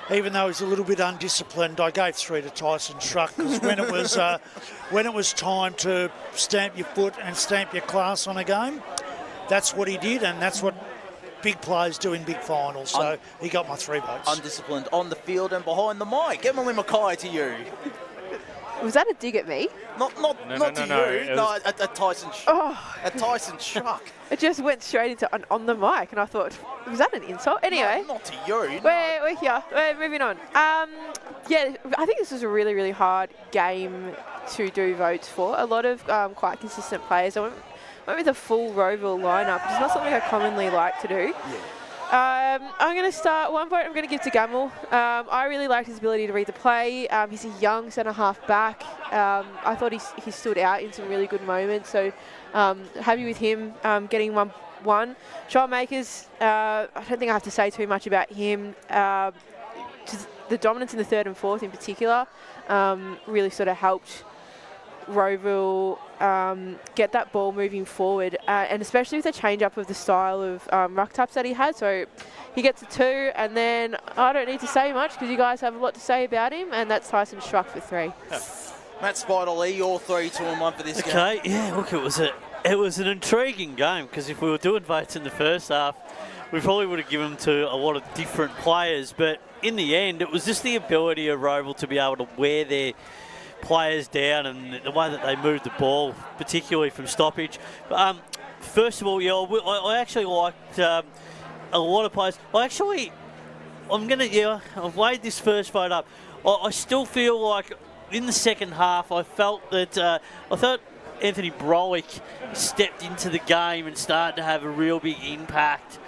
even though he's a little bit undisciplined, I gave 3 to Tyson Schruck because when it was time to stamp your foot and stamp your class on a game, that's what he did, and that's what big players do in big finals. So he got my 3 votes. Undisciplined on the field and behind the mic. Emily Mackay to you. Was that a dig at me? Not to you. No, at Tyson. At Tyson Schruck. It just went straight into on the mic, and I thought, was that an insult? Anyway, not to you. We're here. We're moving on. I think this was a really, really hard game to do votes for. A lot of quite consistent players. I went with a full Rowville lineup, which is not something I commonly like to do. I'm going to start, one vote I'm going to give to Gamble. I really liked his ability to read the play. He's a young centre-half back. I thought he stood out in some really good moments, so happy with him getting 1-1. Sean Makers, I don't think I have to say too much about him. Just the dominance in the third and fourth in particular really sort of helped Rowville get that ball moving forward, and especially with the change-up of the style of ruck taps that he had. So he gets a 2, and then I don't need to say much because you guys have a lot to say about him, and that's Tyson Struck for 3. Matt Spider-Lee, your 3, 2 and 1 for this game. Okay, yeah, look, it was an intriguing game because if we were doing votes in the first half, we probably would have given them to a lot of different players, but in the end, it was just the ability of Rowville to be able to wear their players down and the way that they moved the ball, particularly from stoppage. First of all, yeah, I actually liked a lot of players. I've weighed this first vote up. I still feel like in the second half, I thought Anthony Brolick stepped into the game and started to have a real big impact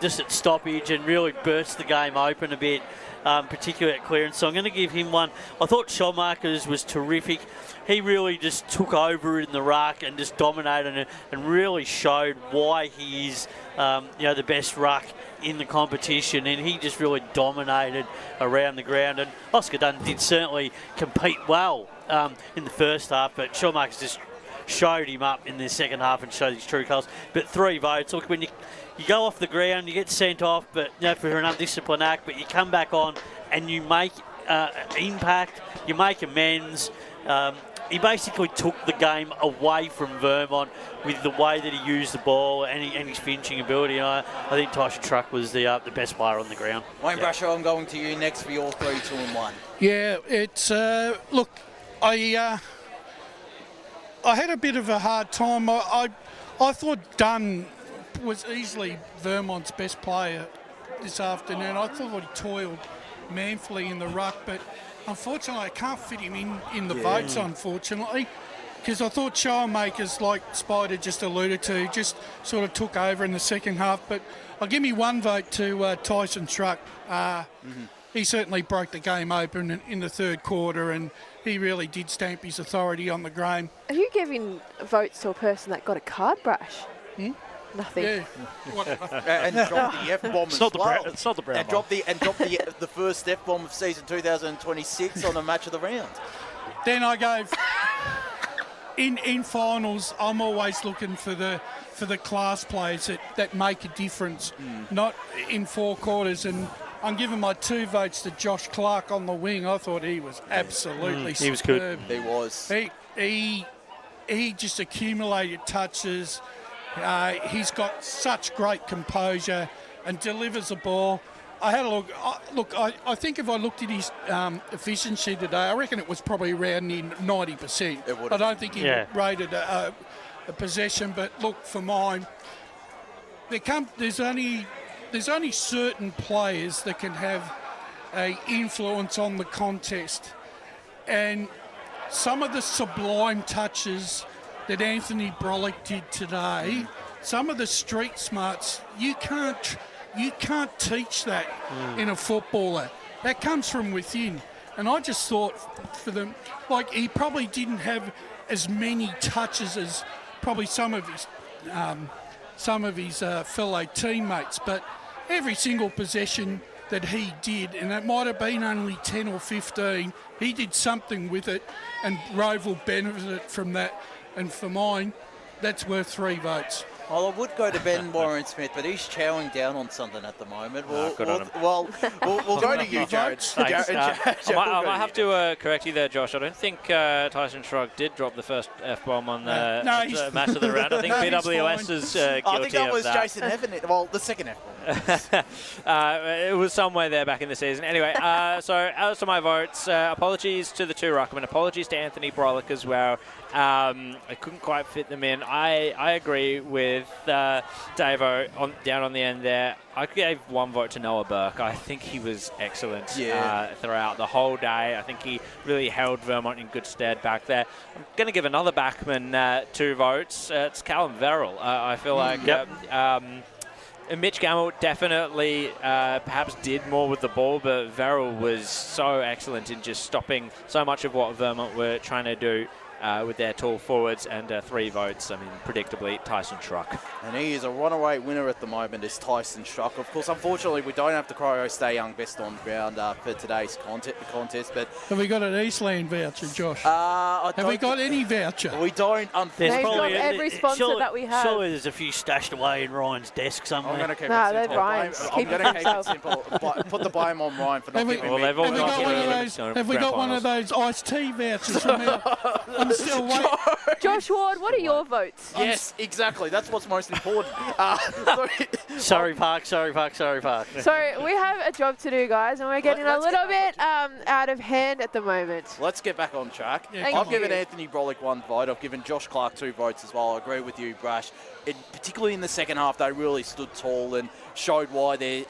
just at stoppage and really burst the game open a bit. Particularly at clearance. So I'm going to give him 1. I thought Shotmakers was terrific. He really just took over in the ruck and just dominated it and really showed why he is the best ruck in the competition, and he just really dominated around the ground. And Oscar Dunn did certainly compete well in the first half, but Shotmakers just showed him up in the second half and showed his true colours. But 3 votes. Look, when you go off the ground, you get sent off, but for an undisciplined act, but you come back on and you make impact, you make amends. He basically took the game away from Vermont with the way that he used the ball and his finishing ability. And I think Tyson Truck was the best player on the ground. Wayne Brasher, I'm going to you next for your 3, 2 and 1. Yeah, it's look, I had a bit of a hard time. I thought Dunn was easily Vermont's best player this afternoon. I thought he toiled manfully in the ruck, but unfortunately I can't fit him in the votes, unfortunately, because I thought Showmakers, like Spider just alluded to, just sort of took over in the second half. But I'll give me 1 vote to Tyson Struck. He certainly broke the game open in the third quarter, and he really did stamp his authority on the game. Are you giving votes to a person that got a card brush? Nothing. Yeah. And dropped the F-bomb It's not the brown and dropped the first F-bomb of season 2026 on a match of the round. Then I gave in finals. I'm always looking for the class players that make a difference, not in 4 quarters. And I'm giving my 2 votes to Josh Clark on the wing. I thought he was absolutely superb. He was good. He was. He just accumulated touches. He's got such great composure and delivers the ball. I had a look. I think if I looked at his efficiency today, I reckon it was probably around near 90%. I don't think he rated a possession. But look, for mine, there's only certain players that can have an influence on the contest, and some of the sublime touches that Anthony Brolick did today, some of the street smarts, you can't teach that in a footballer. That comes from within. And I just thought for them, like, he probably didn't have as many touches as probably some of his fellow teammates, but every single possession that he did, and it might have been only 10 or 15, he did something with it, and Rowville benefited from that. And for mine, that's worth 3 votes. Well, I would go to Ben Warren Smith, but he's chowing down on something at the moment. We'll go to you, Jared. I might have to correct you there, Josh. I don't think Tyson Shrug did drop the first F-bomb on the match of the round. I think BWS is guilty of that. I think that was Jason Evan. Well, the second F-bomb. It was somewhere there back in the season. Anyway, so as to my votes, apologies to the 2 ruckmen, apologies to Anthony Brolick as well. I couldn't quite fit them in. I agree with with Davo down on the end there. I gave one vote to Noah Burke. I think he was excellent throughout the whole day. I think he really held Vermont in good stead back there. I'm going to give another backman 2 votes. It's Callum Verrill. I feel like Mitch Gamble definitely perhaps did more with the ball, but Verrill was so excellent in just stopping so much of what Vermont were trying to do with their tall forwards, and 3 votes. I mean, predictably, Tyson Truck. And he is a runaway winner at the moment, is Tyson Truck. Of course, unfortunately, we don't have the Cryo Stay Young best on ground for today's contest. But have we got an Eastland voucher, Josh? Have we got any voucher? We don't, They've got every sponsor that we have. Surely there's a few stashed away in Ryan's desk somewhere. I'm going to keep no, it they're simple. Ryan's. I'm going to keep it simple. Put the blame on Ryan for not giving me. Have we got one of those iced tea vouchers from I'm still waiting. Josh Ward, what are your votes? Yes, exactly. That's what's most important. Surrey Park. So we have a job to do, guys, and we're getting a little bit out of hand at the moment. Let's get back on track. Yeah, I've given Anthony Brolick 1 vote. I've given Josh Clark 2 votes as well. I agree with you, Brash. Particularly in the second half, they really stood tall and showed why they've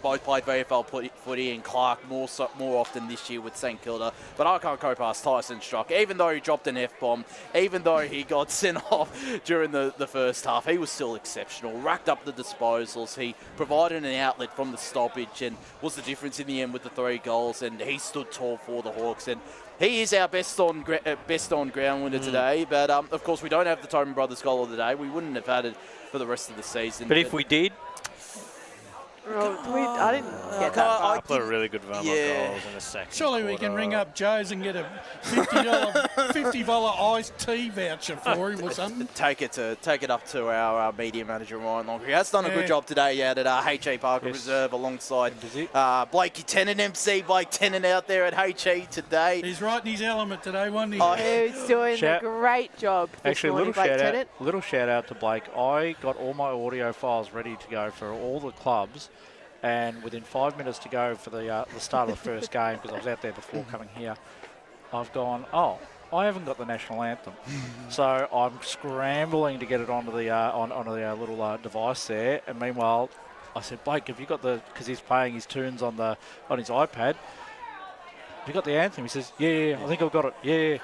both played VFL footy, and Clark more often this year with St Kilda. But I can't go past Tyson Struck. Even though he dropped an F-bomb, even though he got sent off during the first half, he was still exceptional. Racked up the disposals. He provided an outlet from the stoppage and was the difference in the end with the 3 goals. And he stood tall for the Hawks. And he is our best on ground winner today. But, of course, we don't have the Tobin Brothers goal of the day. We wouldn't have had it for the rest of the season. But if we did... I didn't get that. I put a really good Vermont goals in the second. Surely we can ring up Joe's and get a $50 iced tea voucher for him or something. Take it up to our media manager Ryan Long, who has done a good job today out at HE Parker Reserve alongside Blake Tennant, MC Blake Tennant out there at HE today. He's right in his element today, wasn't he? He's doing a great job. Actually, little shout out to Blake. I got all my audio files ready to go for all the clubs. And within 5 minutes to go for the start of the first game, because I was out there before coming here, I've gone, I haven't got the national anthem. So I'm scrambling to get it onto the little device there. And meanwhile, I said, Blake, have you got because he's playing his tunes on his iPad. Have you got the anthem? He says, yeah, I think I've got it. Yeah.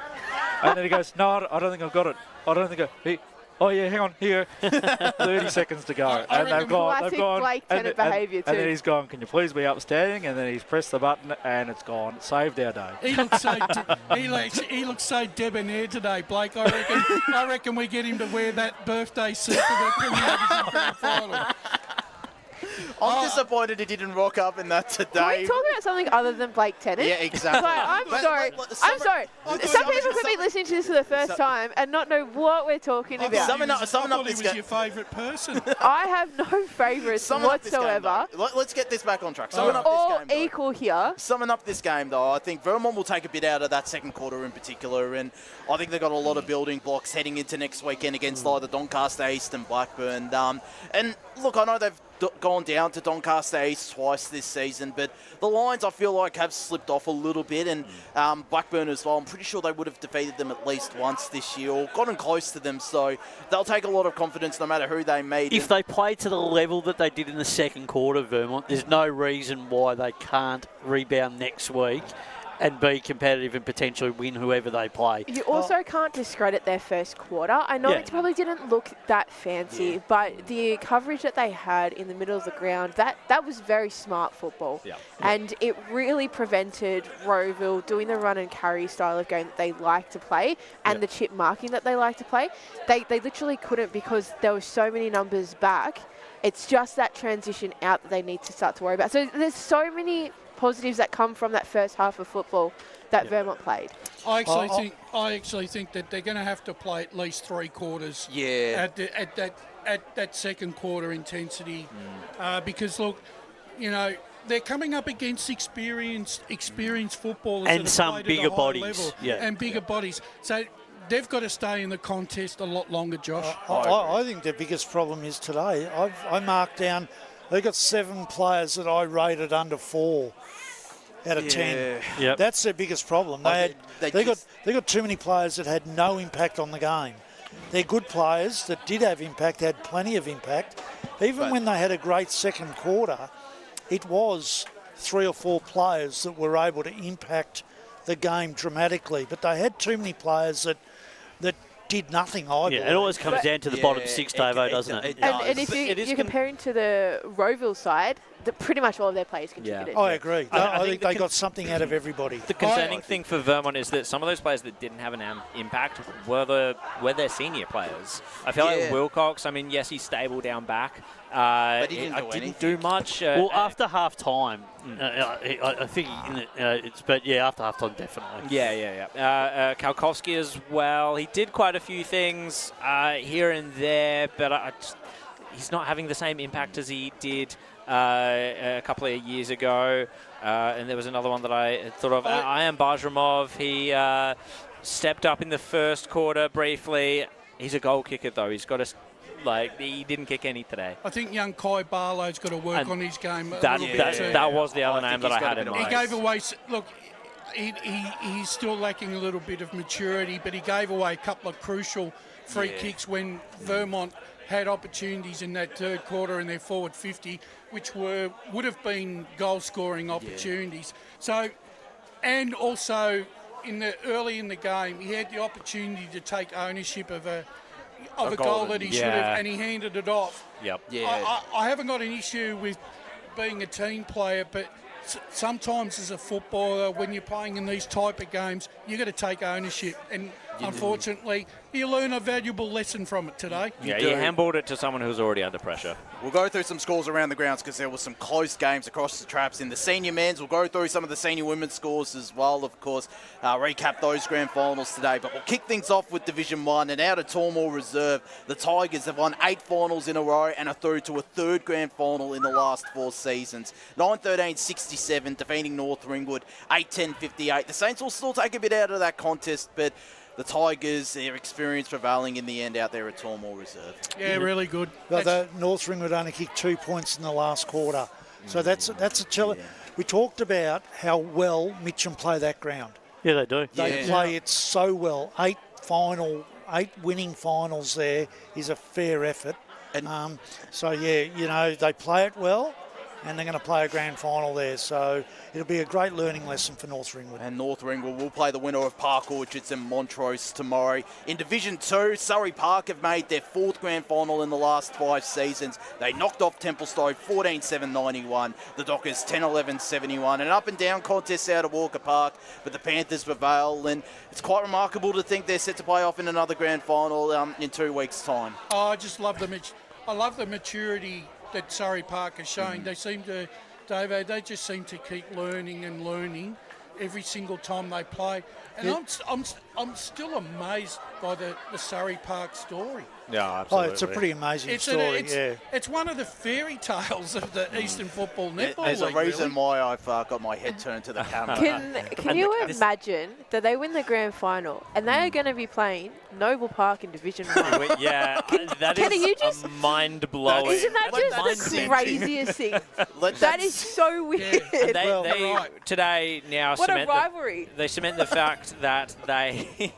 And then he goes, no, I don't think I've got it. I don't think oh yeah, hang on, here. 30 seconds to go. And they've gone. Blake Tennant behaviour too. And then he's gone, can you please be upstanding? And then he's pressed the button and it's gone. Saved our day. He looks so debonair today, Blake. I reckon we get him to wear that birthday suit for the Premier Division Grand Final. I'm disappointed he didn't rock up in that today. Can we talk about something other than Blake Tennant? Yeah, exactly. I'm sorry. Some people could be listening to this for the first time and not know what we're talking about. I thought he was your favourite person. I have no favourites whatsoever. Let's get this back on track. All equal here. Summing up this game, though, I think Vermont will take a bit out of that second quarter in particular, and I think they've got a lot of building blocks heading into next weekend against either Doncaster East and Blackburn. And look, I know they've gone down to Doncaster East twice this season, but the Lions, I feel like, have slipped off a little bit, and Blackburn as well. I'm pretty sure they would have defeated them at least once this year or gotten close to them, so they'll take a lot of confidence no matter who they meet. If they play to the level that they did in the second quarter, Vermont, there's no reason why they can't rebound next week and be competitive and potentially win whoever they play. You also can't discredit their first quarter. I know it probably didn't look that fancy, but the coverage that they had in the middle of the ground, that was very smart football. Yeah. And it really prevented Rowville doing the run and carry style of game that they like to play and the chip marking that they like to play. They literally couldn't because there were so many numbers back. It's just that transition out that they need to start to worry about. So there's so many positives that come from that first half of football that Vermont played. I actually think that they're going to have to play at least 3 quarters. Yeah. At that second quarter intensity, because look, they're coming up against experienced footballers and some bigger bodies. And bigger bodies. So they've got to stay in the contest a lot longer, Josh. I think their biggest problem is today. I marked down. They got 7 players that I rated under 4 out of 10. That's their biggest problem. They got too many players that had no impact on the game. they're good players that did have impact, had plenty of impact. Even when they had a great second quarter, it was 3 or 4 players that were able to impact the game dramatically. But they had too many players that did nothing, I believe. It always comes down to the bottom 6, Davo, doesn't it? And if you're comparing to the Rowville side, pretty much all of their players contributed. I agree. I think they got something out of everybody. The concerning thing for Vermont is that some of those players that didn't have an impact were their senior players. I feel like Wilcox, I mean, yes, he's stable down back. But he didn't do much. Well, after half time, I think after half time, definitely. Yeah. Kalkowski as well. He did quite a few things here and there, but he's not having the same impact as he did a couple of years ago. And there was another one that I thought of. Ian Bajramov, he stepped up in the first quarter briefly. He's a goal kicker, though. He's got to... he didn't kick any today. I think young Kai Barlow's got to work on his game a that, little that, bit too. That was the other name that I had in mind. He gave away... Look, he's still lacking a little bit of maturity, but he gave away a couple of crucial free kicks when Vermont had opportunities in that third quarter in their forward 50, which would have been goal-scoring opportunities. So, and also early in the game, he had the opportunity to take ownership of a goal that he should have, and he handed it off. Yep. I haven't got an issue with being a team player, but sometimes as a footballer, when you're playing in these type of games, you got to take ownership. And unfortunately, you learn a valuable lesson from it today. Yeah, you handballed it to someone who's already under pressure. We'll go through some scores around the grounds because there were some close games across the traps in the senior men's. We'll go through some of the senior women's scores as well, of course, recap those grand finals today. But we'll kick things off with Division 1 and out of Tormore Reserve. The Tigers have won 8 finals in a row and are through to a 3rd grand final in the last 4 seasons. 9-13-67, defeating North Ringwood 8-10-58. The Saints will still take a bit out of that contest, but the Tigers, their experience prevailing in the end out there at Tormore Reserve. Yeah, really good. But the North Ringwood only kicked 2 points in the last quarter. So that's a challenge. We talked about how well Mitcham play that ground. Yeah, they do. They play it so well. 8 winning finals there is a fair effort. And they play it well, and they're going to play a grand final there. So it'll be a great learning lesson for North Ringwood. And North Ringwood will play the winner of Park Orchards and Montrose tomorrow. In Division 2, Surrey Park have made their 4th grand final in the last 5 seasons. They knocked off Templestowe 14-7-91, the Dockers 10-11-71. An up and down contest out of Walker Park, but the Panthers prevail. And it's quite remarkable to think they're set to play off in another grand final in 2 weeks' time. Oh, I just love the maturity that Surrey Park is showing. They seem to, Davo, they just seem to keep learning every single time they play. And I'm still amazed by the Surrey Park story. Yeah, absolutely. Oh, it's a pretty amazing story, It's one of the fairy tales of the Eastern Football Netball There's League, a reason really. why I've got my head turned to the camera. Can you imagine that they win the grand final and they are going to be playing Noble Park in Division 1? Yeah, that is mind-blowing. Isn't that just the craziest thing? That is so weird. They today now what cement a rivalry. They cement the fact that they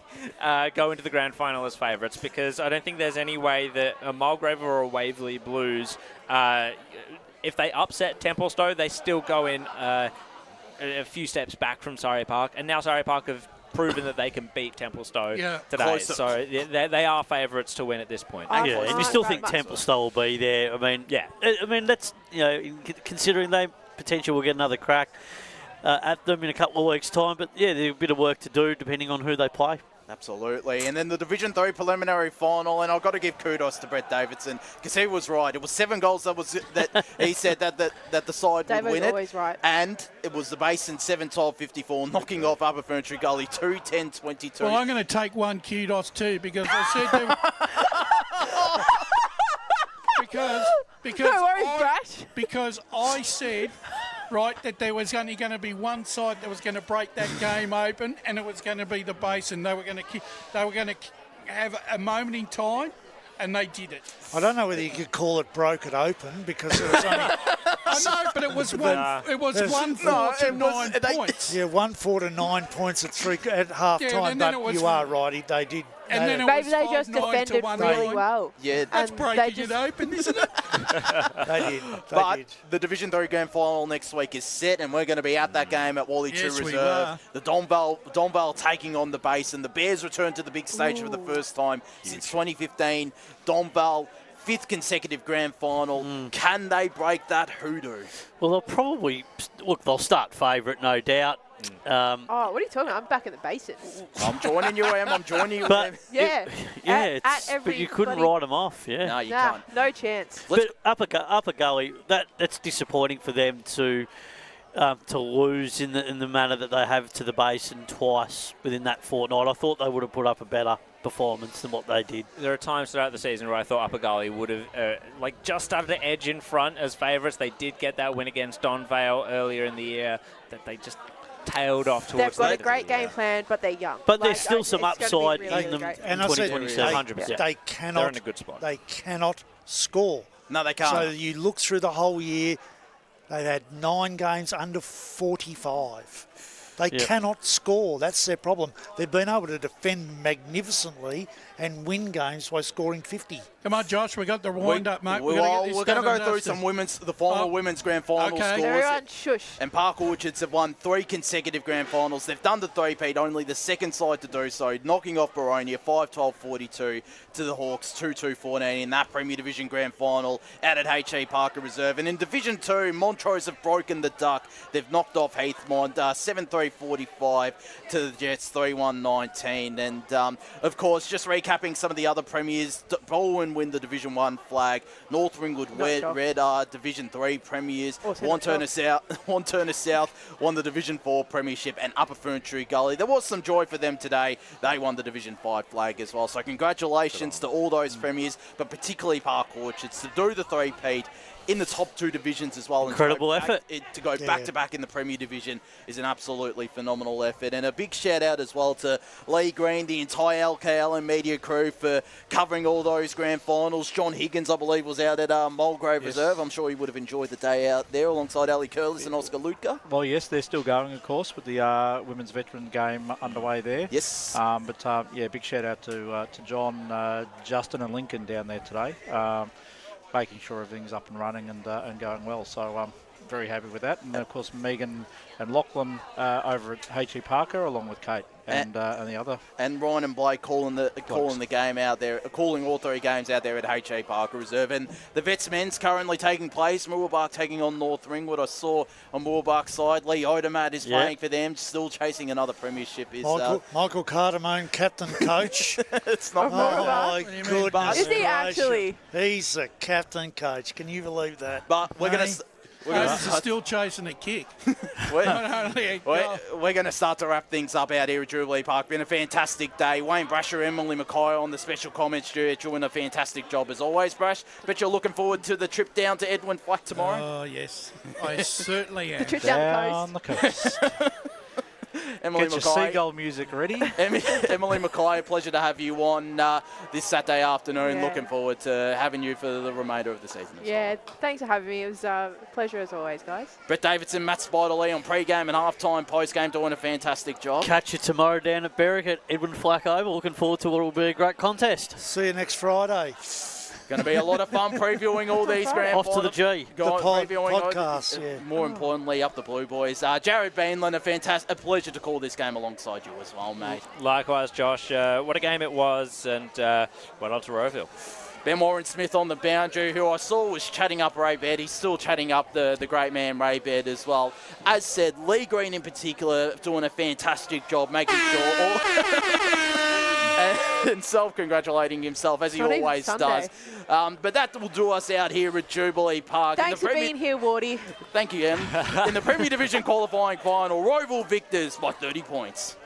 go into the grand final as favourites, because I don't think there's any way that a Mulgrave or a Waverley Blues, if they upset Templestowe, they still go in a few steps back from Surrey Park, and now Surrey Park have proven that they can beat Templestowe today. So they are favourites to win at this point. And you still think Templestowe will be there. I mean, that's, considering they potentially will get another crack at them in a couple of weeks' time. But there's a bit of work to do depending on who they play. Absolutely. And then the Division 3 preliminary final, and I've got to give kudos to Brett Davidson because he was right. It was 7 goals that he said that the side would win it. Always right. And it was the Basin 7-12-54, knocking off Upper Ferntree Gully 2-10-22. Well, I'm going to take one kudos too, because I said they were... because I said... Right, that there was only going to be one side that was going to break that game open, and it was going to be the Basin. They were going to have a moment in time, and they did it. I don't know whether you could call it broke it open, because it was only... I know, but it was 1-4 to 9 points. Yeah, 1-4 to 9 points at half time. But you are right. They did And then it maybe was they just 5-9 defended to 1-9. really well. Yeah, That's And breaking they just- it open, isn't it? They did. But the Division 3 Grand Final next week is set, and we're going to be at that game at Wally 2 Yes, we Reserve. are. The Donvale taking on the base, and the Bears return to the big stage for the first time since 2015. Donvale, 5th consecutive Grand Final. Can they break that hoodoo? Well, they'll probably they'll start favourite, no doubt. Oh, what are you talking about? I'm back at the basics. I'm joining you, Em. I'm joining you, But Em. Yeah. Yeah, at but you couldn't bloody- write them off. Yeah, No, you Nah, can't. no chance. But upper gully, that's disappointing for them to lose in the manner that they have to the Basin twice within that fortnight. I thought they would have put up a better performance than what they did. There are times throughout the season where I thought Upper Gully would have just started to edge in front as favourites. They did get that win against Donvale earlier in the year that they just tailed off towards They've got a the great game plan, but they're young. But there's still some it's gonna upside be really, in really them great. in And I said 2027. they cannot. They're in a good spot. They cannot score. No, they can't. So you look through the whole year, they've had 9 games under 45. They cannot score. That's their problem. They've been able to defend magnificently and win games by scoring 50. Come on, Josh, we got the wind up, mate. We're going to go through some the final women's grand final scores. Everyone shush. And Park Orchards have won 3 consecutive grand finals. They've done the three-peat, only the second side to do so, knocking off Baronia 5-12-42 to the Hawks 2-2-14 in that Premier Division grand final out at HE Parker Reserve. And in Division 2, Montrose have broken the duck. They've knocked off Heathmont 7-3-45 to the Jets 3-1-19. And, of course, just recapping some of the other premiers, Baldwin win the Division 1 flag, North Ringwood Red are Division 3 premiers, Wanturna South won the Division 4 premiership, and Upper Ferntree Gully. There was some joy for them today. They won the Division 5 flag as well. So congratulations to all those premiers, but particularly Park Orchards to do the three-peat in the top 2 divisions as well. Incredible effort. To go back-to-back in the Premier Division is an absolutely phenomenal effort. And a big shout-out as well to Lee Green, the entire LKL and media crew for covering all those grand finals. John Higgins, I believe, was out at Mulgrave Reserve. I'm sure he would have enjoyed the day out there alongside Ali Curlis and Oscar Lutka. Well, yes, they're still going, of course, with the women's veteran game underway there. Yes. Big shout-out to John, Justin and Lincoln down there today. Making sure everything's up and running and going well. So I'm very happy with that. And, of course, Megan and Lachlan over at H.E. Parker, along with Kate and the other. And Ryan and Blake calling the game out there, calling all 3 games out there at H.E. Parker Reserve. And the Vets men's currently taking place. Moorbark taking on North Ringwood. I saw on Moorbark's side, Lee Odermatt is playing for them, still chasing another premiership. Michael Cardamone, captain coach. It's not my goodness. Is he actually? He's the captain coach. Can you believe that? But we're going to... This is still chasing a kick. We're going to start to wrap things up out here at Jubilee Park. Been a fantastic day. Wayne Brasher, Emily Mackay on the special comments doing a fantastic job as always, Brash. Bet you're looking forward to the trip down to Edwin Flat tomorrow. Oh, yes. I certainly am. The trip down the coast. Emily Get your Mackay. seagull music ready. Emily Mackay, pleasure to have you on this Saturday afternoon. Yeah. Looking forward to having you for the remainder of the season. Yeah, thanks for having me. It was a pleasure as always, guys. Brett Davidson, Matt Spiderlee on pre-game and half-time, post-game doing a fantastic job. Catch you tomorrow down at Berwick at Edwin Flack Oval. Looking forward to what will be a great contest. See you next Friday. Going to be a lot of fun previewing all these grand Off to the G. podcast, More importantly, up the Blue Boys. Jared Beanland, a pleasure to call this game alongside you as well, mate. Likewise, Josh. What a game it was, and well on to Rowville. Ben Warren-Smith on the boundary, who I saw was chatting up Ray Baird. He's still chatting up the great man Ray Baird as well. As said, Lee Green in particular doing a fantastic job, making sure and self-congratulating himself, as he always does. But that will do us out here at Jubilee Park. Thanks for being here, Wardy. Thank you, Em. In the Premier Division qualifying final, Rowville victors by 30 points.